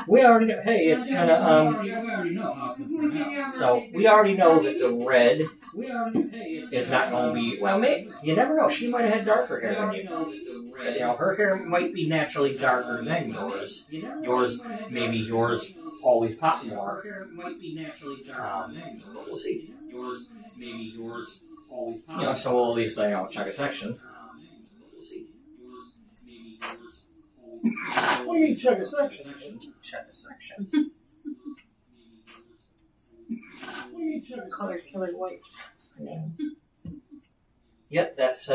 We already know. Hey, it's gonna We already know how it's We gonna can turn out. have her So take we already know that the red We already know. Hey, is not going to be. Well, maybe you never know. She might have had darker We hair than already you. know that the red. You know, her hair might be naturally darker than yours. Yours, maybe yours always pop more. Hair might be naturally darker than yours. But we'll see. Yours, maybe yours always pop. You know, so we'll at least check a section. What do you mean check a section? Check a section. What do you mean check a Color killer white. Yep, that's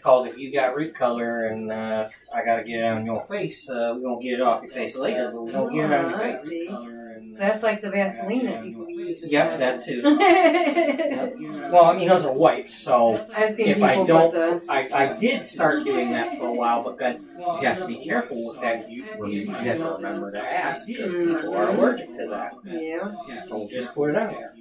called if you got root color and I gotta get it on your face. We won't get it off your face later, but we don't get it on your I face. see. That's like the Vaseline that people use. Yep, that too. I've Well, I mean those are wipes, so seen if people I don't, put the. I did start doing that for a while, but then you have to be careful with that. You have to remember to ask because people are allergic to that. Yeah. Don't just put it on there.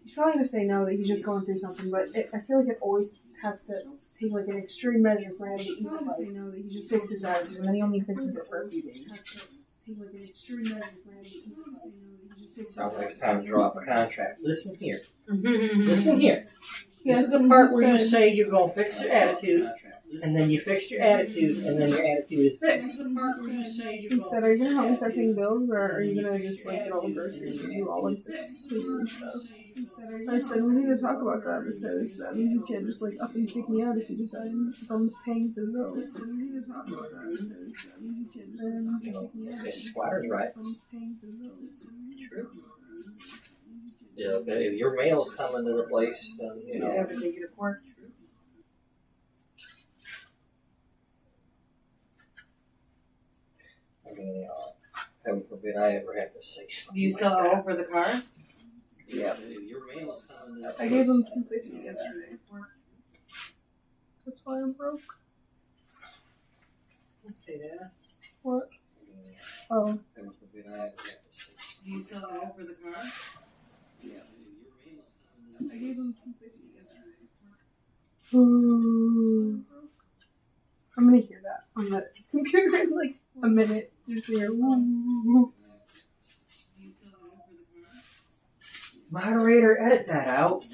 He's probably gonna say no, that he's just going through something, but I feel like it always has to take like an extreme measure for him to eat like say no, that he just fix his attitude, and then he only fixes it for a few days. Take like an extreme measure for him to eat like So next time, draw up a contract. Listen here. Mhm. Listen here. This is the part where you say you're gonna fix your attitude, and then you fix your attitude, and then your attitude is fixed. He said, "Are you gonna help me start paying bills, or are you gonna just like get all the groceries and do all like the food and stuff?" I said, "We need to talk about that because that means you can't just like up and kick me out if you decide if I'm paying for the bills." So we need to talk about that because that means you can't just like up and kick me out There's squatters' rights. if I'm paying for the bills. True. Yeah, if your mail's coming to the place, then you know. Ever take it to court? I mean, heaven forbid I ever have to say something. Do you still like owe for the car? that. Yeah. If your mail's coming to the I gave him place, $250 yesterday. That's why I'm broke. Don't say that. What? Oh, heaven forbid I ever have to say something. Do you still owe for the car? Yeah. I gave him $250 yesterday. Ooh. I'm gonna hear that on the computer in like a minute. Just hear. Ooh. Moderator, edit that out.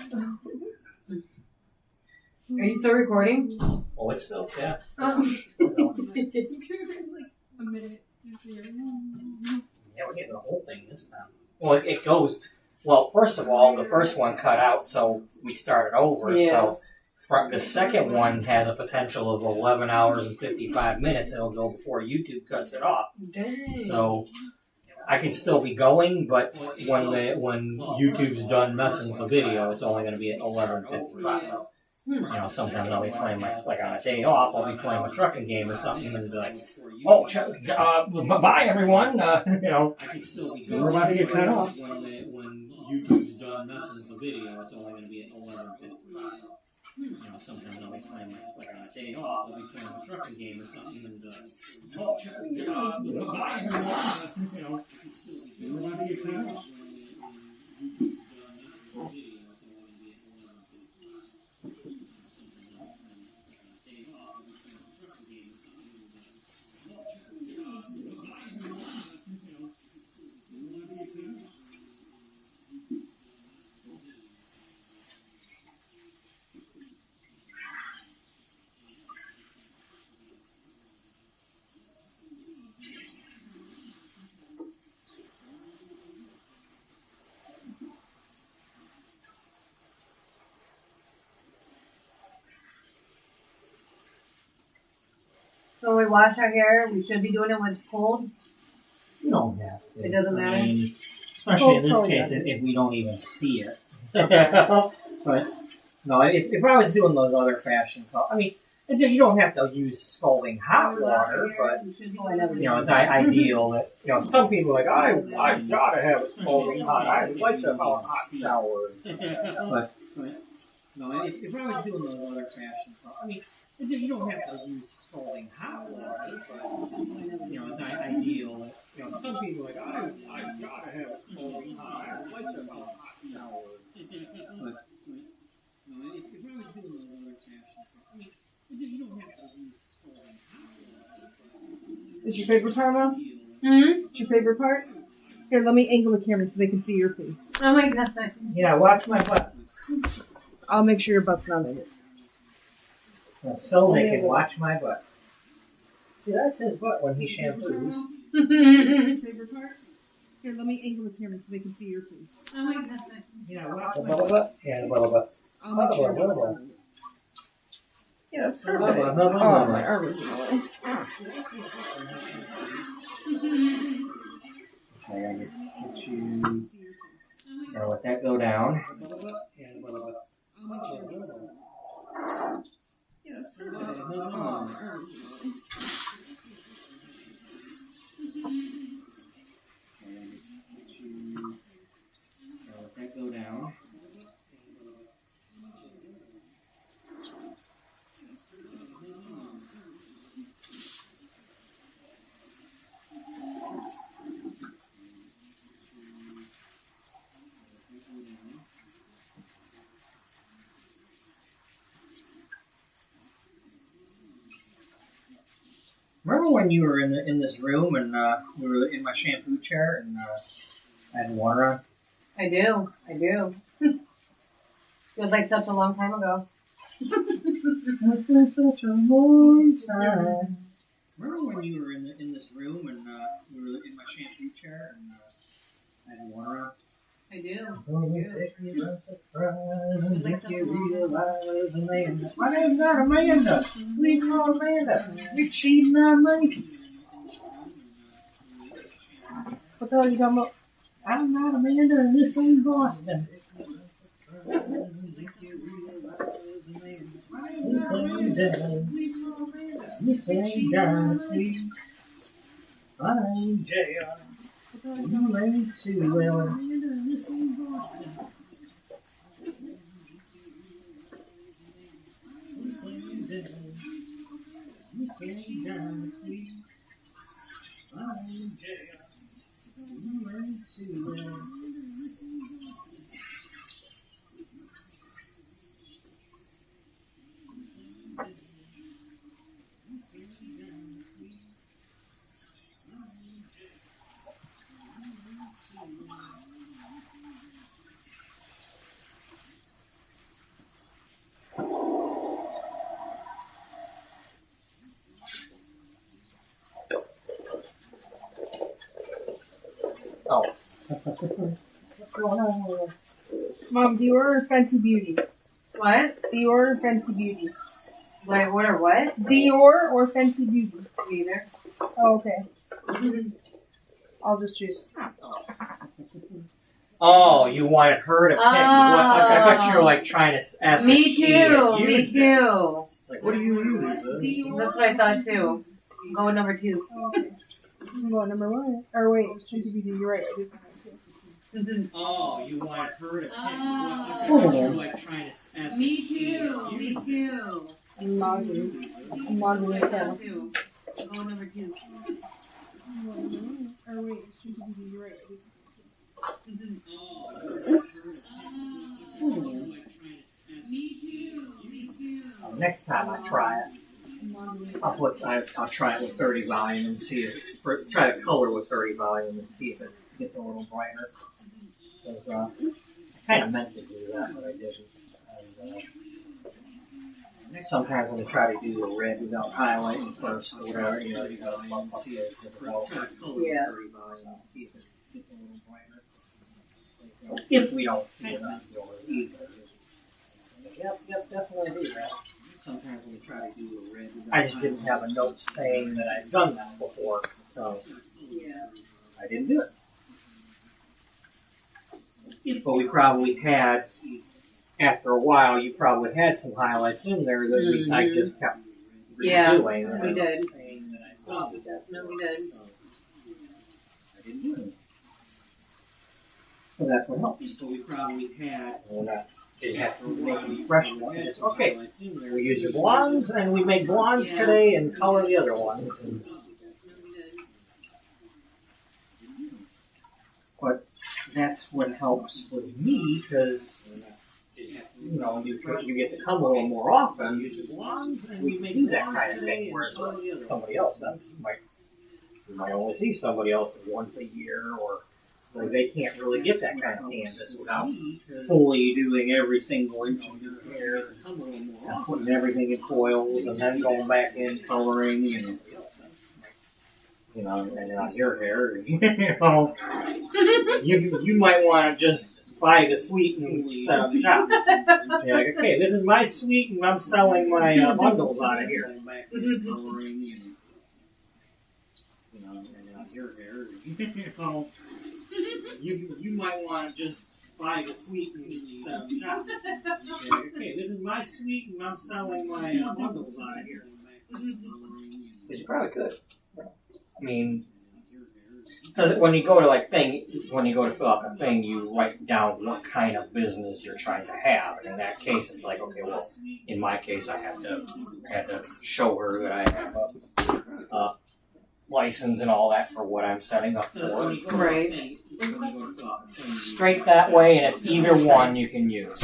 Are you still recording? Oh, it's still, yeah. Computer in like a minute. Just hear. Yeah, we're getting the whole thing this time. Well, it goes. Well, first of all, the first one cut out, so we started over. Yeah. So the second one has a potential of 11 hours and 55 minutes. It'll go before YouTube cuts it off. Dang. So I can still be going, but when YouTube's done messing with the video, it's only going to be at 11:55. You know, sometimes I'll be playing like on a day off, I'll be playing my trucking game or something, and be like, "Oh, bye everyone." You know, we're about to get cut off. When YouTube's done messing with the video, it's only going to be at 11:55. You know, sometimes I'll be playing like on a day off, I'll be playing my trucking game or something, and oh, bye everyone. You know, we're about to get cut off. So we wash our hair. We should be doing it when it's cold. You don't have to. It doesn't matter? I mean, especially in this Oh, case, yeah. if we don't even see it. But No, if I was doing those other fashion colors, I mean, you don't have to use scalding hot water, but it's ideal that some people are like I gotta have it scalding hot. I like to have a hot shower. But no, if I was doing those other fashion colors, I mean, you don't have to use scalding hot water, but it's ideal that some people are like I gotta have it scalding hot. I like to have a hot shower. But no, if I was doing those other fashion colors, I mean, you don't have to use scalding hot water. Is your favorite part, Mom? Hmm? Is your favorite part? Here, let me angle the camera so they can see your face. Oh my god. Yeah, watch my butt. I'll make sure your butt's not in it. So they can watch my butt. See, that's his butt when he shampoos. Favorite part? Here, let me angle the camera so they can see your face. Oh my god. Yeah, watch the bubble butt. Yeah, the bubble butt. I'll make sure your butt's not in it. Yeah, that's perfect. Oh, my arm is in the way. Okay, I get you. Now let that go down. Yeah, the bubble butt. I'll make sure your butt's not in it. Yeah, that's perfect. Oh, my arm is in the way. Now let that go down. Remember when you were in this room and we were in my shampoo chair and I had water on? I do. Feels like such a long time ago. It's been such a long time. Remember when you were in this room and we were in my shampoo chair and I had water on? I do. Oh, you take me by surprise and make you realize Amanda. My name's not Amanda. We call Amanda. You're cheating on me. What the hell are you talking about? I'm not Amanda and this ain't Boston. This ain't dance. This ain't dance. I'm J.R. You ain't too well. This ain't Boston. This ain't dance. This ain't dance. I'm J.R. You ain't too well. Oh. What's going on? Mom, Dior or Fenty Beauty? What? Dior or Fenty Beauty? Wait, what or what? Dior or Fenty Beauty? Neither. Oh, okay. I'll just choose. Oh, you wanted her to pick. I thought you were like trying to ask. Me too. Me too. Like, what do you use? That's what I thought too. Go with number 2. Oh, okay. I'm going number 1. Or wait, it was Fenty Beauty. You're right. I did number 2. Oh, you wanted her to pick. I Oh. thought you were like trying to ask. Me too. Me too. I'm logging. I'm logging Go it with down. 2. Go with number 2. Or wait, it was Fenty Beauty. You're right. I did Me too. Me too. Next time I try it, I'll try it with 30 volume and see if try to color with 30 volume and see if it gets a little brighter. I kind of meant to do that, but I didn't. And, sometimes when you try to do the red without highlighting first or whatever, you gotta bump up the color Yeah. 30 volume and see if it gets a little brighter. If we don't see it on the either. Yep, definitely do that. Sometimes when we try to do a red, I just didn't have a note saying that I'd done that before, so Yeah. I didn't do it. But we probably had after a while, you probably had some highlights in there that I just kept Yeah, redoing. we did. Oh, We definitely did. I didn't do it. So that's what helped. So we probably had. Didn't have to make any fresh ones. It's okay. We use your blondes, and we make blondes today and color the other ones. But that's what helps with me, because you get to come a little more often. We do that kind of thing, whereas somebody else does. You might only see somebody else once a year, or they can't really get that kind of canvas without fully doing every single inch of your hair, and putting everything in foils, and then going back in coloring, and and on your hair, you might want to just buy the suite and set up shop. You're like, okay, this is my suite, and I'm selling my bundles out of here. You might want to just buy the suite and set up shop. You're like, okay, this is my suite, and I'm selling my bundles out of here. Which you probably could. I mean, because when you go to fill out a thing, you write down what kind of business you're trying to have, and in that case, it's like, okay, well, in my case, I had to show her that I have a license and all that for what I'm setting up for. Right. Straight that way, and it's either one you can use.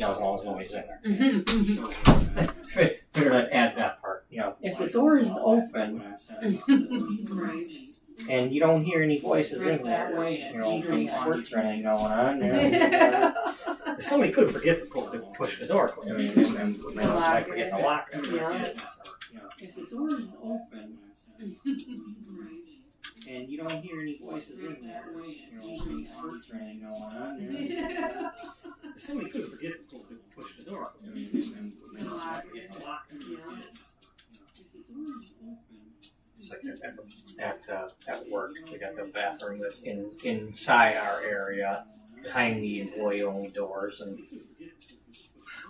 As long as nobody's in there. Figured I'd add that part. If the door is open, Right. and you don't hear any voices in there, any squirts or anything going on, somebody could forget to push the door, and might forget to lock it. If the door is open, and you don't hear any voices in there, any squirts or anything going on, somebody could forget to push the door, and might forget to lock it. It's like at work, we got the bathroom that's inside our area, behind the employee-only doors. And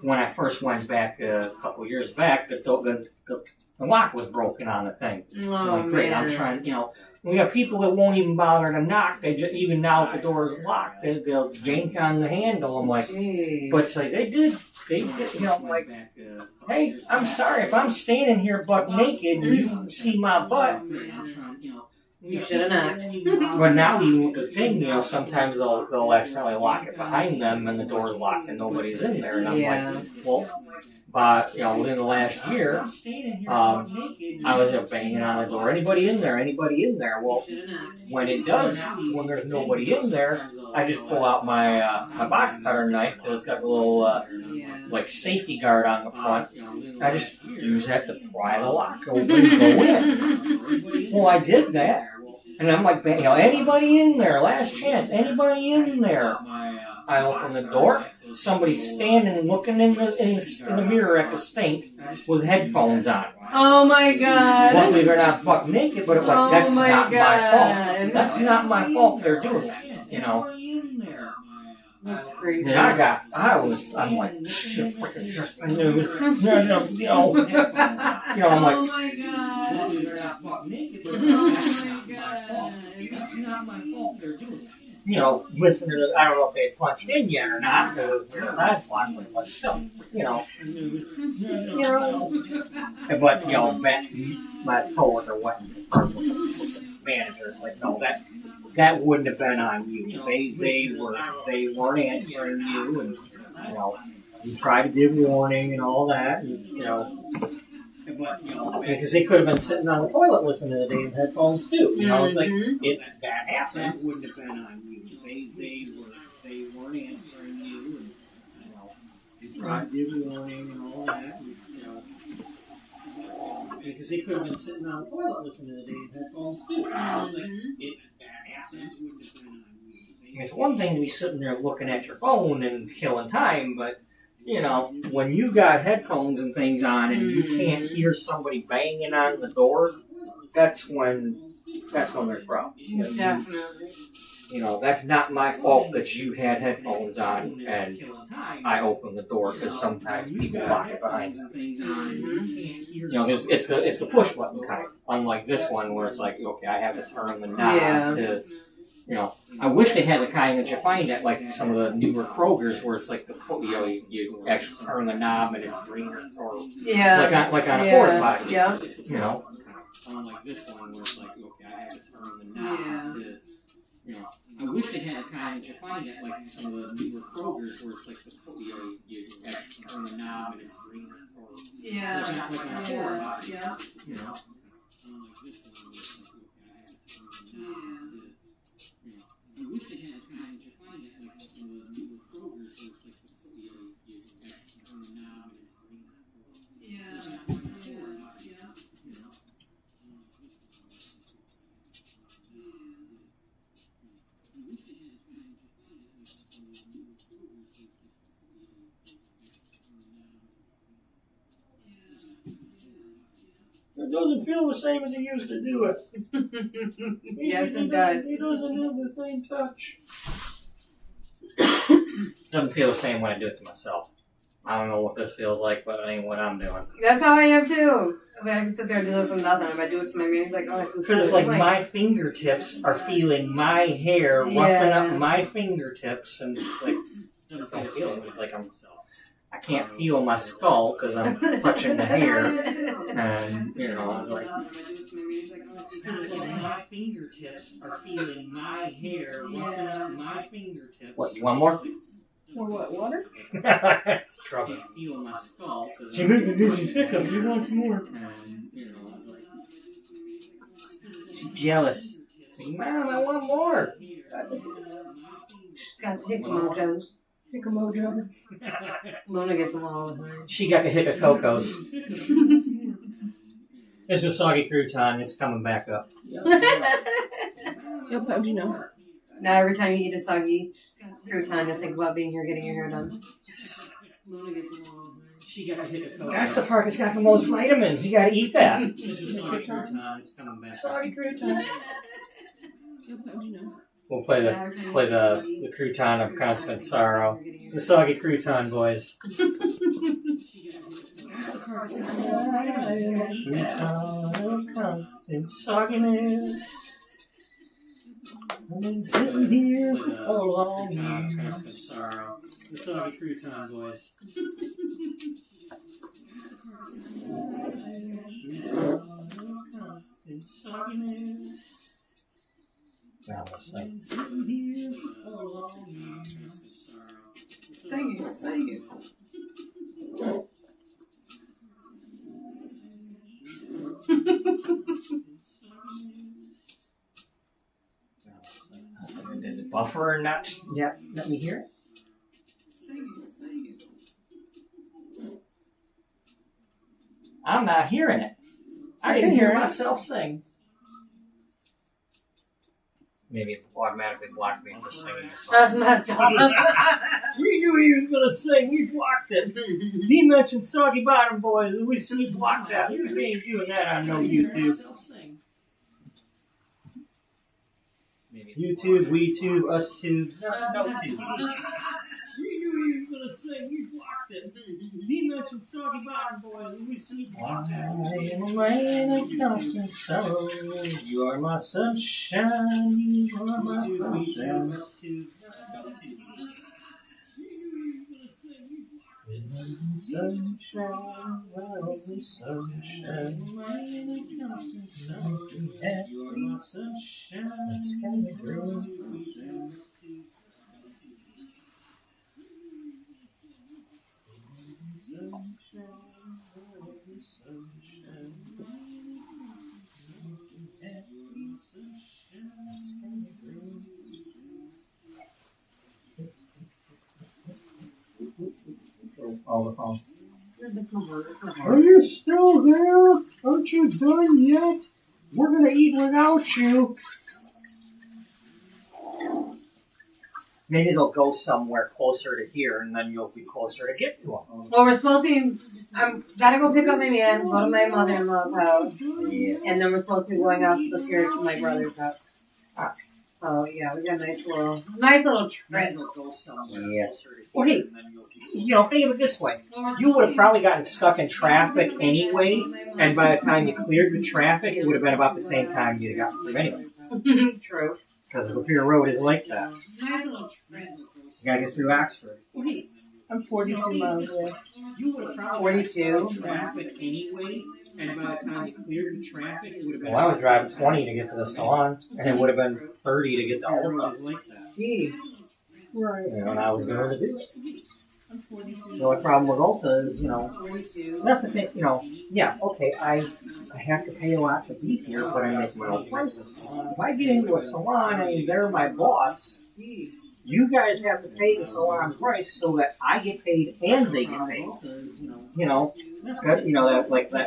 when I first went back a couple years back, the lock was broken on the thing. So like, great, I'm trying, we have people that won't even bother to knock. They just, even now if the door is locked, they'll yank on the handle. I'm like, but it's like they did, like, hey, I'm sorry if I'm standing here butt naked and you see my butt. You should have knocked. But now even with the thing, sometimes they'll accidentally lock it behind them and the door's locked and nobody's in there. And I'm like, well, but within the last year, I was banging on the door. Anybody in there? Anybody in there? Well, when when there's nobody in there, I just pull out my my box cutter knife because it's got a little like safety guard on the front. I just use that to pry the lock open and go in. Well, I did that, and I'm like, anybody in there? Last chance. Anybody in there? I open the door. Somebody's standing looking in the mirror at the sink with headphones on. Oh my God. Luckily they're not butt naked, but that's not my fault. That's not my fault they're doing that, That's crazy. And I'm like, shit, freaking just, I'm like, oh my God. luckily they're not butt naked, but Oh my God. that's not my fault they're doing that. Listen to I don't know if they punched in yet or not, because that's fine, but still, but, my coworker went with the manager. It's like, no, that wouldn't have been on you. They weren't answering you, and, you tried to give warning and all that, and, because they could have been sitting on the toilet listening to the damn headphones too. It's like that happens. That wouldn't have been on you. They weren't answering you, and you tried to give warning and all that. And, because they could have been sitting on the toilet listening to the damn headphones too. It's like that happens. Wouldn't have been on you. It's one thing to be sitting there looking at your phone and killing time, but when you got headphones and things on and you can't hear somebody banging on the door, that's when there's problems. Definitely. that's not my fault that you had headphones on and I opened the door because sometimes people lock it behind them. It's the push button kind. Unlike this one where it's like, okay, I have to turn the knob to. I wish they had the kind that you find at like some of the newer Krogers where it's like you actually turn the knob and it's greener or like on a porta potty. Yeah. Unlike this one where it's like, okay, I have to turn the knob to. I wish they had the kind that you find at like some of the newer Krogers where it's like you actually turn the knob and it's greener or like on a porta potty. Unlike this one where it's like, okay, I have to turn the knob to. I wish they had a kind that you find it like some of the newer Krogers where it's like you actually turn the knob and it's green. It doesn't feel the same as he used to do it. Yes, it does. He doesn't have the same touch. Doesn't feel the same when I do it to myself. I don't know what this feels like, but it ain't what I'm doing. That's how I am too. I mean, I can sit there and do this and nothing. If I do it to my man, he's like, oh, I do Because it's like my fingertips are feeling my hair, roughing up my fingertips, and like, I don't feel it. It's like I can't feel my skull because I'm touching the hair, and it's like my fingertips are feeling my hair, roughing up my fingertips. What? You want more? Or what, water? Struggling. I feel my skull because She moved me hiccups. You want some more? And she's jealous. Mom, I want more. She's got hick mojos. Hick mojos. Mona gets them all the time. She got the hick of cocos. It's a soggy crouton. It's coming back up. Yep, how do you know? Now every time you eat a soggy crouton, you think about being here getting your hair done. Mona gets them all the time. She got a hit of cocos. That's the part that's got the most vitamins. You gotta eat that. It's a soggy crouton. It's coming back up. Soggy crouton. Yep, how do you know? We'll play the crouton of constant sorrow. It's a soggy crouton, boys. Crouton of constant sogginess. I've been sitting here for so long. Constant sorrow. It's a soggy crouton, boys. Constant sogginess. Now let's sing. Sing it. Did the buffer not let me hear it? Sing it. I'm not hearing it. I didn't hear myself sing. Maybe it automatically blocked me for singing a song. That's messed up. We knew he was going to sing. We blocked it. He mentioned Soggy Bottom Boys, and we blocked that. We ain't doing that on no YouTube. YouTube, WeTube, UsTube, no tube. We knew he was going to sing. We blocked it. He mentioned Soggy Bottom Boys, and we blocked that. I am a man of constant sorrow. You are my sunshine. You are my sunshine. Sunshine, rising sunshine, constant sunshine. You are my sunshine. Sky green. All the phone. Are you still there? Aren't you done yet? We're gonna eat without you. Maybe they'll go somewhere closer to here, and then you'll be closer to get to them. Well, we're supposed to be. Gotta go pick up my man, go to my mother-in-law's house, and then we're supposed to be going out to the pier to my brother's house. So Oh yeah, we got a nice little trip. Yeah. Well, hey, think of it this way. You would have probably gotten stuck in traffic anyway, and by the time you cleared the traffic, it would have been about the same time you'd have gotten through anyway. True. Because the Lapeer Road is like that. Nice little trip. You gotta get through Oxford. Oh, I'm 42 miles away. You would have probably 42. traffic anyway, and by the time you cleared the traffic, it would have been. Well, I was driving 20 to get to the salon, and it would have been 30 to get to Alta. Gee. Right. And I was going to do it. The only problem with Ulta is, that's the thing, yeah, okay, I have to pay a lot to be here, but I make my own prices. If I get into a salon and they're my boss, you guys have to pay the salon price so that I get paid and they get paid.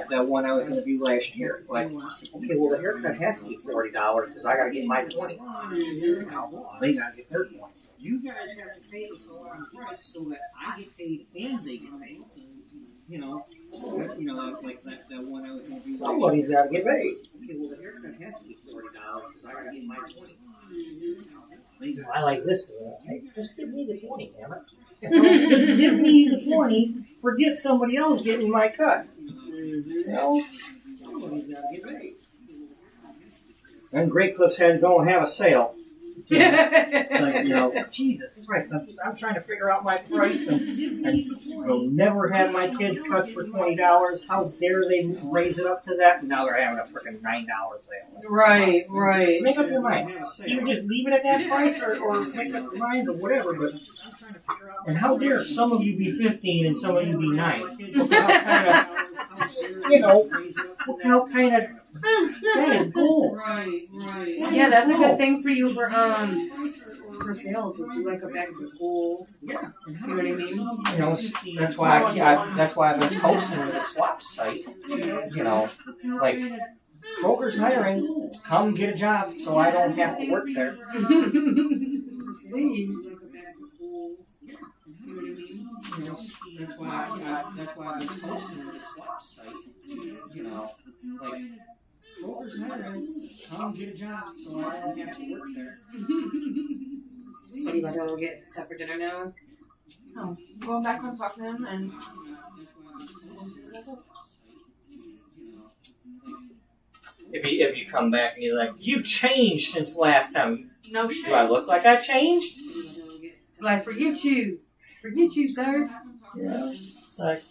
That one I was going to do last year. Like, okay, well the haircut has to be $40 because I got to get my 20. They got to get their 20. You guys have to pay the salon price so that I get paid and they get paid. That one I was going to do. Somebody's got to get paid. Okay, well the haircut has to be $40 because I got to get my 20. I like this one. Hey, just give me the 20, damn it. Just give me the 20. Forget somebody else getting my cut. Somebody's got to get paid. Then Great Clips had to go and have a sale. Jesus Christ, I'm trying to figure out my price and they'll never have my kids cuts for $20. How dare they raise it up to that? And now they're having a freaking $9 sale. Right. Make up your mind. You can just leave it at that price or make up your mind or whatever, but and how dare some of you be 15 and some of you be 9? Look how kind of cool. Right. Yeah, that's a good thing for you for sales. Is do like a back to school. Yeah. You know what I mean? That's why I've been posting to the swap site. Like Kroger's hiring. Come get a job so I don't have to work there. Please. That's why I've been posting to the swap site. Like Kroger's hiring. Come get a job so I don't have to work there. What are you about to go get stuff for dinner now? Oh, going back on talk to him and. If you come back and he's like, you changed since last time. No shit. Do I look like I changed? Like, forget you, sir. Yeah. Like,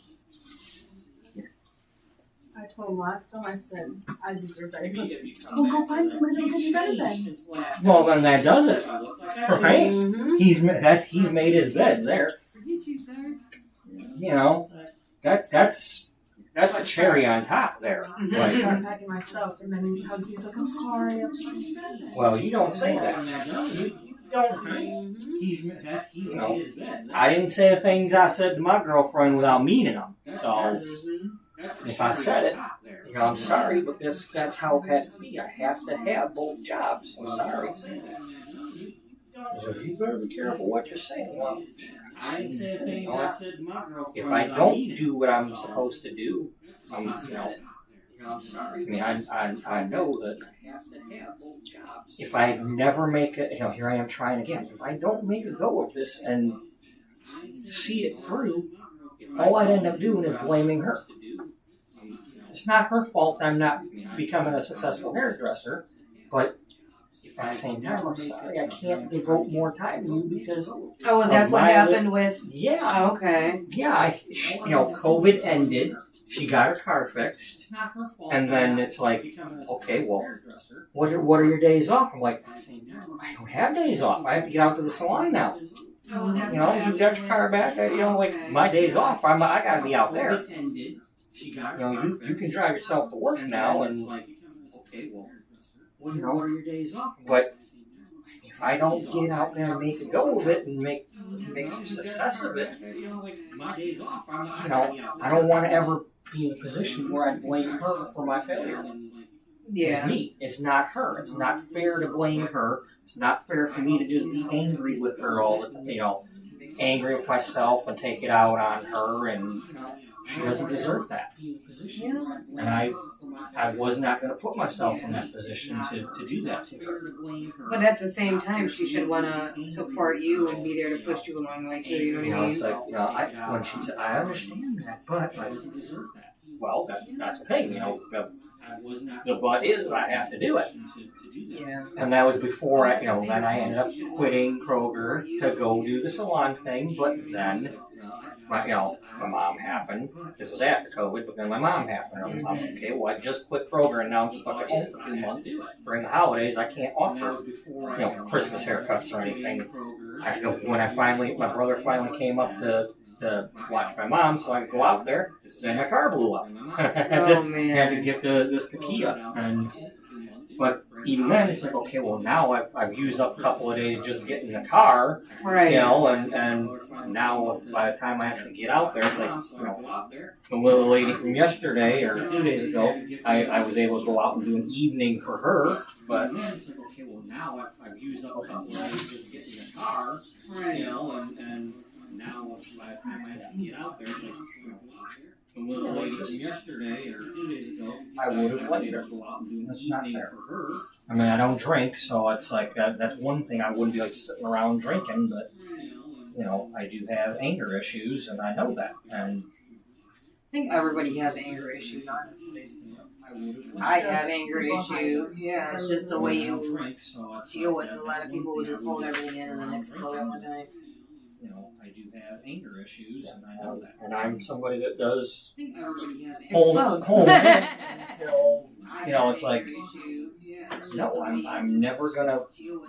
I told him last time, I said, I deserve better. He goes, well, go find somebody that'll do better then. well, then that does it, right? Mm-hmm. He's made his bed there. Forget you, sir. That's a cherry on top there. I Like, started packing myself, and then he hugs me. He's like, I'm sorry, I was trying to do better. well, you don't say that. You don't. I didn't say the things I said to my girlfriend without meaning them. So if I said it, I'm sorry, but that's how it has to be. I have to have both jobs. I'm sorry. So you better be careful what you're saying. Well, I didn't say the things I said to my girlfriend. if I don't do what I'm supposed to do, I'm sorry. I mean, I know that I have to have both jobs. If I never make it, here I am trying again. If I don't make a go of this and see it through, all I'd end up doing is blaming her. It's not her fault I'm not becoming a successful hairdresser, but at the same time, I'm sorry, I can't devote more time to you because. Oh, that's what happened with. Yeah. Okay. Yeah, COVID ended. She got her car fixed, and then it's like, okay, well, what are your days off? I'm like, I don't have days off. I have to get out to the salon now. Oh, that's You got your car back. My days off. I got to be out there. You can drive yourself to work now, and okay, well, what are your days off? But if I don't get out there and make a go of it and make some success of it, I don't want to ever be in a position where I blame her for my failure. Yeah. It's me. It's not her. It's not fair to blame her. It's not fair for me to just be angry with her all the time. Angry with myself and take it out on her and She doesn't deserve that. Yeah. And I was not going to put myself in that position to do that to her. But at the same time, she should want to support you and be there to push you along the way too. You know You what I know, mean? it's like, when she said, I understand that, but like, well, that's the thing, you know. The but is I have to do it. Yeah. And that was before then I ended up quitting Kroger to go do the salon thing. But then, my mom happened. This was after COVID, but then my mom happened. I'm okay. Well, I just quit Kroger, and now I'm stuck at home for 2 months. During the holidays, I can't offer Christmas haircuts or anything. My brother finally came up to watch my mom, so I could go out there. Then my car blew up. Oh man. Had to get the Kia. But even then, it's like, okay, well now I've used up a couple of days just getting the car, Right. and now by the time I actually get out there, it's like, the little lady from yesterday or 2 days ago, I was able to go out and do an evening for her, but it's like, okay, well now I've used up a couple of days just getting the car, Right. and now by the time I have to get out there, it's like, the little lady from yesterday or 2 days ago, I would have let her go out and do that's not fair for her. I mean, I don't drink, so it's like that's one thing I wouldn't be like sitting around drinking, but I do have anger issues, and I know that. And I think everybody has anger issues, honestly. I have anger issues. Yeah, it's just the way you deal with it. A lot of people will just hold everything in and then explode at one time. I do have anger issues, and I know that. And I'm somebody that does I think everybody has hold explode. until, it's like, no, I'm never going to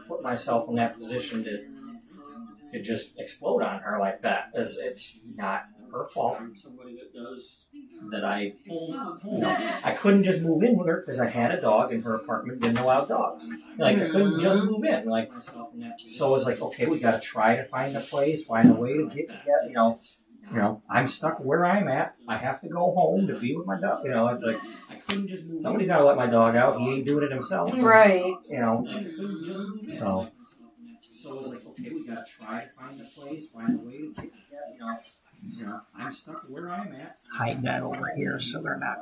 put myself in that position to just explode on her like that. It's not her fault. I'm somebody that does that. I couldn't just move in with her because I had a dog and her apartment didn't allow dogs. Like, I couldn't just move in. Like, so it's like, okay, we got to try to find a place, find a way to get together. I'm stuck where I'm at. I have to go home to be with my dog. It's like, I couldn't just move. Somebody's got to let my dog out. He ain't doing it himself. Right. So it's like, okay, we got to try to find a place, find a way to get together. I'm stuck where I'm at. Hide that over here so they're not,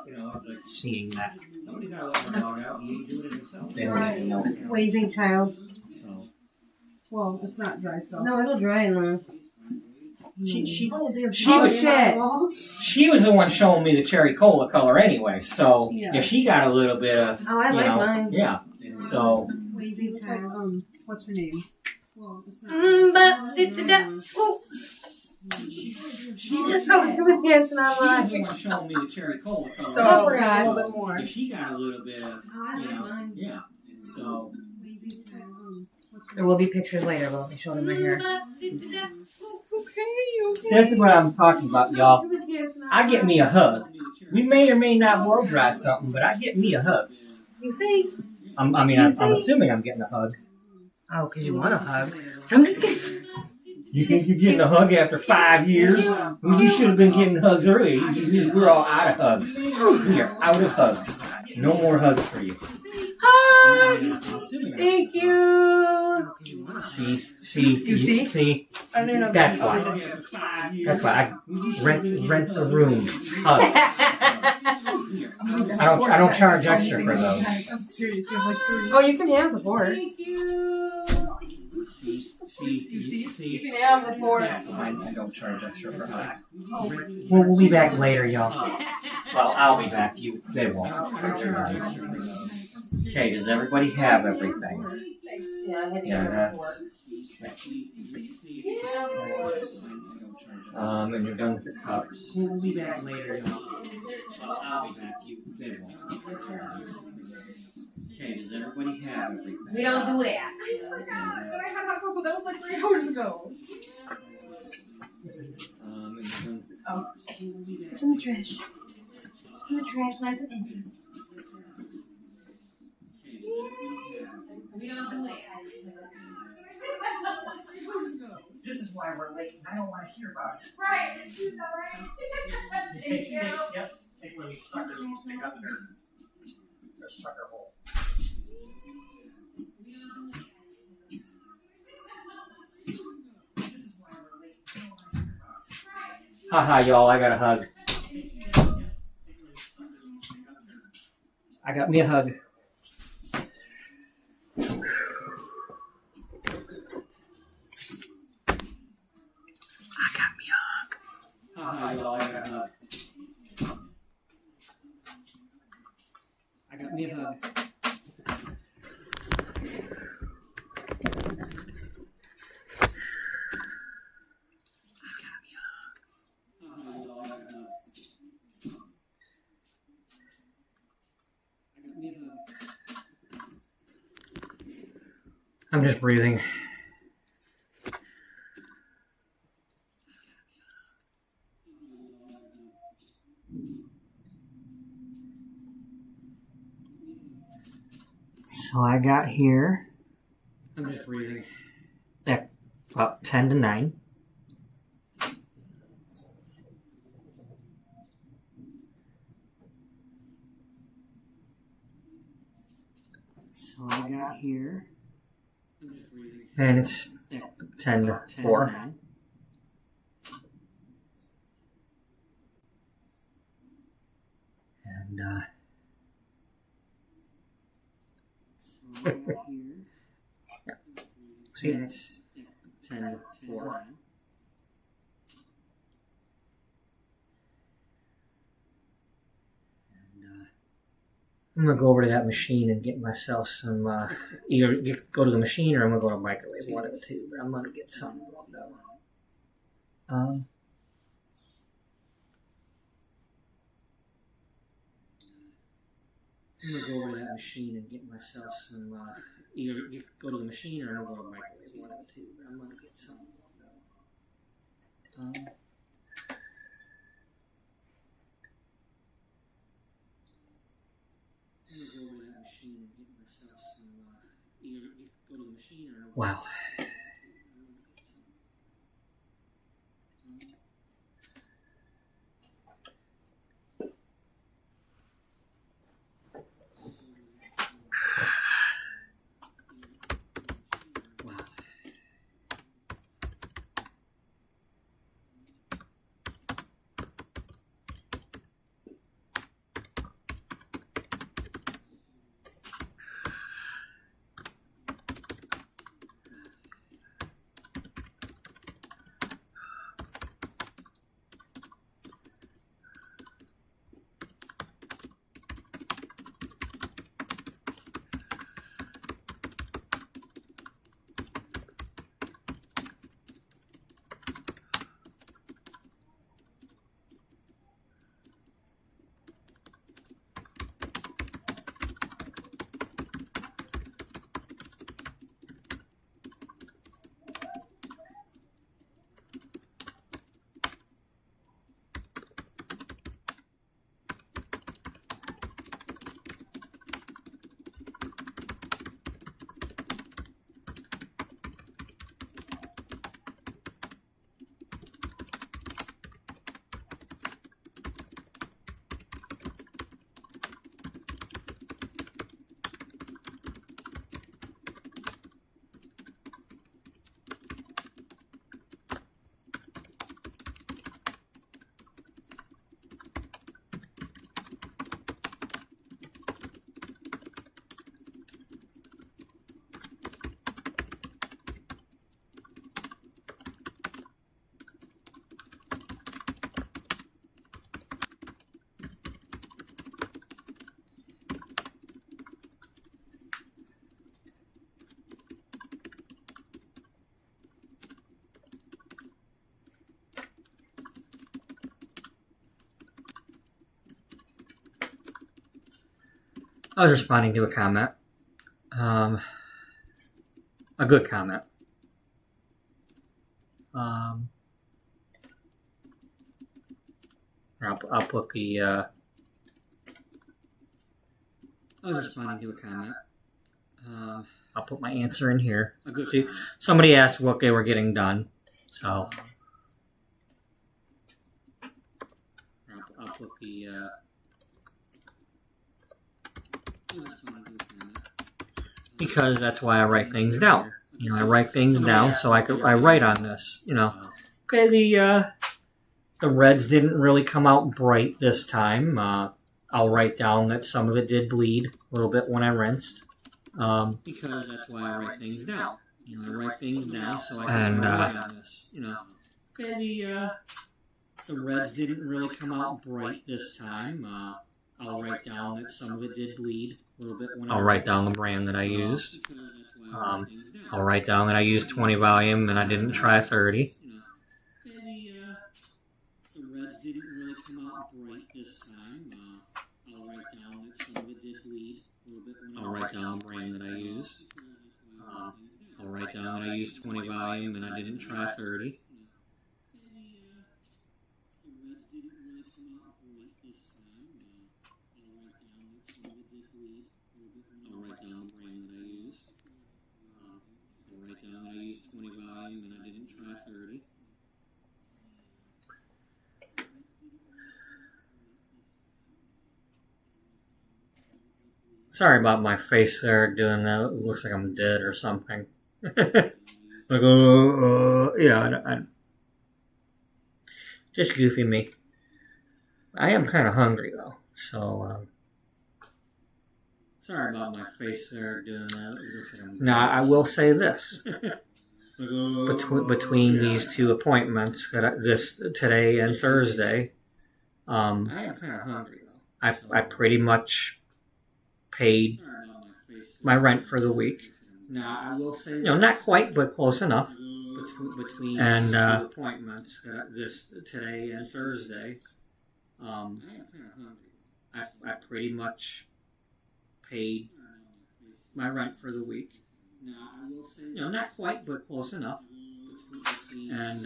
seeing that. Somebody's got to let my dog out. He ain't doing it himself. They don't even know. What do you think, child? So. Well, it's not dry, so. No, it'll dry in the... She She was the one showing me the cherry cola color anyway, so Yeah. if she got a little bit of, Oh, I like mine. yeah, so. What do you think, child? What's her name? Well, it's not. She was dancing on the one showing me the cherry cola color. So, Oh, a God. little bit more. If she got a little bit of, yeah, so. There will be pictures later, but let me show them right here. So this is what I'm talking about, y'all. I get me a hug. We may or may not blow dry something, but I get me a hug. You see? I'm assuming I'm getting a hug. Oh, because you want a hug. I'm just kidding. You think you're getting a hug after 5 years? Well, you should have been getting hugs early. We're all out of hugs. We are out of hugs. No more hugs for you. Hugs! Thank you! See? I don't know. That's why. That's why I rent the room. Hugs. I don't charge extra for those. I'm serious. You have like 30. Oh, you can have the board. Thank you. See? You can have the board. I don't charge extra for hugs. Well, we'll be back later, y'all. Well, I'll be back. They won't. Okay, does everybody have everything? Yeah, I had to Yeah, get that's. And you're done with your cups. We'll be back later, y'all. Well, I'll be back. They won't. Okay, does everybody have everything? We don't do that. I forgot that I had hot cocoa. That was like 3 hours ago. And you're done with your cups. We'll be back. It's in the trash. In the trash, nice and empty. We don't do that. This is why we're late. I don't want to hear about it. Right. It's Tuesday, right? Thank you. Yep. Take one of these suckers and stick up their sucker hole. Haha, y'all, I got a hug. I got me a hug. I got me a hug. I'm just breathing. So I got here. I'm just breathing. At about 10 to 9. So I got here. And it's 10 to 4. And, see, it's 10 to 4. I'm gonna go over to that machine and get myself some, either go to the machine or I'm gonna go to a microwave, one of the two, but I'm gonna get some warmed up. I'm gonna go over to that machine and get myself some, either go to the machine or I'm gonna go to a microwave, one of the two, but I'm gonna get some warmed up. Wow. I was responding to a comment. A good comment. I'll put the, I was responding to a comment. I'll put my answer in here. See, somebody asked what they were getting done, so I'll put the, because that's why I write things down. You know, I write things down so I write on this. You know, okay, the reds didn't really come out bright this time. I'll write down that some of it did bleed a little bit when I rinsed. Because that's why I write things down. I write things down so I And, can rely on this. Okay, the reds didn't really come out bright this time. I'll write down that some of it did bleed a little bit when I I'll write down the brand that I used. I'll write down that I used 20 volume and I didn't try 30. The reds didn't really come out bright this time. I'll write down that some of it did bleed a little bit when I'll write down the brand that I used. I'll write down that I used 20 volume and I didn't try 30. I'll write down the brand that I used. I'll write down that I used 20 volume and I didn't try 30. Sorry about my face there doing that. It looks like I'm dead or something. Like, yeah, just goofy me. I am kind of hungry though, so. Sorry about my face there doing that. It looks like I'm dead. Now I will say this: between these two appointments, this today and Thursday, I am kind of hungry though. I pretty much paid my rent for the week. Now I will say, not quite, but close enough. Between and two appointments, this today and Thursday, I pretty much paid my rent for the week. Now I will say, not quite, but close enough. And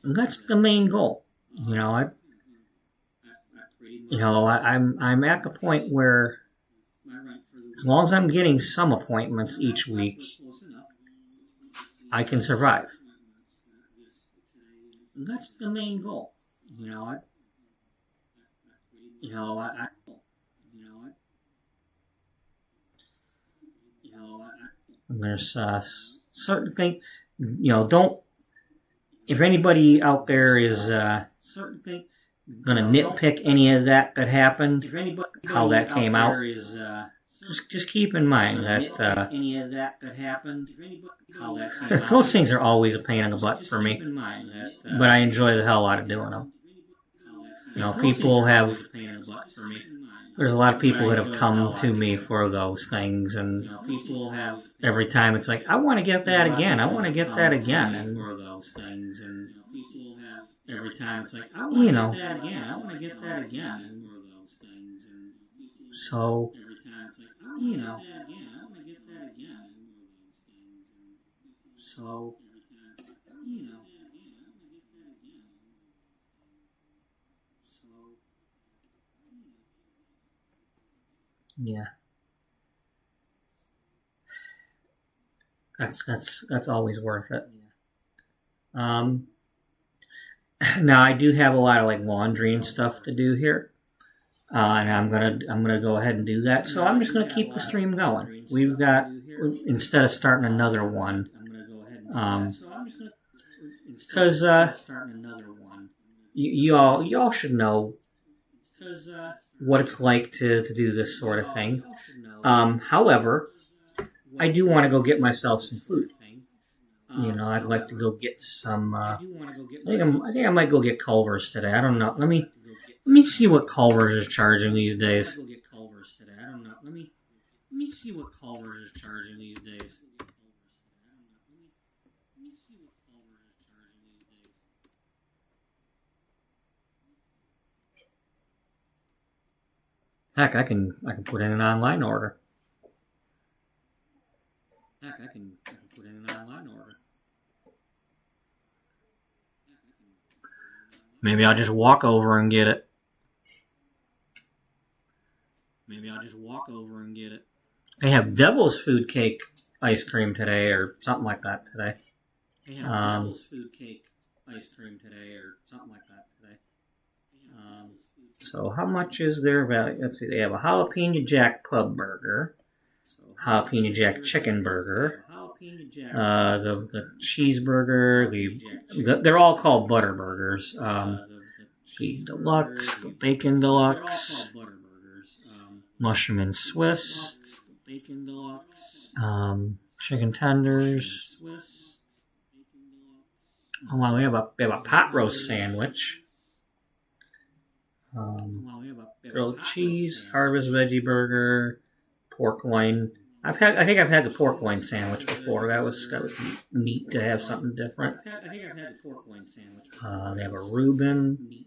that's the main goal. I'm at the point where, as long as I'm getting some appointments each week, I can survive. That's the main goal. There's certain things, don't. If anybody out there is gonna nitpick any of that happened, how that came out, just keep in mind that any of that happened, how that came out. Those things are always a pain in the butt for me, but I enjoy the hell out of doing them. People have. There's a lot of people that have come to me for those things, and every time it's like, I want to get that again. I want to get that again, and every time it's like, I want to get that again. I want to get that again. So, yeah. That's always worth it. Now I do have a lot of laundry and stuff to do here, and I'm gonna go ahead and do that. So I'm just gonna keep the stream going. We've got, instead of starting another one, because you all should know what it's like to do this sort of thing. However, I do want to go get myself some food. I'd like to go get some. I think I might go get Culver's today. I don't know. Let me see what Culver's is charging these days. Heck, I can put in an online order. Maybe I'll just walk over and get it. They have Devil's Food Cake ice cream today, or something like that today. So how much is their value? Let's see. They have a jalapeno jack pub burger, jalapeno jack chicken burger, the cheeseburger. They're all called butter burgers. Cheese Deluxe, the Bacon Deluxe, Mushroom and Swiss, chicken tenders. Oh wow, we have a pot roast sandwich. Grilled cheese, harvest veggie burger, pork loin. I think I've had the pork loin sandwich before. That was neat to have something different. They have a Reuben.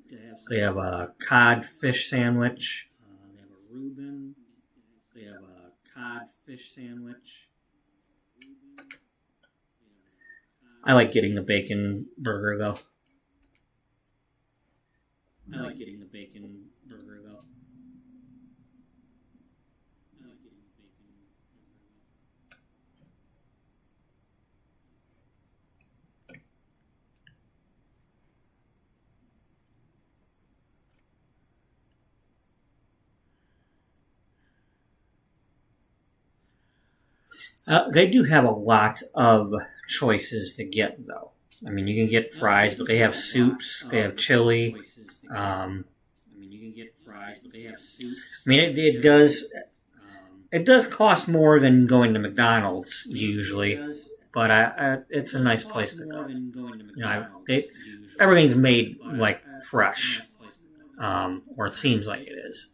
They have a cod fish sandwich. I like getting the bacon burger though. They do have a lot of choices to get, though. I mean, you can get fries, but they have soups. They have chili. I mean, it does cost more than going to McDonald's usually, but it's a nice place to go. Everything's made like fresh, or it seems like it is.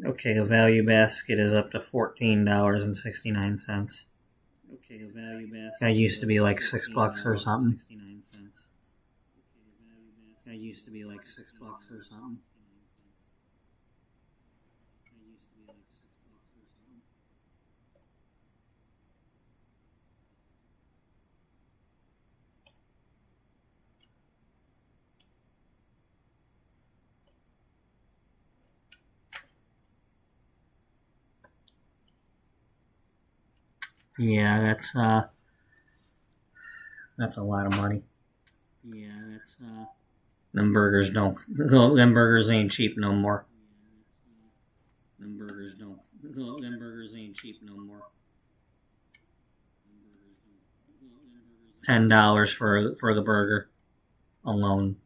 Okay, the value basket is up to $14.69. That used to be like $6 or something. Yeah, that's a lot of money. Them burgers ain't cheap no more. $10 for the burger alone.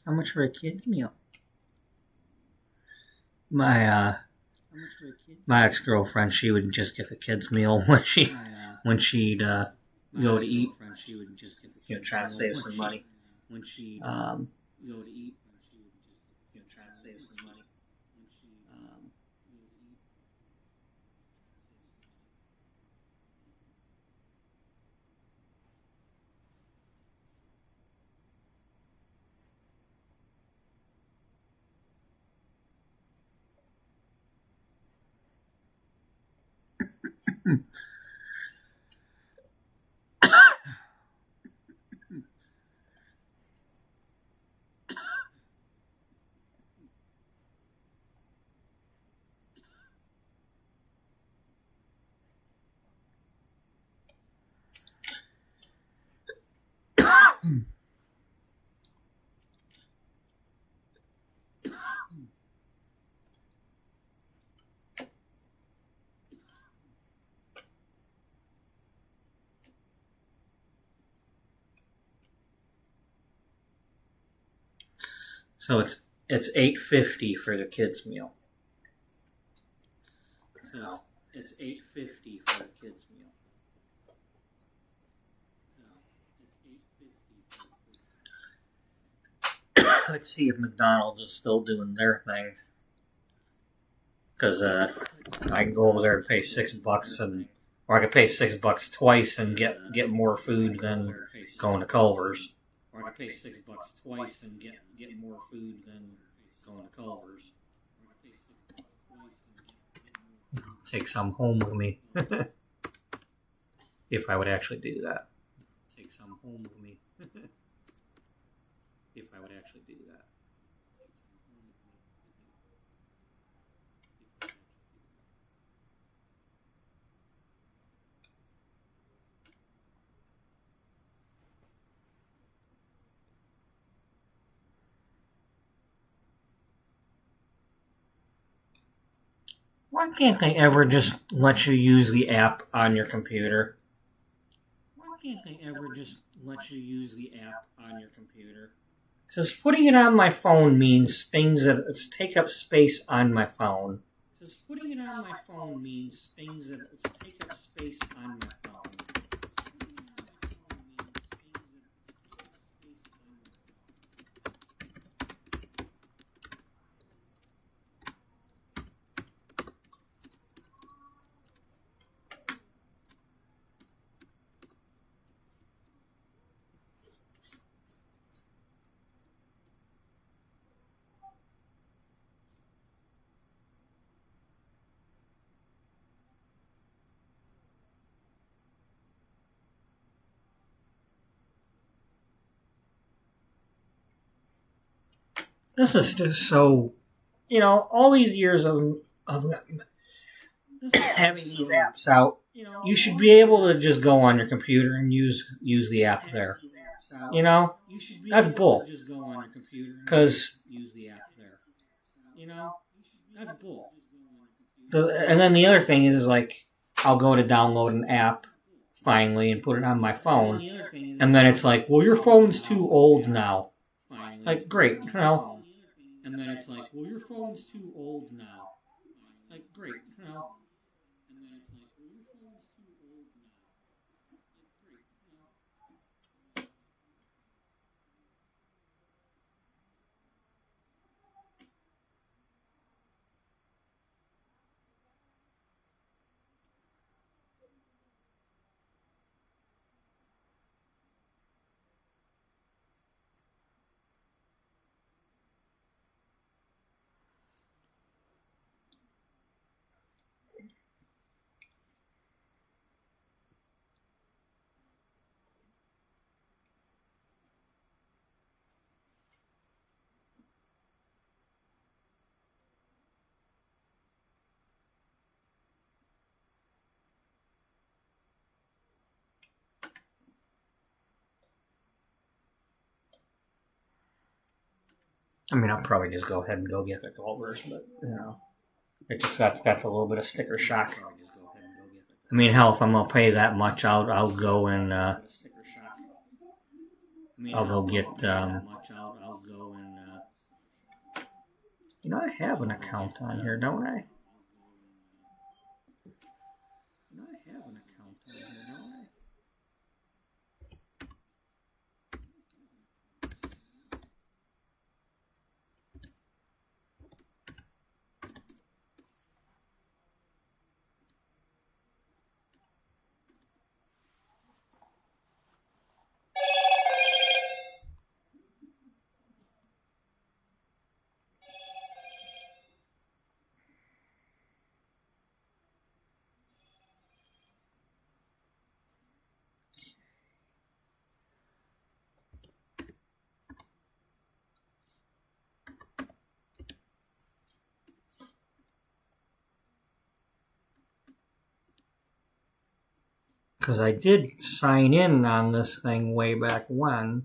How much for a kid's meal? My ex-girlfriend, she would just get the kids meal when she'd go to eat. Try to save some money. So it's $8.50 for the kids meal. So it's $8.50 for the kids meal. Let's see if McDonald's is still doing their thing. Because I can go over there and pay $6 or I could pay $6 twice and get more food than going to Culver's. Or I could pay $6 twice and get more food than going to Culver's. Take some home with me. If I would actually do that. Take some home with me. If I would actually do that. Why can't they ever just let you use the app on your computer? Why can't they ever just let you use the app on your computer? Because putting it on my phone means things that take up space on my phone. Because putting it on my phone means things that take up space on my phone. This is just so, all these years of having these apps out, you should be able to just go on your computer and use the app there. That's bull. Because, that's bull. And then the other thing is like, I'll go to download an app finally and put it on my phone, and then it's like, well, your phone's too old now. Like, great, And then it's like, well, your phone's too old now. Like, great, And then it's like, well, your phone's too old now. Like, great, I mean, I'll probably just go ahead and go get the Culver's, but, it just that's a little bit of sticker shock. I mean, hell, if I'm going to pay that much, I'll go and, I'll go get, I have an account on here, don't I? Because I did sign in on this thing way back when.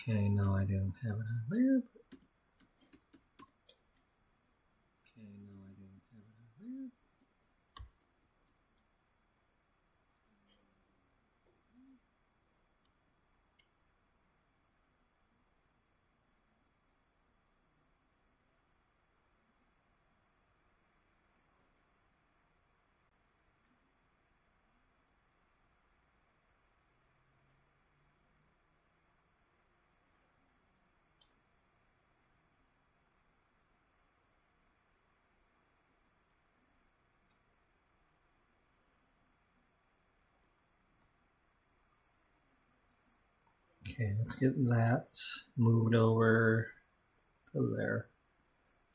Okay, no, I didn't have it on there. Okay, let's get that moved over to there.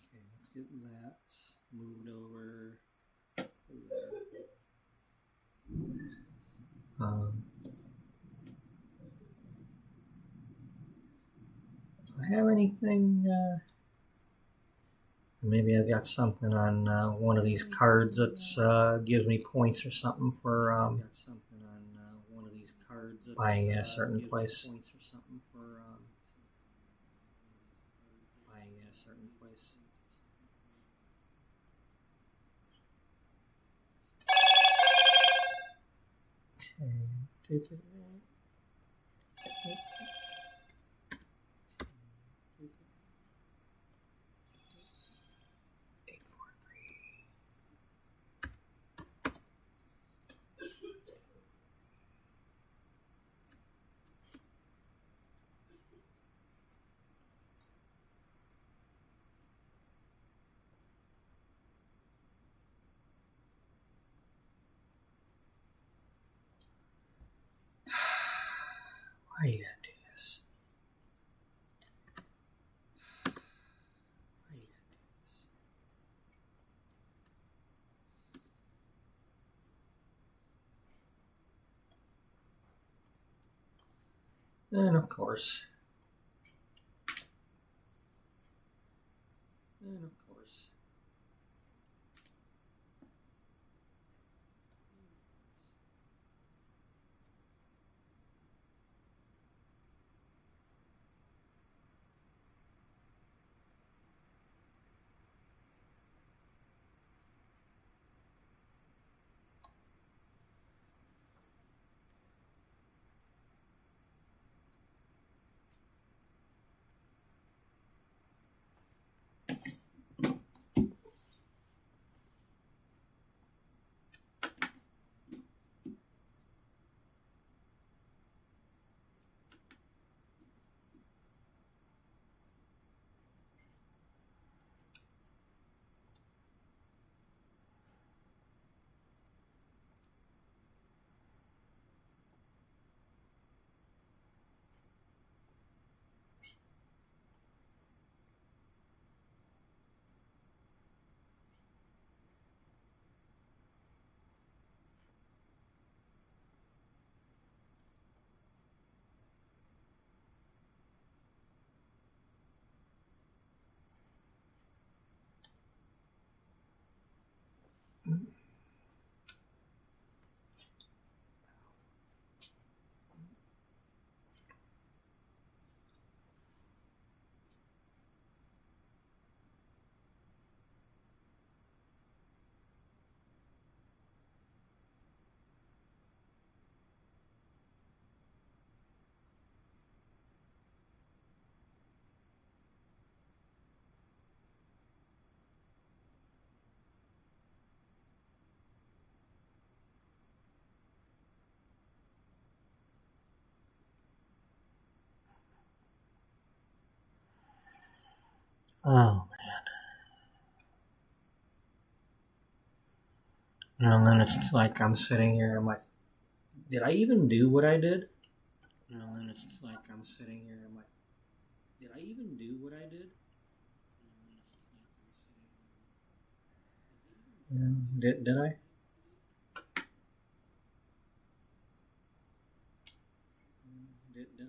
Okay, let's get that moved over to there. Do I have anything? Maybe I've got something on one of these cards that gives me points or something for buying at a certain place. Buying at a certain place. Okay. 843. Why you gotta do this? Why you gotta do this? And of course. Oh man. And then it's like I'm sitting here, I'm like, did I even do what I did? And then it's like I'm sitting here, I'm like, did I even do what I did? Yeah, did I? Did I?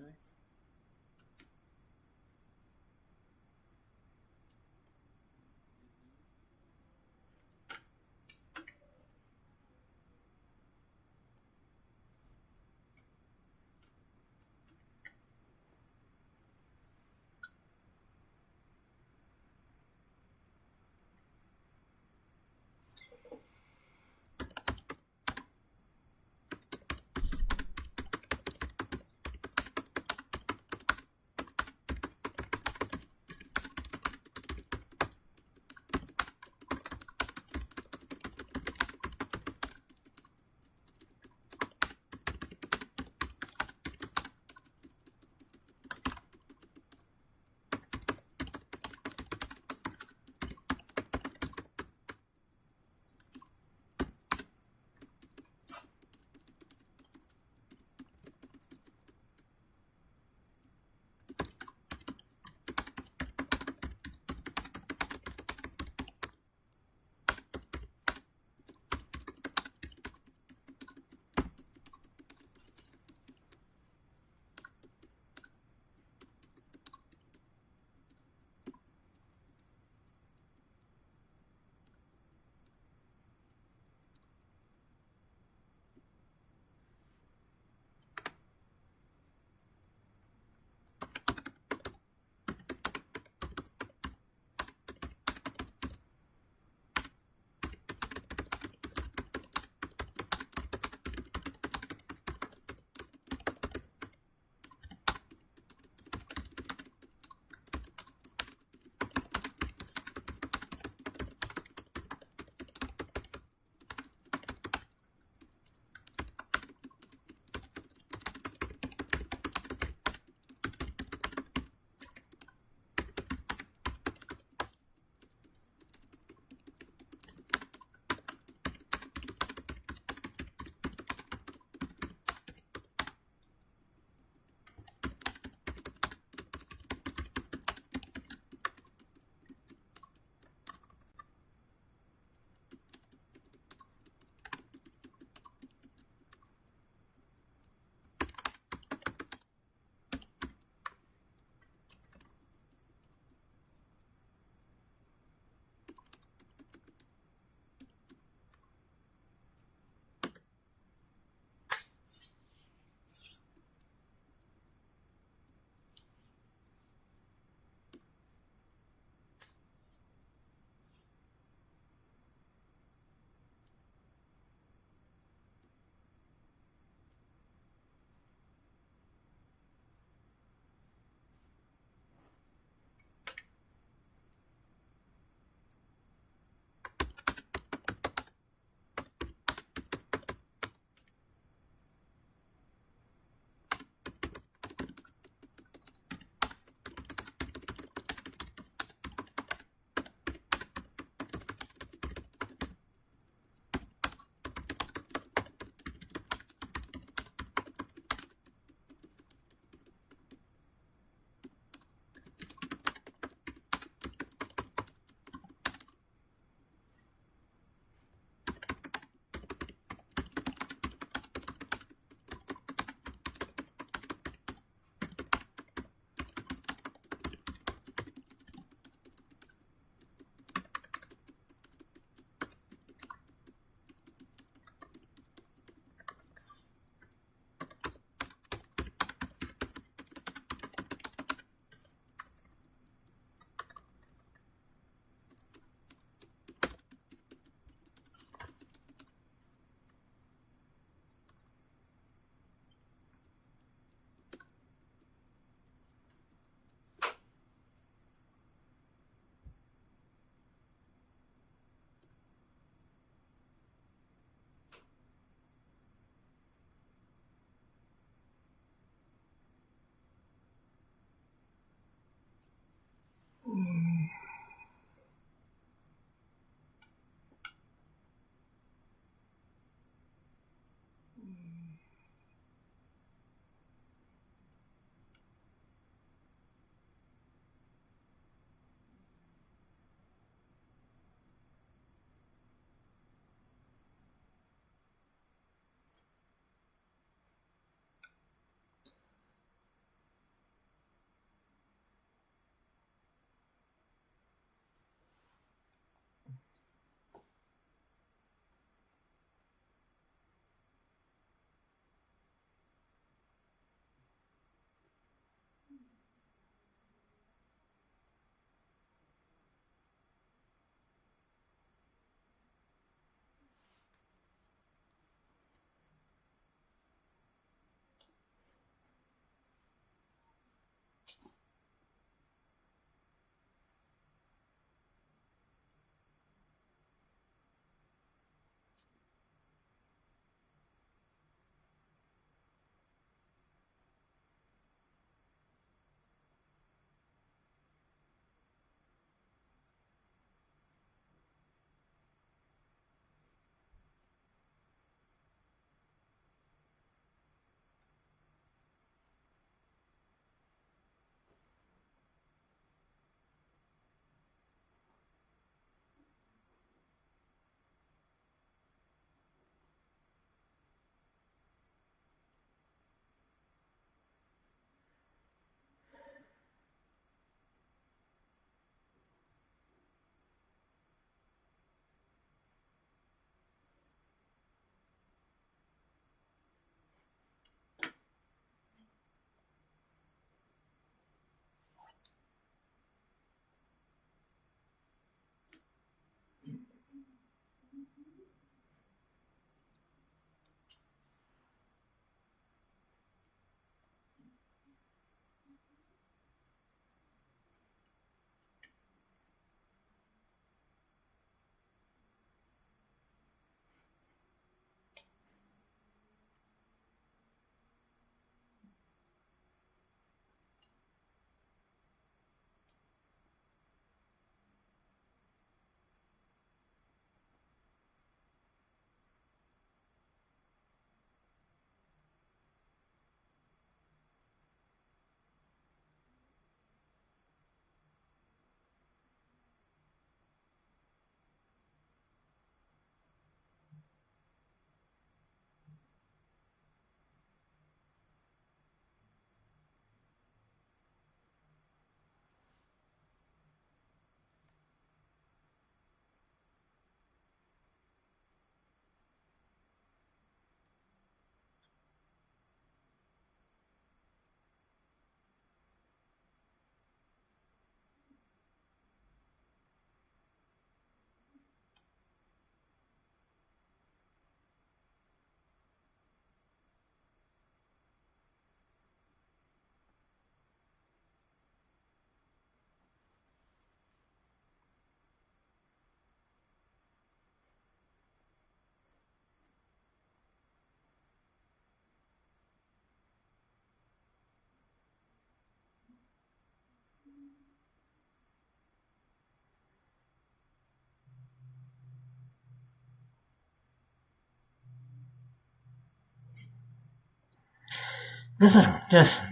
This is just,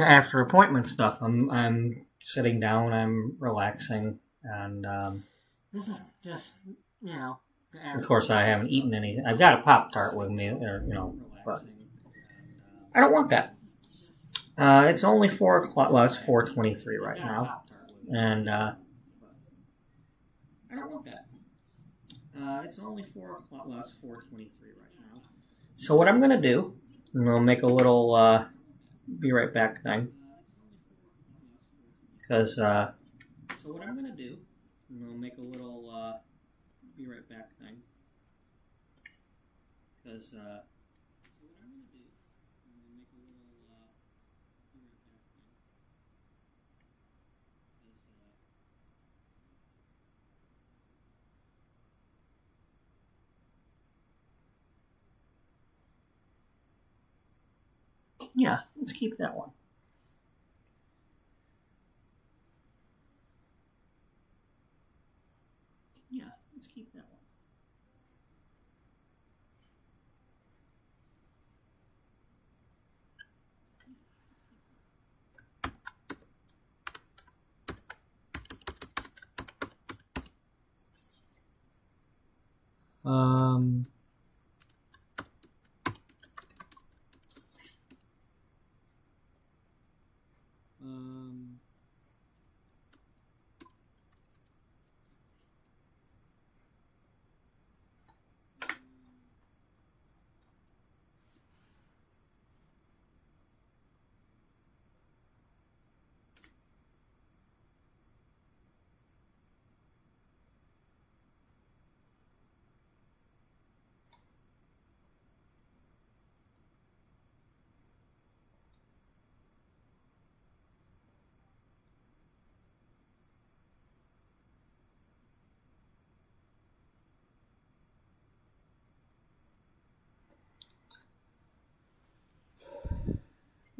after appointment stuff. I'm sitting down, I'm relaxing, and this is just, Of course, I haven't eaten anything. I've got a Pop-Tart with me, but I don't want that. It's only 4 o'clock. Well, it's 4:23 right now, and I don't want that. It's only 4 o'clock. Well, it's 4:23 right now. So what I'm gonna do, and I'll make a little be right back thing, because so what I'm gonna do, and I'll make a little be right back thing, because. Yeah, let's keep that one. Yeah, let's keep that one.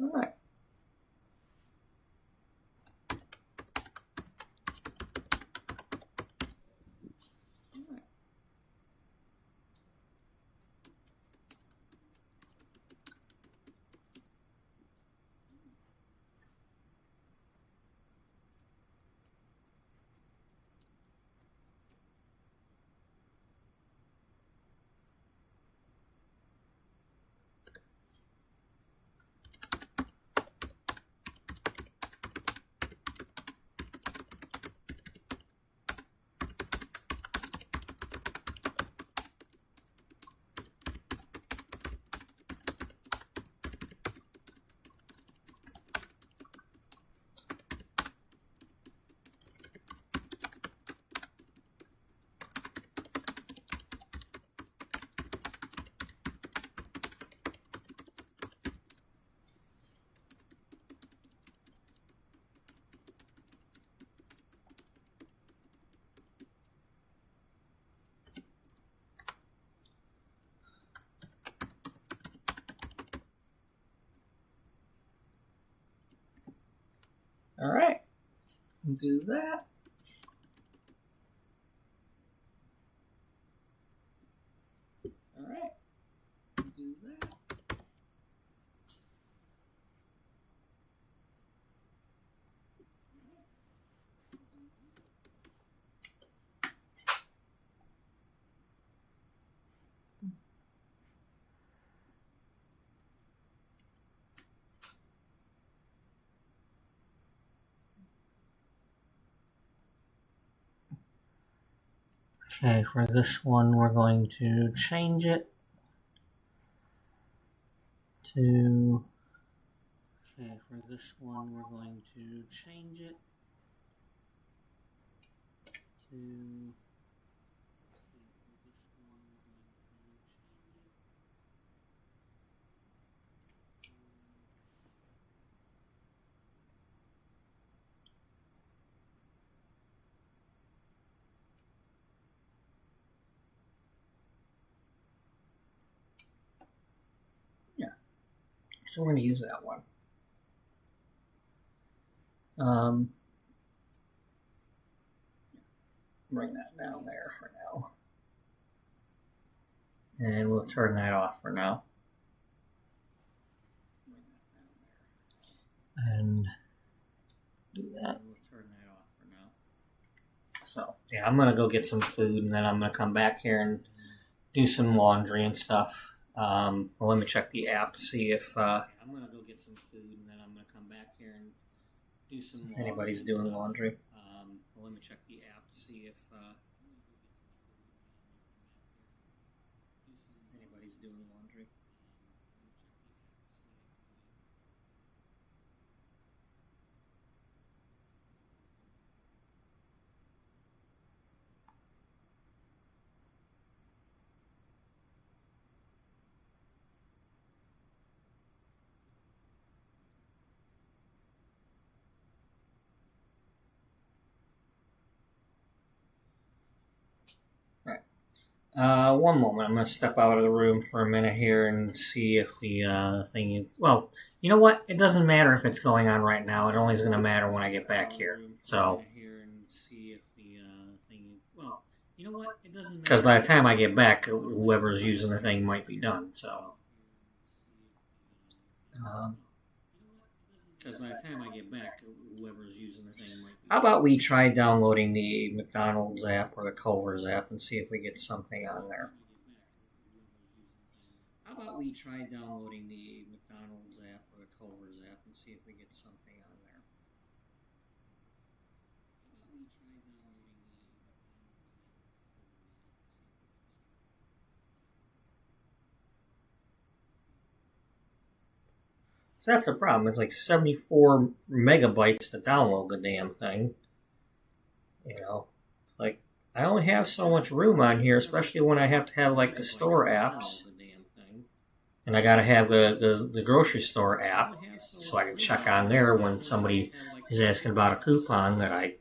All right. All right. Do that. All right. Do that. Okay, for this one, we're going to change it to. Okay, for this one, we're going to change it to. Yeah, so we're going to use that one. Bring that down there for now. And we'll turn that off for now. So yeah, I'm gonna go get some food, and then I'm gonna come back here and do some laundry and stuff. Well, let me check the app, see if I'm gonna go get some food, and then I'm gonna come back here and do some. If anybody's doing laundry. Well, let me check the app, see if anybody's doing laundry. One moment. I'm going to step out of the room for a minute here and see if the thing is. Well, you know what? It doesn't matter if it's going on right now. It only is going to matter when I get back here. So. Because by the time I get back, whoever's using the thing might be done. So. Because by the time I get back, whoever's using the thing might be. How about we try downloading the McDonald's app or the Culver's app and see if we get something on there? How about we try downloading the McDonald's app or the Culver's app and see if we get something on there? So that's the problem. It's like 74 megabytes to download the damn thing. You know, it's like I only have so much room on here, especially when I have to have like the store apps, and I gotta have the grocery store app so I can check on there when somebody is asking about a coupon that I,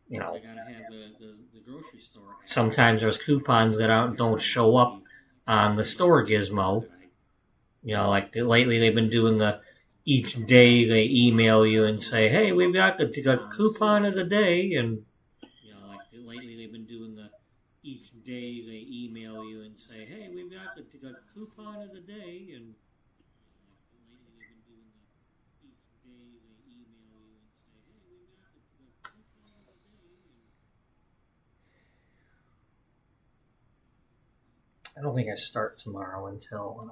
you know. Sometimes there's coupons that don't show up on the store gizmo. You know, like lately they've been doing each day they email you and say, hey, we've got the coupon of the day, and you know, like lately they've been doing each day they email you and say, hey, we've got the coupon of the day, and I don't think I start tomorrow until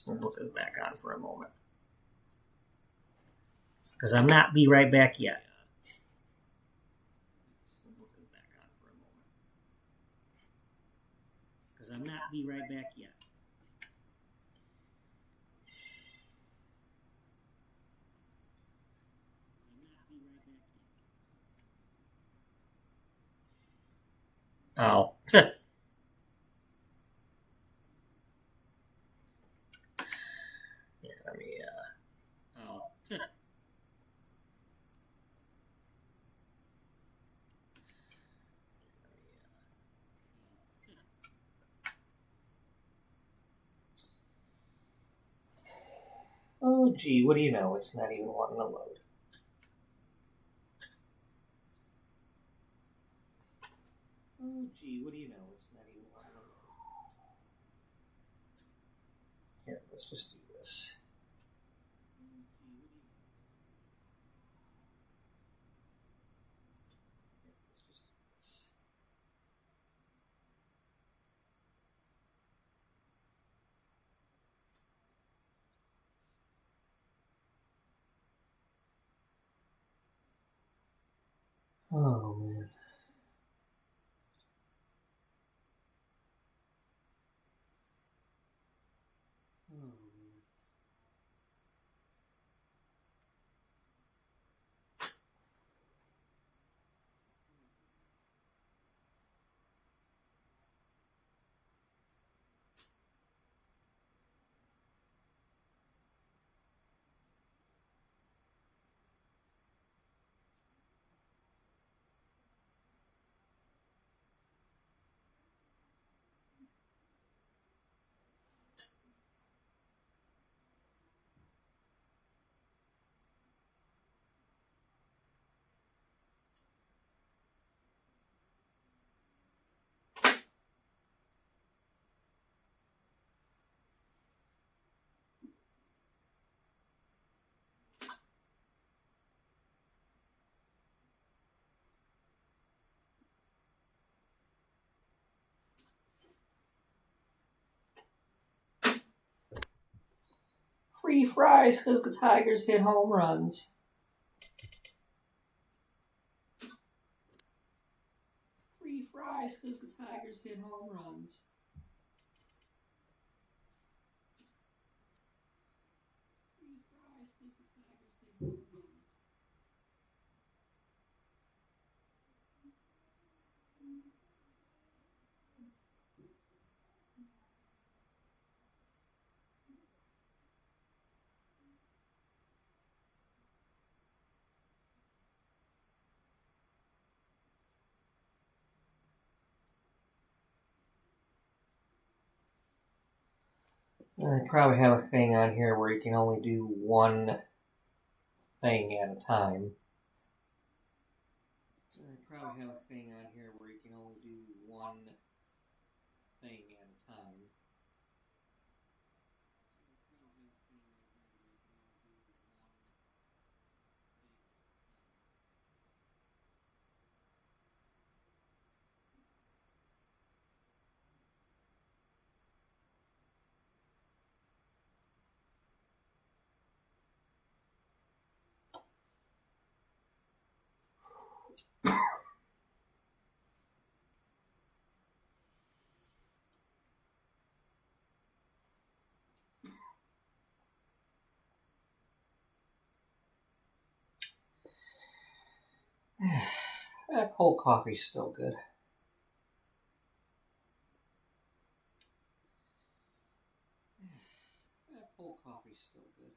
we'll put this back on for a moment. Because I'm not be right back yet. Because I'm not be right back yet. Oh. Oh, gee, what do you know? It's not even wanting to load. Oh, gee, what do you know? It's not even wanting to load. Here, let's just do this. Oh, man. Free fries because the Tigers hit home runs. Free fries because the Tigers hit home runs. Free fries because the Tigers hit home runs. I probably have a thing on here where you can only do one thing at a time. I probably have a thing on here where you can only do one thing at a time. That cold coffee's still good. That cold coffee's still good.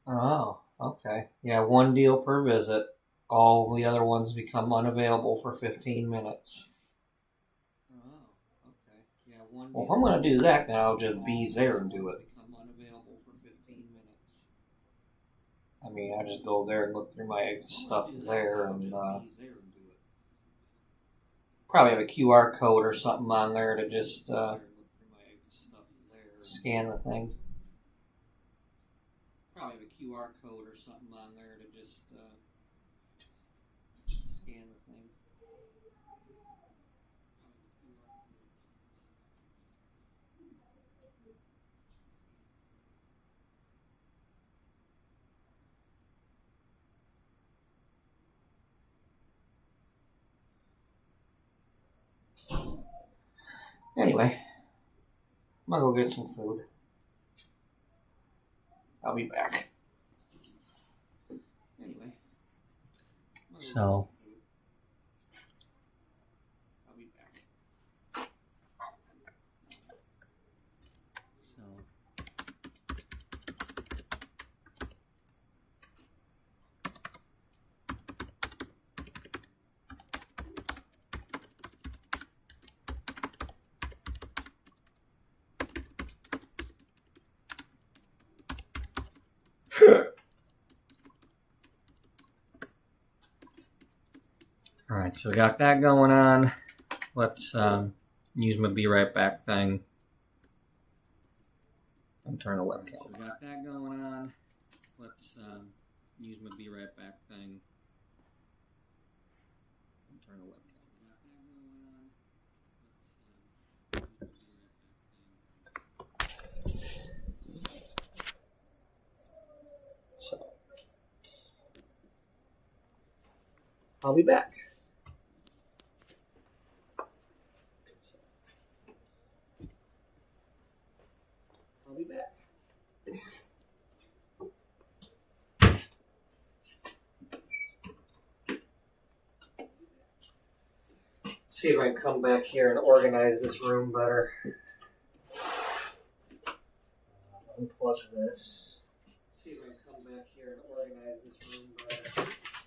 Oh, okay. Yeah, one deal per visit. All the other ones become unavailable for 15 minutes. Oh, okay. Yeah, well, if I'm going to do that, then I'll just be there and do it. Become unavailable for 15 minutes. I mean, I just go there and look through my stuff there and probably have a QR code or something on there to just scan the thing. Probably have a QR code or something on there to just scan the thing. Anyway, I'm gonna go get some food. I'll be back. Anyway. So. I'll be back. So. Alright, so we got that going on. Let's use my be right back thing. And turn the webcam. So we got that going on. Let's use my be right back thing. And turn the webcam. So I'll be back. I'll be back. See if I can come back here and organize this room better. Unplug this. See if I can come back here and organize this room better. Unplug this.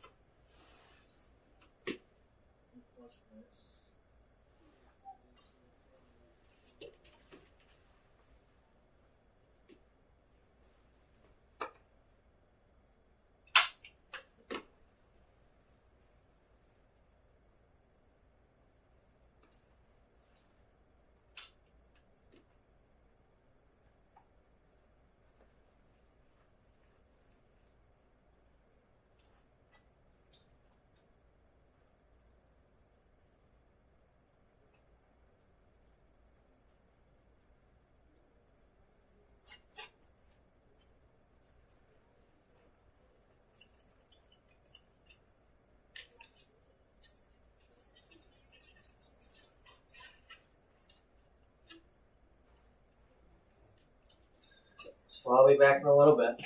So I'll be back in a little bit.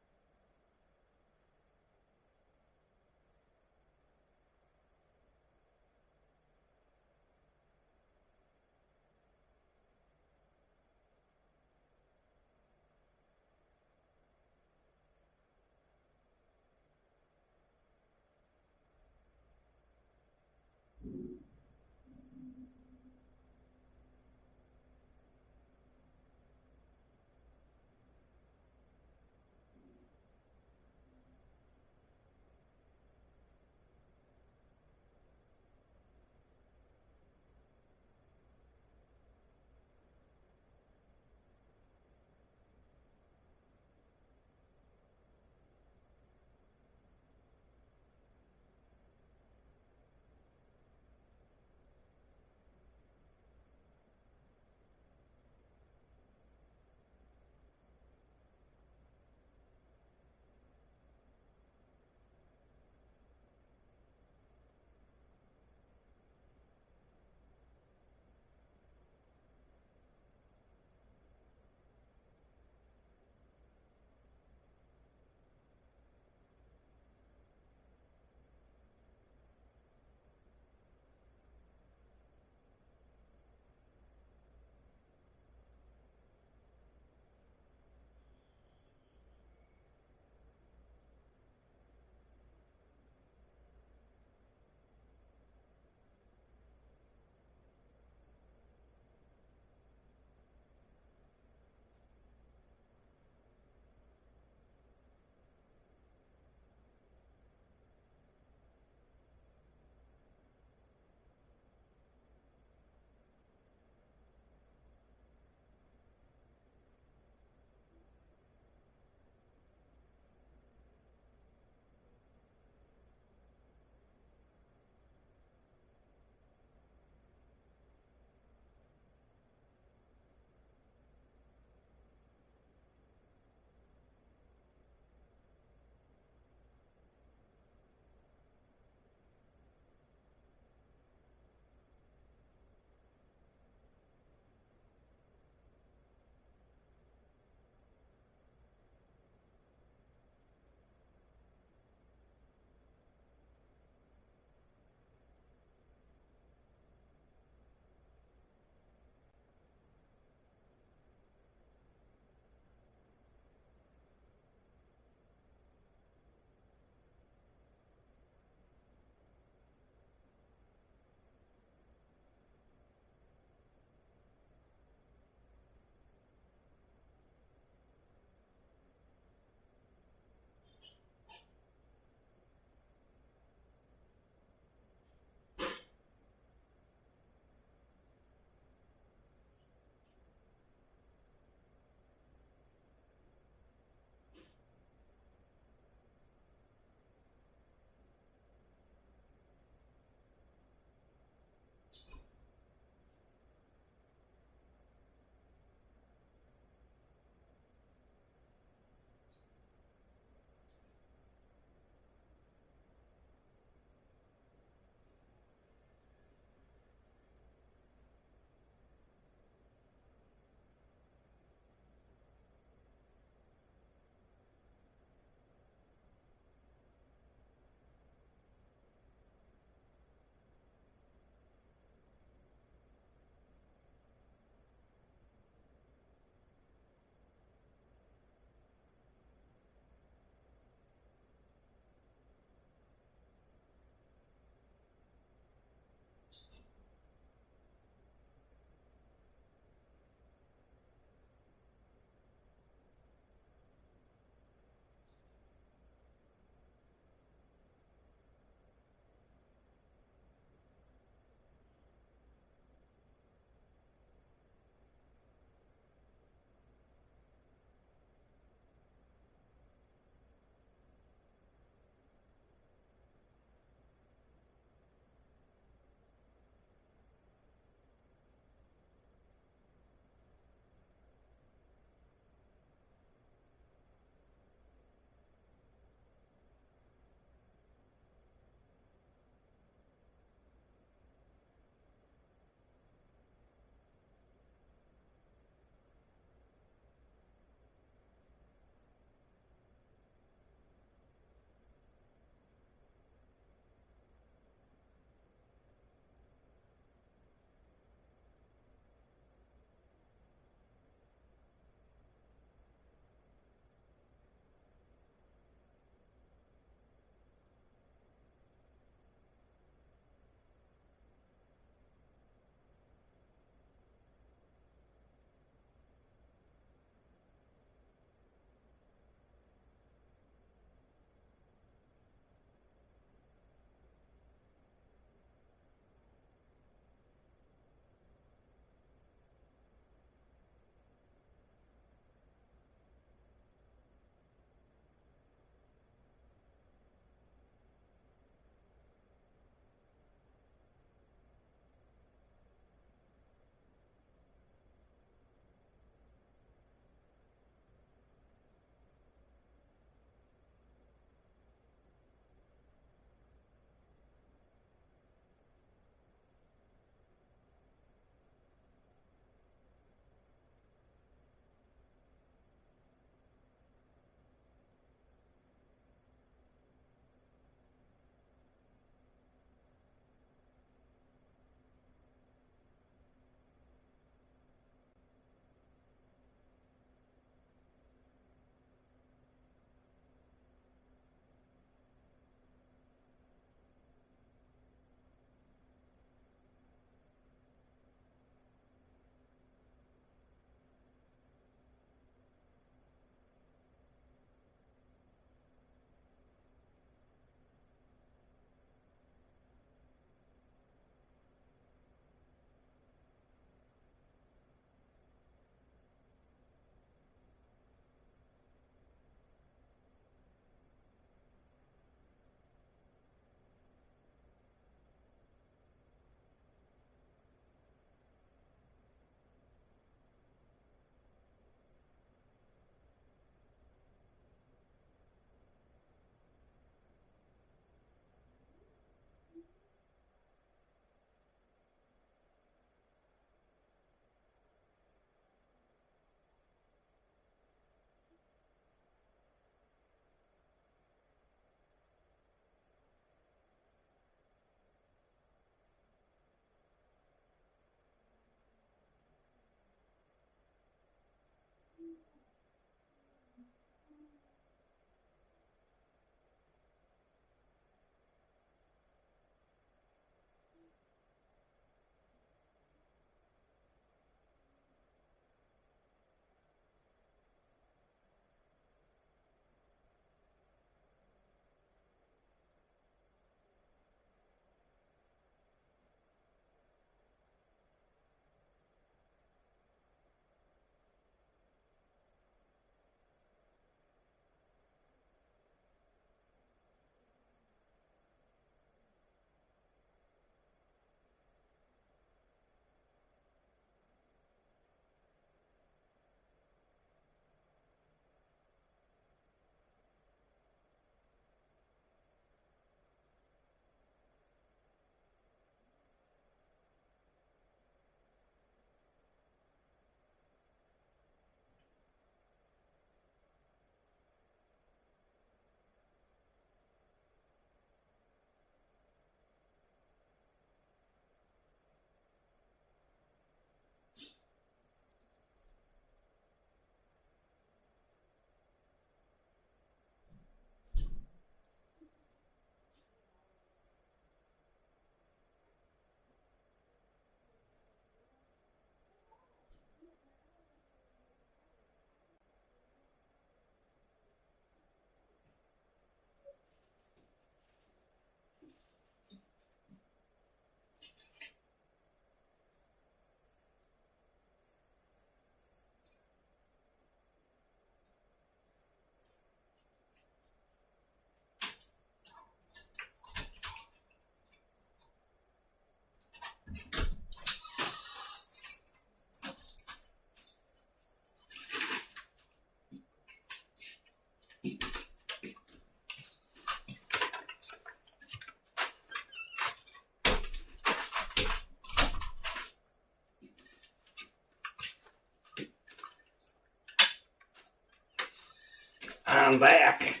I'm back.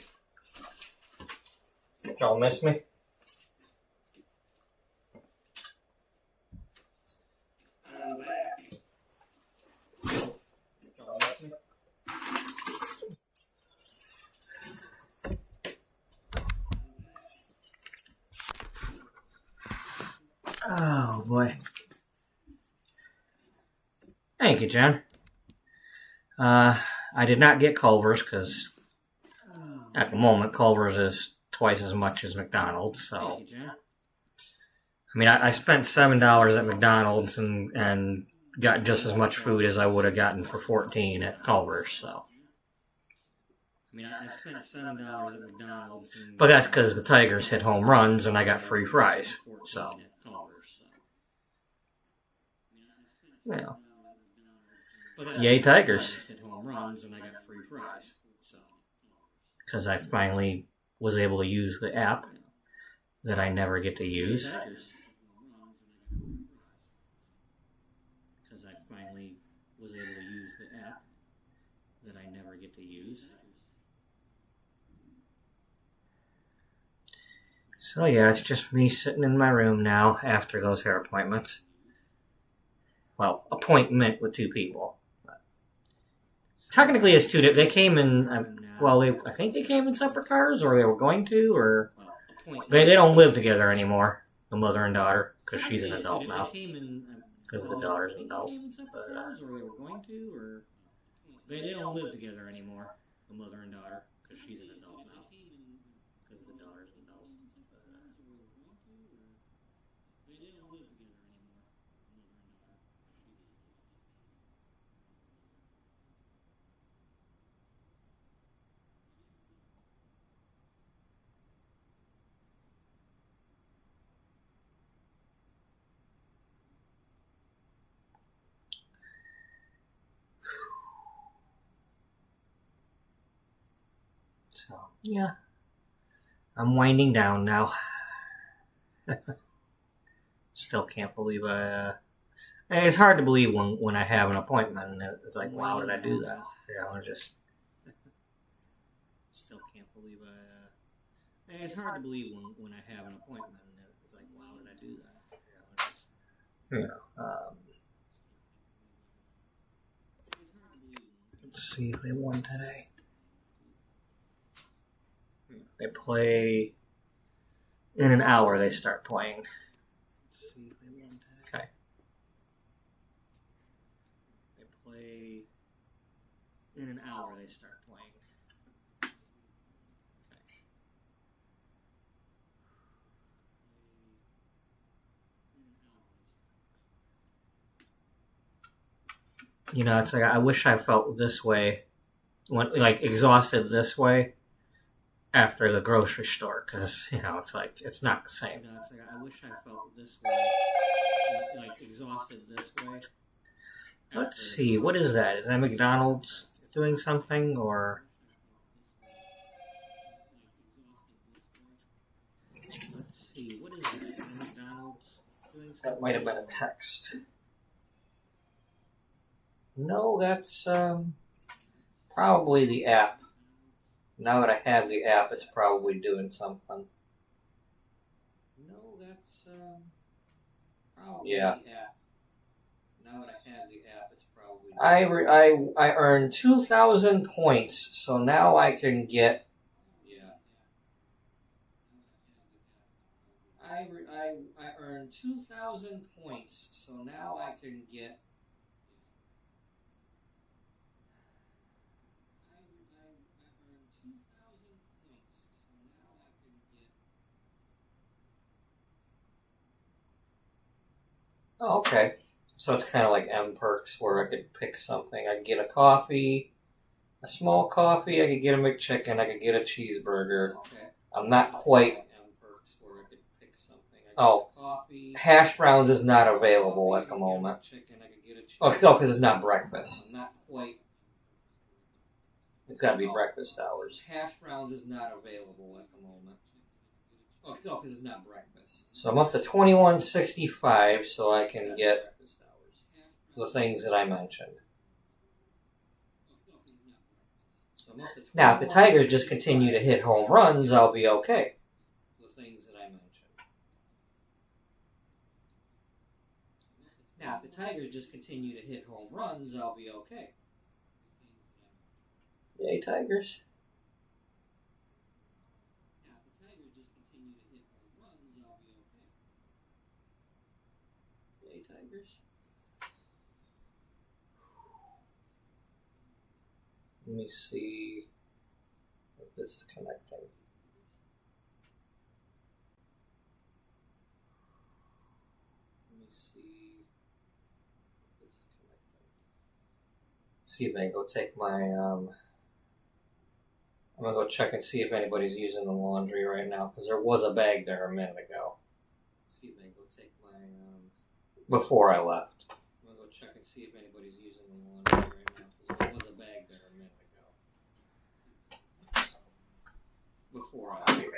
Y'all miss me? I'm back. Y'all miss me? Oh boy. Thank you, John. I did not get Culver's because at the moment Culver's is twice as much as McDonald's. So, I mean, I spent $7 at McDonald's and got just as much food as I would have gotten for $14 at Culver's. So, I mean, I spent $7 at McDonald's, but that's because the Tigers hit home runs and I got free fries. So, yeah. Yay, Tigers. Because I finally was able to use the app that I never get to use. Because I finally was able to use the app that I never get to use. So yeah, it's just me sitting in my room now after those hair appointments. Well, appointment with 2 people. Technically, it's 2. They came in. I think they came in separate cars, or they were going to, or they don't live together anymore. The mother and daughter, because she's an adult now. Because the daughter's an adult. They don't live together anymore. The mother and daughter, because she's an adult now. Because the daughter's an adult. So, yeah. I'm winding down now. Still can't believe it's hard to believe when I have an appointment and it's like, wow, did I do that? I just... Still can't believe it's hard to believe when I have an appointment and it's like, wow, did I do that? Let's see if they won today. They play in an hour. They start playing. Okay. They play in an hour. They start playing. Okay. You know, it's like I wish I felt this way, exhausted this way. After the grocery store, because, it's like, it's not the same. It's like, I wish I felt this way, exhausted this way. Let's see, what is that? Is that McDonald's doing something, or... Let's see, what is that? Is that McDonald's doing something? That might have been a text. No, that's, probably the app. Now that I have the app, it's probably doing something. No, that's probably the app. Now that I have the app, it's probably. I earned 2,000 points, so now I can get. Yeah. I earned 2,000 points, so now I can get. Oh, okay. So it's kind of like M Perks where I could pick something. I could get a coffee, a small coffee. I could get a McChicken. I could get a cheeseburger. Okay. I'm not quite. M Perks where I could pick something. Coffee. Hash browns is not available at the moment. Oh, because it's not breakfast. I'm not quite. It's got to be breakfast hours. Hash browns is not available at the moment. Oh, because it's not breakfast. So I'm up to 2165, so I can get the things that I mentioned. sum up the Now, if the Tigers just continue to hit home runs, I'll be okay. the things that I mentioned. Now, if the Tigers just continue to hit home runs, I'll be okay. Yay, Tigers. Now, if the Tigers just continue to hit home runs, I'll be okay. Yay, Tigers. Let me see if this is connecting. Let me see if this is connecting. See if I can go take my, I'm gonna go check and see if anybody's using the laundry right now, because there was a bag there a minute ago. See if I can go take my, before I left. I'm gonna go check and see if anybody's using the laundry right now, because there was a bag there a minute ago. Before I'll be right back.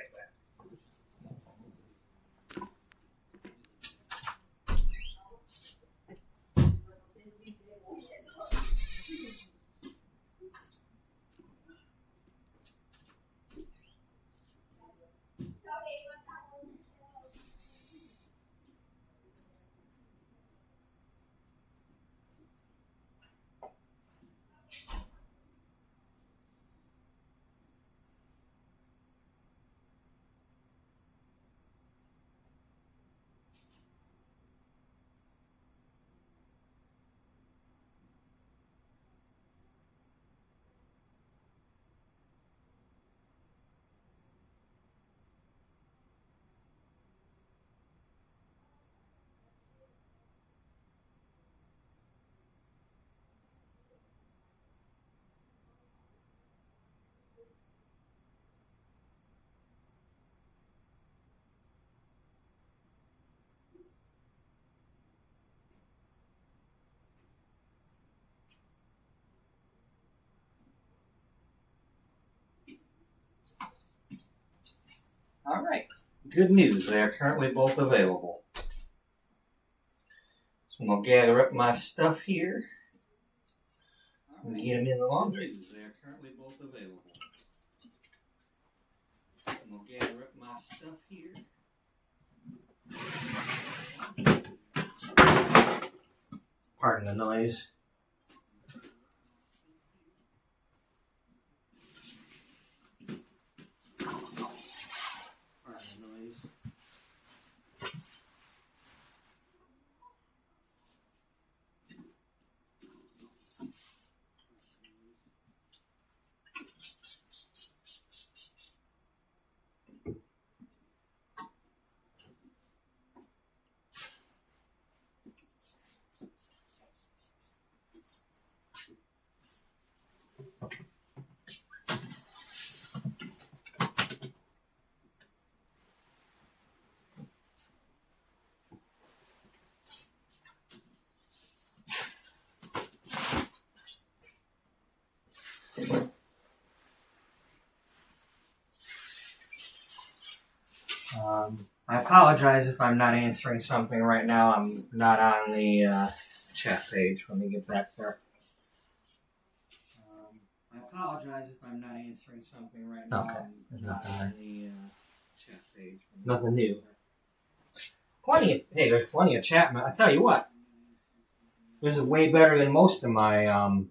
All right. Good news. They are currently both available. So I'm going to gather up my stuff here and get them in the laundry. They are currently both available. I'm going to gather up my stuff here. Pardon the noise. Pardon the noise. I apologize if I'm not answering something right now. I'm not on the chat page. Let me get back there. I apologize if I'm not answering something right now. Okay, there's nothing on there. the chat page. Nothing new. There's plenty of chat. I tell you what, this is way better than most of my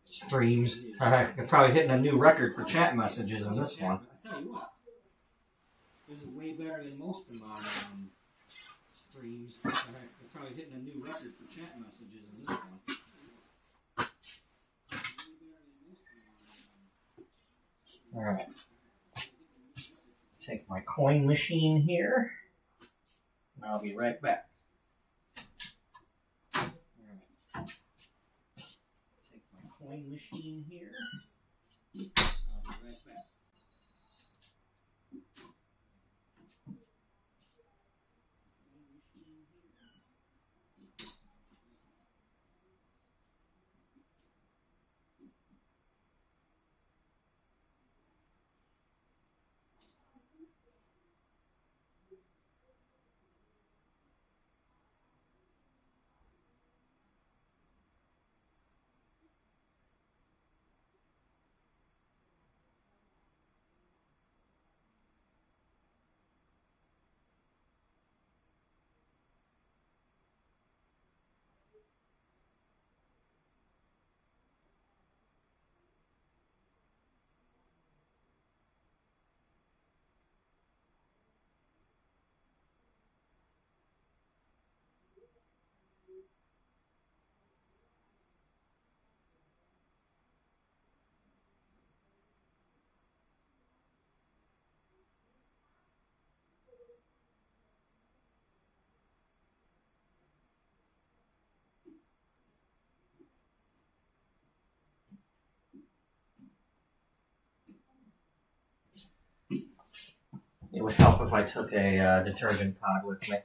streams. I'm probably hitting a new record for chat messages in this one. I tell you what, this is way better than most of my streams. I'm probably hitting a new record for chat messages in this one. All right. Take my coin machine here, and I'll be right back. All right. Take my coin machine here. I'll be right back. It would help if I took a detergent pod with me.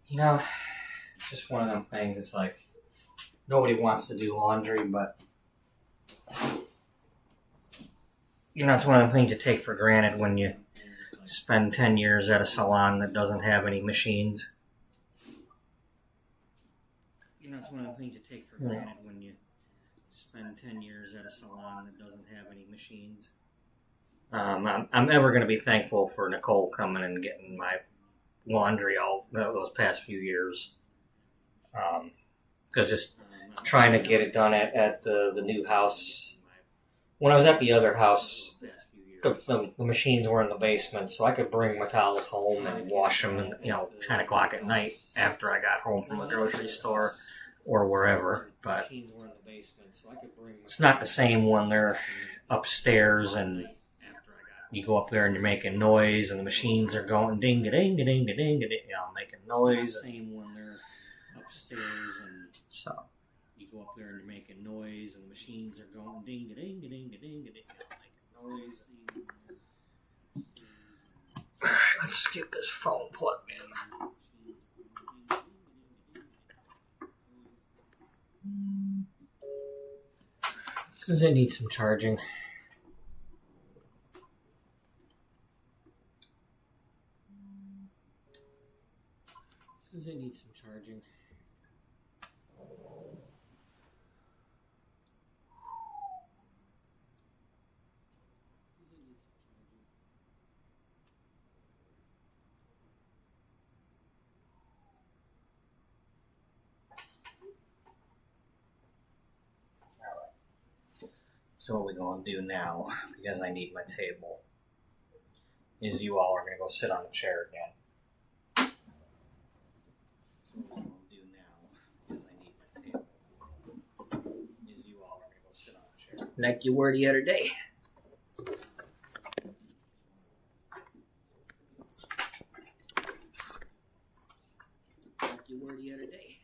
You know, it's just one of them things. It's like nobody wants to do laundry, but you know, it's one of the things you take for granted when you spend 10 years at a salon that doesn't have any machines. You know, it's one of the things you take for granted when you spend 10 years at a salon that doesn't have any machines. I'm ever going to be thankful for Nicole coming and getting my laundry all those past few years. Because just trying to get it done at the new house. When I was at the other house, the machines were in the basement, so I could bring my towels home and wash them, and 10 o'clock at night after I got home from the grocery store or wherever. But it's not the same when they're upstairs and you go up there and you're making noise, and the machines are going ding, ding, ding, ding, ding, making noise. Same when they're upstairs, and so you go up there and you're making noise, and the machines are going ding, ding, ding, ding, ding, making noise. Let's get this phone plugged in. Because it needs some charging. Does it need some charging? So what we're going to do now, because I need my table, is you all are going to go sit on the chair again. So what we're going to do now, because I need my table, is you all are going to go sit on the chair. Like you were the other day. Like you were the other day.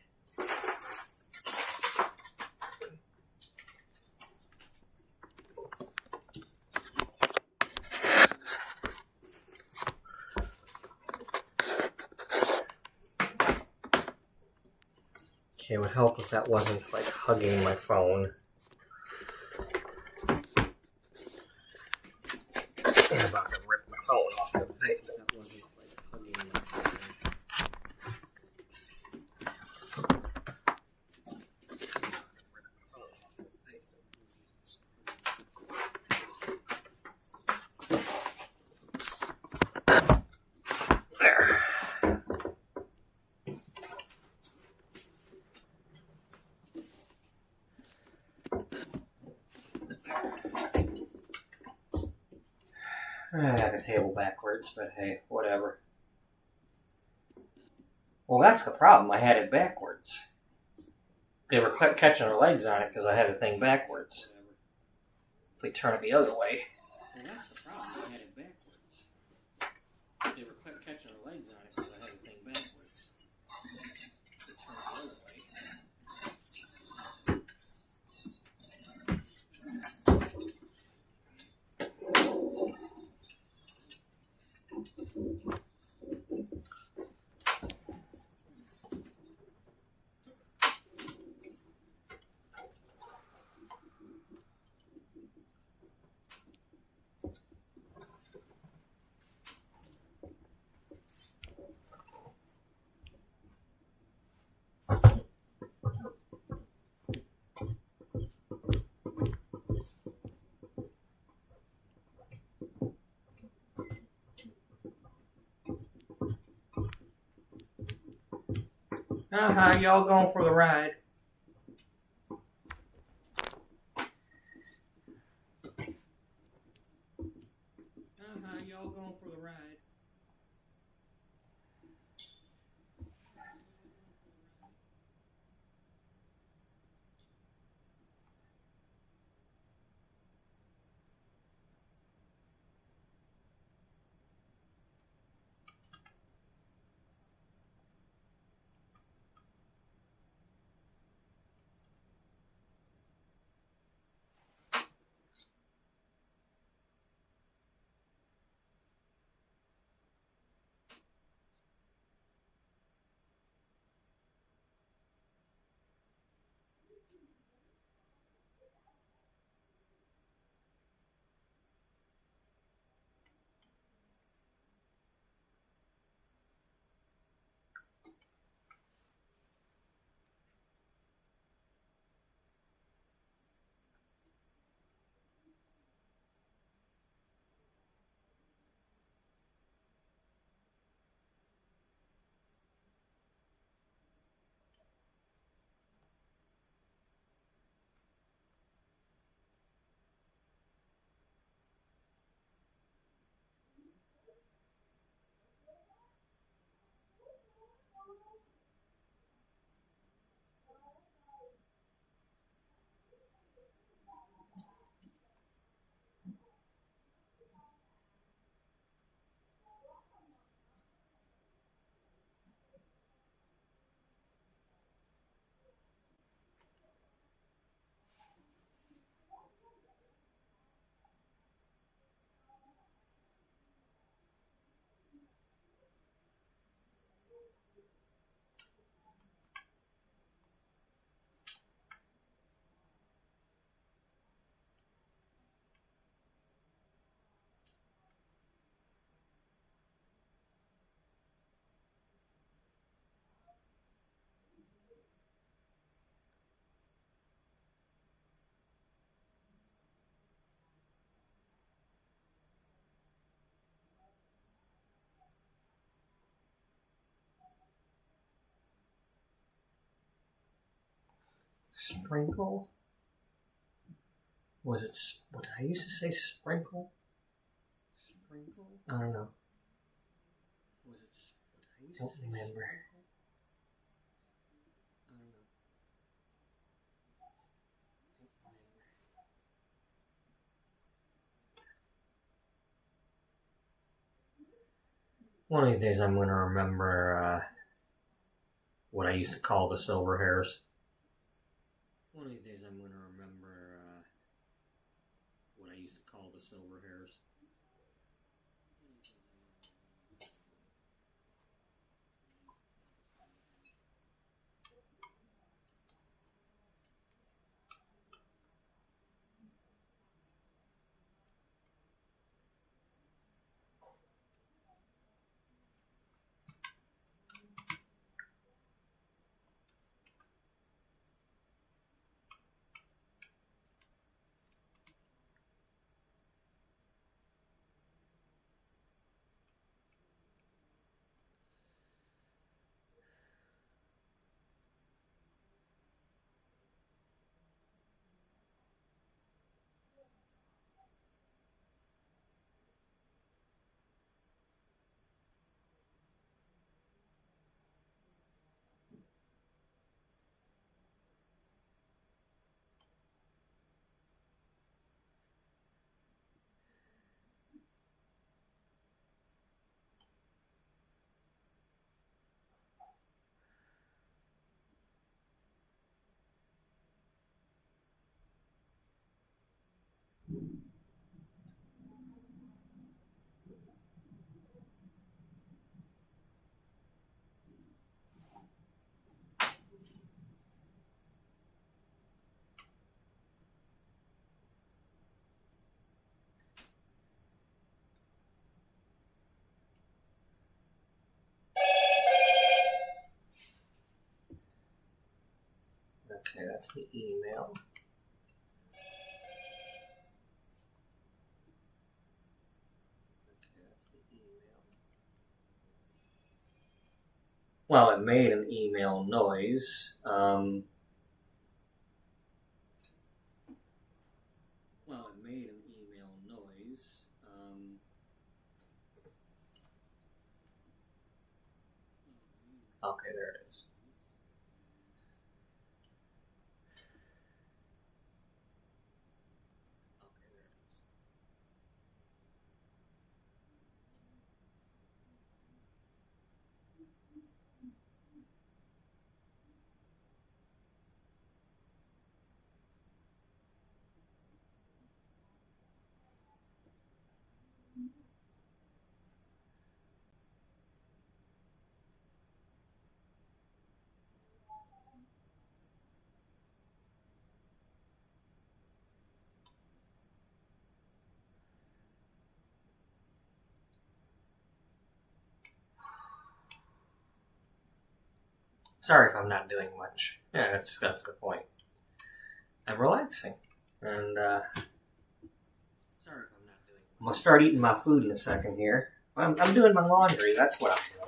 Okay, it would help if that wasn't like hugging my phone. I'm about to rip my phone off the table. That wasn't like hugging my phone. There. I had the table backwards, but hey, whatever. Well, that's the problem. I had it backwards. they were catching their legs on it because I had the thing backwards. If they turn it the other way. Well, that's the problem. I had it backwards. They were catching their legs on it because I had the thing backwards. They turn it the other way. Y'all going for the ride? Y'all going for the ride? Sprinkle? Was it? What did I used to say? Sprinkle? Sprinkle? I don't know. Was it? What I used Don't to say remember. sprinkle? I don't know. One of these days I'm going to remember what I used to call the silver hairs. One of these days I'm going to remember what I used to call the silver hairs. Okay, that's the email. Well, it made an email noise. Okay, there it is. Sorry if I'm not doing much. Yeah, that's the point. I'm relaxing, and sorry if I'm not doing. I'm gonna start eating my food in a second here. I'm doing my laundry. That's what I'm doing.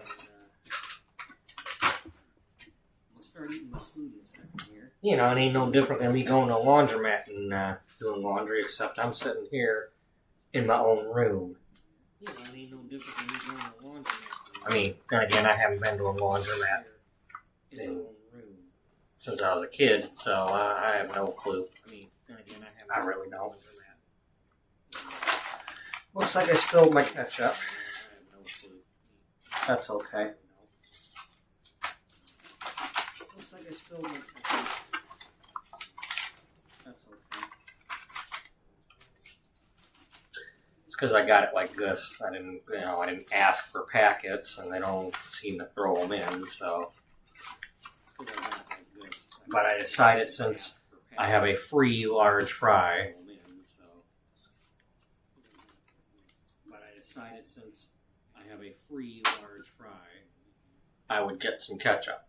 I'm gonna start eating my food in a second here. You know, it ain't no different than me going to a laundromat and doing laundry, except I'm sitting here in my own room. You know, it ain't no different than me going to a laundromat. I mean, then again, I haven't been to a laundromat since I was a kid, so I have no clue. I mean, then again, I really don't. Looks like I spilled my ketchup. That's okay. Looks like I spilled my ketchup. That's okay. It's because I got it like this. I didn't ask for packets, and they don't seem to throw them in, so. But I decided since I have a free large fry, I would get some ketchup.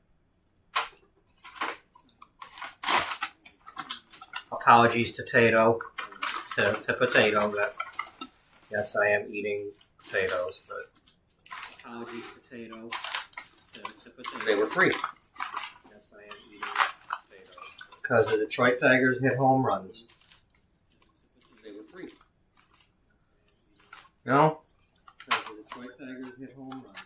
Apologies to potato, but yes, I am eating potatoes, but apologies potato to potato. They were free. Yes, I am eating potatoes. Because the Detroit Tigers hit home runs. They were free. No? Because the Detroit Tigers hit home runs.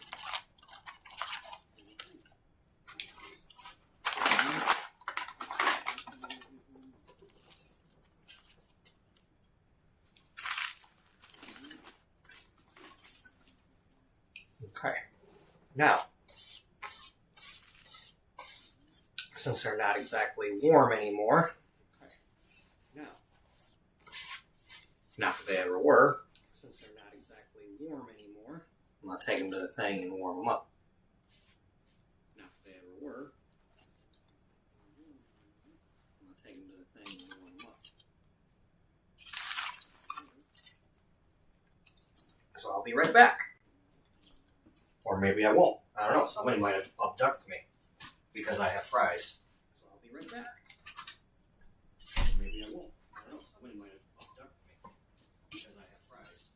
Okay. Now, since they're not exactly warm anymore, not that they ever were, since they're not exactly warm anymore, I'm going to take them to the thing and warm them up. Not that they ever were. I'm going to take them to the thing and warm them up. So I'll be right back. Or maybe I won't. I don't know. Somebody might have abducted me because I have fries. So I'll be right back. Or maybe I won't. I don't know. Somebody might have abducted me because I have fries.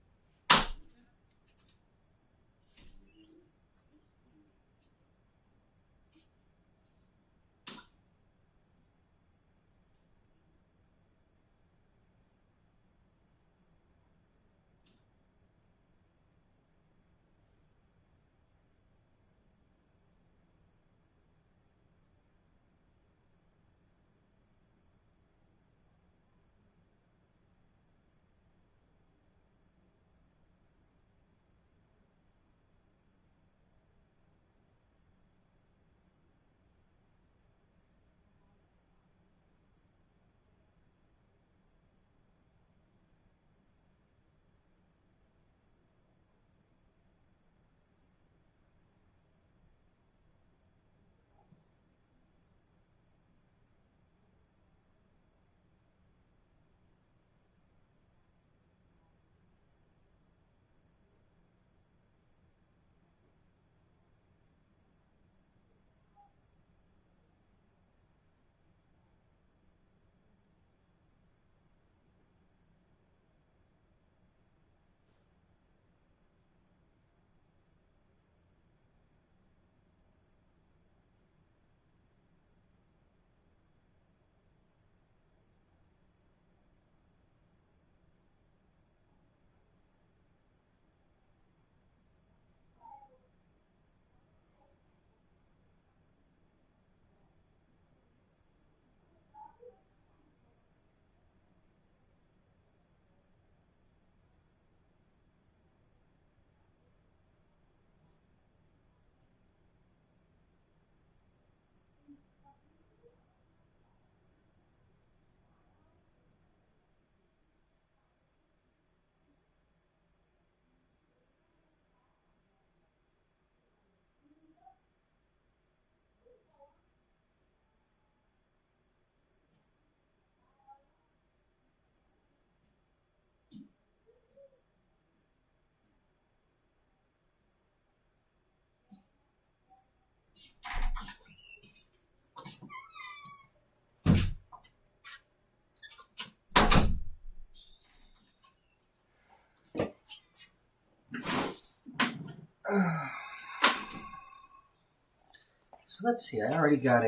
So let's see, I already got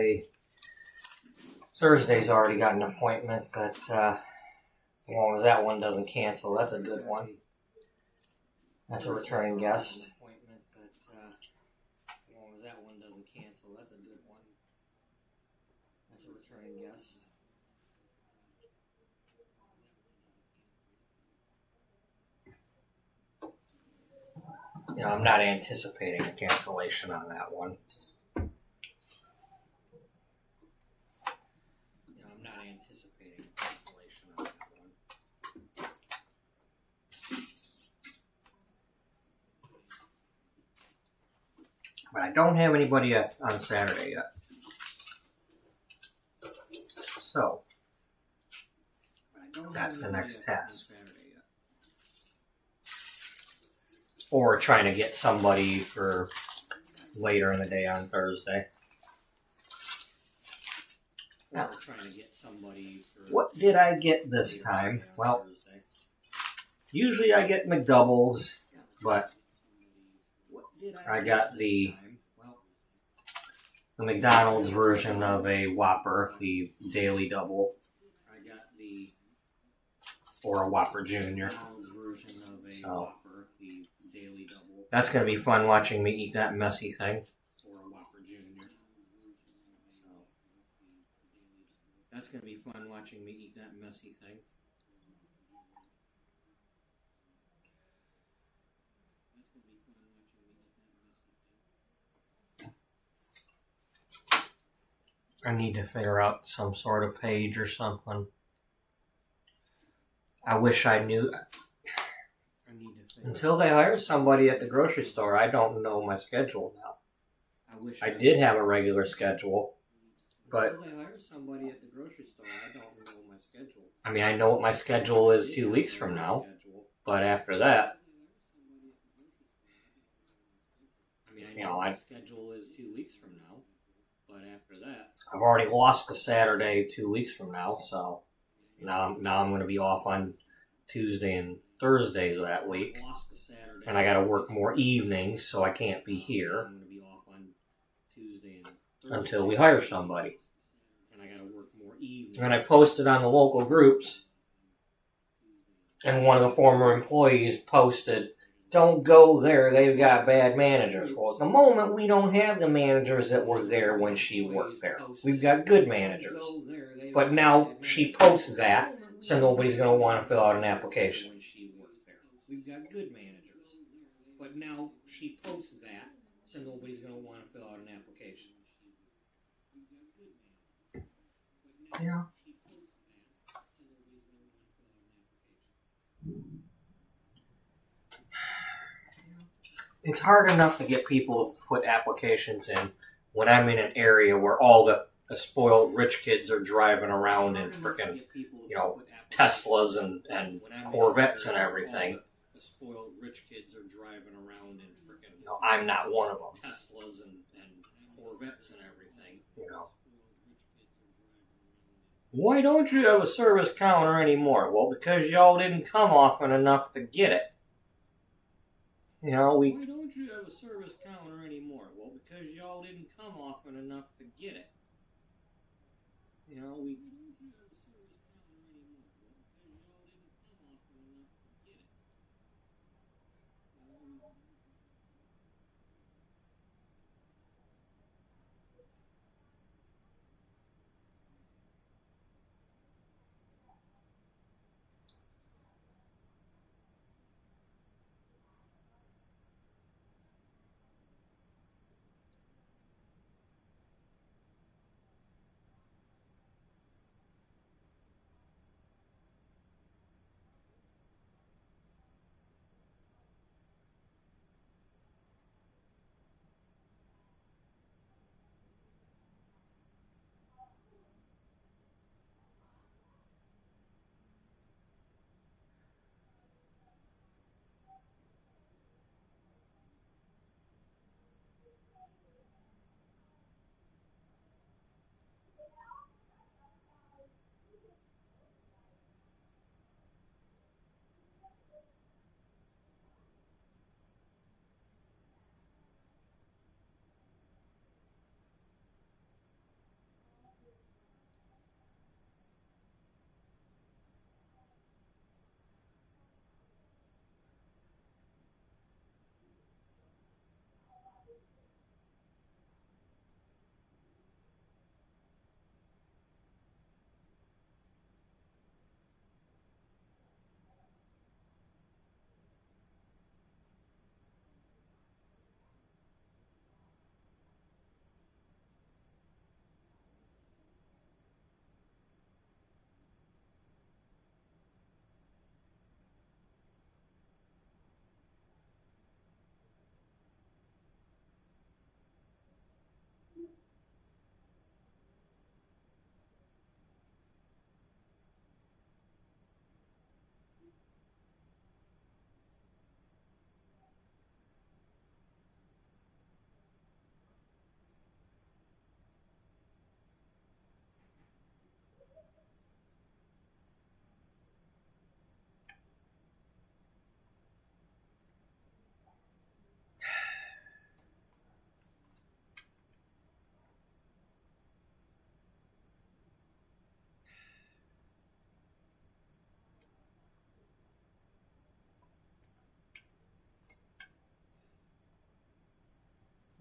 Thursday's already got an appointment, but as long as that one doesn't cancel, that's a good one. That's a returning guest. As long as that one doesn't cancel, that's a good one. That's a returning guest. You know, I'm not anticipating a cancellation on that one. But I don't have anybody on Saturday yet. So, that's the next task. Or trying to get somebody for later in the day on Thursday. Now, what did I get this time? Well, usually I get McDoubles, but I got the McDonald's version of a Whopper, the Daily Double, or a Whopper Junior. So that's going to be fun watching me eat that messy thing. That's going to be fun watching me eat that messy thing. I need to figure out some sort of page or something. I wish I knew. Until they hire somebody at the grocery store, I don't know my schedule now. I did have a regular schedule, but I mean, I know what my schedule is 2 weeks from now, but after that, you know, I've already lost a Saturday 2 weeks from now, so now I'm going to be off on Tuesday and Thursday that week, and I got to work more evenings, so I can't be here until we hire somebody. And I posted on the local groups, and one of the former employees posted, "Don't go there, they've got bad managers." Well, at the moment, we don't have the managers that were there when she worked there. We've got good managers. But now she posts that, so nobody's going to want to fill out an application. We've got good managers. But now she posts that, so nobody's going to want to fill out an application. Yeah. It's hard enough to get people to put applications in when I'm in an area where all the spoiled rich kids are driving around in frickin', you know, Teslas and Corvettes and everything. You know, I'm not one of them. Teslas and Corvettes and everything. You know. Why don't you have a service counter anymore? Well, because y'all didn't come often enough to get it. You know, Why don't you have a service counter anymore? Well, because y'all didn't come often enough to get it. You know,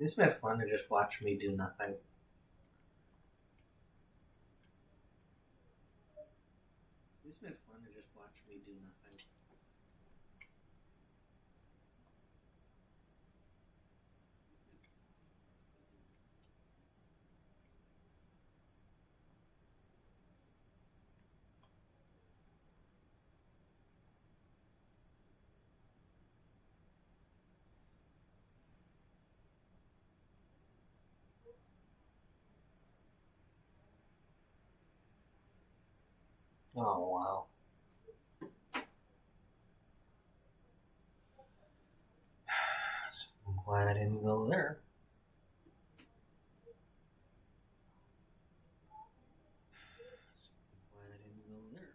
Isn't it fun to just watch me do nothing? Isn't it fun to just watch me do nothing? Oh, wow. I'm glad I didn't go there. I'm glad I didn't go there.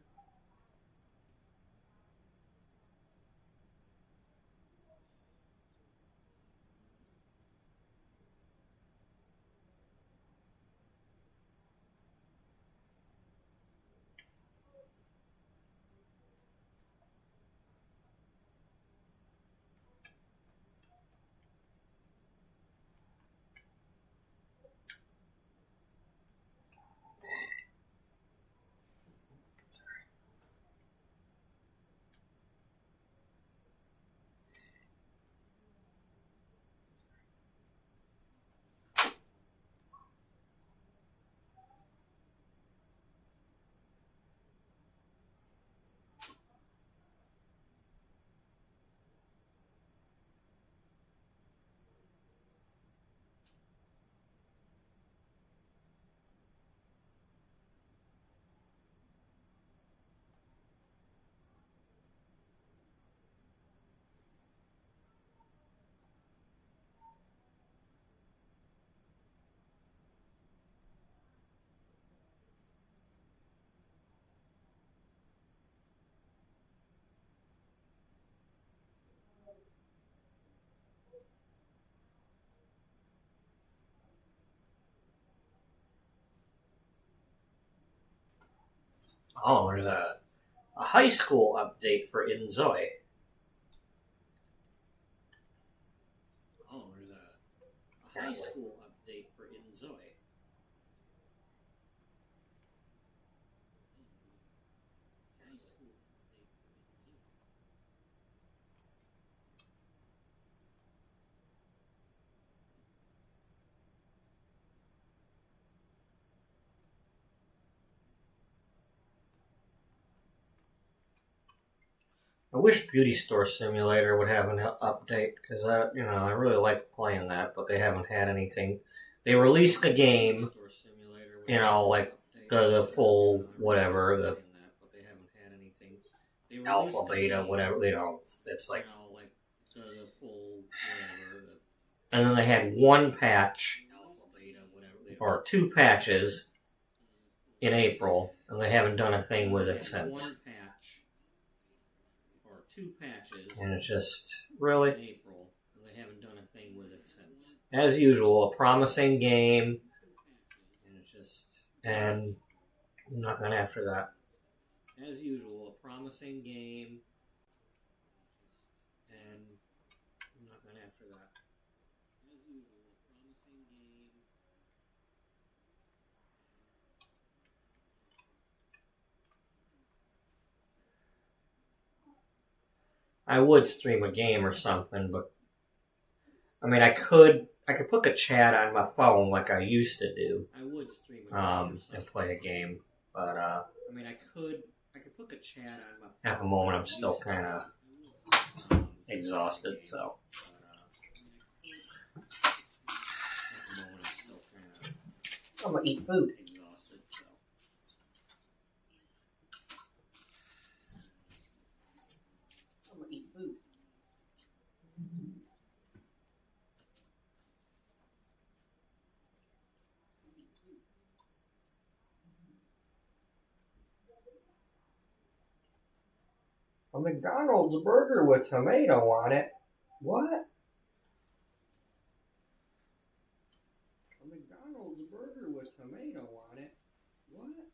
Oh, there's a high school update for Inzoe. Oh, there's a high school update for Inzoe. I wish Beauty Store Simulator would have an update because I really like playing that, but they haven't had anything. They released a game, like the full whatever, the alpha, beta, whatever, it's like the full whatever. And then they had one patch or two patches in April, and they haven't done a thing with it since. And it's just really, as usual, a promising game, and nothing after that. As usual, a promising game, and nothing after that. As usual, a promising game. I would stream a game or something, but I mean, I could put a chat on my phone like I used to do. I would stream a game and play a game, but I mean, I could put a chat on my phone. At the moment, I'm still kind of exhausted, so. I'm gonna eat food. A McDonald's burger with tomato on it. What? A McDonald's burger with tomato on it. What?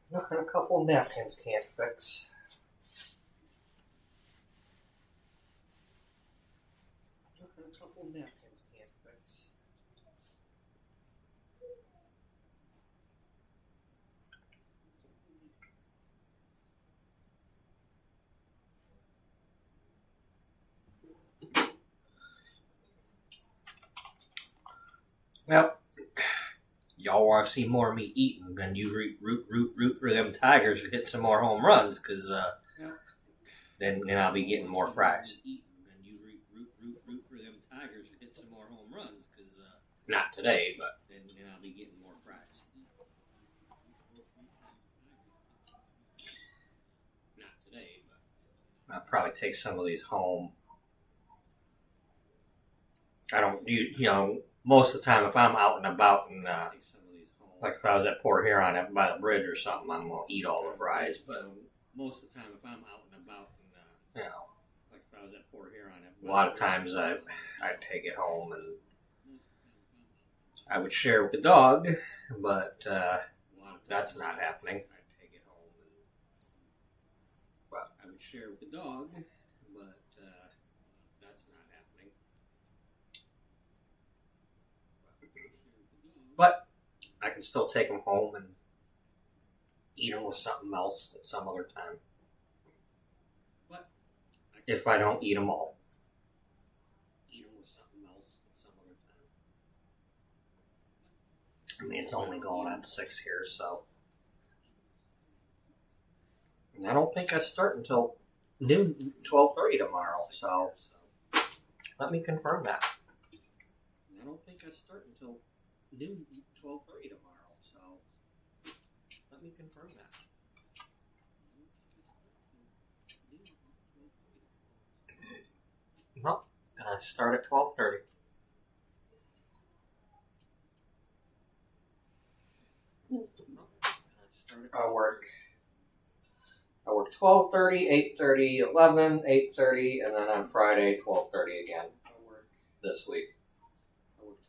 Nothing a couple napkins can't fix. Nothing a couple napkins can't fix. Well, y'all want to see more of me eating, then you root for them Tigers to hit some more home runs, because then I'll be getting more fries. Root for them Tigers to hit some more home runs, because Not today, but then I'll be getting more fries. Not today, but I'll probably take some of these home. I don't, you know, most of the time if I'm out and about and take some of these home. like if I was at Port Huron up by the bridge or something, I'm gonna eat all the fries. But Most of the time, if I'm out and about, and you know, like if I was at Port Huron, a lot of times I'd take it home and I would share with the dog, but that's not happening. I'd take it home, and I would share with the dog, but that's not happening. But I can still take them home and eat them with something else at some other time. But If I don't eat them all. eat them with something else at some other time. I mean, it's only going on 6 here, so. And I don't think I start until noon, 12:30 tomorrow, so let me confirm that. I don't think I start until noon, 12:30 tomorrow. So Let me confirm that. No, I start at 12:30. I work 12:30, 8:30, 11, 8:30, and then on Friday 12:30 again. I work This week.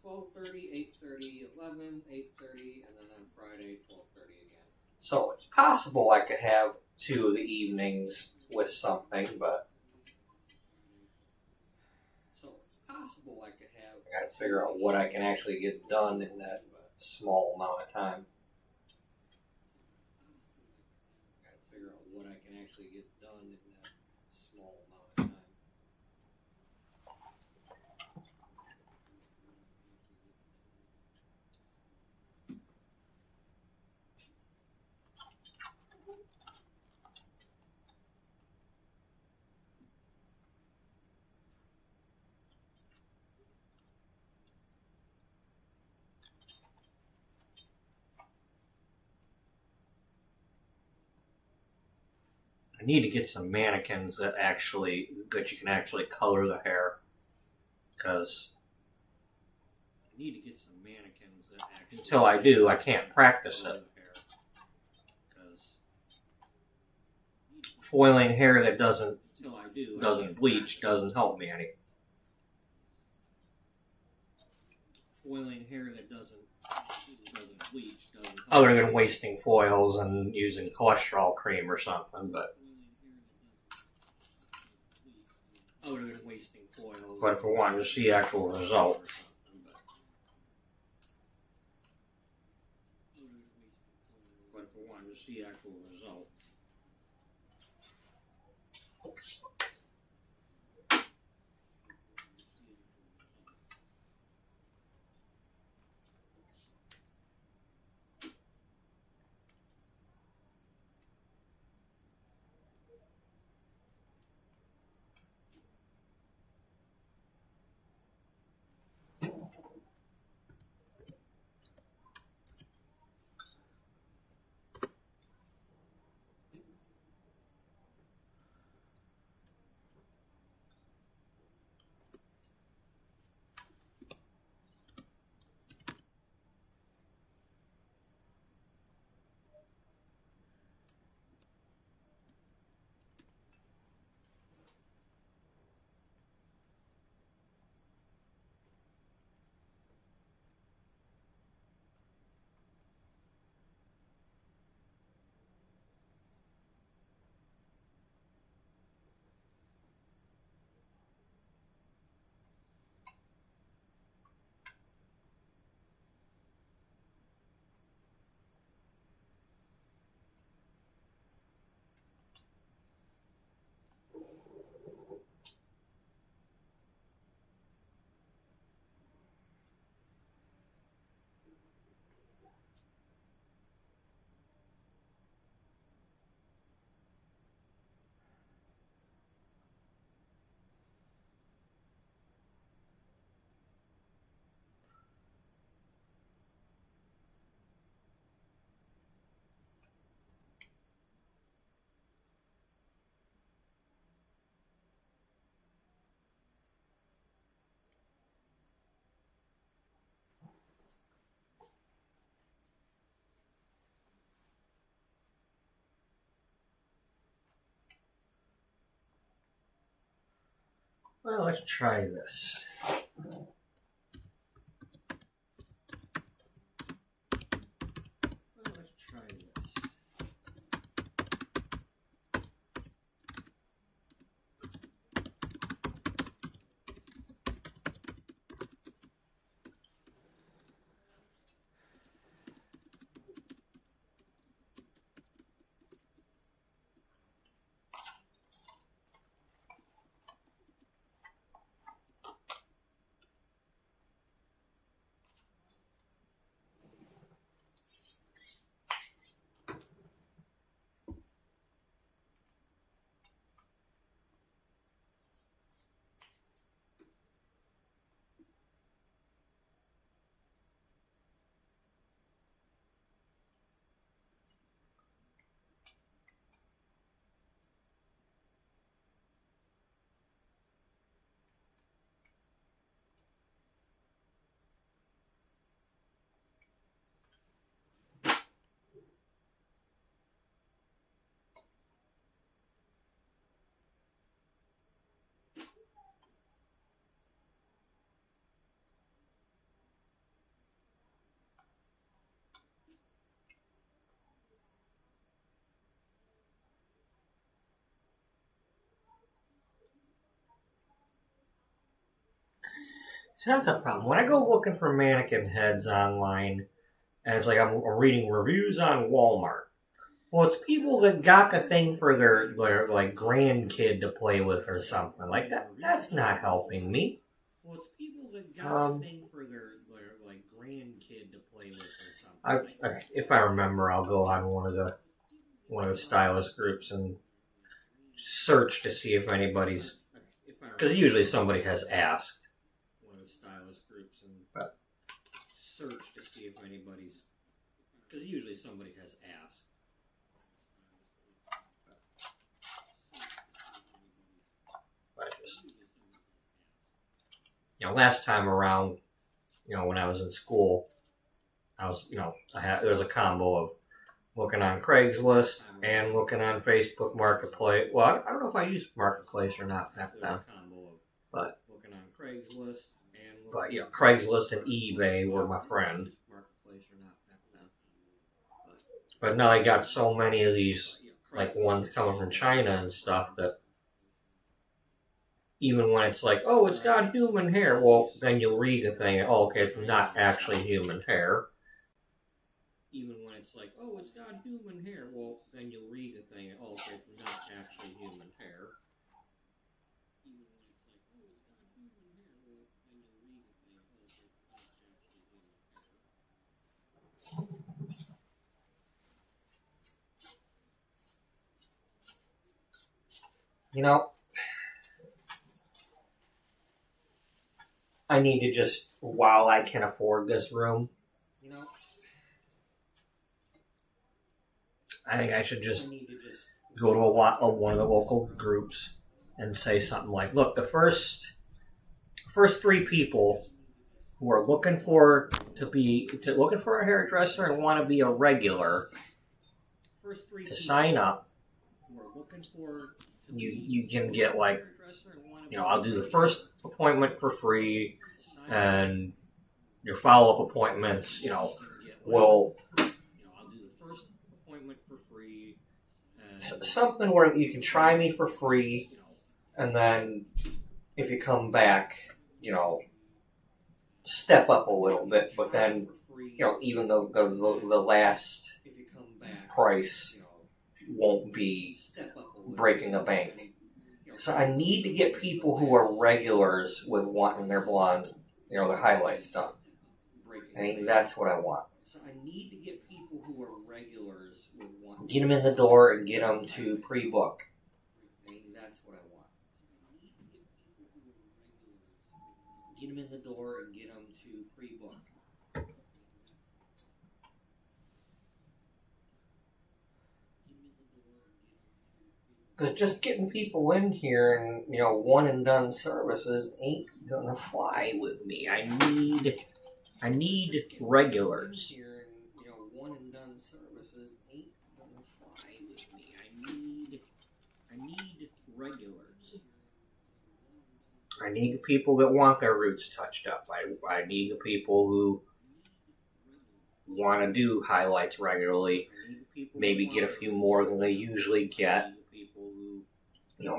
12:30, 8:30, 11, 8:30, and then on Friday 12:30 again. So it's possible I could have 2 of the evenings with something, but So it's possible I could have. I gotta figure out what I can actually get done in that small amount of time. Gotta figure out what I can actually get done in that small amount of time. I need to get some mannequins that you can actually color the hair. Because until I do, I can't practice it. Foiling hair that doesn't bleach doesn't help me any. Other than wasting foils and using cholesterol cream or something, but if we wanted to see actual results. Well, let's try this. So that's a problem. When I go looking for mannequin heads online, and it's like I'm reading reviews on Walmart. Well, it's people that got the thing for their like grandkid to play with or something like that. That's not helping me. Well, it's people that got the thing for their like grandkid to play with or something. If I remember, I'll go on one of the stylist groups and search to see if anybody's, because usually somebody has asked. Search to see if anybody's, because usually somebody has asked. last time around, when I was in school, there was a combo of looking on Craigslist and looking on Facebook Marketplace. Well, I don't know if I used Marketplace or not back then, but Craigslist and eBay were my friend. But now I got so many of these, like ones coming from China and stuff, that even when it's like, oh, it's got human hair, well, then you'll read the thing, oh, okay, it's not actually human hair. Even when it's like, oh, it's got human hair, well, then you'll read the thing, oh, okay, it's not actually human hair. I need to just, while I can afford this room, I think I should just go to one of the local groups and say something like, look, the first 3 people who are looking for a hairdresser and want to be a regular to sign up, you can get like, I'll do the first appointment for free, and your follow-up appointments, will something where you can try me for free, and then if you come back, step up a little bit, but then, even though the last price won't be breaking the bank. So I need to get people who are regulars with wanting their blondes, their highlights done. I think that's what I want. So I need to get people who are regulars with wanting. Get them in the door and get them to pre-book. I think that's what I want. Get them in the door and get them to pre-book. Because just getting people in here and, one and done services ain't gonna fly with me. I need regulars. One and done services ain't gonna fly with me. I need regulars. I need the people that want their roots touched up. I need the people who want to do highlights regularly. Maybe get a few more than they usually get.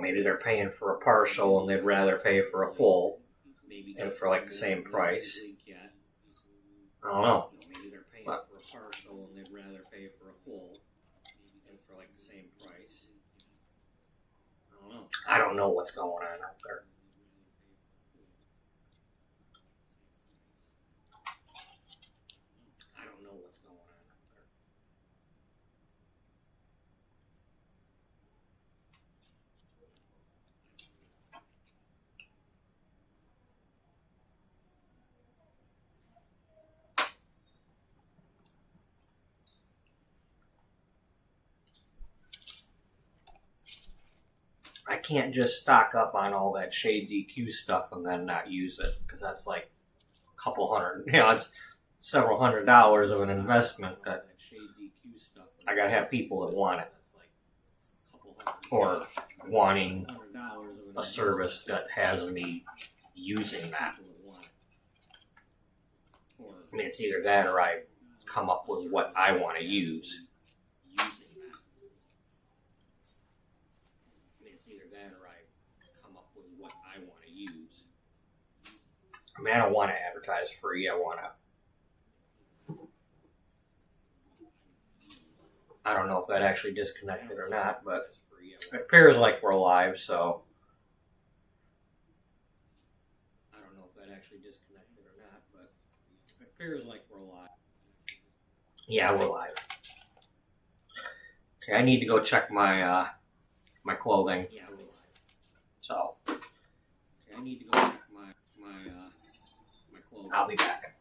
Maybe they're paying for a partial and they'd rather pay for a full, and for like the same price. I don't know. Maybe they're paying for a partial and they'd rather pay for a full, and for like the same price. I don't know what's going on out there. I can't just stock up on all that Shades EQ stuff and then not use it, because that's like a couple hundred, it's several $100s of an investment that I gotta have people that want it, or wanting a service that has me using that. I mean, it's either that or I come up with what I want to use. I mean, I don't want to advertise free. I don't know if that actually disconnected or not, but it appears like we're live, so. I don't know if that actually disconnected or not, but it appears like we're live. Yeah, we're live. Okay, I need to go check my my clothing. Yeah, we're live. So. Okay, I need to go check my clothing. I'll be back.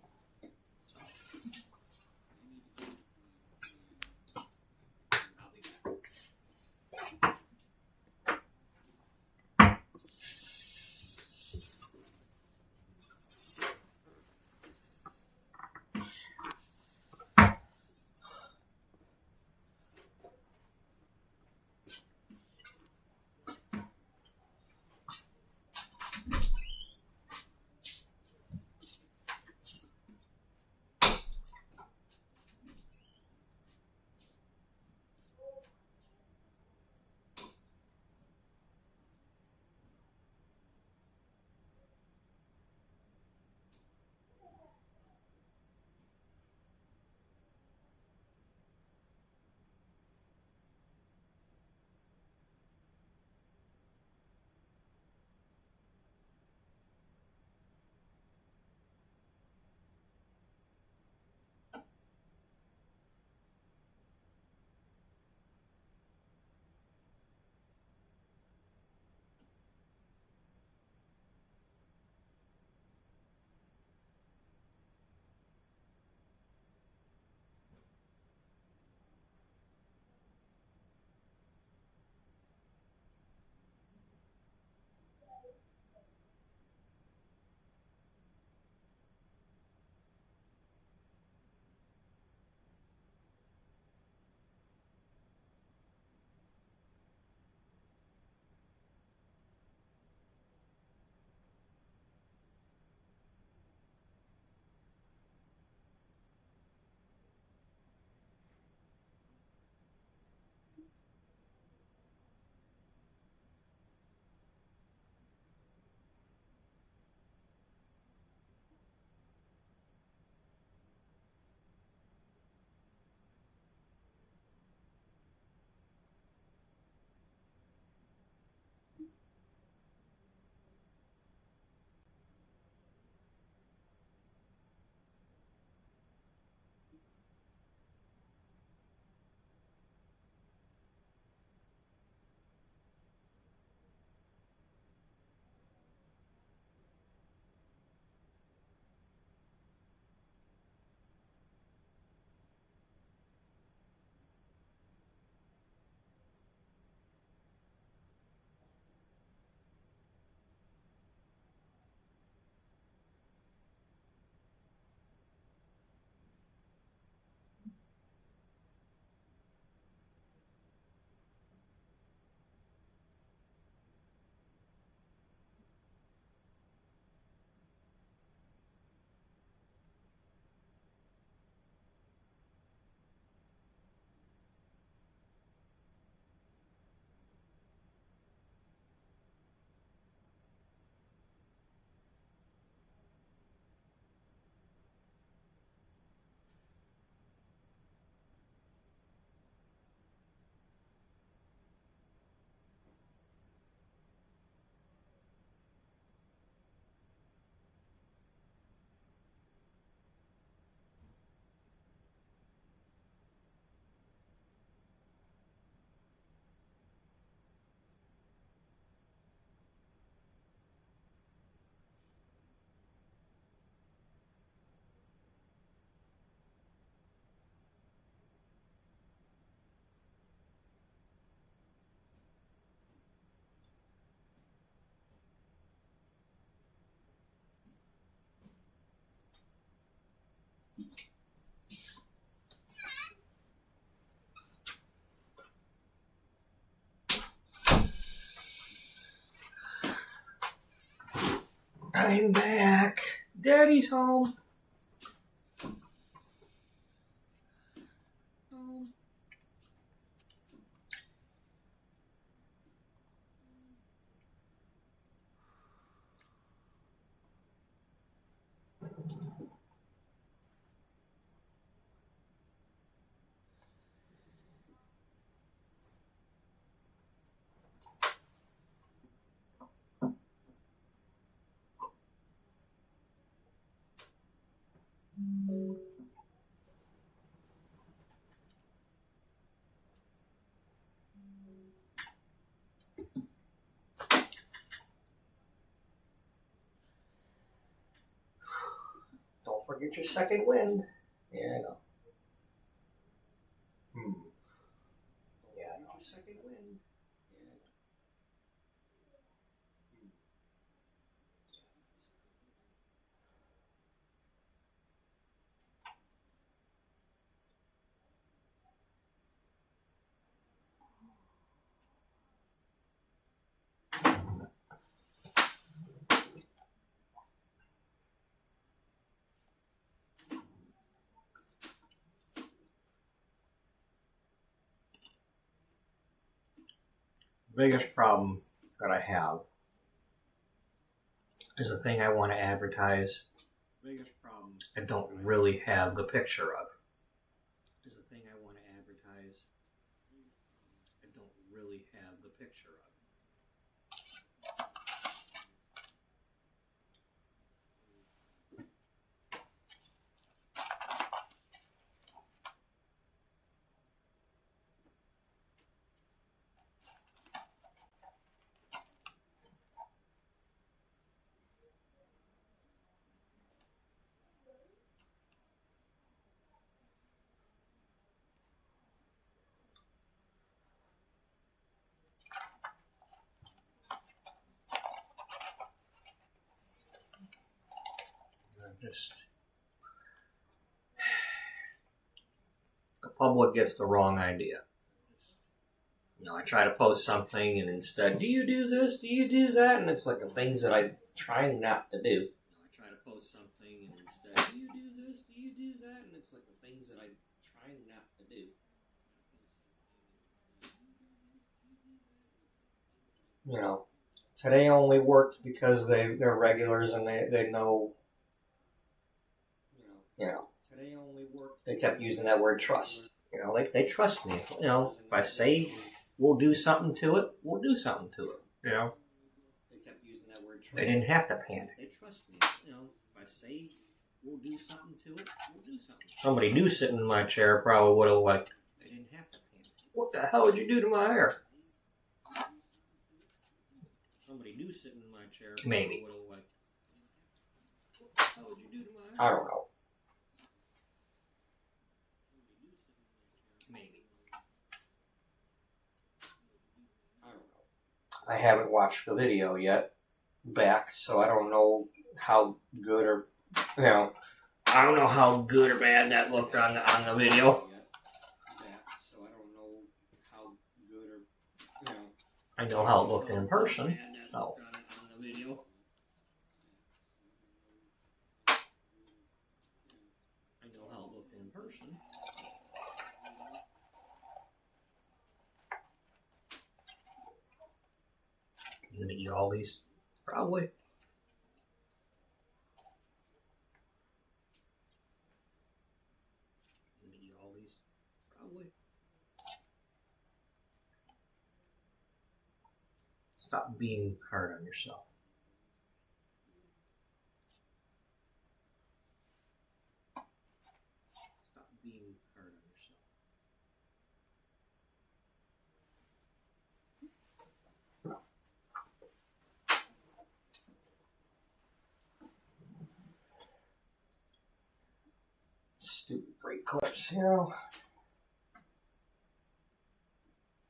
I'm back. Daddy's home. Don't forget your second wind. Yeah, I know. Yeah, I know. Second wind. Yeah, I know. Biggest problem that I have is the thing I want to advertise. Biggest problem I don't really have the picture of. Is the thing I want to advertise. I don't really have the picture of. Just the public gets the wrong idea. You know, I try to post something and instead, do you do this? Do you do that? And it's like the things that I'm trying not to do. I try to post something and instead, do you do this? Do you do that? And it's like the things that I'm trying not to do. You know, today only worked because they're regulars and they know. You know, today only worked. They kept using that word trust. You know, they trust me. You know, if I say we'll do something to it, we'll do something to it. You know, they kept using that word trust. They didn't have to panic. They trust me. You know, if I say we'll do something to it, we'll do something. Somebody new sitting in my chair probably would have like, they didn't have to panic. What the hell would you do to my hair? Somebody new sitting in my chair maybe would have like, what the hell would you do to my hair? I don't know. Maybe. I don't know. I haven't watched the video yet back, so I don't know how good or, you know, I don't know how good or bad that looked on the video. So I don't know how good or, you know. I know how it looked in person. So. I know how it looked in person. You gonna eat all these? Probably. You gonna eat all these? Probably. Stop being hard on yourself. Stop being hard on yourself. Stupid great clips, you know.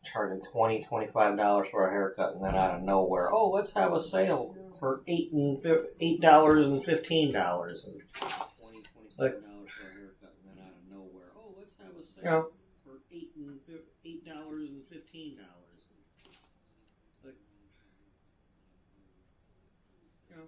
Charging $25 for a haircut, and then out of nowhere, oh, let's have a sale for $8 and $15. And like, $25 for a haircut, and then out of nowhere, oh, let's have a sale for $8 and $15. Like, you know,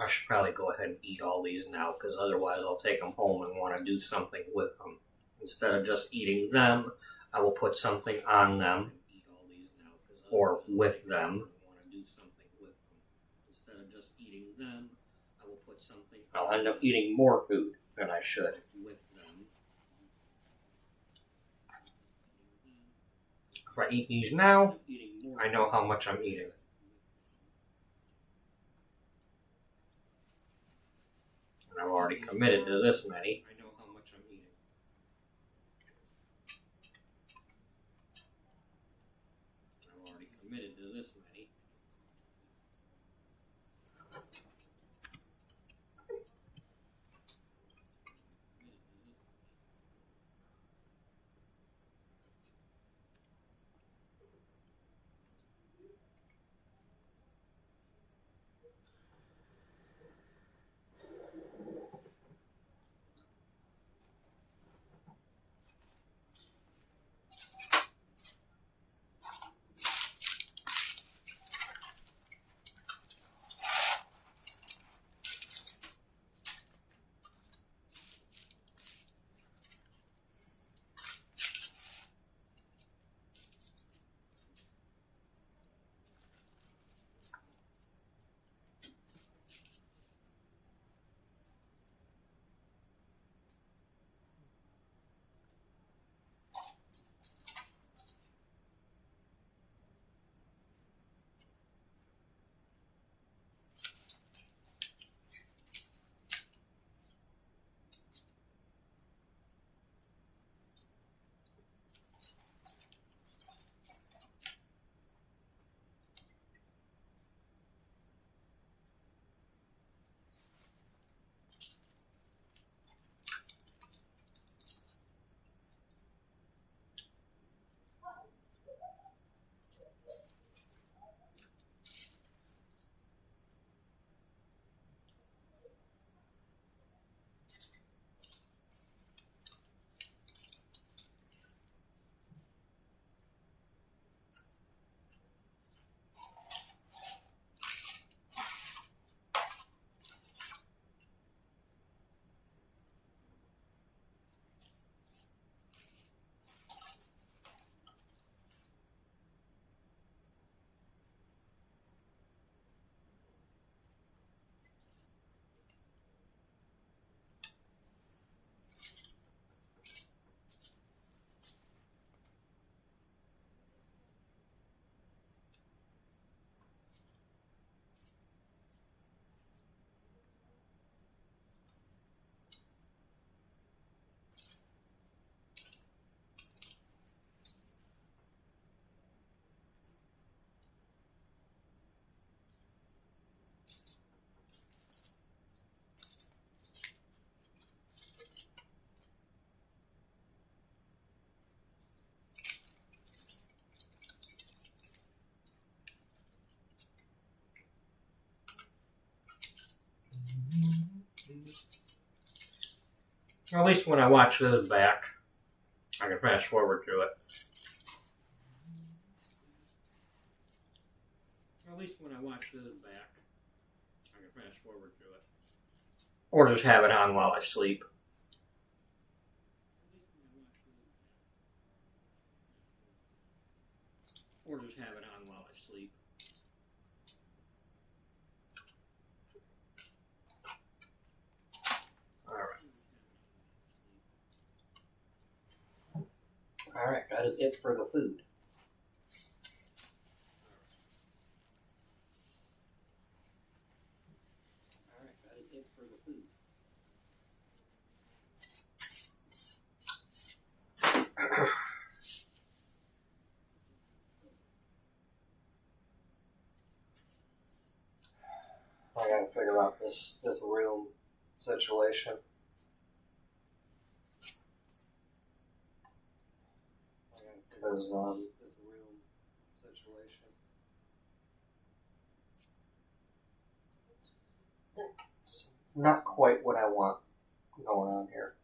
should probably go ahead and eat all these now, because otherwise I'll take them home and want to do something with them. Instead of just eating them, I will put something on them or with them. Instead of just eating them, I will put something. I'll end up eating more food than I should with them. If I eat these now, I know how much I'm eating. And I've already committed to this many. I know how much I'm eating. I've already committed to this many. At least when I watch this back, I can fast forward through it. At least when I watch this back, I can fast forward through it. Or just have it on while I sleep. Or just have it on while I sleep. Alright, that is it for the food. Alright, that is it for the food. I gotta figure out this room situation. Because this room situation. It's not quite what I want going on here.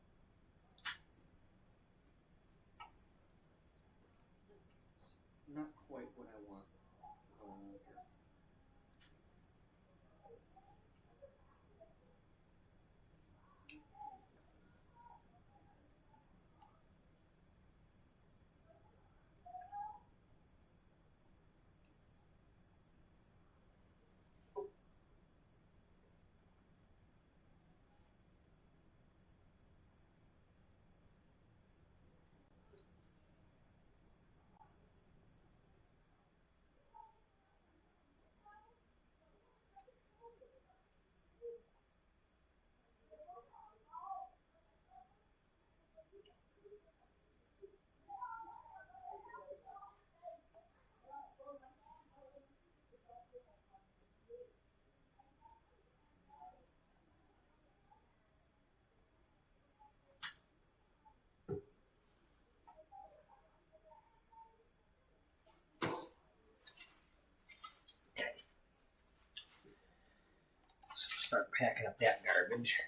Not quite what I want going on here. packing up that garbage.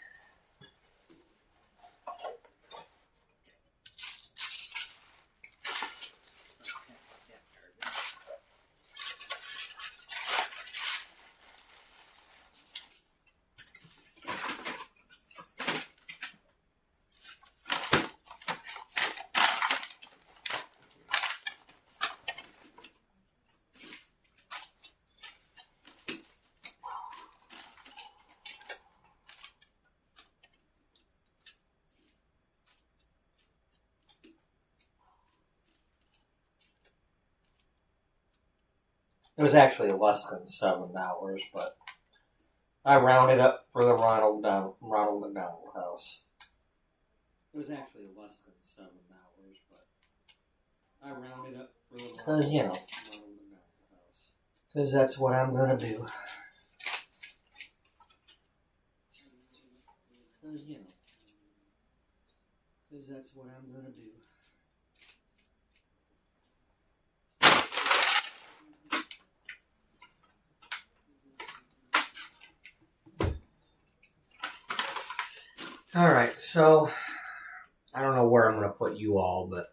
It was actually less than $7, but I rounded up for the Ronald McDonald House. It was actually less than $7, but I rounded up for the Ronald McDonald House. Because that's what I'm gonna do. Because that's what I'm gonna do. Alright, so I don't know where I'm going to put you all, but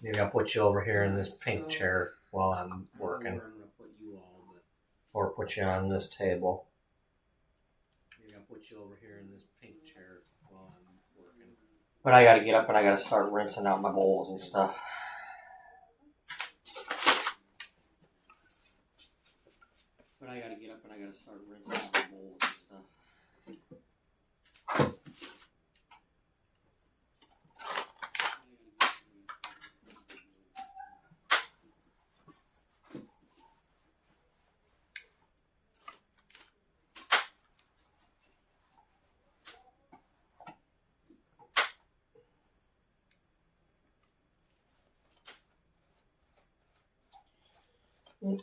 maybe I'll put you over here in this pink chair while I'm working. Or put you on this table. Maybe I'll put you over here in this pink chair while I'm working. But I got to get up and I got to start rinsing out my bowls and stuff. But I got to get up and I got to start rinsing out my bowls and stuff.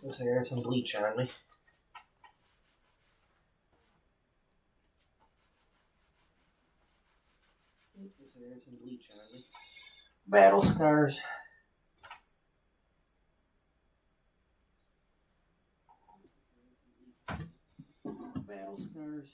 Looks like I got some bleach on me. Looks like I got some bleach on me. Battle scars. Battle scars.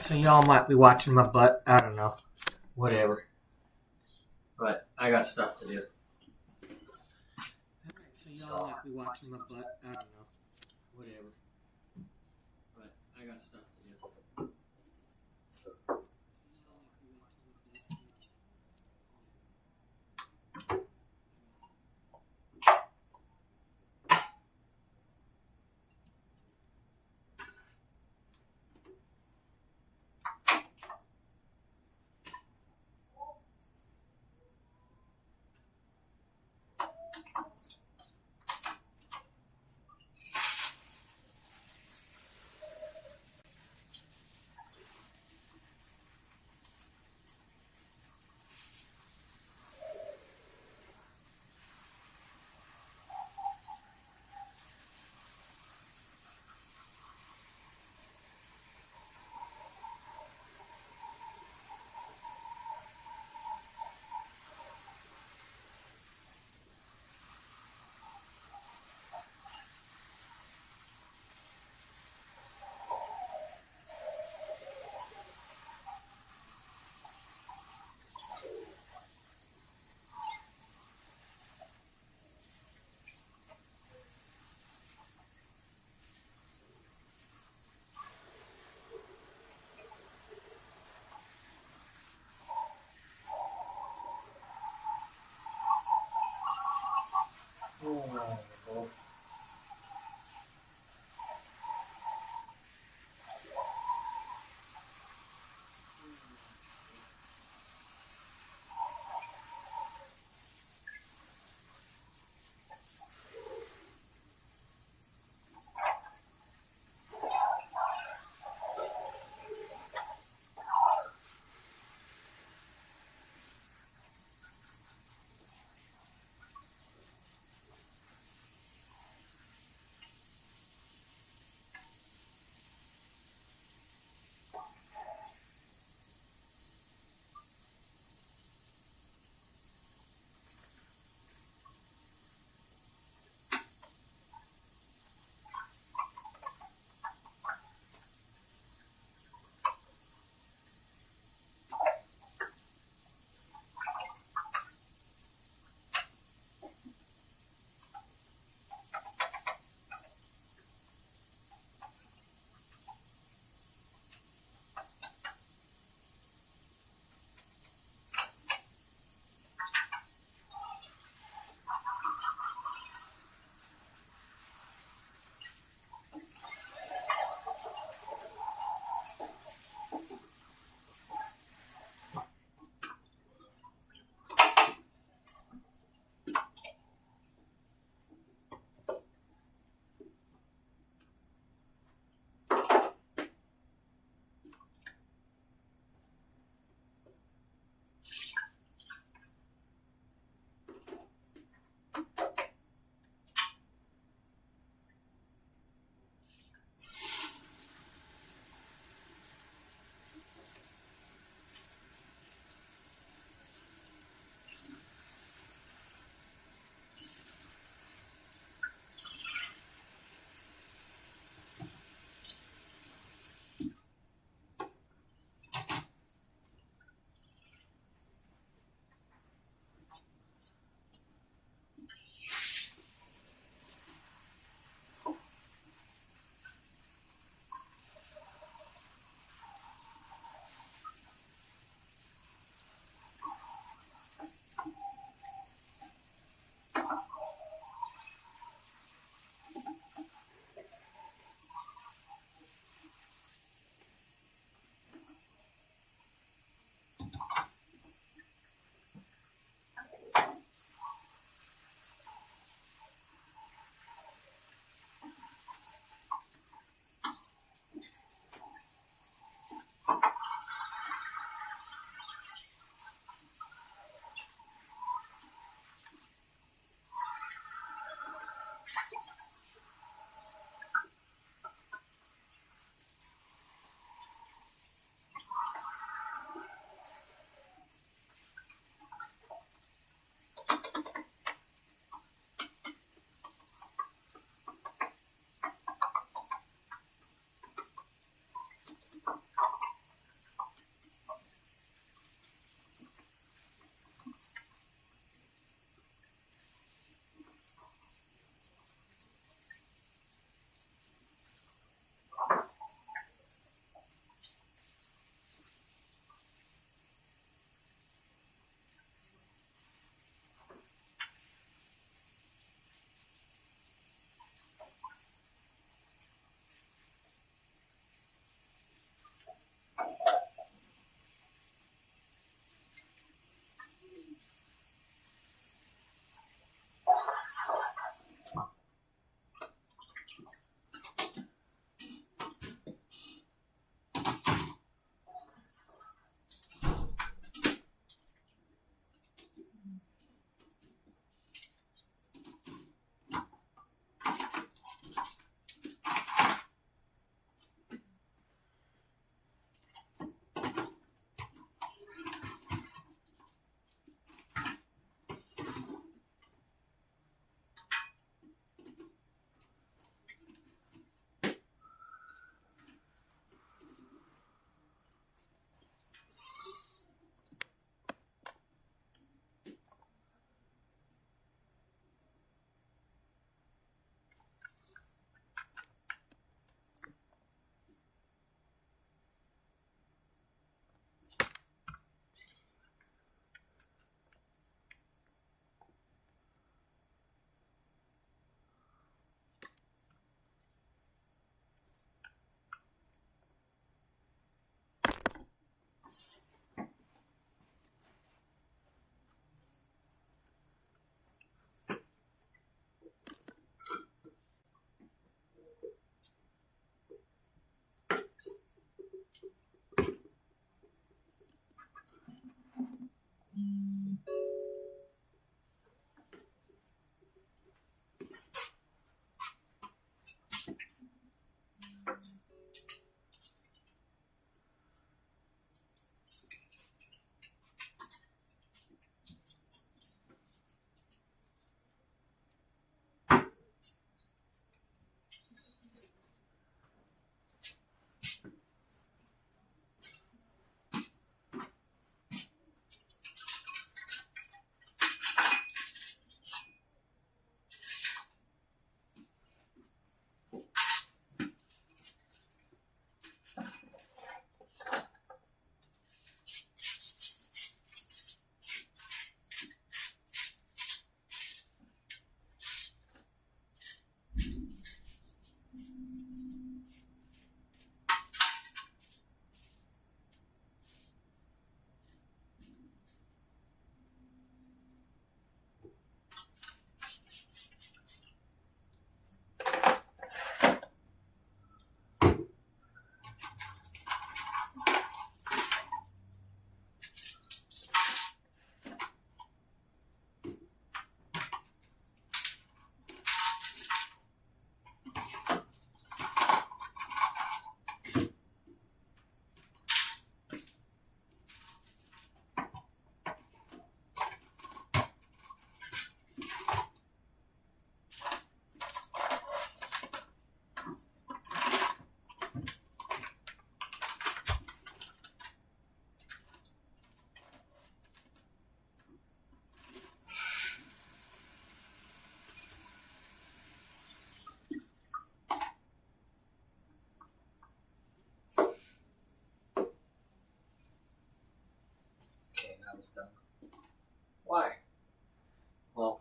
So y'all might be watching my butt. I don't know. Whatever. But I got stuff to do. So y'all might be watching my butt. I don't know. Whatever. But I got stuff to do.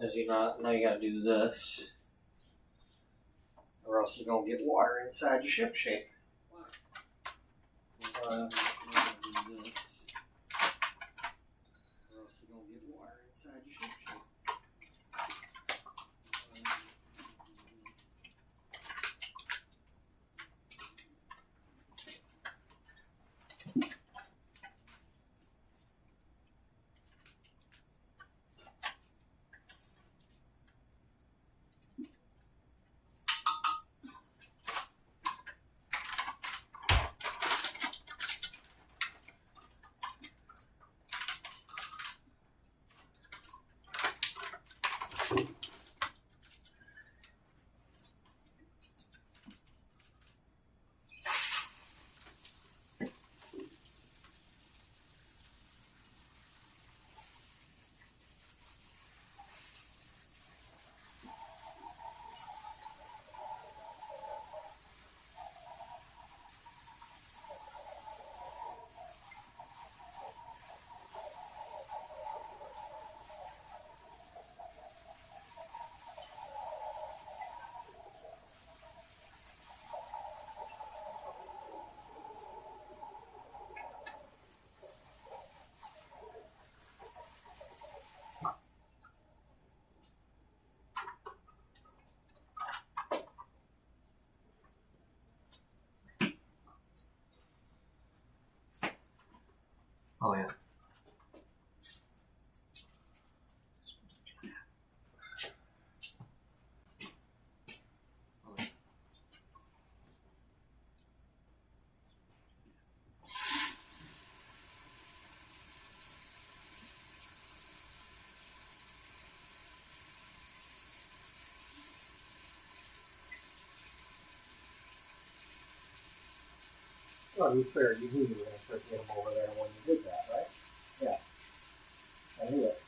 Because you know you gotta do this, or else you're gonna get water inside your ship shape. Oh yeah. Well, to be fair, you knew you were going to start getting them over there when you did that, right? Yeah. I knew it.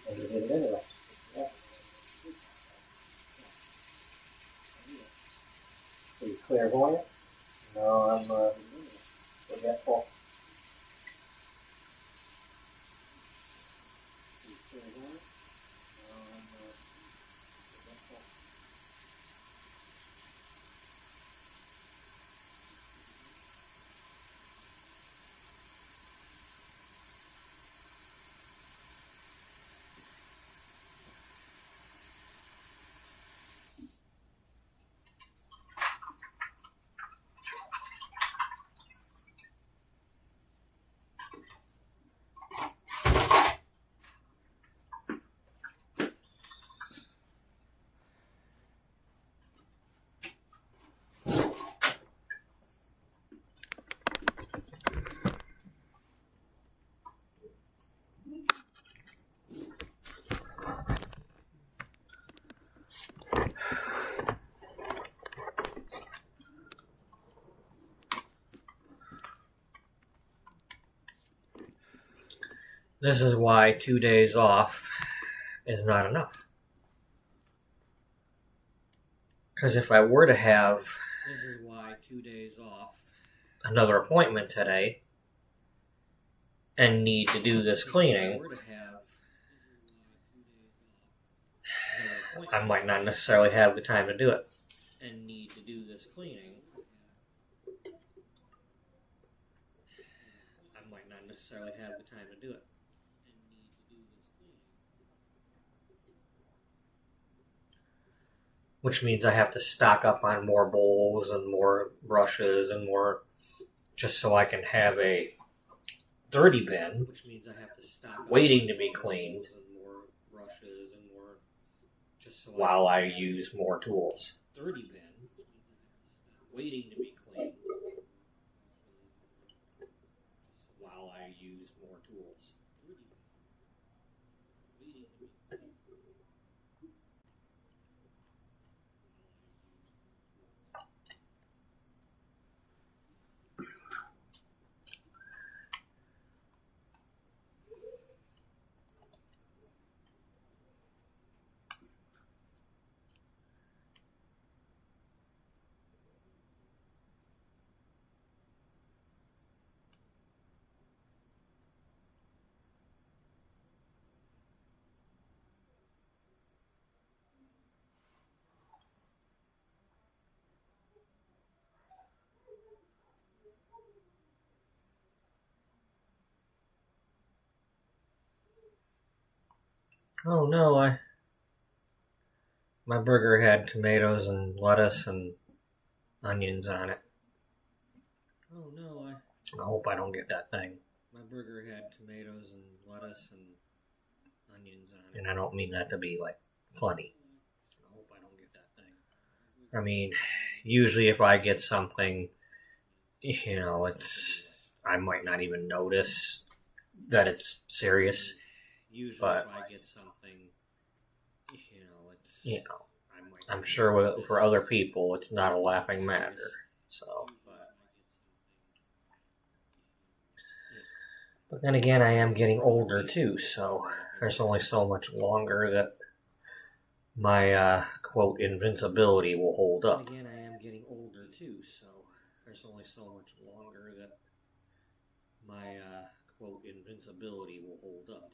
And you did it anyway. Yeah. So you clairvoyant? No, I'm forgetful. You clairvoyant? No, I'm forgetful. This is why 2 days off is not enough. Because if I were to have another appointment today and need to do this cleaning, I might not necessarily have the time to do it. Which means I have to stock up on more bowls and more brushes and more, just so I can have a dirty bin waiting to be cleaned while I use more tools. Oh no, my burger had tomatoes and lettuce and onions on it. Oh no, I hope I don't get that thing. My burger had tomatoes and lettuce and onions on it. And I don't mean that to be like funny. I hope I don't get that thing. I mean, usually if I get something, I might not even notice that it's serious. Usually but if I get something, I'm sure for other people it's not a laughing matter. So, but then again, I am getting older too, so there's only so much longer that my quote invincibility will hold up. Again, I am getting older too, so there's only so much longer that my quote invincibility will hold up.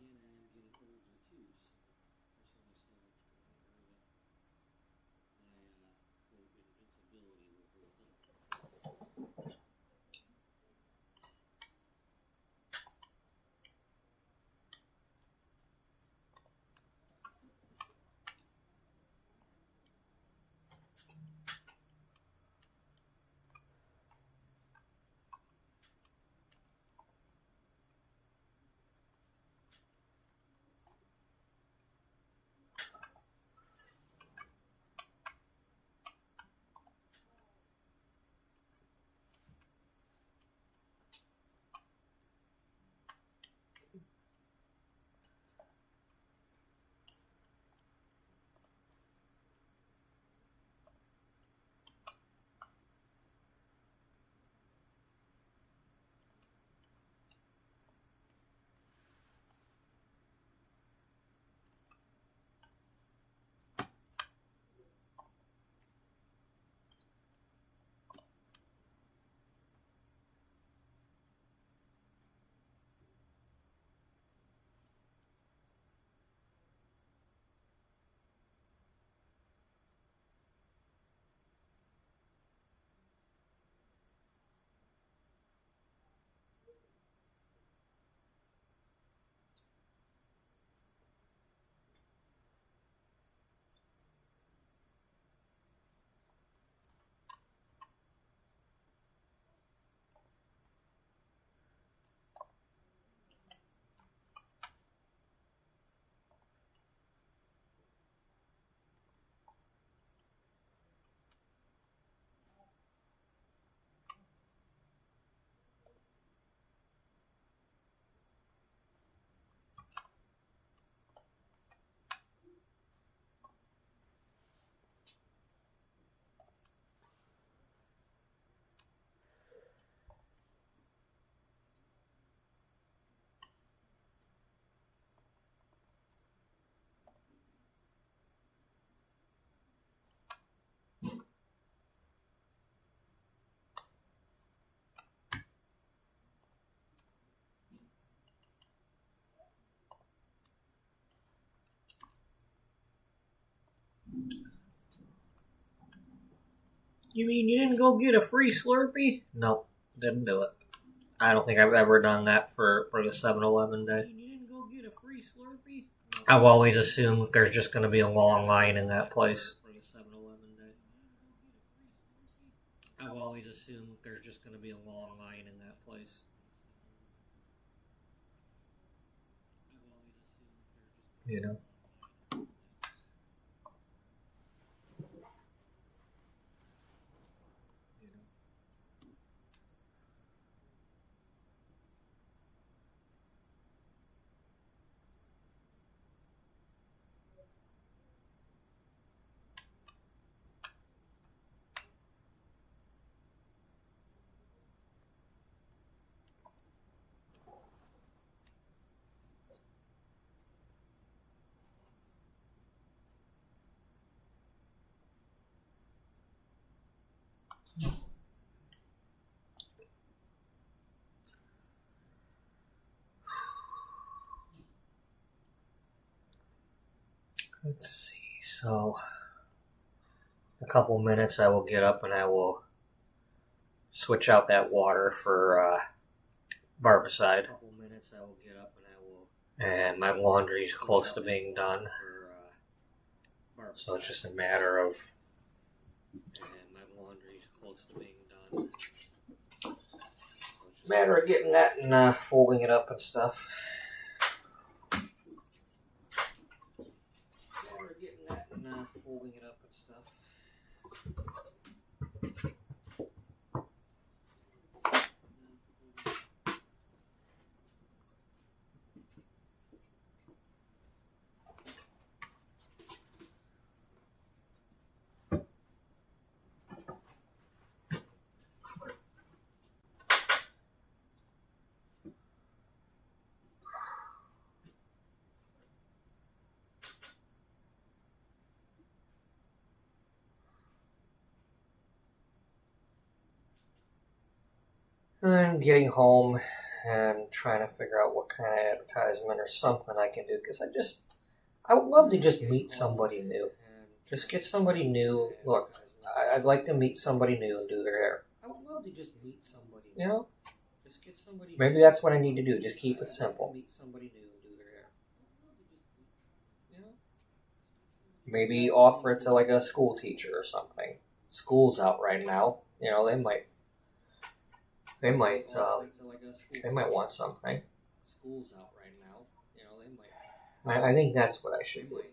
You mean you didn't go get a free Slurpee? No, didn't do it. I don't think I've ever done that for the 7-Eleven day. You didn't go get a free Slurpee? I've always assumed there's just going to be a long line in that place. For the 7-Eleven day. I've always assumed there's just going to be a long line in that place. You know? Let's see, so in a couple minutes I will get up and I will switch out that water for barbicide. In a couple minutes I will get up and I will And my laundry's close to being done. So it's just a matter of getting that and folding it up and stuff. And then getting home and trying to figure out what kind of advertisement or something I can do, because I would love to just meet somebody new. Just get somebody new. Look, I'd like to meet somebody new and do their hair. I would love to just meet somebody new. You know? Just get somebody. Maybe that's what I need to do. Just keep it simple. Meet somebody new and do their hair. Maybe offer it to like a school teacher or something. School's out right now. You know, they might want something. School's out right now. You know, they might. I think that's what I should do.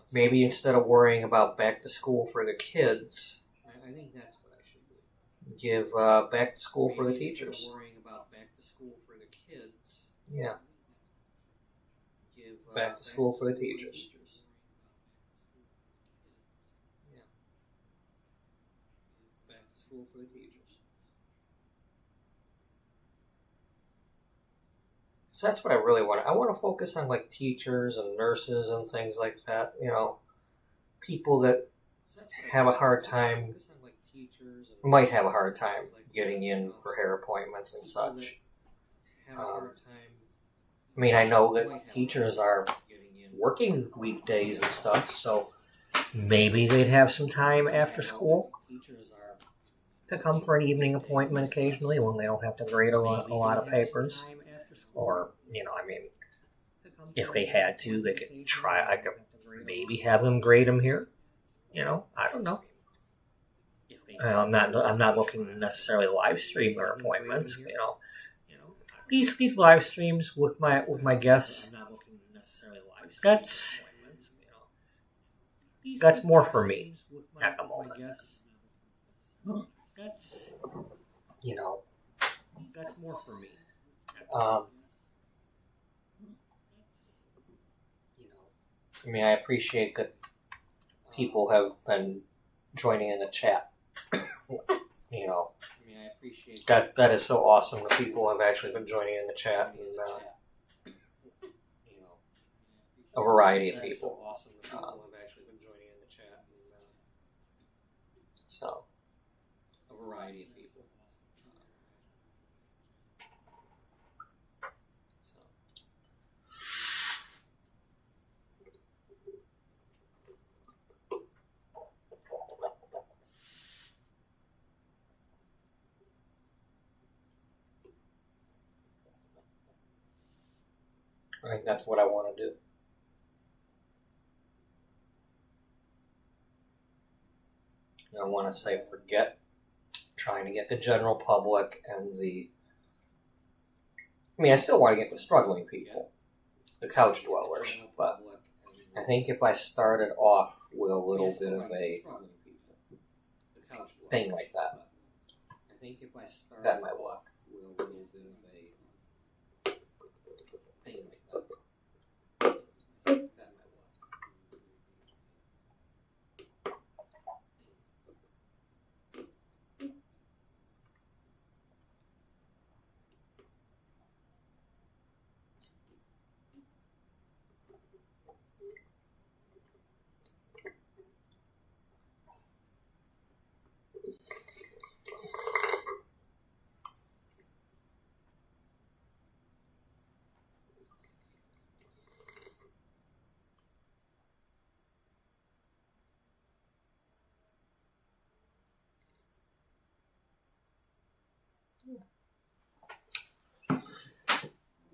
Maybe instead of worrying about back to school for the kids, I think that's what I should do. Give back to school for the teachers. Worrying about back to school for the kids. Yeah. Give back to school for the teachers. Yeah. Back to school for the teachers. So that's what I really want. I want to focus on like teachers and nurses and things like that. You know, people that have a hard time, might have a hard time getting in for hair appointments and such. I mean, I know that teachers are working weekdays and stuff, so maybe they'd have some time after school to come for an evening appointment occasionally when they don't have to grade a lot of papers. Or, you know, I mean, if they had to, they could try. I could maybe have them grade them here. You know, I don't know. I'm not looking necessarily live stream their appointments. You know, these live streams with my guests. That's more for me at the moment. You know, that's more for me. I mean, I appreciate that people have been joining in the chat. You know, that is so awesome that people have actually been joining in the chat, and a variety of people. So, a variety of people. I think that's what I want to do. I want to say forget trying to get the general public and I still want to get the struggling people, the couch dwellers, but I think if I started off with a little bit of a thing like that, that might work.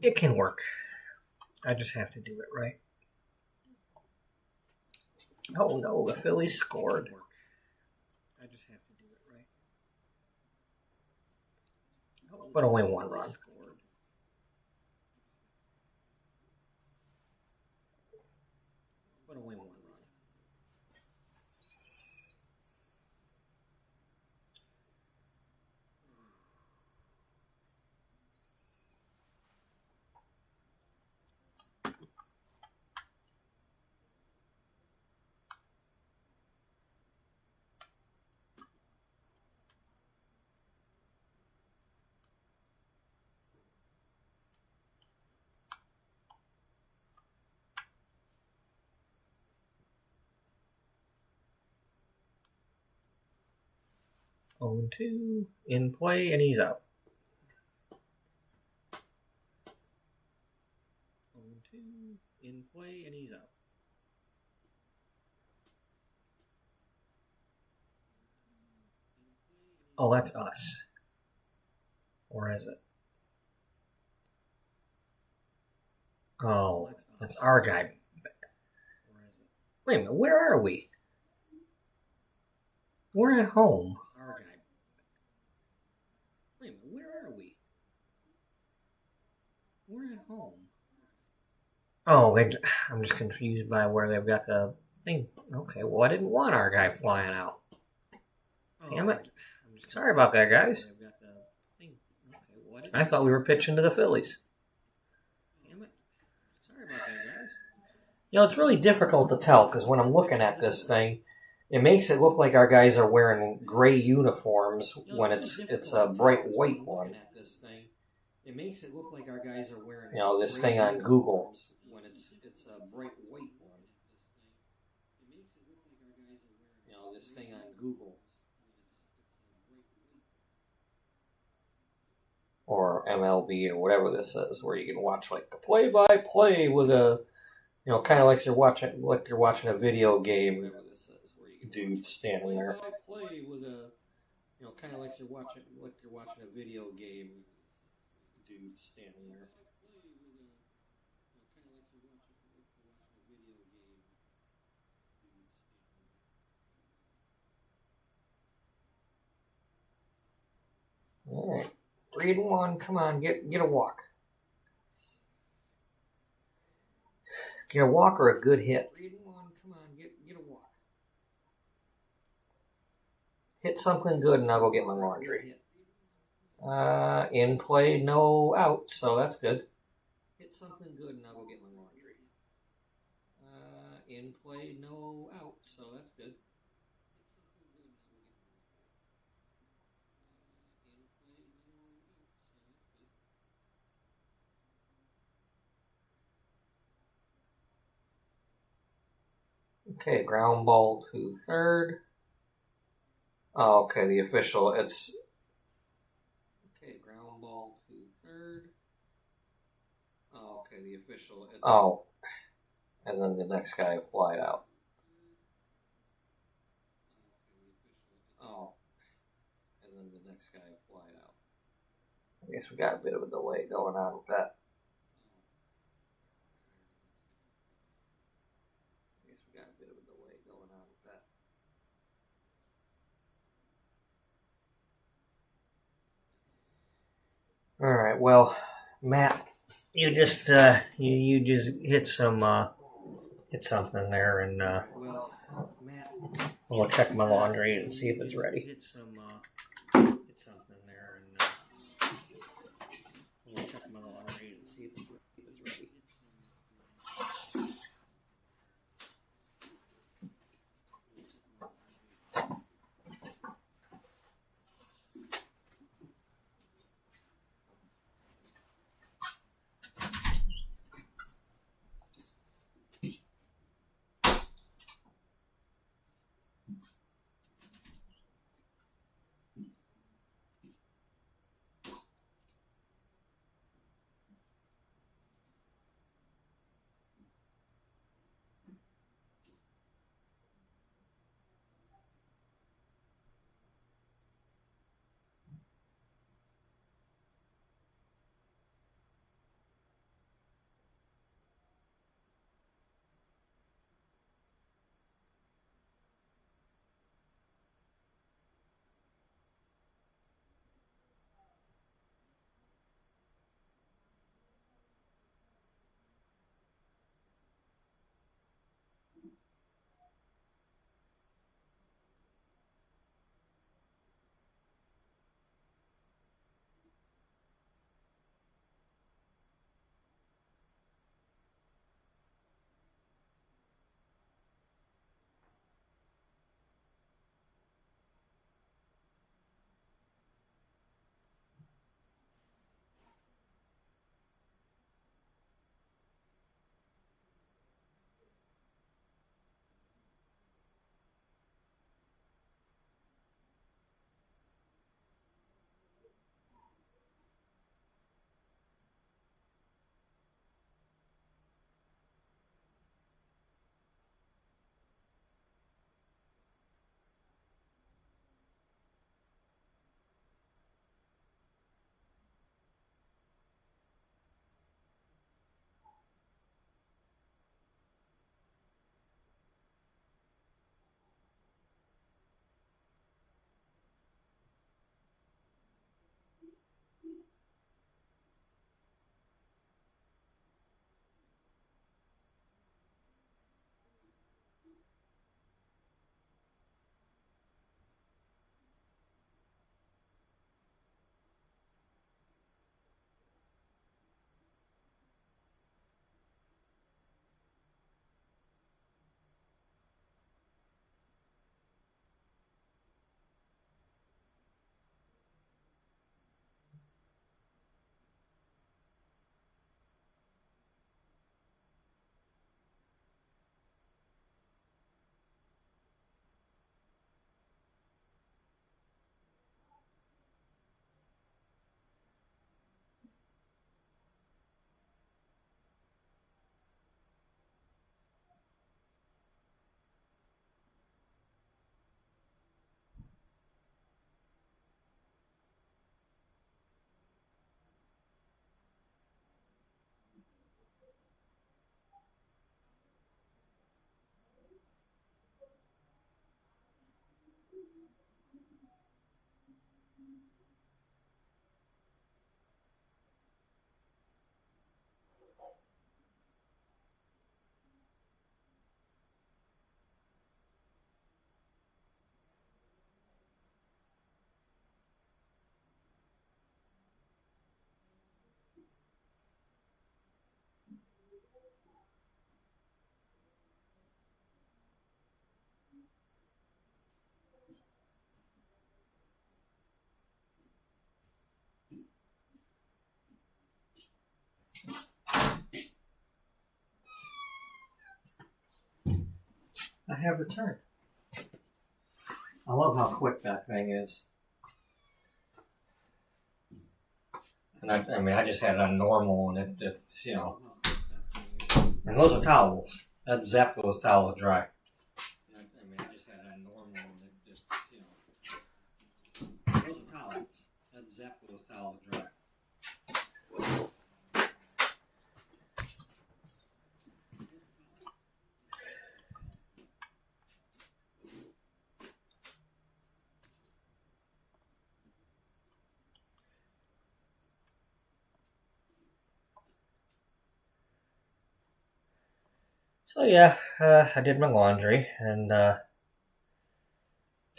It can work. I just have to do it right. Oh no, the Phillies scored. I just have to do it right. But only one run. But only one run. On 2 in play, and he's out. On 2 in play, and he's out. Oh, that's us. Or is it? Oh, that's our guy. Wait a minute, where are we? We're at home. Our guy. Wait a minute, where are we? We're at home. Oh, I'm just confused by where they've got the thing. Okay, well, I didn't want our guy flying out. Damn it. Sorry about that, guys. I thought we were pitching to the Phillies. Damn it. Sorry about that, guys. You know, it's really difficult to tell because when I'm looking at this thing, it makes it look like our guys are wearing gray uniforms when it's a bright white one. It makes it look like our guys are wearing, you know, this thing on Google when it's a bright white one. It makes it look like our guys are wearing, you know, this thing on Google. Or MLB or whatever this is, where you can watch like the play-by-play with a, you know, kind of like you're watching a video game. Dude standing there. Play with a, you know, kind of like you're watching a video game. Dude standing there. All right, 3-1. Come on, get a walk. Get a walk or a good hit. 3-1. Come on, get a walk. Hit something good and I'll go get my laundry. In play, no out, so that's good. Hit something good and I'll go get my laundry. In play, no out, so that's good. Okay, ground ball to third. Oh, okay, the official, it's... Okay, ground ball to third. Oh, okay, the official, it's... Oh, and then the next guy flied out. Oh, and then the next guy flied out. I guess we got a bit of a delay going on with that. All right, well, Matt, you just you just hit something there, and we'll check my laundry and see if it's ready. Hit something there, and we'll check my laundry and see if it's ready. I have returned. I love how quick that thing is. And I just had it on normal, and it's, you know. And those are towels. That zapped those towels dry. I just had it on normal, and it's, you know. Those are towels. That zapped those towels dry. So yeah, I did my laundry, and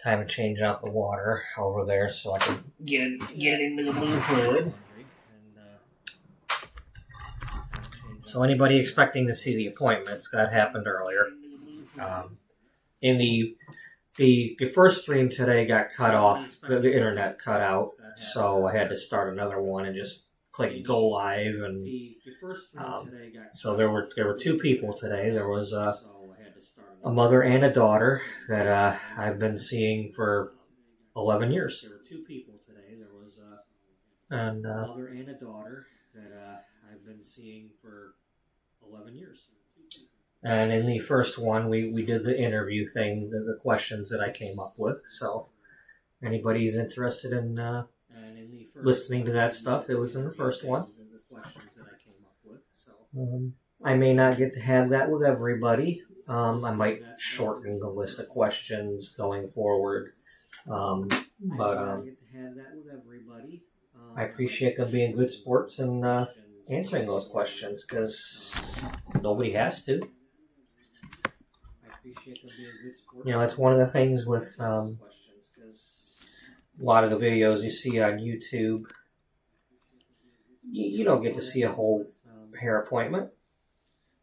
time to change out the water over there so I can get it into the blue hood. So anybody expecting to see the appointments, that happened earlier. In the first stream today got cut off, the internet cut out, so I had to start another one and just click go live, and so there were two people today. There was a mother and a daughter that I've been seeing for 11 years. There were two people today. There was a mother and a daughter that I've been seeing for 11 years. And in the first one, we did the interview thing, the questions that I came up with. So anybody's interested in listening to that stuff, it was in the first one. I may not get to have that with everybody. I might shorten the list of questions going forward. But I appreciate them being good sports and answering those questions, because nobody has to. You know, it's one of the things with a lot of the videos you see on YouTube. You don't get to see a whole hair appointment.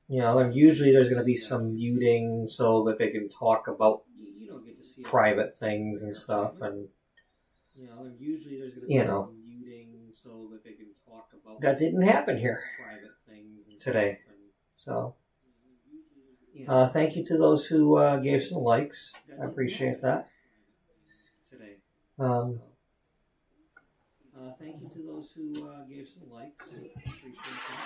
You know, and usually there's going to be some muting so that they can talk about private things and stuff, and you know, that didn't happen here today. So thank you to those who gave some likes. I appreciate that. Thank you to those who gave some likes. I appreciate that.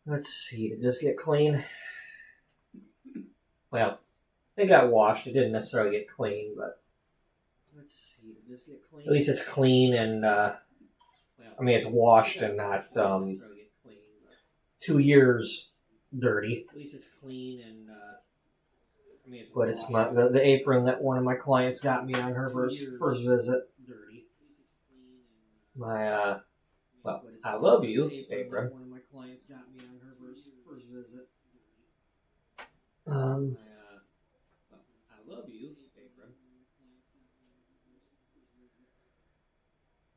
Let's see, did this get clean? Well, it got washed. It didn't necessarily get clean, but let's see, did this get clean? At least it's clean, and I mean, it's washed and not 2 years dirty. At least it's clean, and but it's the apron that one of my clients got me on her first visit. My well, I love you apron. One of my clients got me on her first visit. I love you apron.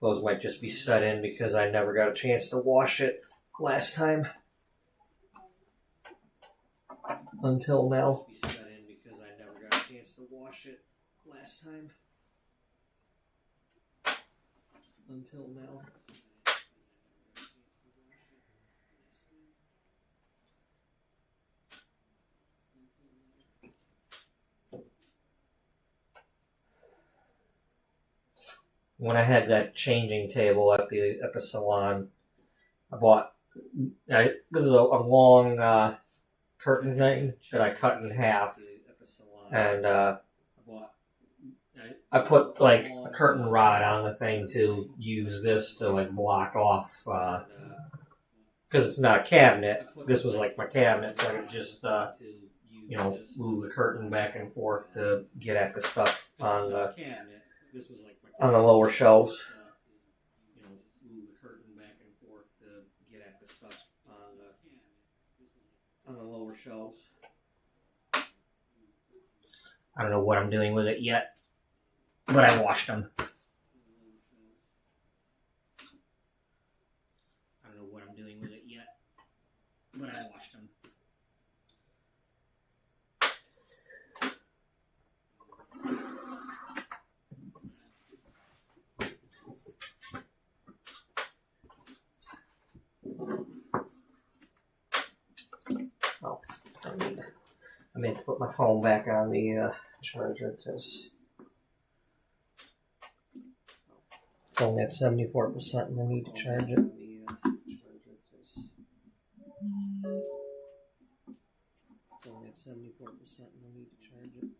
Those might just be set in because I never got a chance to wash it last time. Until now. Until now. When I had that changing table at the salon, I bought. This is a long curtain thing that I cut in half, and I put like a curtain rod on the thing to use this to like block off, because it's not a cabinet. This was like my cabinet, so I could just move the curtain back and forth to get at the stuff on the lower shelves. I don't know what I'm doing with it yet, but I washed them. doing with it yet, but I washed them. I meant to put my phone back on the charger because it's only at 74% and I need to charge it. It's only at 74% and I need to charge it.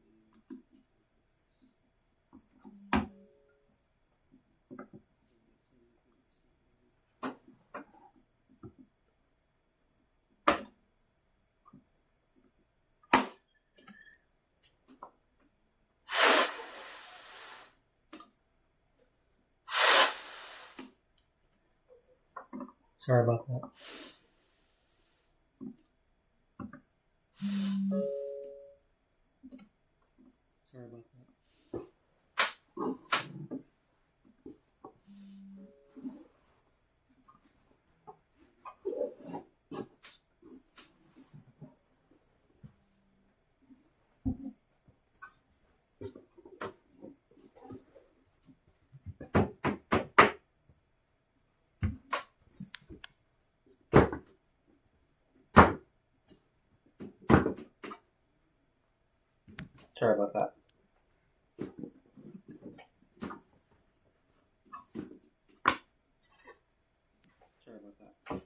Sorry about that. Sorry about that. Sorry about that. Sorry about that.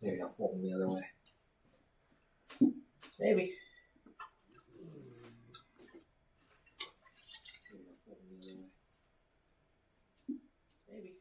Maybe I'll fold them the other way. Maybe. Maybe I'll fold them the other way. Maybe.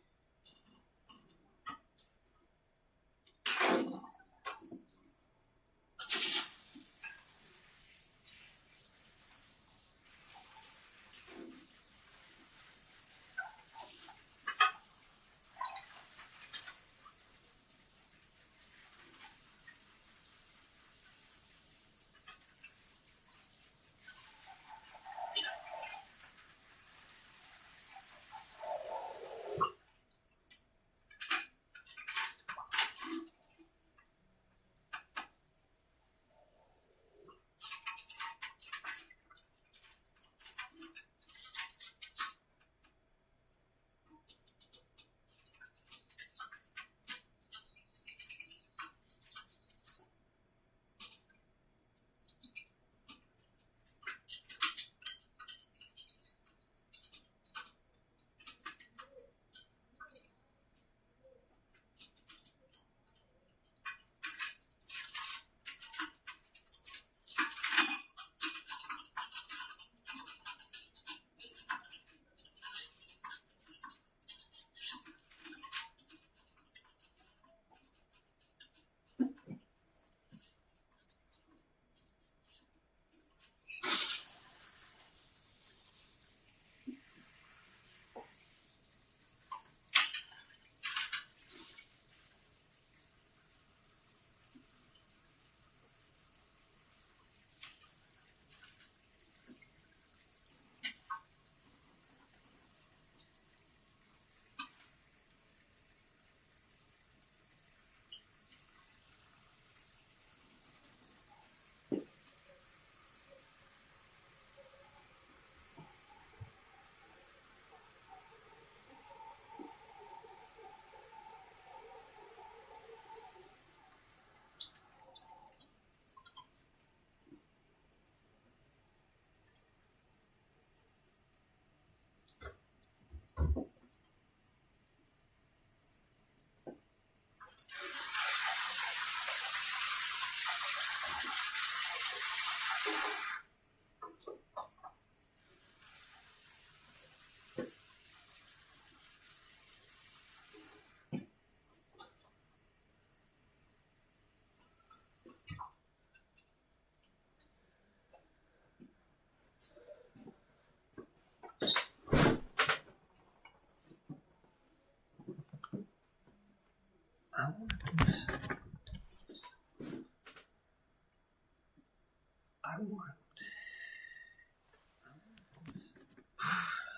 I want to do something.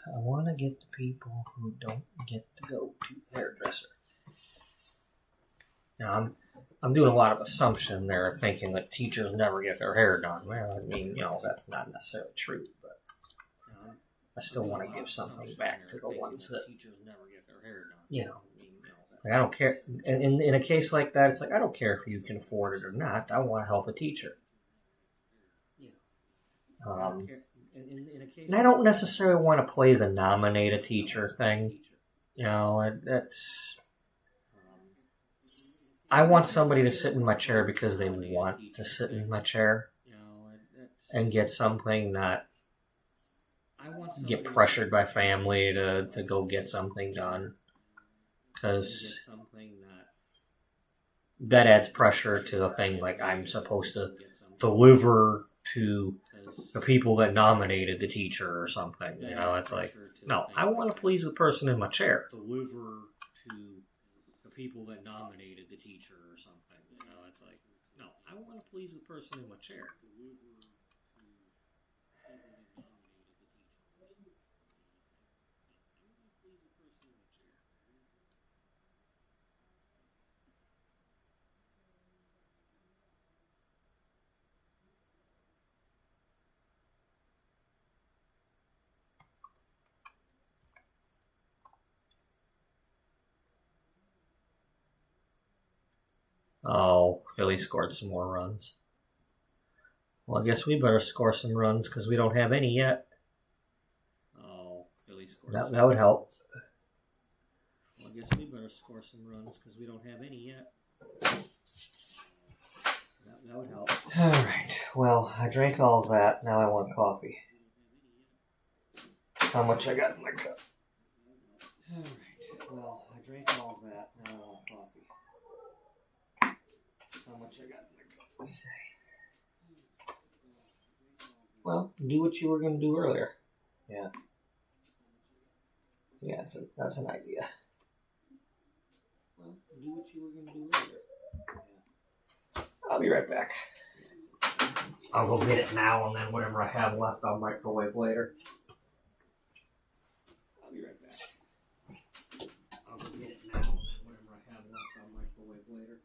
I want to get the people who don't get to go to the hairdresser. Now, I'm doing a lot of assumption there, thinking that teachers never get their hair done. Well, I mean, that's not necessarily true, but I still want to give something back to the ones that teachers never get their hair done. Like, I don't care. In a case like that, it's like, I don't care if you can afford it or not. I want to help a teacher. And I don't necessarily want to play the nominate a teacher thing. That's. I want somebody to sit in my chair because they want to sit in my chair and get something, not get pressured by family to go get something done. Because that adds pressure to the thing, like I'm supposed to deliver to the people that nominated the teacher or something. It's like, no, I want to please the person in my chair. Deliver to the people that nominated the teacher or something. It's like, no, I want to please the person in my chair. Oh, Philly scored some more runs. Well, I guess we better score some runs because we don't have any yet. Oh, Philly scored. That would help. Well, I guess we better score some runs because we don't have any yet. That would help. All right. Well, I drank all of that. Now I want coffee. How much I got in my cup? All right. Well, I drank all of that. Now I want coffee. How much I got in my cup? Well, do what you were going to do earlier. Yeah. Yeah, that's an idea. Well, do what you were going to do earlier. Yeah. I'll be right back. I'll go get it now, and then whatever I have left, I'll microwave later. I'll be right back. I'll go get it now, and then whatever I have left, I'll microwave later.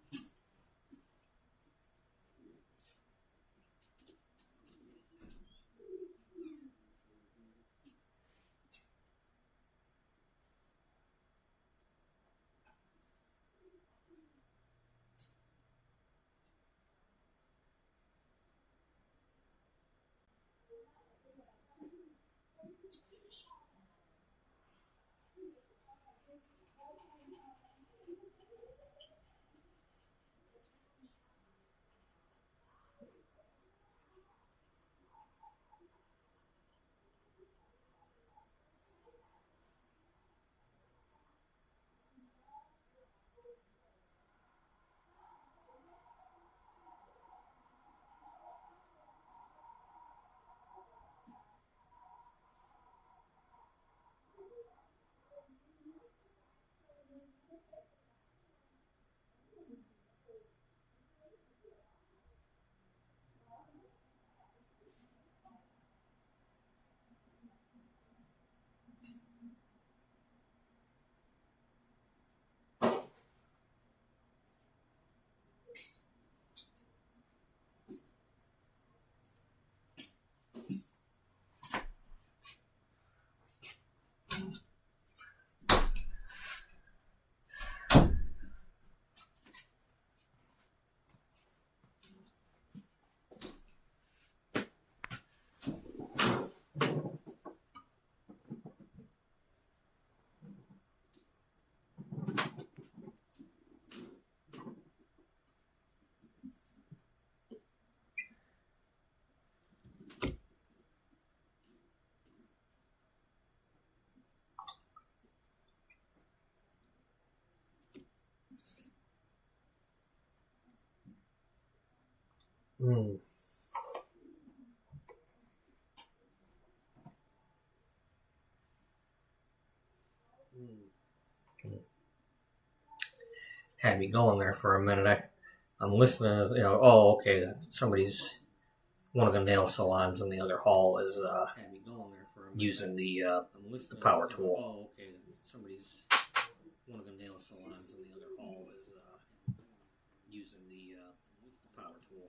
Mm. had me going there for a minute. I'm listening, oh, okay, one of the nail salons in the other hall is using the power tool. Oh, okay. One of the nail salons in the other hall is using the power tool.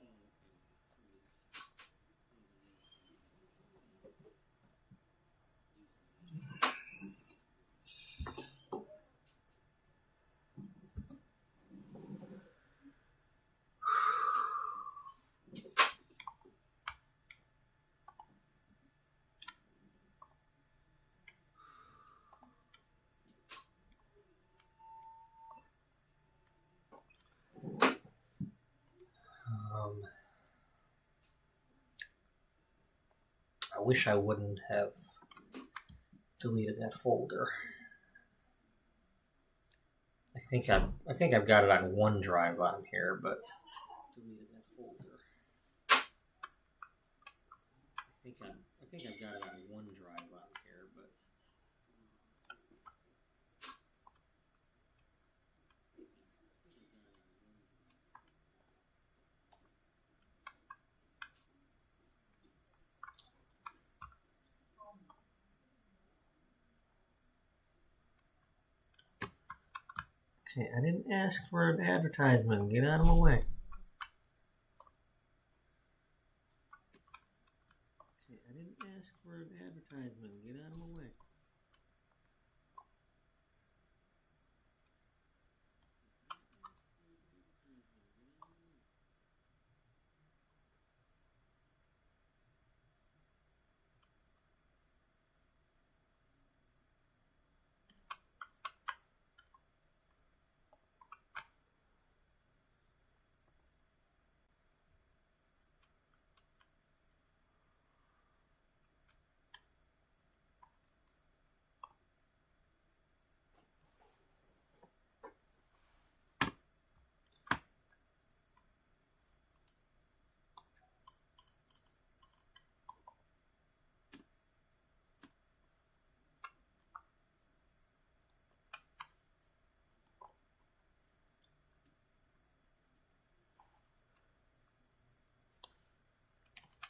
I wish I wouldn't have deleted that folder. I think I've got it on OneDrive on here, but deleted that folder. I think I've got it on OneDrive on here, but. Okay, I didn't ask for an advertisement. Get out of my way. Okay, I didn't ask for an advertisement. Get out of my way.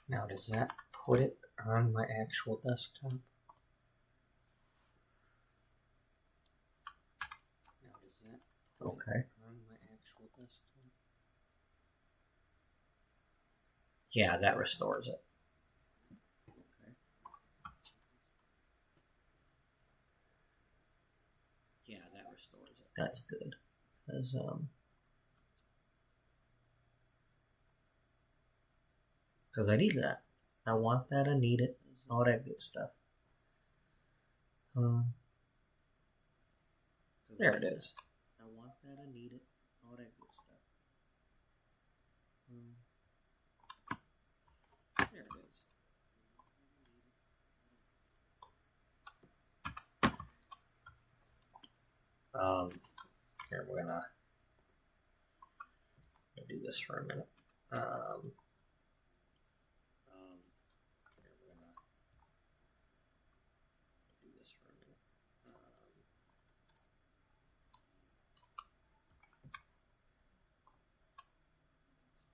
Now, does that put it on my actual desktop? Okay. On my actual desktop? Yeah, that restores it. Okay. Yeah, that restores it. That's good. Because I need that. I want that, I need it, all that good stuff. There it is. I want that, I need it, all that good stuff. There it is. Here, we're gonna do this for a minute.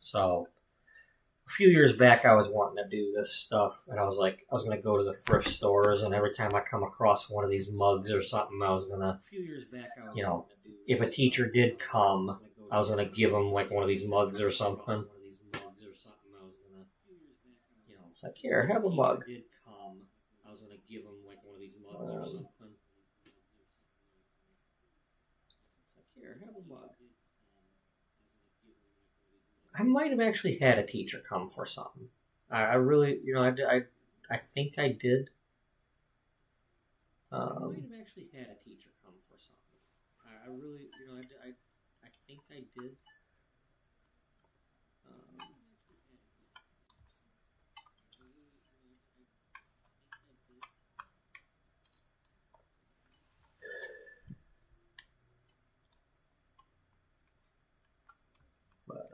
So, a few years back, I was wanting to do this stuff, and I was like, I was going to go to the thrift stores, and every time I come across one of these mugs or something, I was going to, if a teacher did come, I was going to give them like one of these mugs or something. It's like, here, have a mug. I might have actually had a teacher come for something. I really, I think I did. I might have actually had a teacher come for something. I really, I think I did. But,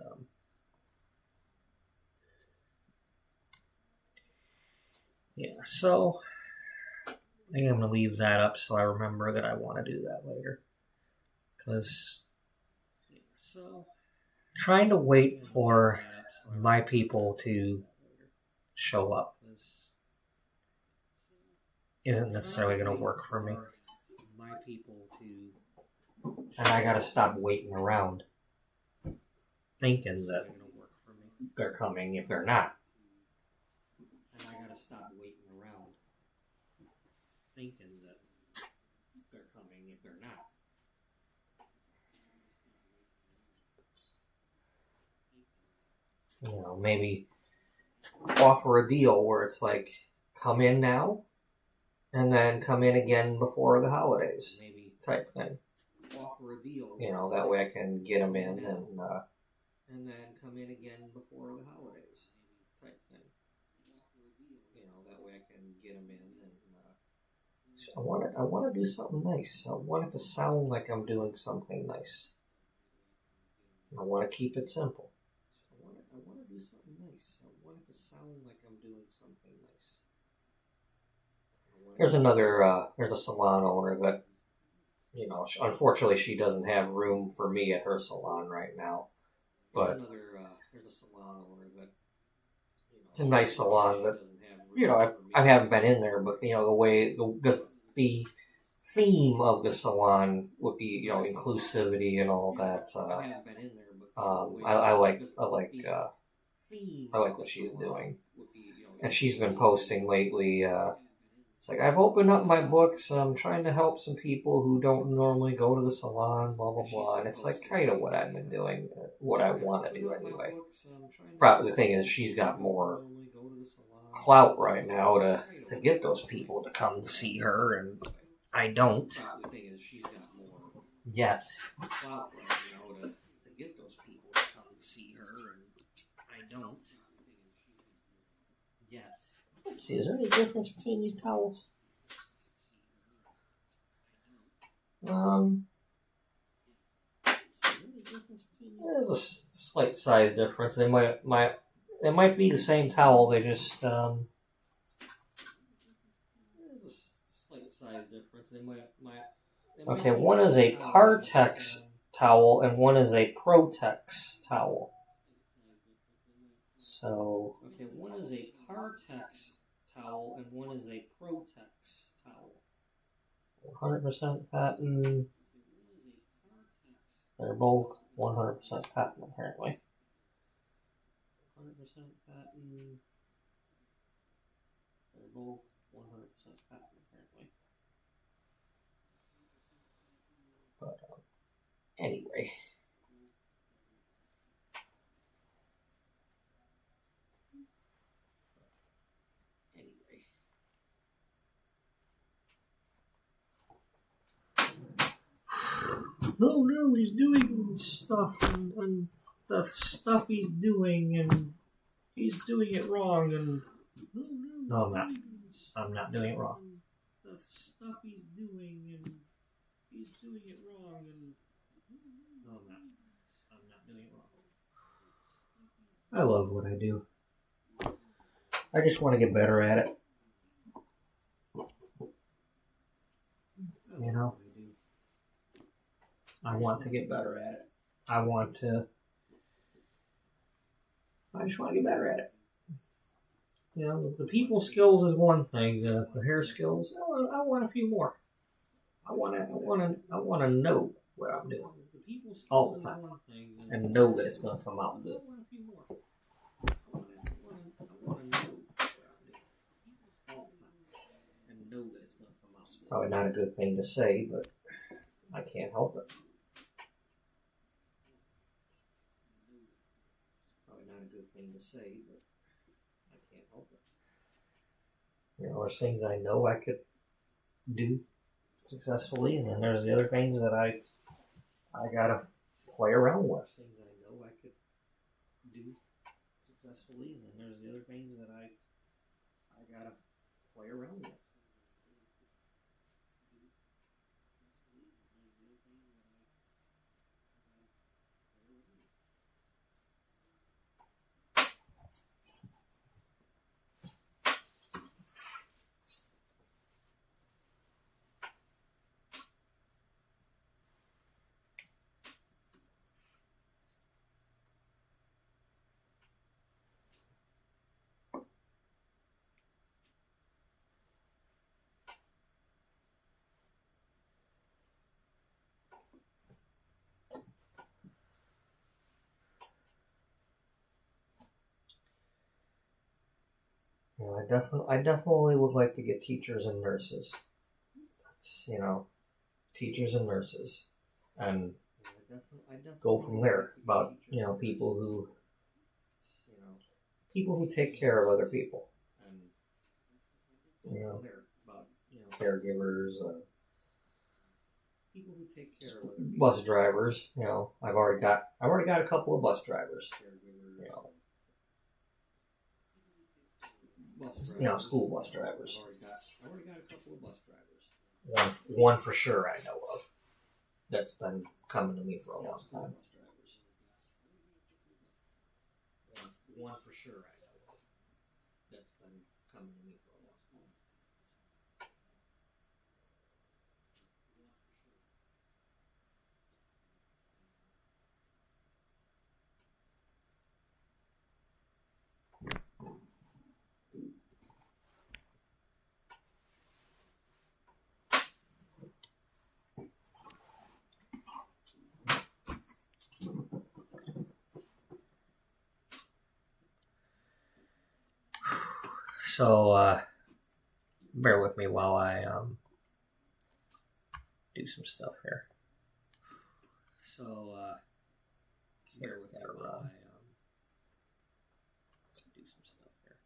yeah, so I think I'm going to leave that up so I remember that I want to do that later. Because trying to wait for my people to show up isn't necessarily going to work for me. And I got to stop waiting around thinking that they're coming if they're not. And I got to stop waiting around thinking that they're coming if they're not. You know, maybe offer a deal where it's like, come in now, and then come in again before the holidays, maybe type thing. Offer a deal, you know, that way I can get them in and then come in again before the holidays, type thing. You know, that way I can get them in and. I want to do something nice. I want it to sound like I'm doing something nice. I want to keep it simple. I want to do something nice. I want it to sound like I'm doing something nice. There's a salon owner that, you know, unfortunately she doesn't have room for me at her salon right now. But there's a salon owner that, you know, it's a nice salon that, you know, I haven't been in there, but, you know, the way the theme of the salon would be, you know, inclusivity and all that. I like what she's doing, and she's been posting lately. It's like, I've opened up my books and I'm trying to help some people who don't normally go to the salon, blah blah blah. And it's like kind of what I've been doing, what I want to do anyway. Probably the thing is, she's got more clout right now to get those people to come see her, and I don't yet. Let's see, is there any difference between these towels? There's a slight size difference. They might be the same towel. They just there's a slight size difference. Okay, one is a Partex towel and one is a Protex towel. So okay, one is a Partex towel and one is a Protex towel. 100% cotton. They're both 100% cotton, apparently. 100% cotton. They're both 100% cotton, apparently. But, anyway. No, he's doing stuff, and the stuff he's doing, and he's doing it wrong, and... No, I'm not. I'm not doing it wrong. The stuff he's doing, and he's doing it wrong, and... No, I'm not. I'm not doing it wrong. I love what I do. I just want to get better at it. You know? I want to get better at it. I just want to get better at it. You know, the people skills is one thing. The hair skills, I want a few more. I want to know what I'm doing all the time, and know that it's going to come out good. Probably not a good thing to say, but I can't help it. To say, but I can't help it. You know, there's things I know I could do successfully, and then there's the other things that I gotta play around with. Things I know I could do successfully, and then there's the other things that I gotta play around with. I definitely would like to get teachers and nurses. That's, teachers and nurses. And go from there about, people who take care of other people. Caregivers, people who take care of other people. Bus drivers, I've already got a couple of bus drivers. School bus drivers. I've already got a couple of bus drivers. One for sure I know of. That's been coming to me for a long time. One for sure I know of. That's been coming to me for a long time. So, bear with me while I do some stuff here. So, bear with me while I do some stuff here.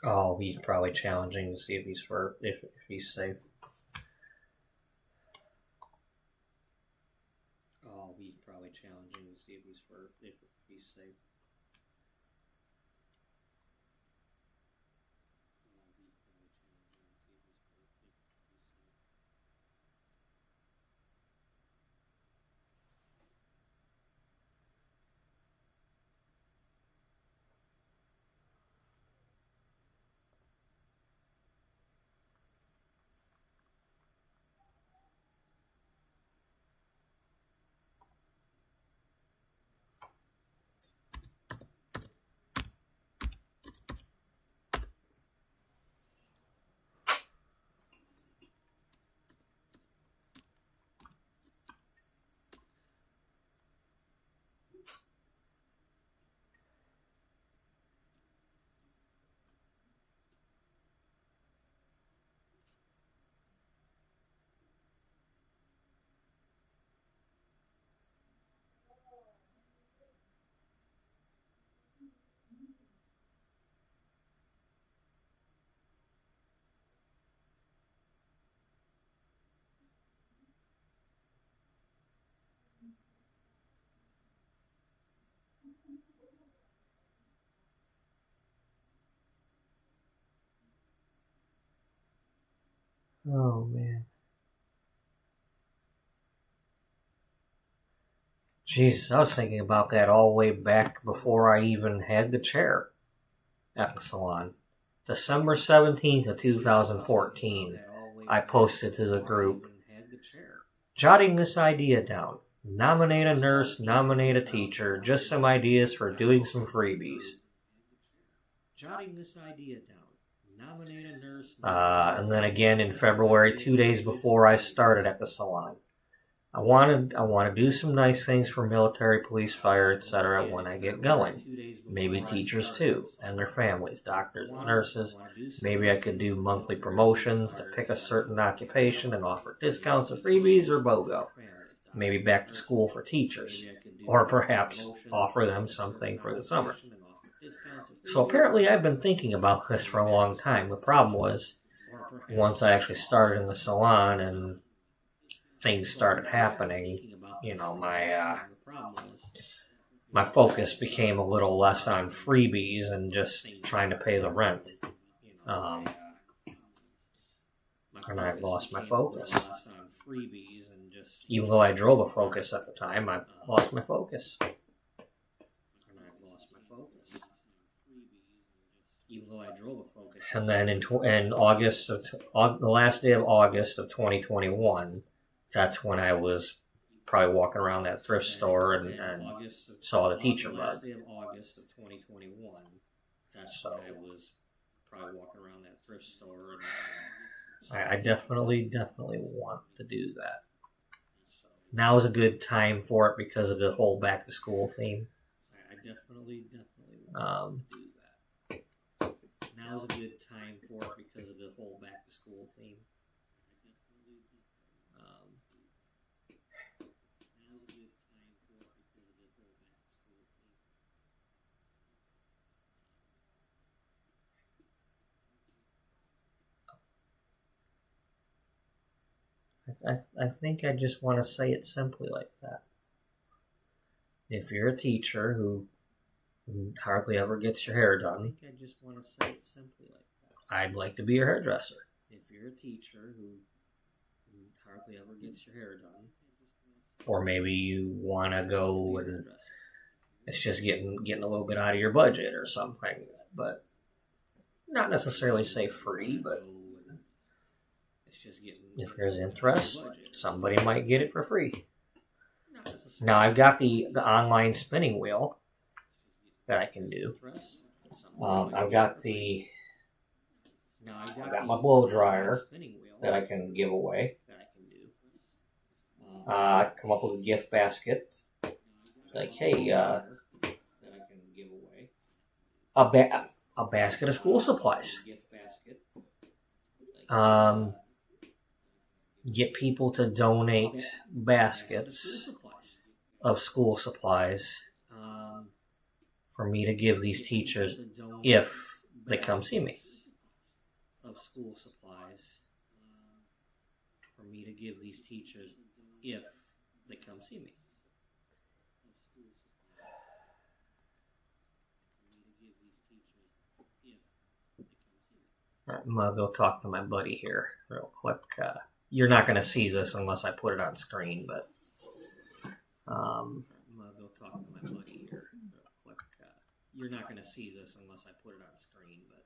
Oh, he's probably challenging to see if he's safe. Oh, he's probably challenging to see if he's safe. Oh, man. Jesus, I was thinking about that all the way back before I even had the chair at the salon. December 17th of 2014, I posted to the group, jotting this idea down. Nominate a nurse, nominate a teacher, just some ideas for doing some freebies. Jotting this idea down. And then again in February, 2 days before I started at the salon. I want to do some nice things for military, police, fire, etc. when I get going. Maybe teachers too, and their families, doctors and nurses. Maybe I could do monthly promotions to pick a certain occupation and offer discounts or freebies or BOGO. Maybe back to school for teachers, or perhaps offer them something for the summer. So apparently I've been thinking about this for a long time. The problem was, once I actually started in the salon and things started happening, my focus became a little less on freebies and just trying to pay the rent. And I lost my focus. Even though I drove a Focus at the time, I lost my focus. And then in August of the last day of August of 2021, that's when I was probably walking around that thrift store and saw the teacher bug. So I definitely want to do that. Now is a good time for it because of the whole back to school theme. Now's a good time for it because of the whole back to school theme. I think I just want to say it simply like that. If you're a teacher who hardly ever gets your hair done, I'd like to be your hairdresser. If you're a teacher who hardly ever gets your hair done, or maybe you want to go and it's just getting a little bit out of your budget or something, but not necessarily say free, but if there's interest, somebody might get it for free. Now I've got the online spinning wheel that I can do. I've got my blow dryer that I can give away. I come up with a gift basket. Like, hey, a basket of school supplies. Get people to donate baskets of school supplies for me to give these teachers if they come see me. I'm gonna go talk to my buddy here real quick. You're not gonna see this unless I put it on screen, but I'm gonna go talk to my buddy here real quick. You're not gonna see this unless I put it on screen, but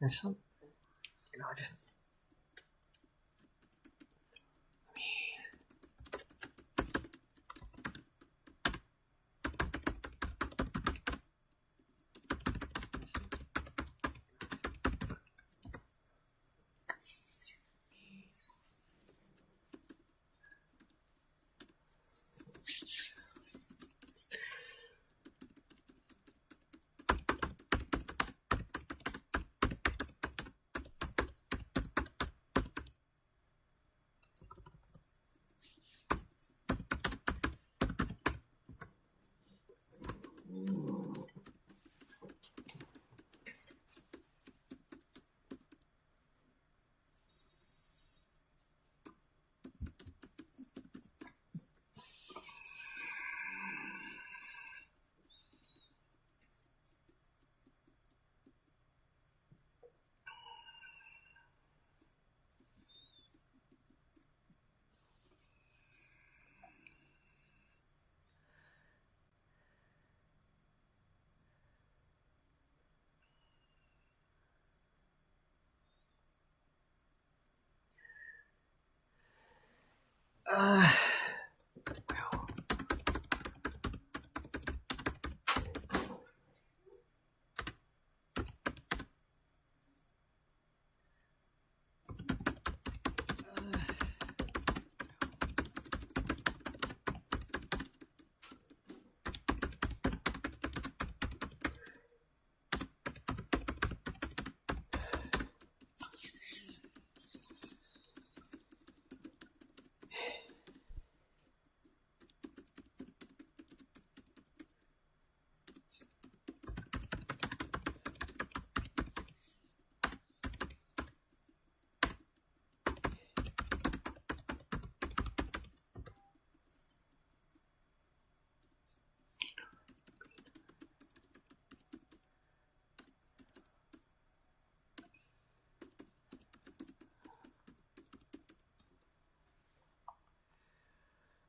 There's some, just.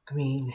I mean,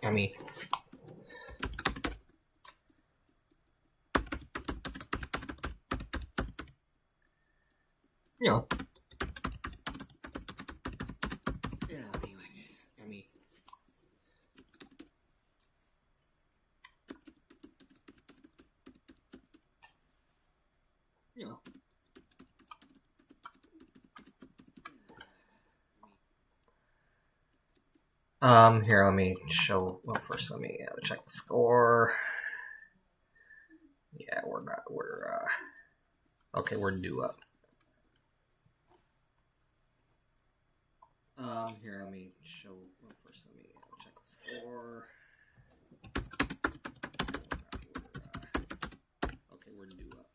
I mean, you know, here, let me show. Well, first, let me check the score. Yeah, we're not. We're okay. We're due up. Here, let me show. Well, first, let me check the score. Okay, we're due up.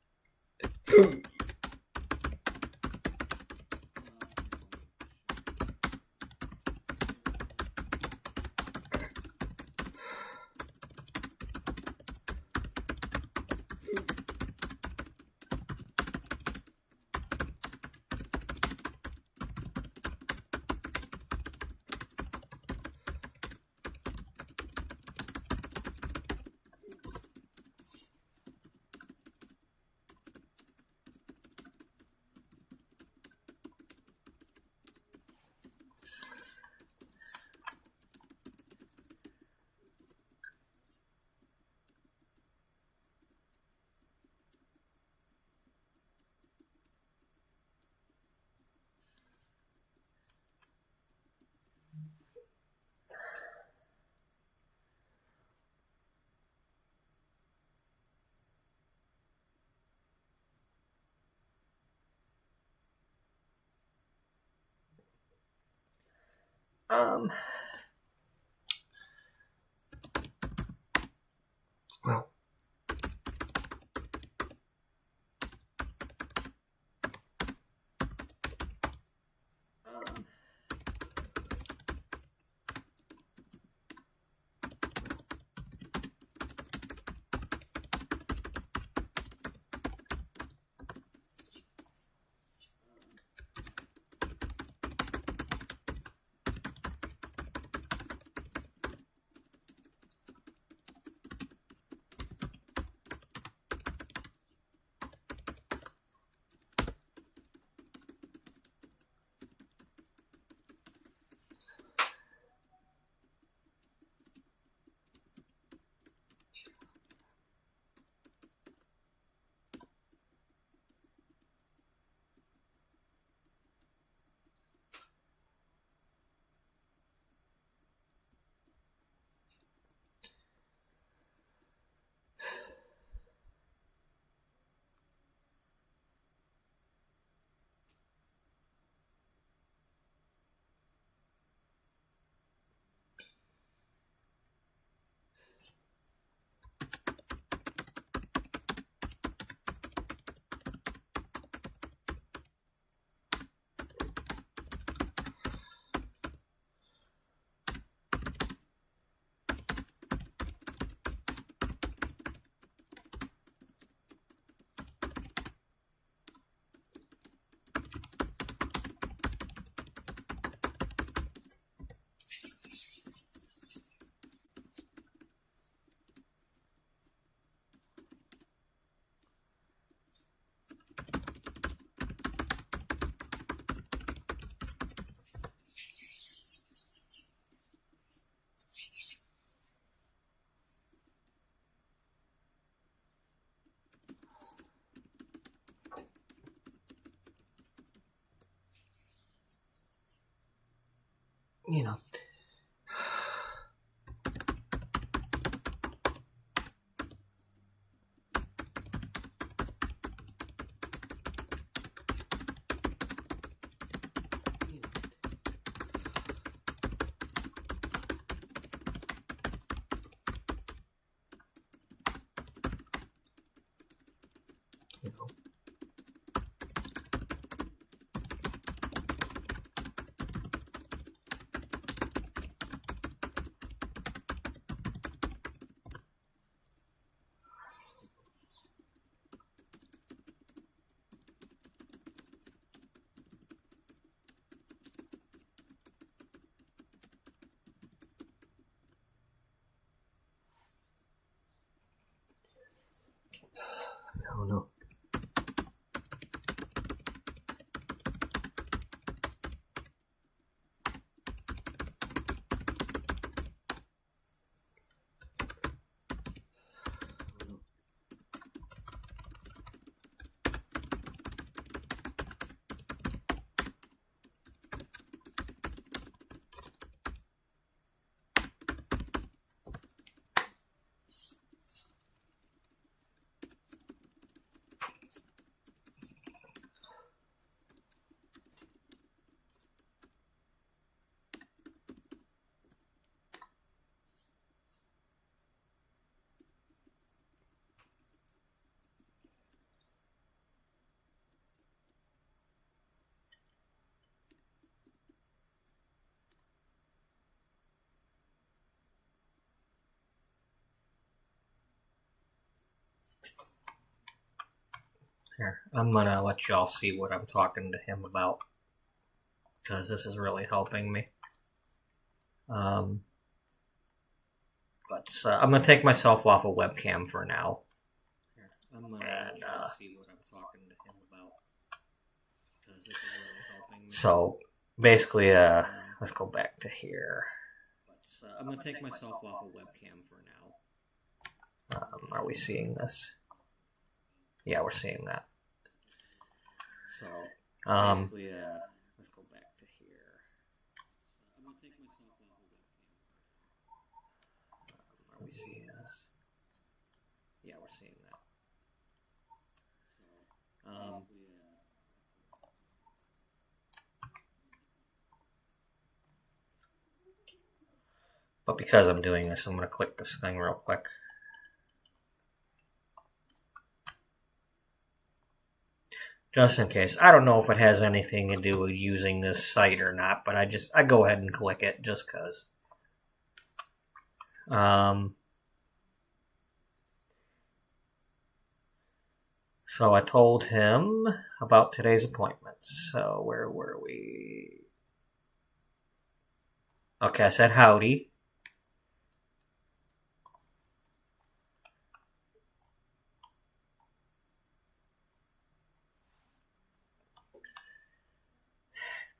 Well. You know. You know. Here, I'm gonna let y'all see what I'm talking to him about, because this is really helping me. But I'm gonna take myself off a webcam for now. Here, I'm gonna see what I'm talking to him about, because this is really helping me. So basically, let's go back to here. I'm gonna take myself off a webcam for now. Are we seeing this? Yeah, we're seeing that. So, basically, let's go back to here. I'm gonna take myself off a webcam. Are we seeing this? Yeah, we're seeing that. So, but because I'm doing this, I'm gonna click this thing real quick. Just in case. I don't know if it has anything to do with using this site or not, but I go ahead and click it just because. So I told him about today's appointments. So where were we? Okay, I said howdy.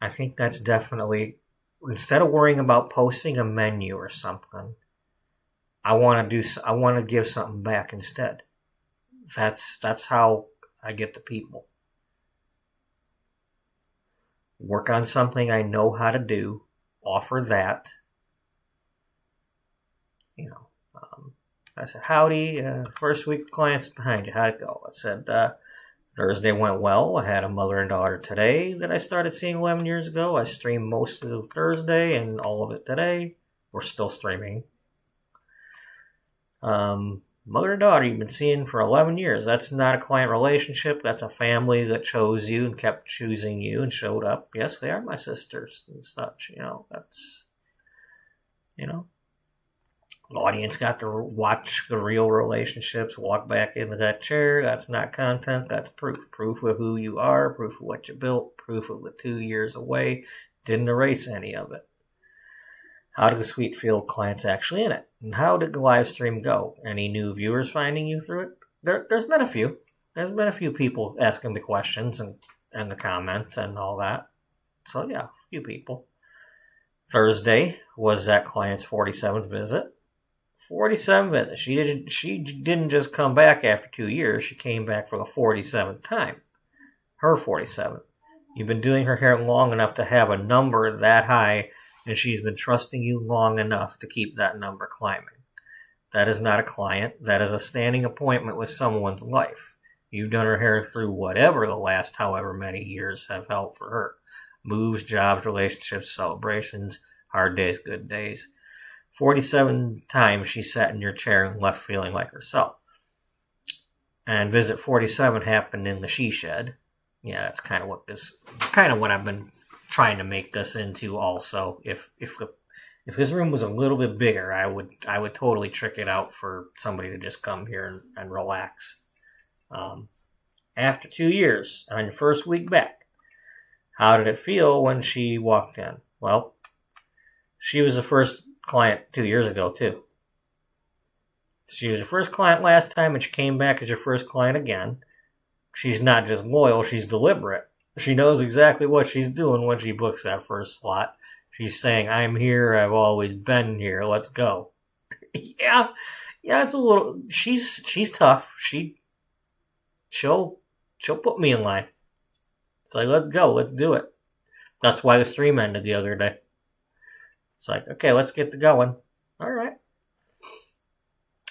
I think that's definitely, instead of worrying about posting a menu or something, I want to give something back instead. That's how I get the people. Work on something I know how to do, offer that. You know, I said, howdy, first week of clients behind you, how'd it go? I said, Thursday went well. I had a mother and daughter today that I started seeing 11 years ago. I streamed most of Thursday and all of it today. We're still streaming. Mother and daughter you've been seeing for 11 years. That's not a client relationship. That's a family that chose you and kept choosing you and showed up. Yes, they are my sisters and such. That's, the audience got to watch the real relationships, walk back into that chair. That's not content, that's proof. Proof of who you are, proof of what you built, proof of the 2 years away. Didn't erase any of it. How did the suite feel clients actually in it? And how did the live stream go? Any new viewers finding you through it? There's been a few. There's been a few people asking the questions and the comments and all that. So yeah, a few people. Thursday was that client's 47th visit. 47 visits. She didn't just come back after 2 years. She came back for the 47th time. Her 47th. You've been doing her hair long enough to have a number that high, and she's been trusting you long enough to keep that number climbing. That is not a client. That is a standing appointment with someone's life. You've done her hair through whatever the last however many years have held for her. Moves, jobs, relationships, celebrations, hard days, good days. 47 times she sat in your chair and left feeling like herself. And visit 47 happened in the she shed. Yeah, that's kind of what I've been trying to make this into also. If his room was a little bit bigger, I would totally trick it out for somebody to just come here and relax. After 2 years, on your first week back, how did it feel when she walked in? Well, she was the first client 2 years ago, too. She was your first client last time, and she came back as your first client again. She's not just loyal, she's deliberate. She knows exactly what she's doing when she books that first slot. She's saying, I'm here, I've always been here, let's go. Yeah, it's a little, she's tough. She'll put me in line. It's like, let's go, let's do it. That's why the stream ended the other day. It's like, okay, let's get to going. All right.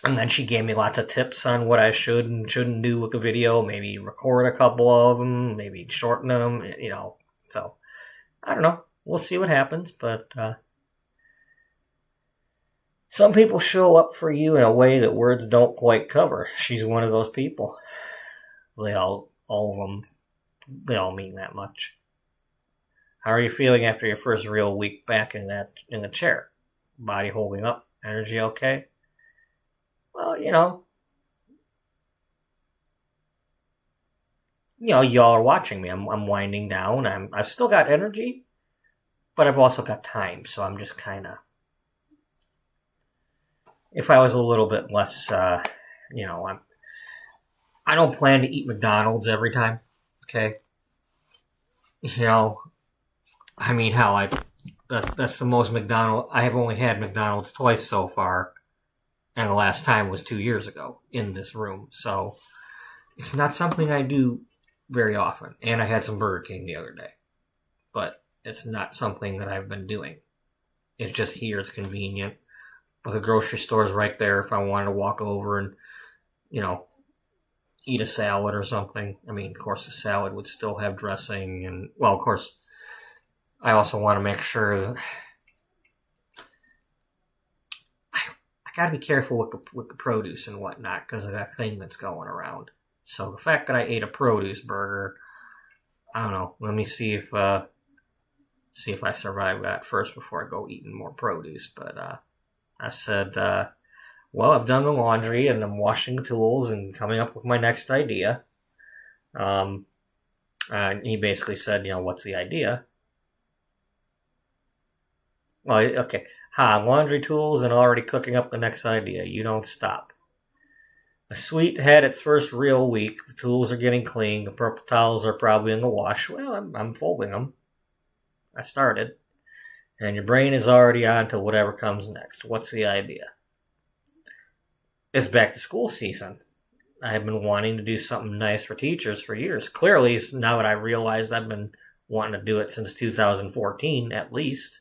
And then she gave me lots of tips on what I should and shouldn't do with the video. Maybe record a couple of them, maybe shorten them, So, I don't know. We'll see what happens, but some people show up for you in a way that words don't quite cover. She's one of those people. All of them, they all mean that much. How are you feeling after your first real week back in the chair? Body holding up? Energy okay? Well, y'all are watching me. I'm winding down. I've still got energy, but I've also got time. So I'm just kind of. If I was a little bit less, I don't plan to eat McDonald's every time. Okay. I mean, hell, that's the most McDonald's. I have only had McDonald's twice so far, and the last time was 2 years ago in this room. So it's not something I do very often. And I had some Burger King the other day, but it's not something that I've been doing. It's just here. It's convenient. But the grocery store is right there if I wanted to walk over and, eat a salad or something. I mean, of course, the salad would still have dressing. And, well, of course, I also want to make sure I got to be careful with the produce and whatnot because of that thing that's going around. So the fact that I ate a produce burger, I don't know. Let me see if I survive that first before I go eating more produce. But I said, well, I've done the laundry and I'm washing the tools and coming up with my next idea. And he basically said, what's the idea? Well, okay. Laundry tools and already cooking up the next idea. You don't stop. The suite had its first real week. The tools are getting clean. The purple towels are probably in the wash. Well, I'm folding them. I started. And your brain is already on to whatever comes next. What's the idea? It's back to school season. I have been wanting to do something nice for teachers for years. Clearly, now that I realized I've been wanting to do it since 2014, at least.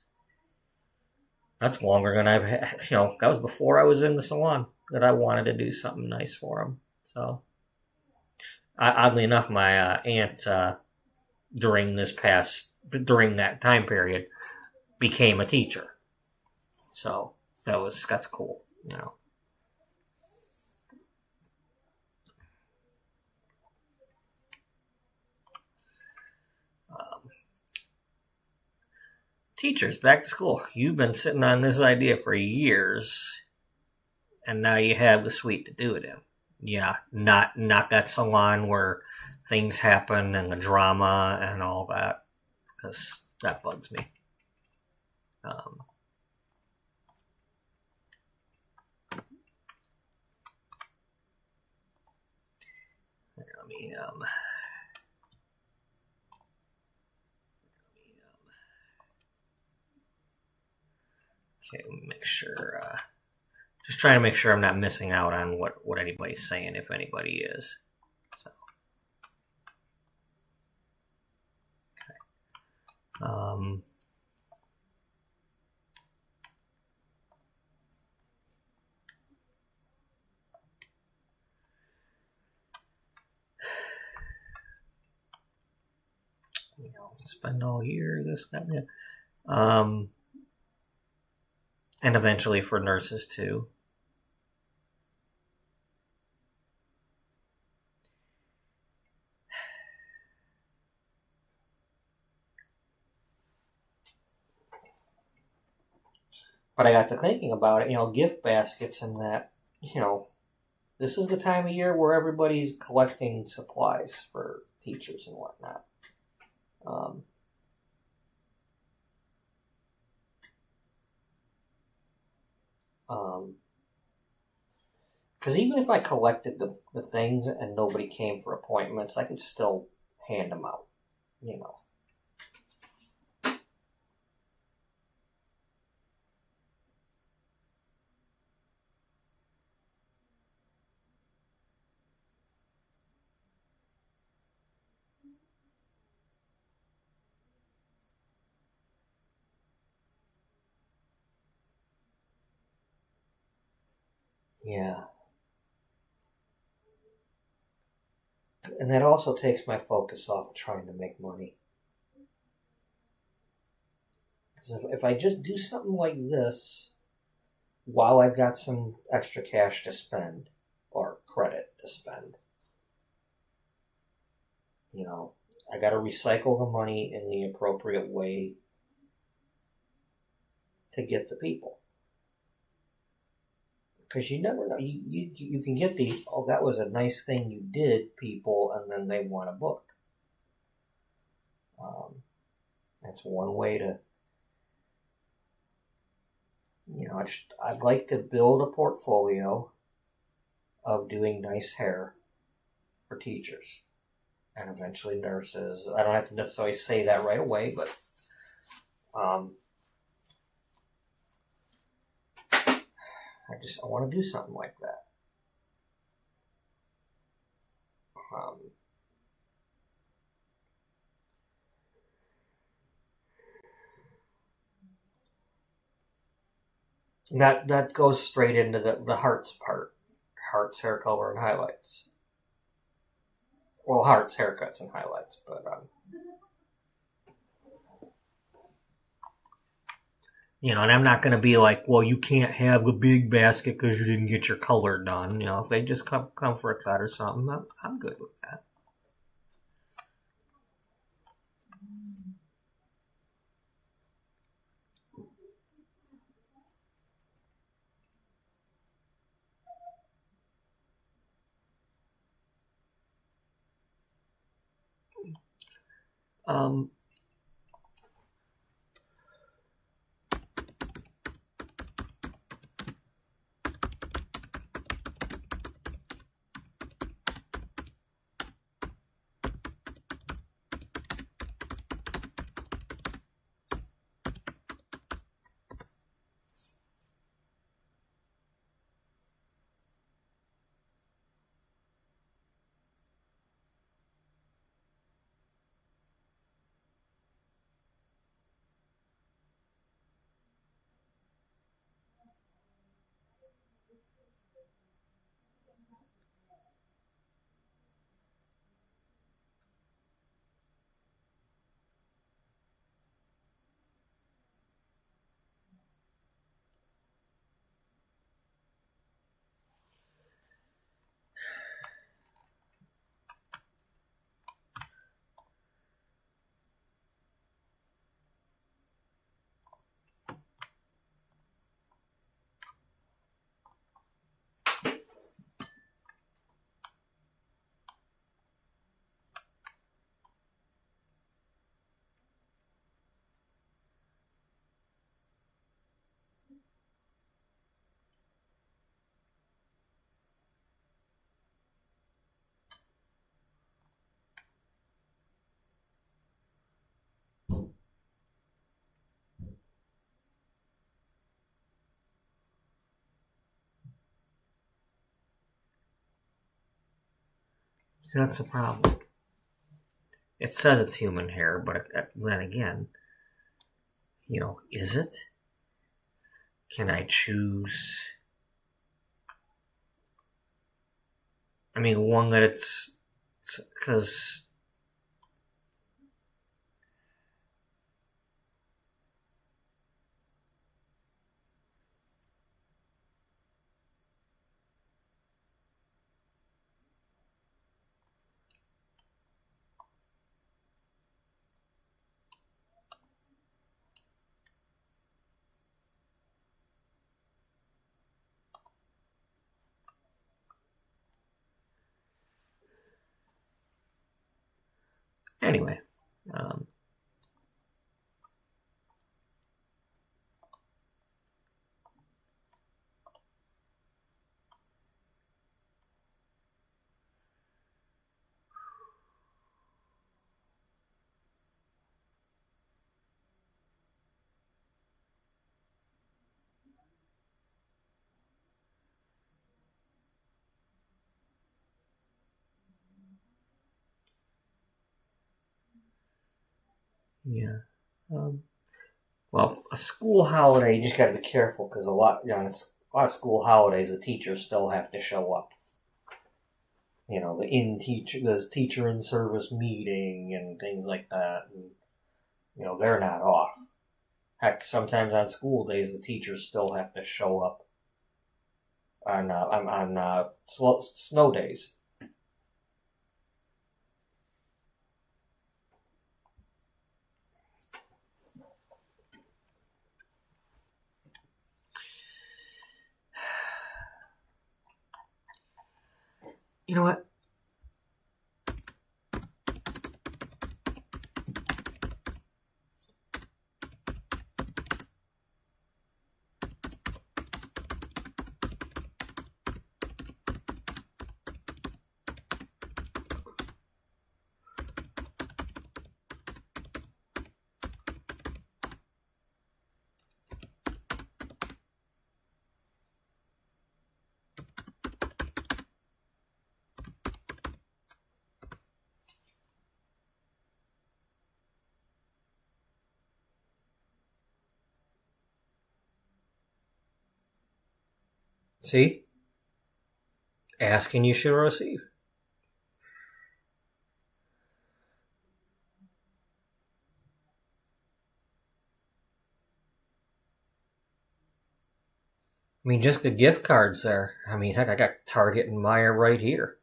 That's longer than I've had. That was before I was in the salon that I wanted to do something nice for them. So, oddly enough, my aunt, during that time period, became a teacher. So, that's cool, Teachers, back to school. You've been sitting on this idea for years, and now you have the suite to do it in. Yeah, not that salon where things happen and the drama and all that, because that bugs me. Okay, make sure. Just trying to make sure I'm not missing out on what anybody's saying, if anybody is. So, okay. Spend all year, this, that, and that. And eventually for nurses too. But I got to thinking about it, gift baskets and that, this is the time of year where everybody's collecting supplies for teachers and whatnot. Because even if I collected the things and nobody came for appointments, I could still hand them out, Yeah. And that also takes my focus off of trying to make money. Because if I just do something like this while I've got some extra cash to spend, or credit to spend, I got to recycle the money in the appropriate way to get the people. Because you never know. You can get the, that was a nice thing you did, people, and then they want a book. That's one way to, I'd like to build a portfolio of doing nice hair for teachers and eventually nurses. I don't have to necessarily say that right away, but I want to do something like that. That goes straight into the hearts part. Hearts, hair color, and highlights. Well, hearts, haircuts, and highlights, but and I'm not going to be like, well, you can't have a big basket because you didn't get your color done. If they just come for a cut or something, I'm good with that. See, that's the problem. It says it's human hair, but then again, is it? Can I choose? I mean, one that it's because. Anyway, yeah. Well, a school holiday, you just got to be careful because a lot of school holidays, the teachers still have to show up. The teacher in service meeting and things like that, and they're not off. Heck, sometimes on school days, the teachers still have to show up on snow days. You know what? See? Ask and you shall receive. I mean, just the gift cards there. I mean, heck, I got Target and Meijer right here.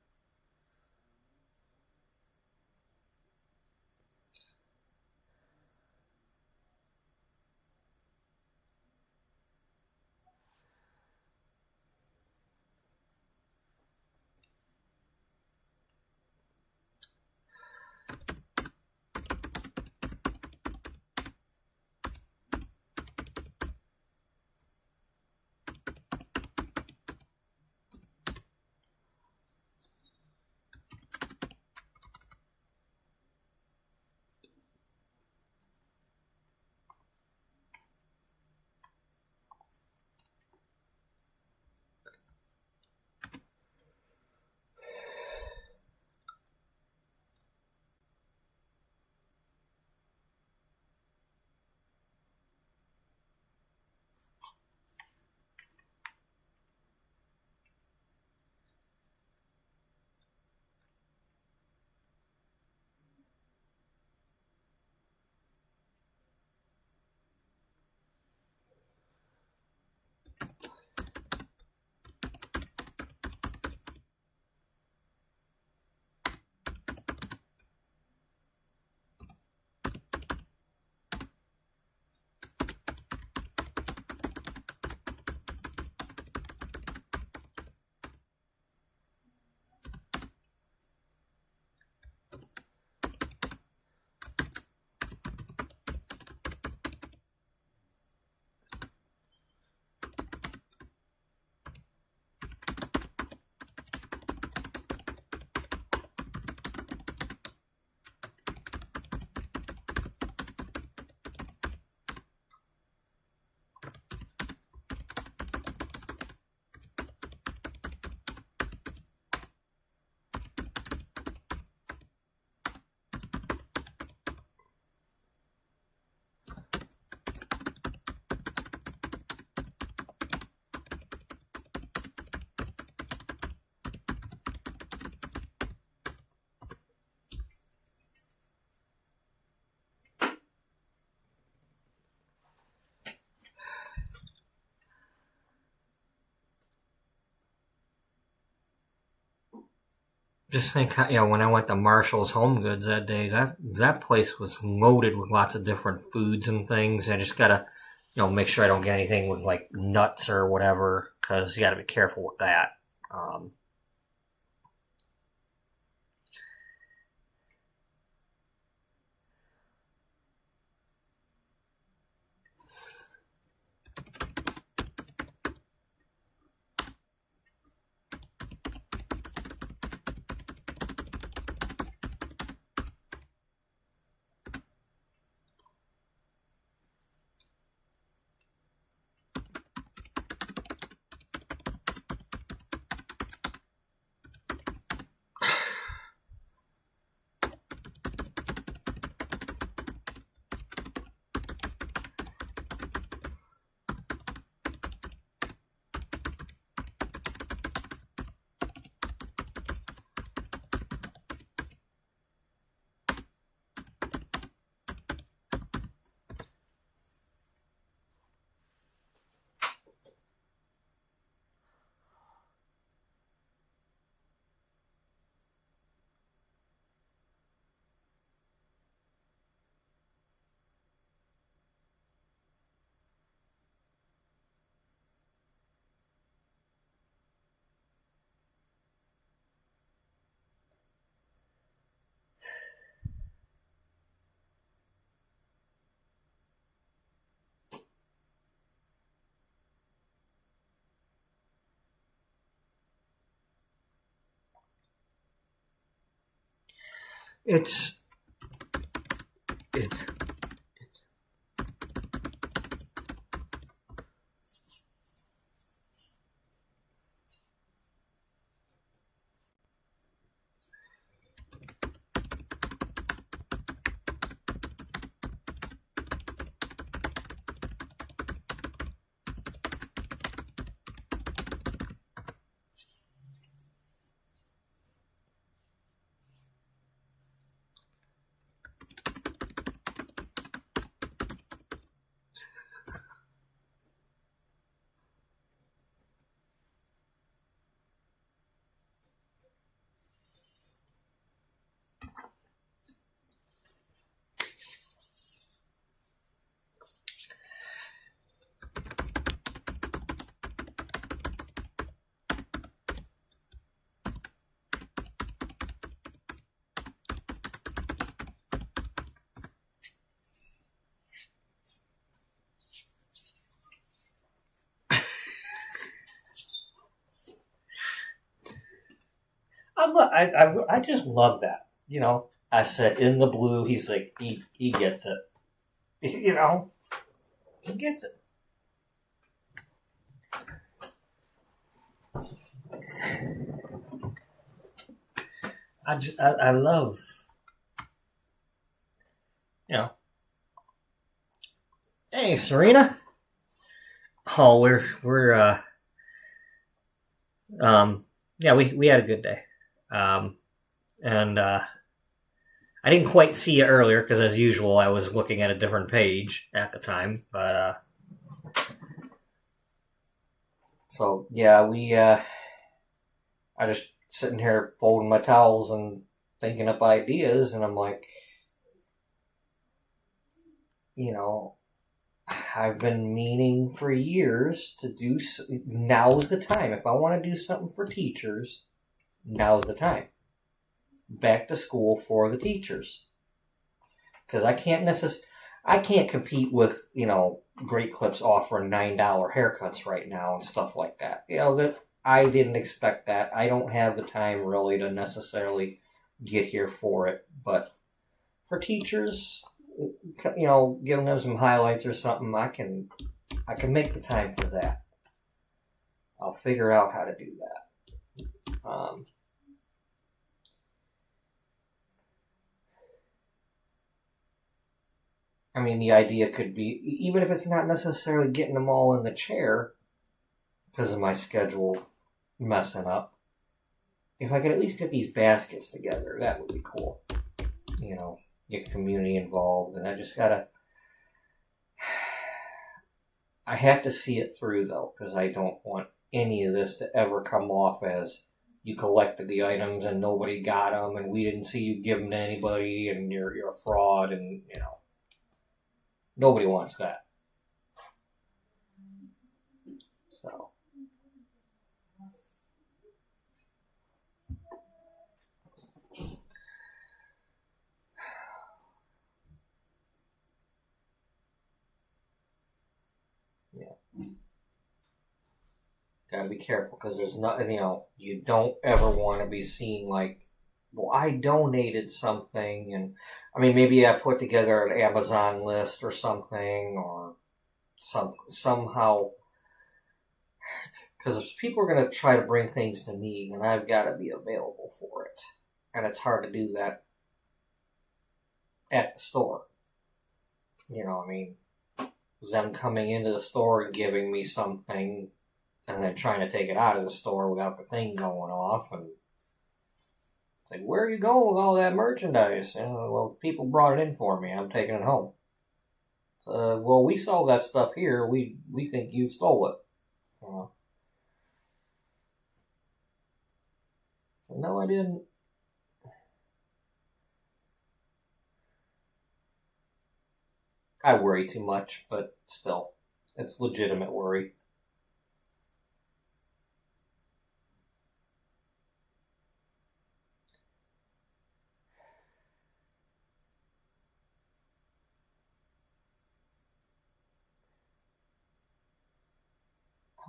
Just think, when I went to Marshall's Home Goods that day, that place was loaded with lots of different foods and things. I just gotta, make sure I don't get anything with like nuts or whatever, because you gotta be careful with that. It's I just love that. You know, I said in the blue. He's like he gets it. You know, he gets it. I love, you know. Hey, Serena. Oh, we're yeah, we had a good day. And I didn't quite see you earlier because, as usual, I was looking at a different page at the time. But so yeah, I just sitting here folding my towels and thinking up ideas, and I'm like, you know, I've been meaning for years to do. Now's the time. If I want to do something for teachers, now's the time. Back to school for the teachers, because I can't compete with, you know, Great Clips offering $9 haircuts right now and stuff like that. You know, that I didn't expect that. I don't have the time really to necessarily get here for it, but for teachers, you know, giving them some highlights or something, I can make the time for that. I'll figure out how to do that. I mean, the idea could be, even if it's not necessarily getting them all in the chair because of my schedule messing up, if I could at least get these baskets together, that would be cool. You know, get community involved, and I have to see it through, though, because I don't want any of this to ever come off as you collected the items and nobody got them, and we didn't see you give them to anybody, and you're a fraud, and, you know. Nobody wants that. So. Yeah. Gotta be careful, because there's nothing, you know, you don't ever want to be seen like, well, I donated something, and I mean, maybe I put together an Amazon list or something, or somehow, because if people are going to try to bring things to me, then I've got to be available for it, and it's hard to do that at the store. You know, I mean, them coming into the store and giving me something, and then trying to take it out of the store without the thing going off, and it's like, where are you going with all that merchandise? You know, well, people brought it in for me. I'm taking it home. So, well, we sell that stuff here. We think you stole it. You know? No, I didn't. I worry too much, but still, it's legitimate worry.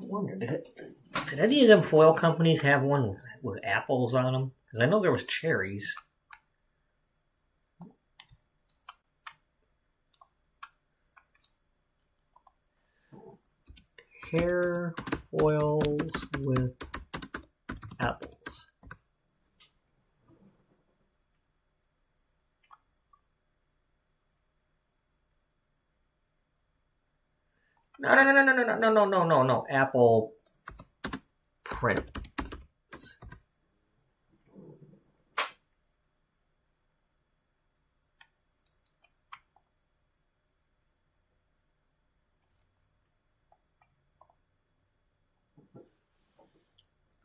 I wonder, did any of them foil companies have one with apples on them? Because I know there was cherries. Hair foils with apples. No. Apple print.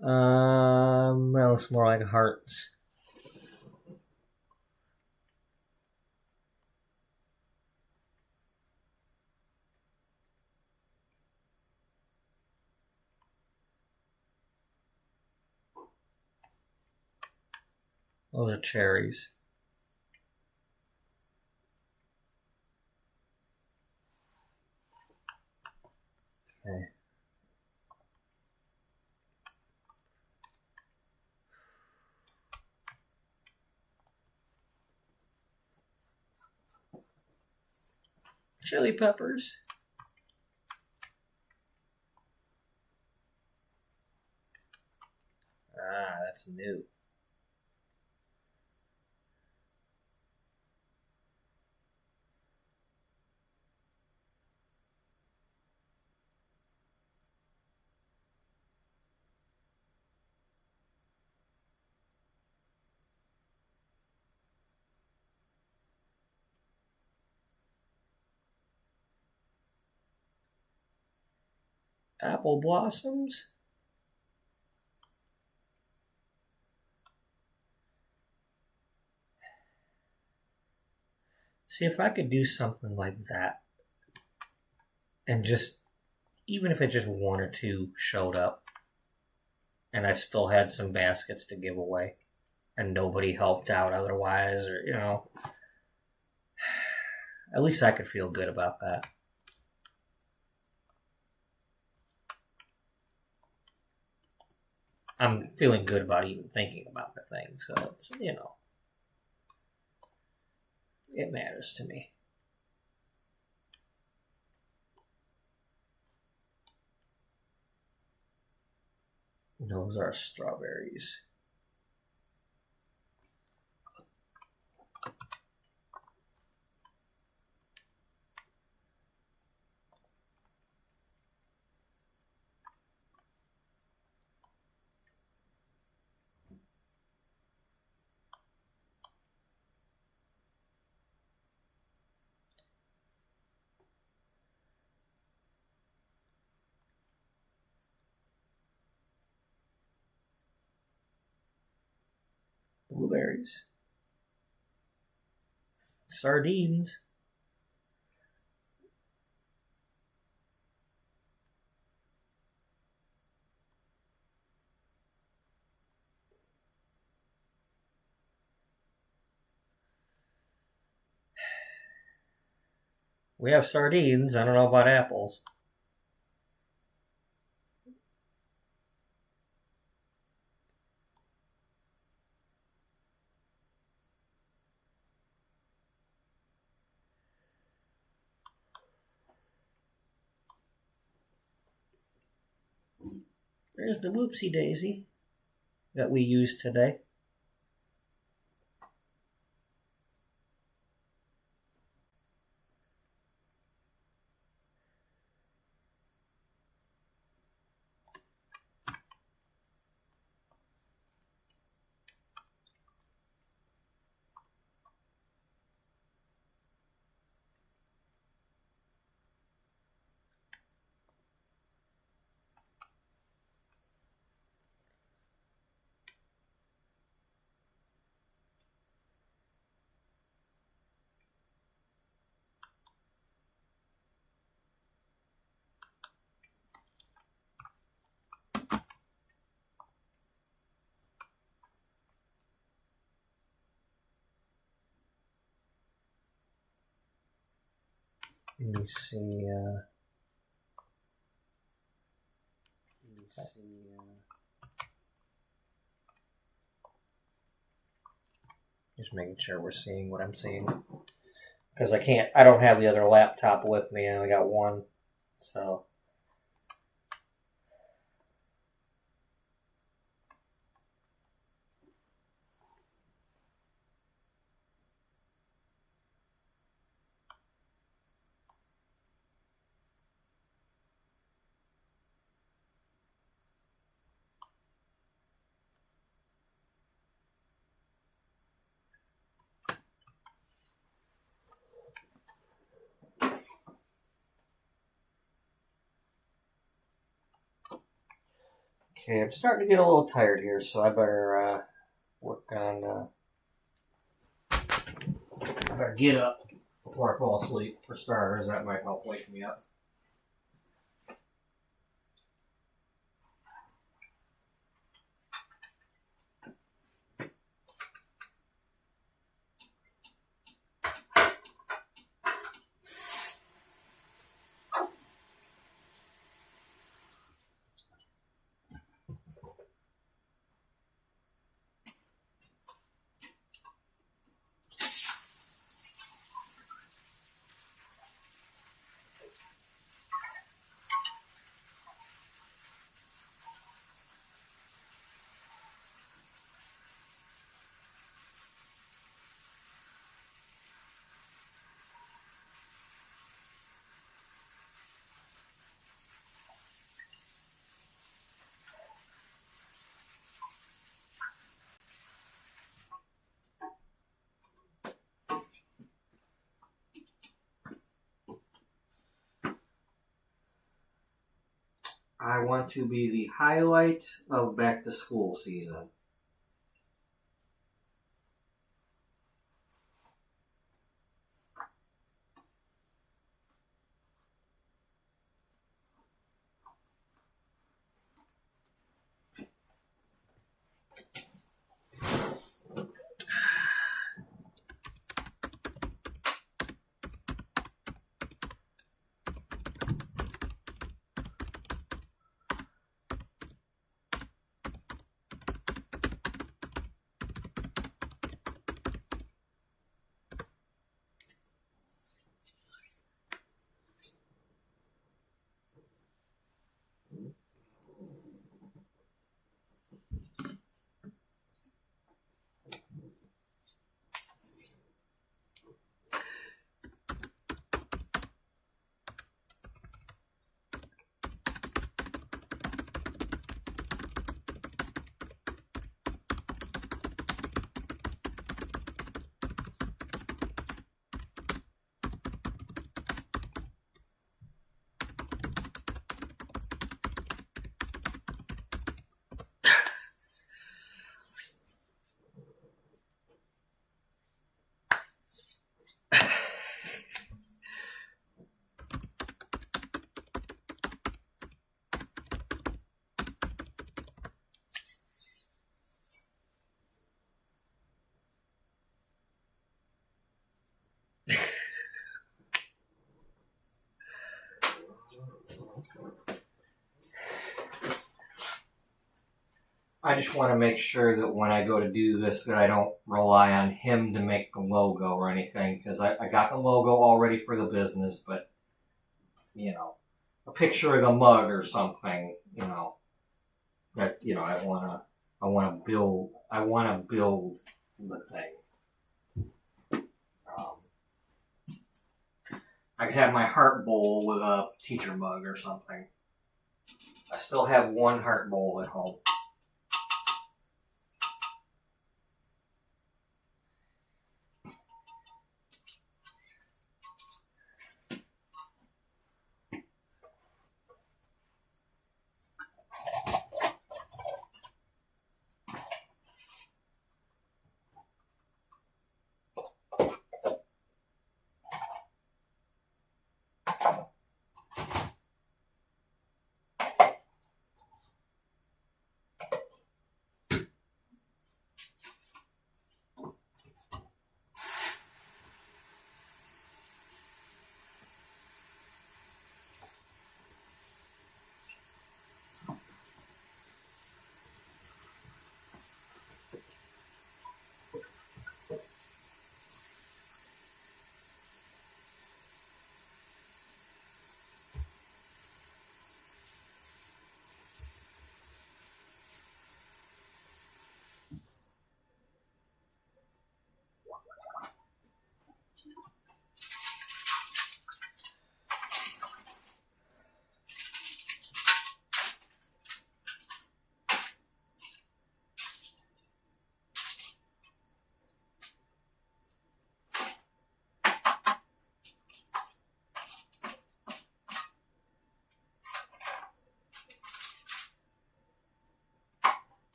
That looks more like hearts. Those are cherries. Okay. chili peppers. Ah, that's new. Apple blossoms. See, if I could do something like that, and just, even if it just one or two showed up, and I still had some baskets to give away, and nobody helped out otherwise, or, you know, at least I could feel good about that. I'm feeling good about even thinking about the thing, so it's, you know, it matters to me. Those are strawberries. Blueberries. Sardines. We have sardines. I don't know about apples. There's the whoopsie daisy that we used today. Let me see. Just making sure we're seeing what I'm seeing. Because I don't have the other laptop with me. I only got one. So. Okay, I'm starting to get a little tired here, so I better work on. I better get up before I fall asleep. For starters, that might help wake me up. I want to be the highlight of back to school season. I just want to make sure that when I go to do this that I don't rely on him to make the logo or anything, because I got the logo already for the business, but, you know, a picture of the mug or something, you know, that, you know, I want to build the thing. I could have my heart bowl with a teacher mug or something. I still have one heart bowl at home.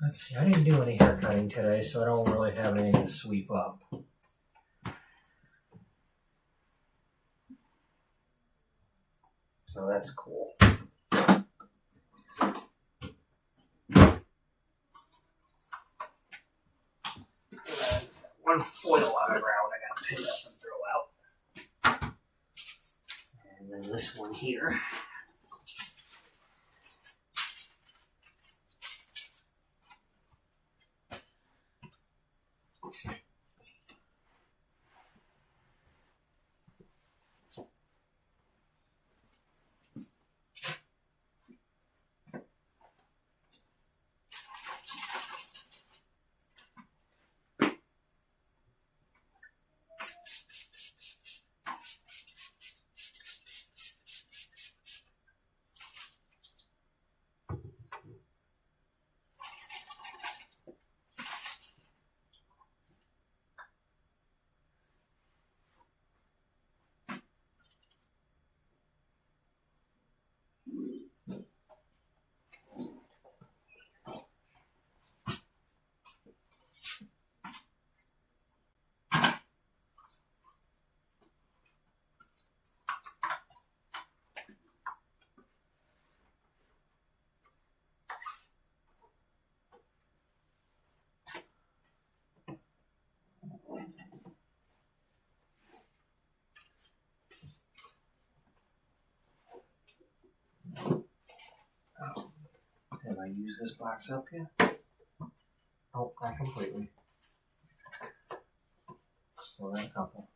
Let's see, I didn't do any hair cutting today, so I don't really have anything to sweep up. So that's cool. lot of ground I gotta pick up and throw out. And then this one here. Have I used this box up yet? Oh, not completely. Still got a couple.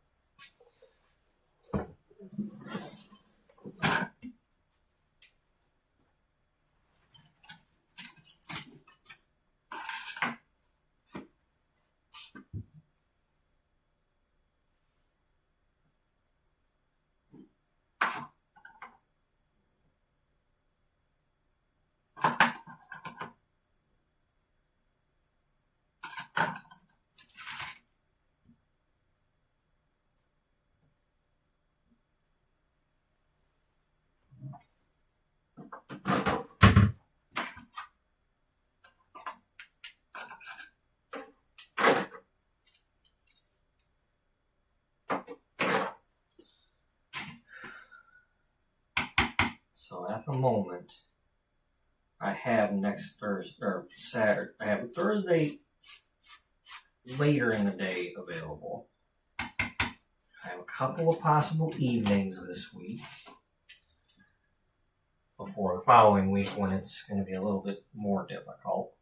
So at the moment, I have next Thursday, or Saturday, I have Thursday later in the day available. I have a couple of possible evenings this week before the following week when it's going to be a little bit more difficult.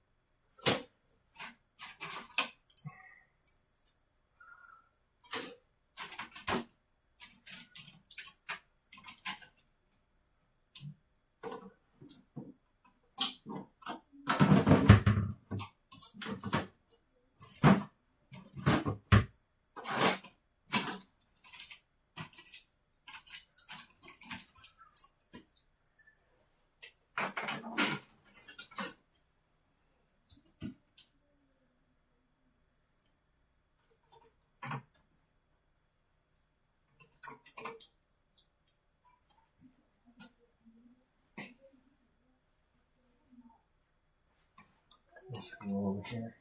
Let's go over here.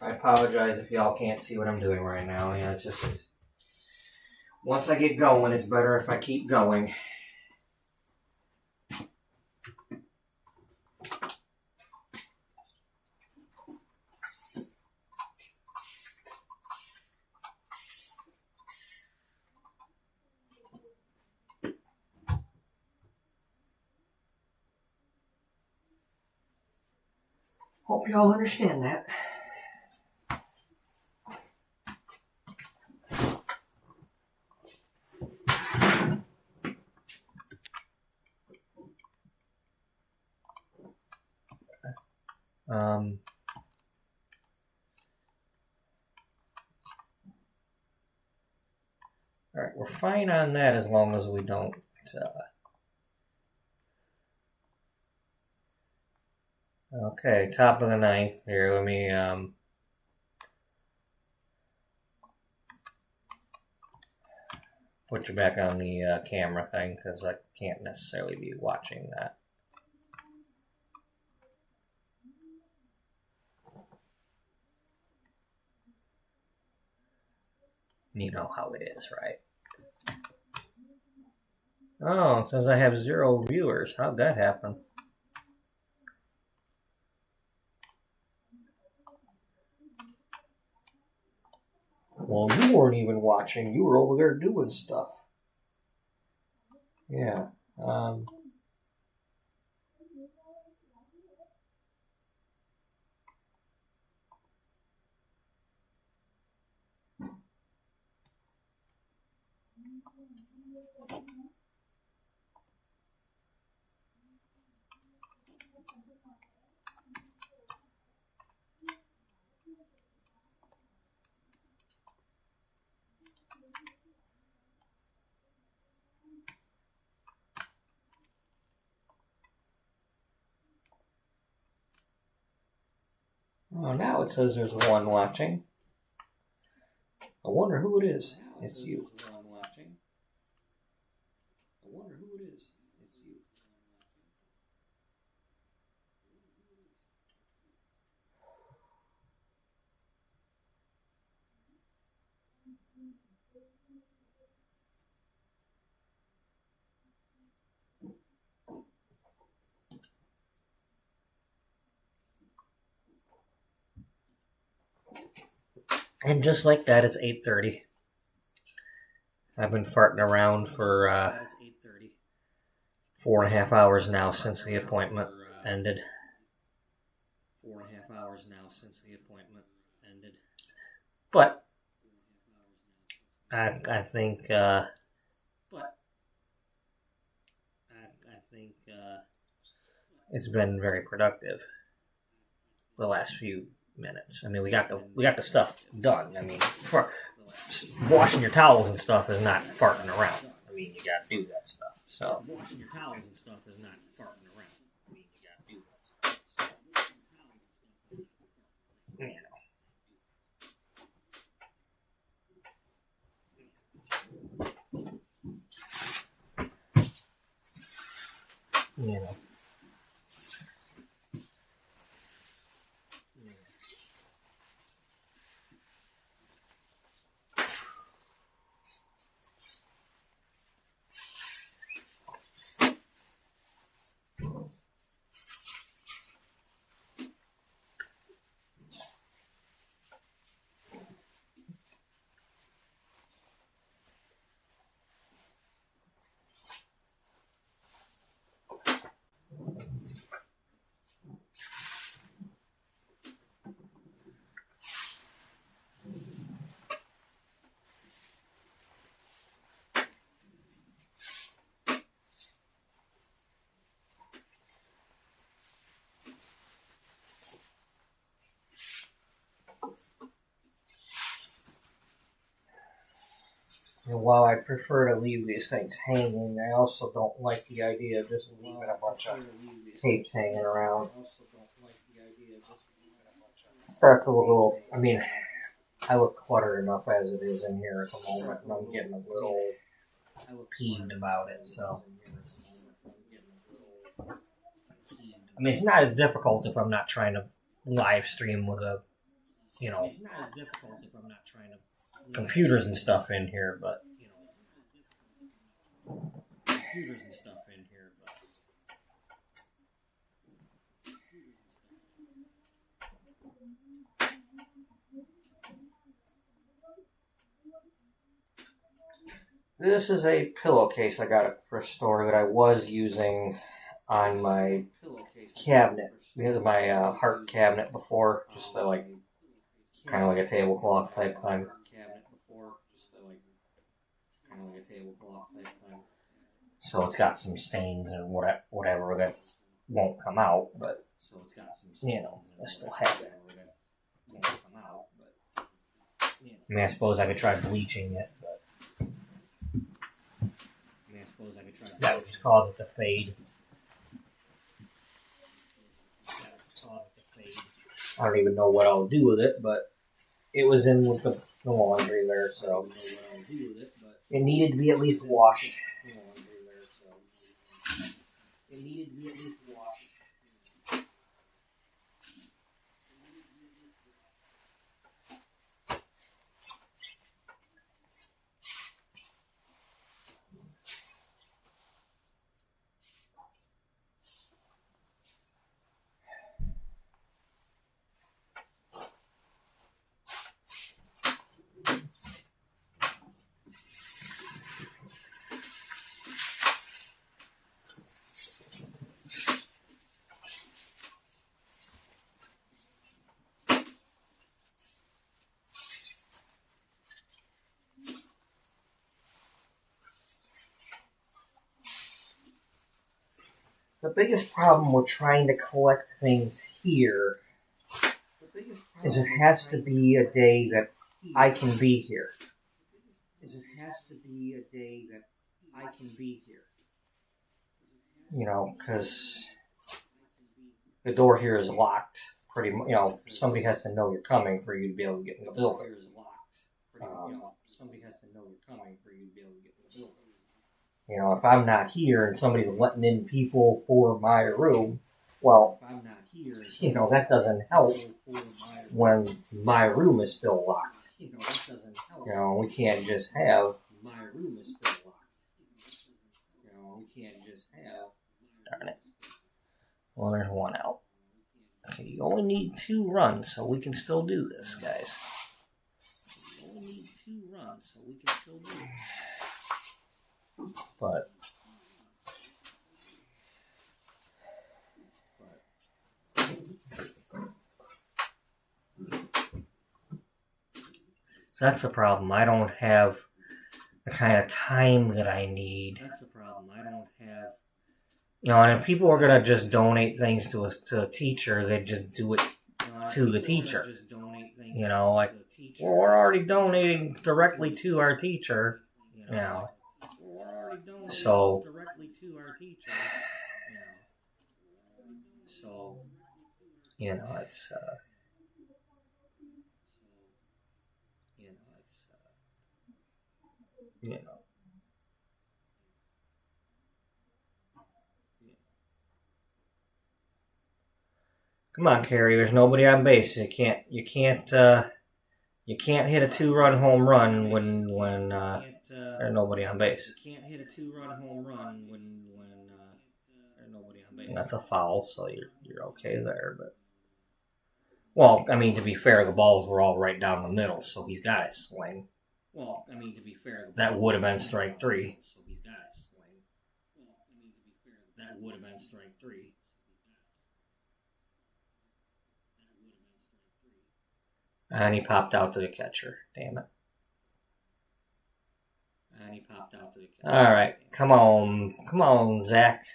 I apologize if y'all can't see what I'm doing right now. Yeah, it's just once I get going, it's better if I keep going. Hope y'all understand that. Alright, we're fine on that as long as we don't okay, top of the ninth here. Let me put you back on the camera thing because I can't necessarily be watching that. You know how it is, right? Oh, it says I have 0 viewers. How'd that happen? weren't even watching. You were over there doing stuff. Yeah. Oh, now it says there's one watching. I wonder who it is. It's you. And just like that, it's 8:30. I've been farting around for 4.5 hours now since the appointment ended. 4.5 hours now since the appointment ended. But I think it's been very productive the last few minutes. I mean, we got the stuff done. I mean, for washing your towels and stuff is not farting around. I mean, you got to do that stuff. So washing your towels and stuff is not farting around. I mean, you got to do that stuff. So, you know. And while I prefer to leave these things hanging, I also don't like the idea of just leaving a bunch of tapes hanging around. Starts a little, I mean, I look cluttered enough as it is in here at the moment, and I'm getting a little peeved about it, so. I mean, it's not as difficult if I'm not trying to live stream with a, you know, computers and stuff in here, but this is a pillowcase I got at the store that I was using on my cabinet, my heart cabinet before, just to like, kind of like a tablecloth type thing. So it's got some stains and whatever that won't come out, but you know, I still have it. I mean, I suppose I could try bleaching it, but that would just cause it to fade. I don't even know what I'll do with it, but it was in with the laundry there, so it needed to be at least washed. The biggest problem with trying to collect things here is it has to be a day that I can be here. You know, because the door here is locked. Pretty much, you know, somebody has to know you're coming for you to be able to get in the building. You know, if I'm not here and somebody's letting in people for my room, well, you know, that doesn't help when my room is still locked. You know, we can't just have. Darn it. Well, there's one out. Okay, you only need 2 runs, so we can still do this, guys. But so that's the problem. I don't have the kind of time that I need. You know, and if people are gonna just donate things to a teacher, they just do it to the teacher. You know, like, well, we're already donating directly to our teacher. You know, so you know, it's you know. Come on, Carrie. There's nobody on base. You can't hit a 2-run home run when there's nobody on base. And that's a foul, so you're okay there. But well, I mean, to be fair, the balls were all right down the middle, so he's got to swing. That would have been strike 3. And he popped out to the catcher. Damn it. All right. Come on, Zach.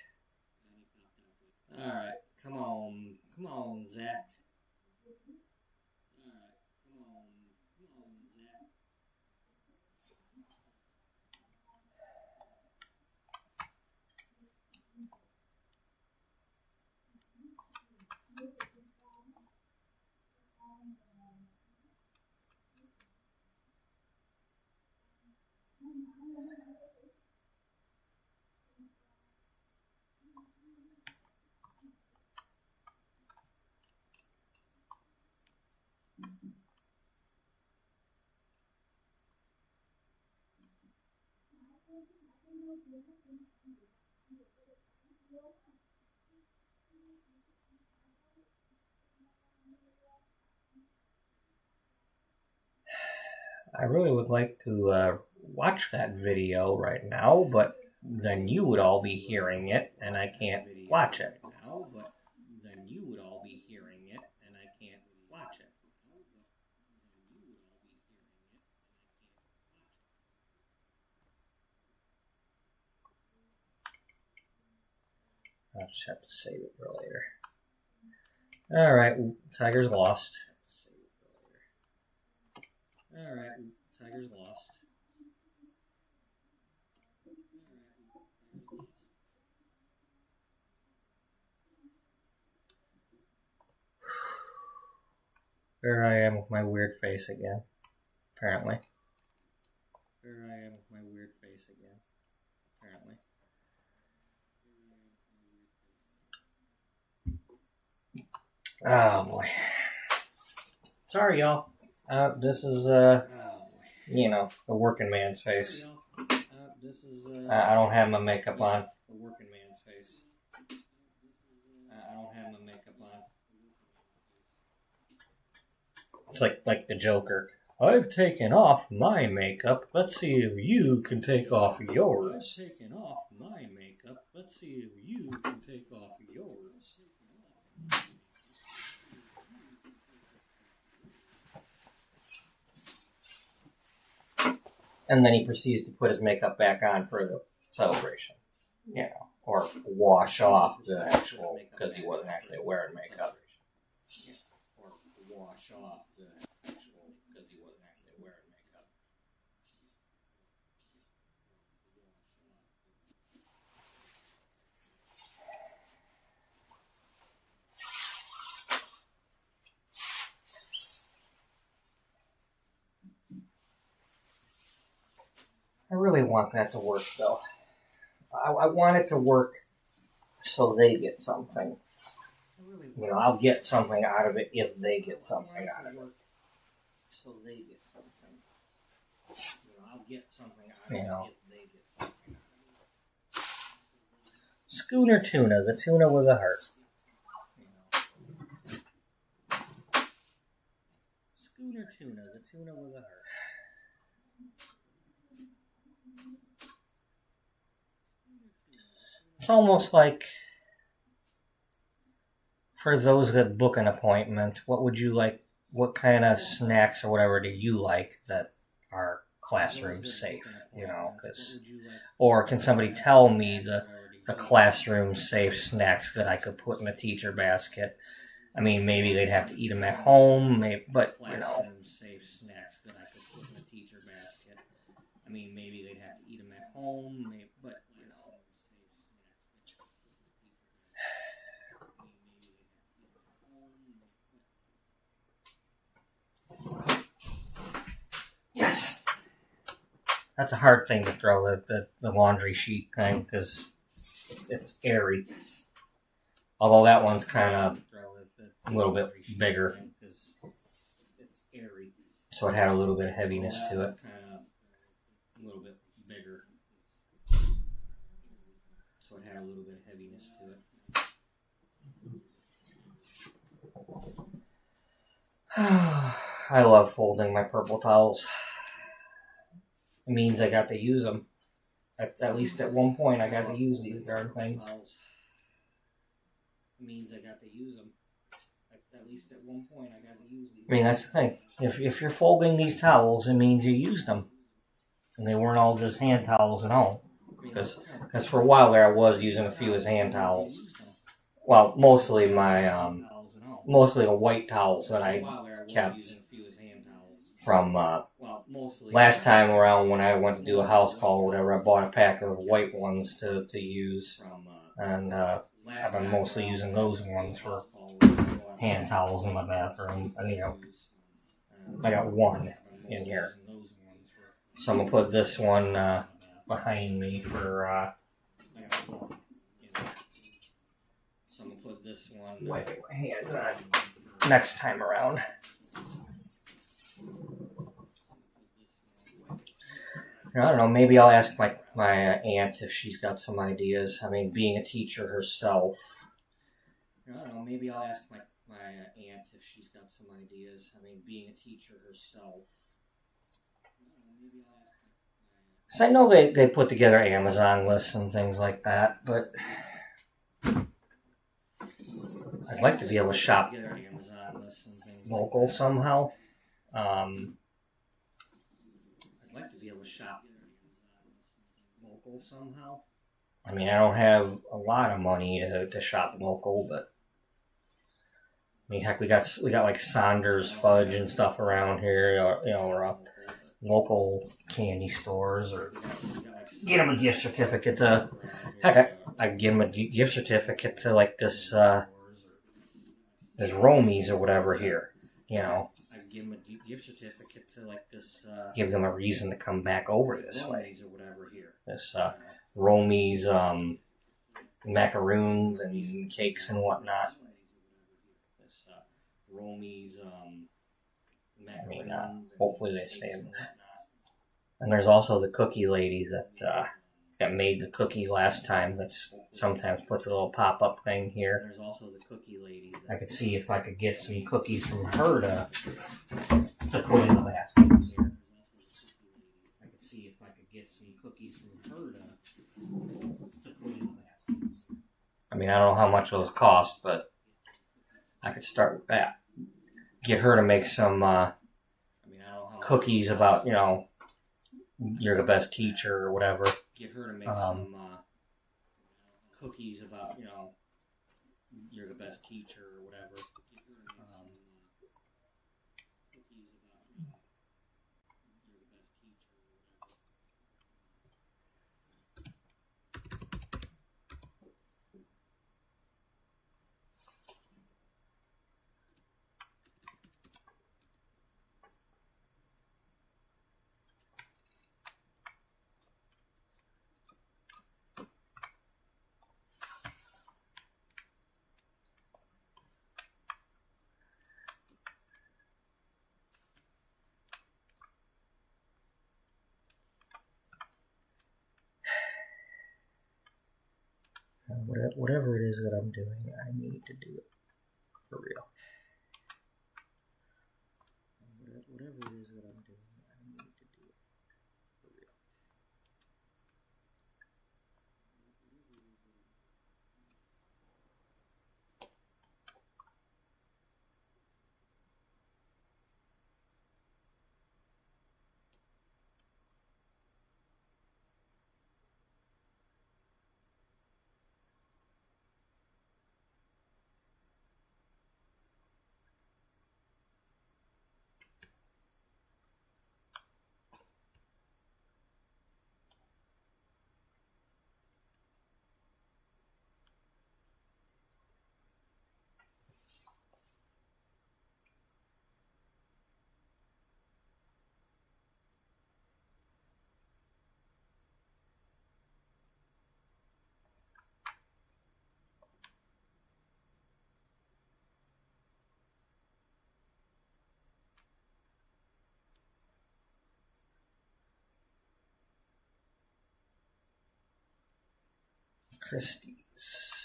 I really would like to watch that video right now, but then you would all be hearing it, and I can't watch it. I'll just have to save it for later. Alright, Tigers lost. There I am with my weird face again. Apparently. Oh boy. Sorry, y'all. This is, you know, the working man's face. I don't have my makeup on. It's like the Joker. I've taken off my makeup. Let's see if you can take off yours. And then he proceeds to put his makeup back on for the celebration. You know, or wash off the actual, because he wasn't actually wearing makeup. Or wash off the actual, because he wasn't actually wearing makeup. I really want that to work, though. I want it to work so they get something. You know, I'll get something out of it if they get something out of it. So they get something. You know, I'll get something out of it if they get something out of it. Schooner tuna. The tuna was a heart. Schooner tuna. The tuna was a heart. It's almost like, for those that book an appointment, what would you like? What kind of snacks or whatever do you like that are classroom safe? You know, or can somebody tell me the classroom safe snacks that I could put in a teacher basket? I mean, maybe they'd have to eat them at home, but you know. Safe snacks that I could put in a teacher basket. I mean, maybe they'd have to eat them at home, but you know. Yes! That's a hard thing to throw, the laundry sheet kind, because it's airy. Although that one's kind of a little bit bigger. So it had a little bit of heaviness to it. A little bit bigger. So it had a little bit of heaviness to it. I love folding my purple towels. It means I got to use them. At least at one point, I got to use these darn things. It means I got to use them. At least at one point, I got to use these. I mean, that's the thing. If you're folding these towels, it means you used them, and they weren't all just hand towels at home. Because for a while there, I was using a few as hand towels. Well, mostly mostly the white towels that I kept from last time around when I went to do a house call or whatever. I bought a pack of white ones to use, and I've been mostly using those ones for hand towels in my bathroom. And, you know, I got one in here, so I'm gonna put this one behind me for wiping my hands on next time around. I don't know, maybe I'll ask my aunt if she's got some ideas. I mean, being a teacher herself. I don't know, maybe I'll ask my aunt if she's got some ideas. I mean, being a teacher herself. So I know they put together Amazon lists and things like that, but I'd like to be able to shop local somehow. I'd like to be able to shop local somehow. I mean, I don't have a lot of money to shop local, but I mean, heck, we got like Saunders fudge and stuff around here, or local candy stores, or get them a gift certificate to. Heck, I give them a gift certificate to like this Romies or whatever here, you know. Give them a gift certificate to like this. Give them a reason to come back over this way. Or whatever here. This Romies macaroons and cakes and whatnot. This Romies macaroons. I mean, hopefully they stay in. And there's also the cookie lady that made the cookie last time. That's sometimes puts a little pop-up thing here. There's also the cookie lady. I could see if I could get some cookies from her to put in the baskets. I could see if I could get some cookies from her to put in the baskets. I mean, I don't know how much those cost, but I could start with that. Get her to make some cookies about, you know, you're the best teacher or whatever. Get her to make some cookies about, you know, you're the best teacher or whatever. Whatever it is that I'm doing, I need to do it for real. Whatever it is that I'm doing, I need to do it for real. Christie's.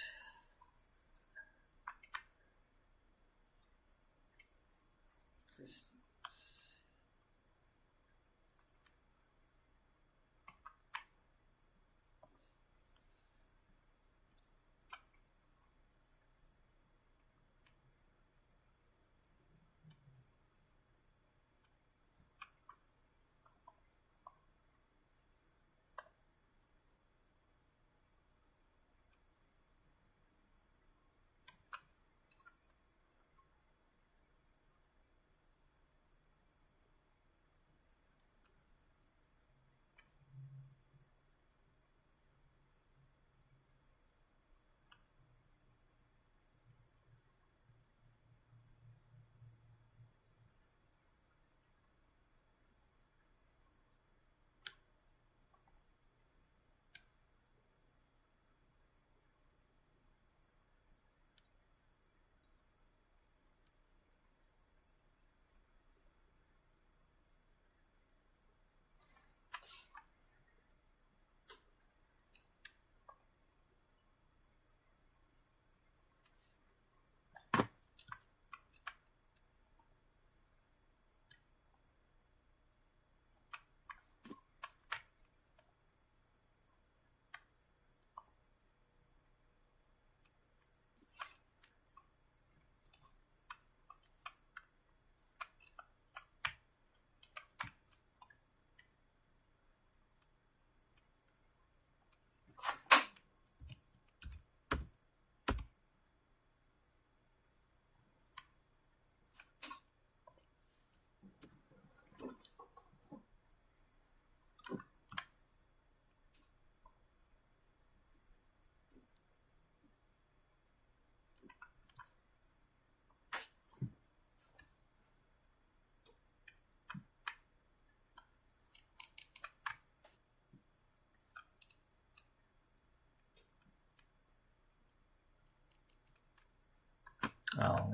Oh,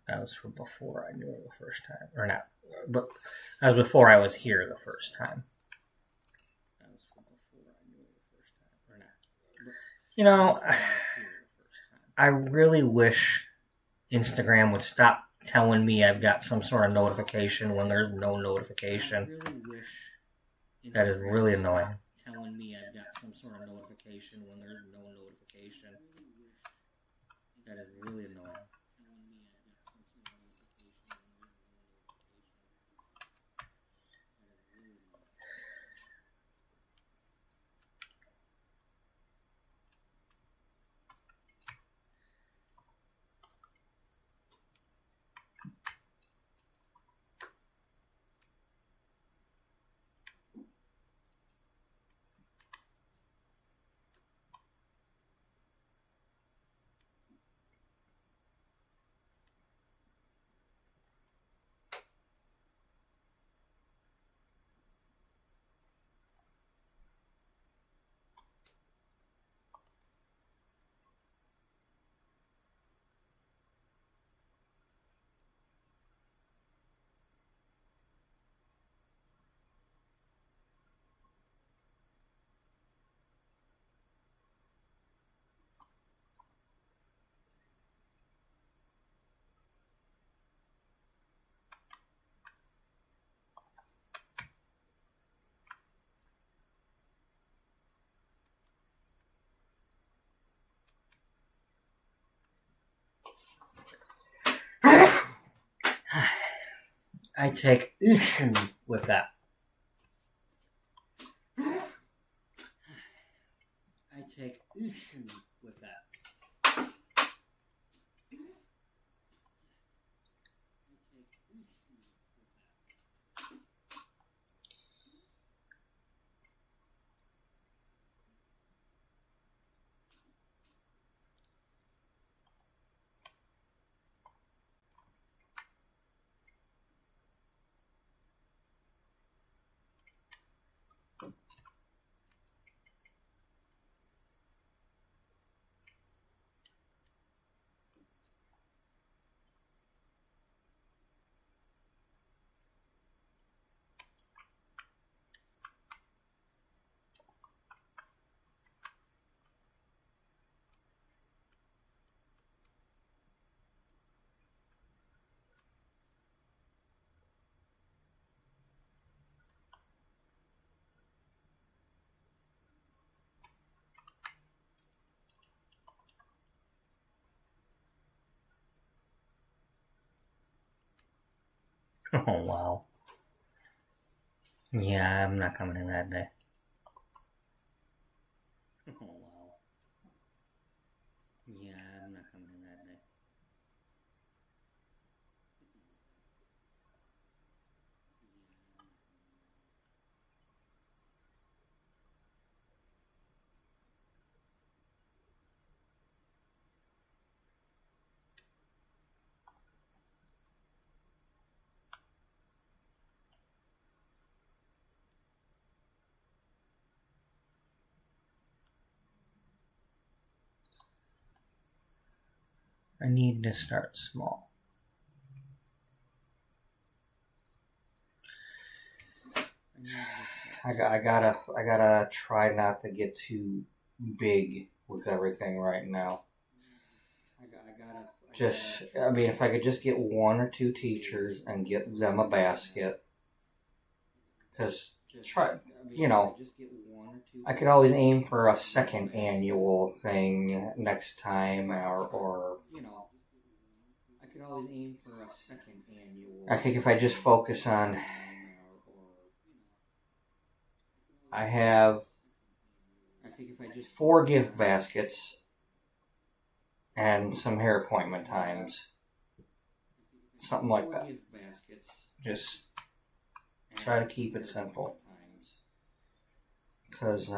that was from before I knew her the first time, or not? But that was before I was here the first time. You know, I really wish Instagram would stop telling me I've got some sort of notification when there's no notification. That is really annoying. Telling me I've got some sort of notification when there's no notification. That is really annoying. I take issue with that. I take issue with that. Oh, wow. Yeah, I'm not coming in that day. Oh, wow. Yeah, I'm not coming in that day. I need to start small. I gotta try not to get too big with everything right now. If I could just get one or two teachers and get them a basket, because I could always aim for a second annual thing next time, or I could always aim for a second annual. I think if I just focus on, I have 4 gift baskets and some hair appointment times, something like that. Just try to keep it simple, because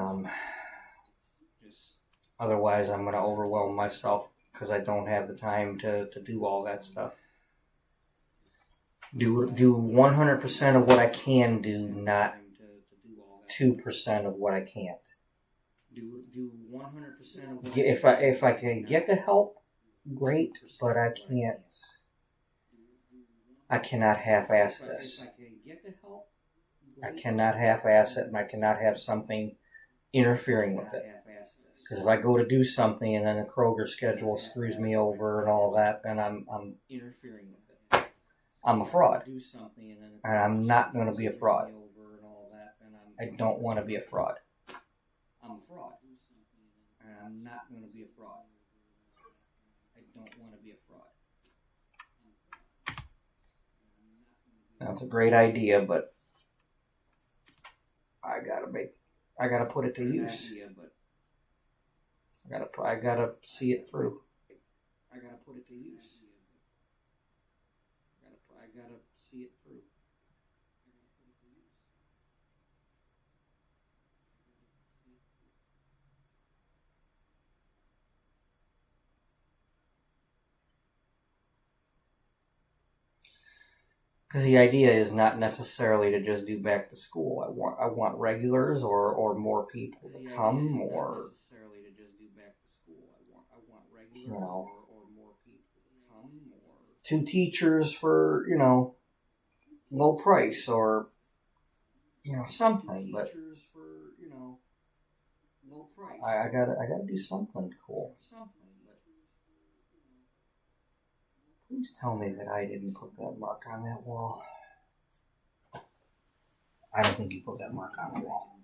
otherwise I'm going to overwhelm myself because I don't have the time to do all that stuff. Do 100% of what I can do, not 2% of what I can't. Do 100% of what if I can get the help, great, but I can't. I cannot half-ass this. I cannot half-ass it, and I cannot have something interfering with it. Because if I go to do something and then the Kroger schedule screws me over and all that, then I'm interfering with it. I'm a fraud, and I'm not going to be a fraud. I don't want to be a fraud. I'm a fraud, and I'm not going to be a fraud. I don't want to be a fraud. That's a great idea, but I gotta put it to use. I gotta see it through. I gotta put it to use. I gotta see it through. Because the idea is not necessarily to just do back to school. I want regulars or more people to come, or two teachers for low price, or something. But I gotta do something cool. Please tell me that I didn't put that mark on that wall. I don't think you put that mark on the wall.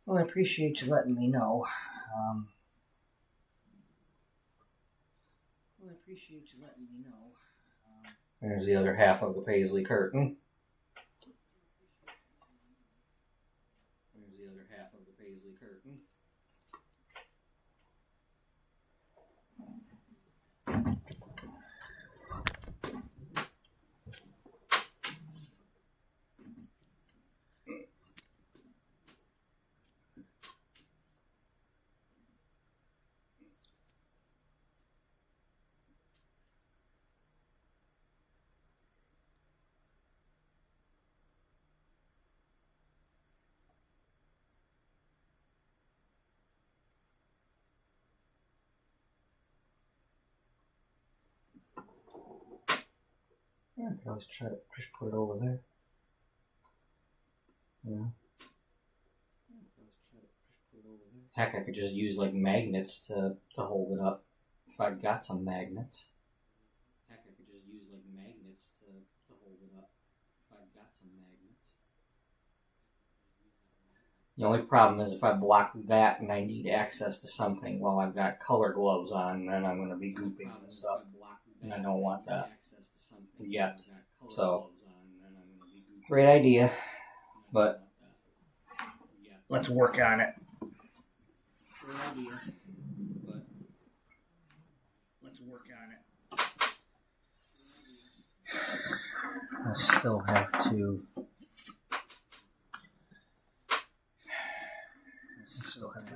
Well, I appreciate you letting me know. There's the other half of the paisley curtain. There's the other half of the paisley curtain. Yeah, I can always try to just put it over there. Yeah. Heck, I could just use like magnets to hold it up if I got some magnets. Heck, I could just use like magnets to hold it up if I got some magnets. The only problem is if I block that and I need access to something while I've got color gloves on, then I'm going to be gooping this up, and I don't want that yet. So, great idea, but let's work on it. Great idea, but let's work on it. I still have to.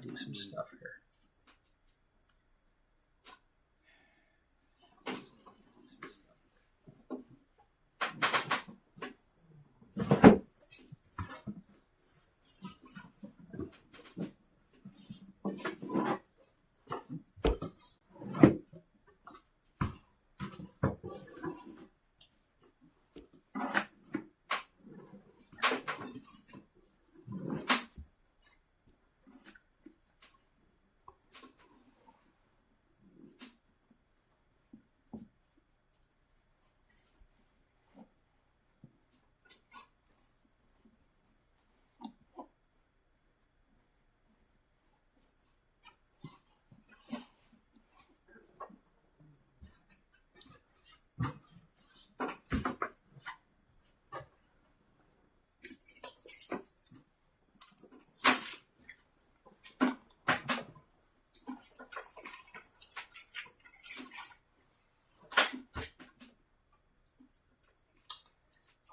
Do some stuff here.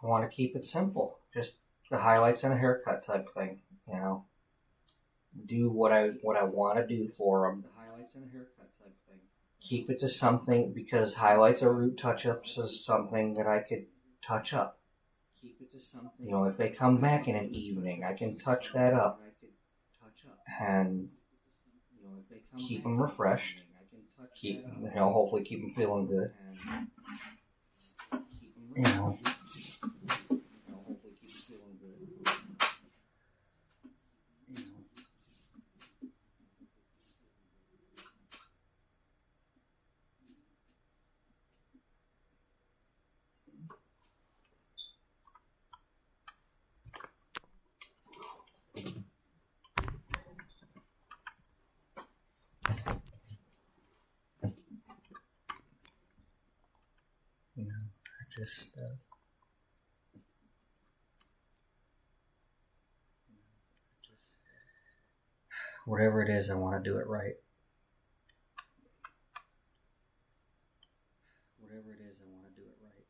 I want to keep it simple, just the highlights and a haircut type thing, you know. Do what I want to do for them. The highlights and a haircut type thing. Keep it to something, because highlights or root touch-ups is something that I could touch up. Keep it to something. You know, if they come back in an evening, I can touch that up and keep them refreshed. Keep, you know, hopefully keep them feeling good. You know. You know, I just whatever it is, I want to do it right. Whatever it is, I want to do it right.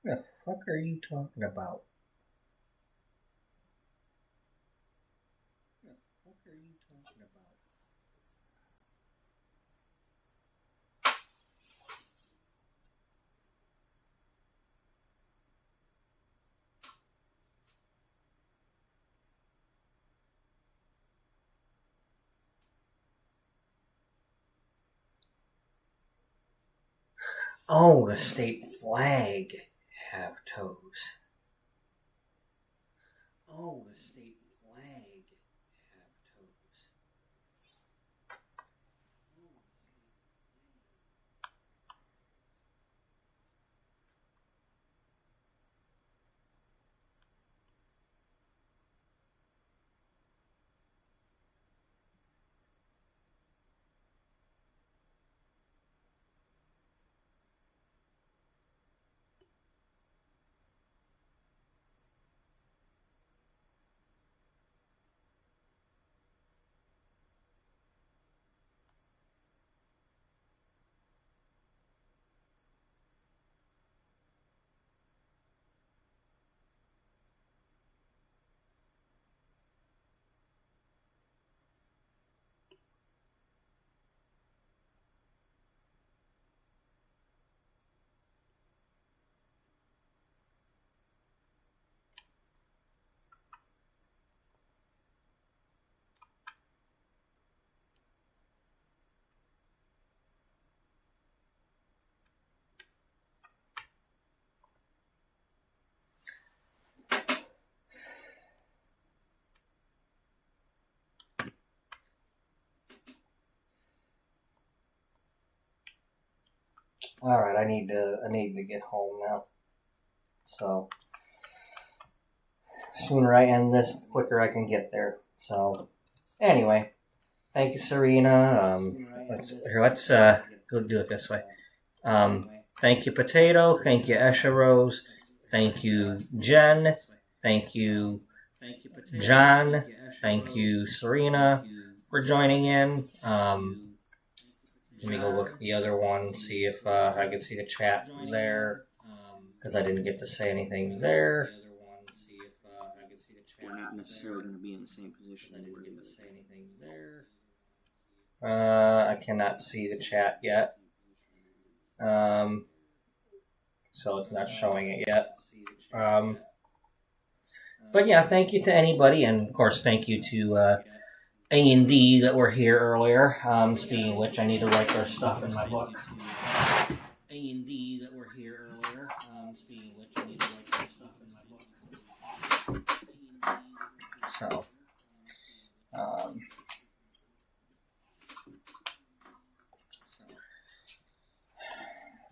What the fuck are you talking about? What the fuck are you talking about? Oh, the state flag have toes. Oh, the state flag have toes. All right, I need to get home now. So sooner I end this, the quicker I can get there. So anyway, thank you, Serena. Let's go do it this way. Thank you, Potato. Thank you, Esha Rose. Thank you, Jen. Thank you, John. Thank you, Serena, for joining in. Let me go look at the other one, see if I can see the chat there, because I didn't get to say anything there. We're not necessarily going to be in the same position. I cannot see the chat yet. So it's not showing it yet. But yeah, thank you to anybody, and of course thank you to A&D that were here earlier. Speaking of which, I need to write their stuff in my book. A&D that were here earlier. Speaking of which, I need to write their stuff in my book. So,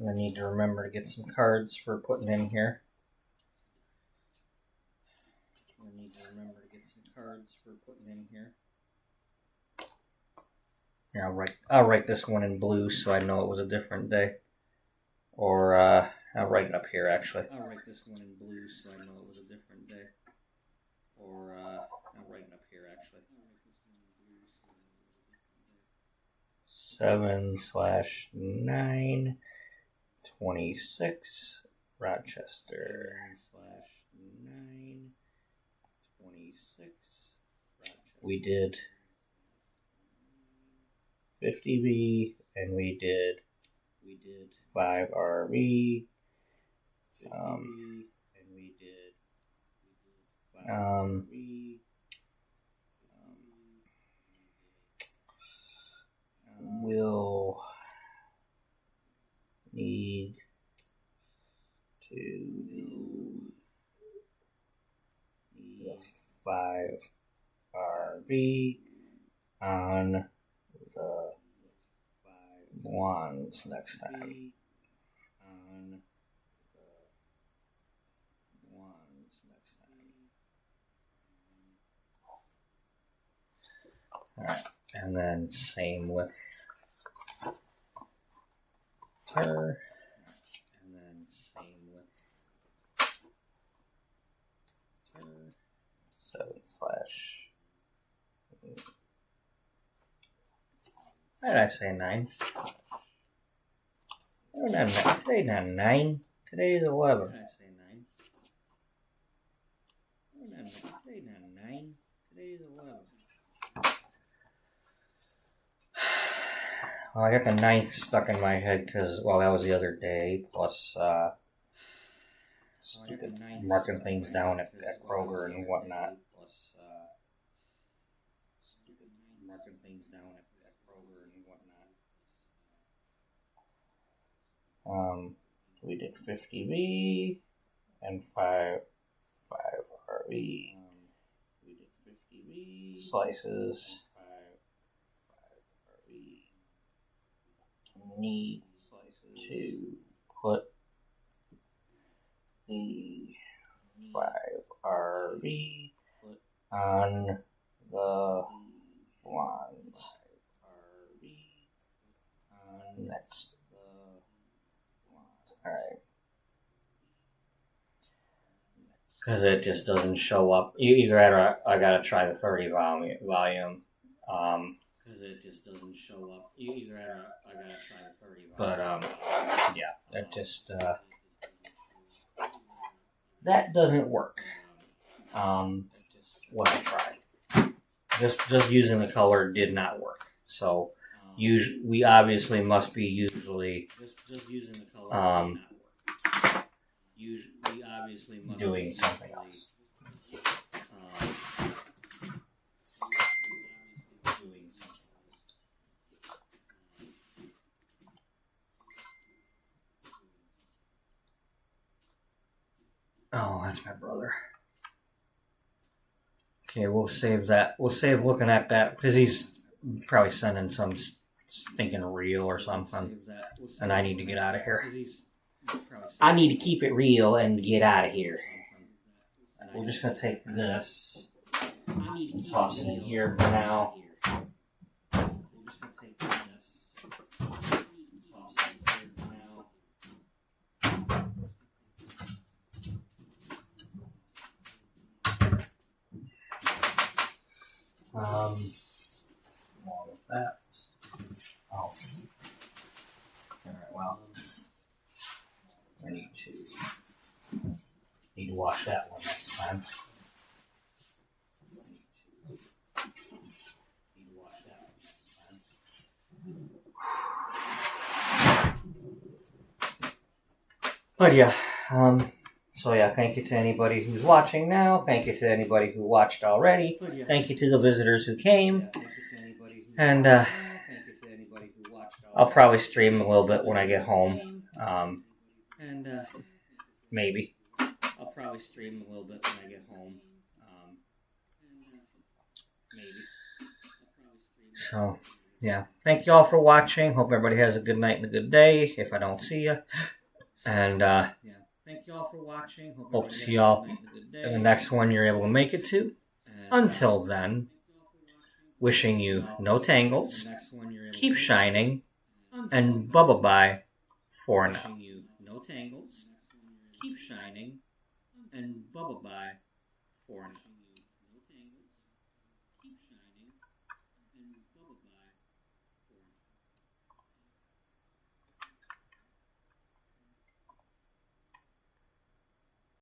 I need to remember to get some cards for putting in here. Yeah, I'll write this one in blue so I know it was a different day. Or I'll write it up here actually. 7/9/26 Rochester. We did 50B and we did 5RV. We'll need to do the 5RV on the wands next time. Alright, and then same with her. 7/. Why did I say 9? Oh, not 9. Today not 9. Today is 11. Today not 9. Today is 11. Well, I got the 9th stuck in my head because, well, that was the other day. Plus, stupid marking things down at Kroger and whatnot. Stupid marking things down at Kroger and whatnot. We did 50V and 5RV. We did 50V slices. 5RV. Need to put the 5RV on the blondes. Next. Alright. Because it just doesn't show up. I gotta try the 30 volume. Because it just doesn't show up. I gotta try the 30 volume. But, yeah, that just, that doesn't work. What I tried. Just using the color did not work. So, we obviously must be usually doing something else. Oh, that's my brother. Okay, we'll save that. We'll save looking at that because he's probably sending some stinking reel or something, and I need to get out of here. I need to keep it real and get out of here. We're just gonna take this and toss it in here for now. Along with that. Oh. Alright, well. I need to wash that one next time. But yeah, so yeah, thank you to anybody who's watching now. Thank you to anybody who watched already. Thank you to the visitors who came. And I'll probably stream a little bit when I get home. Maybe. I'll probably stream a little bit when I get home. Maybe. So, yeah. Thank you all for watching. Hope everybody has a good night and a good day if I don't see you. And, thank you all for watching. Hope to see y'all in the next one you're able to make it to. Until then, wishing you no tangles, keep shining, and bye-bye for now. No tangles, keep shining, and bye-bye for now.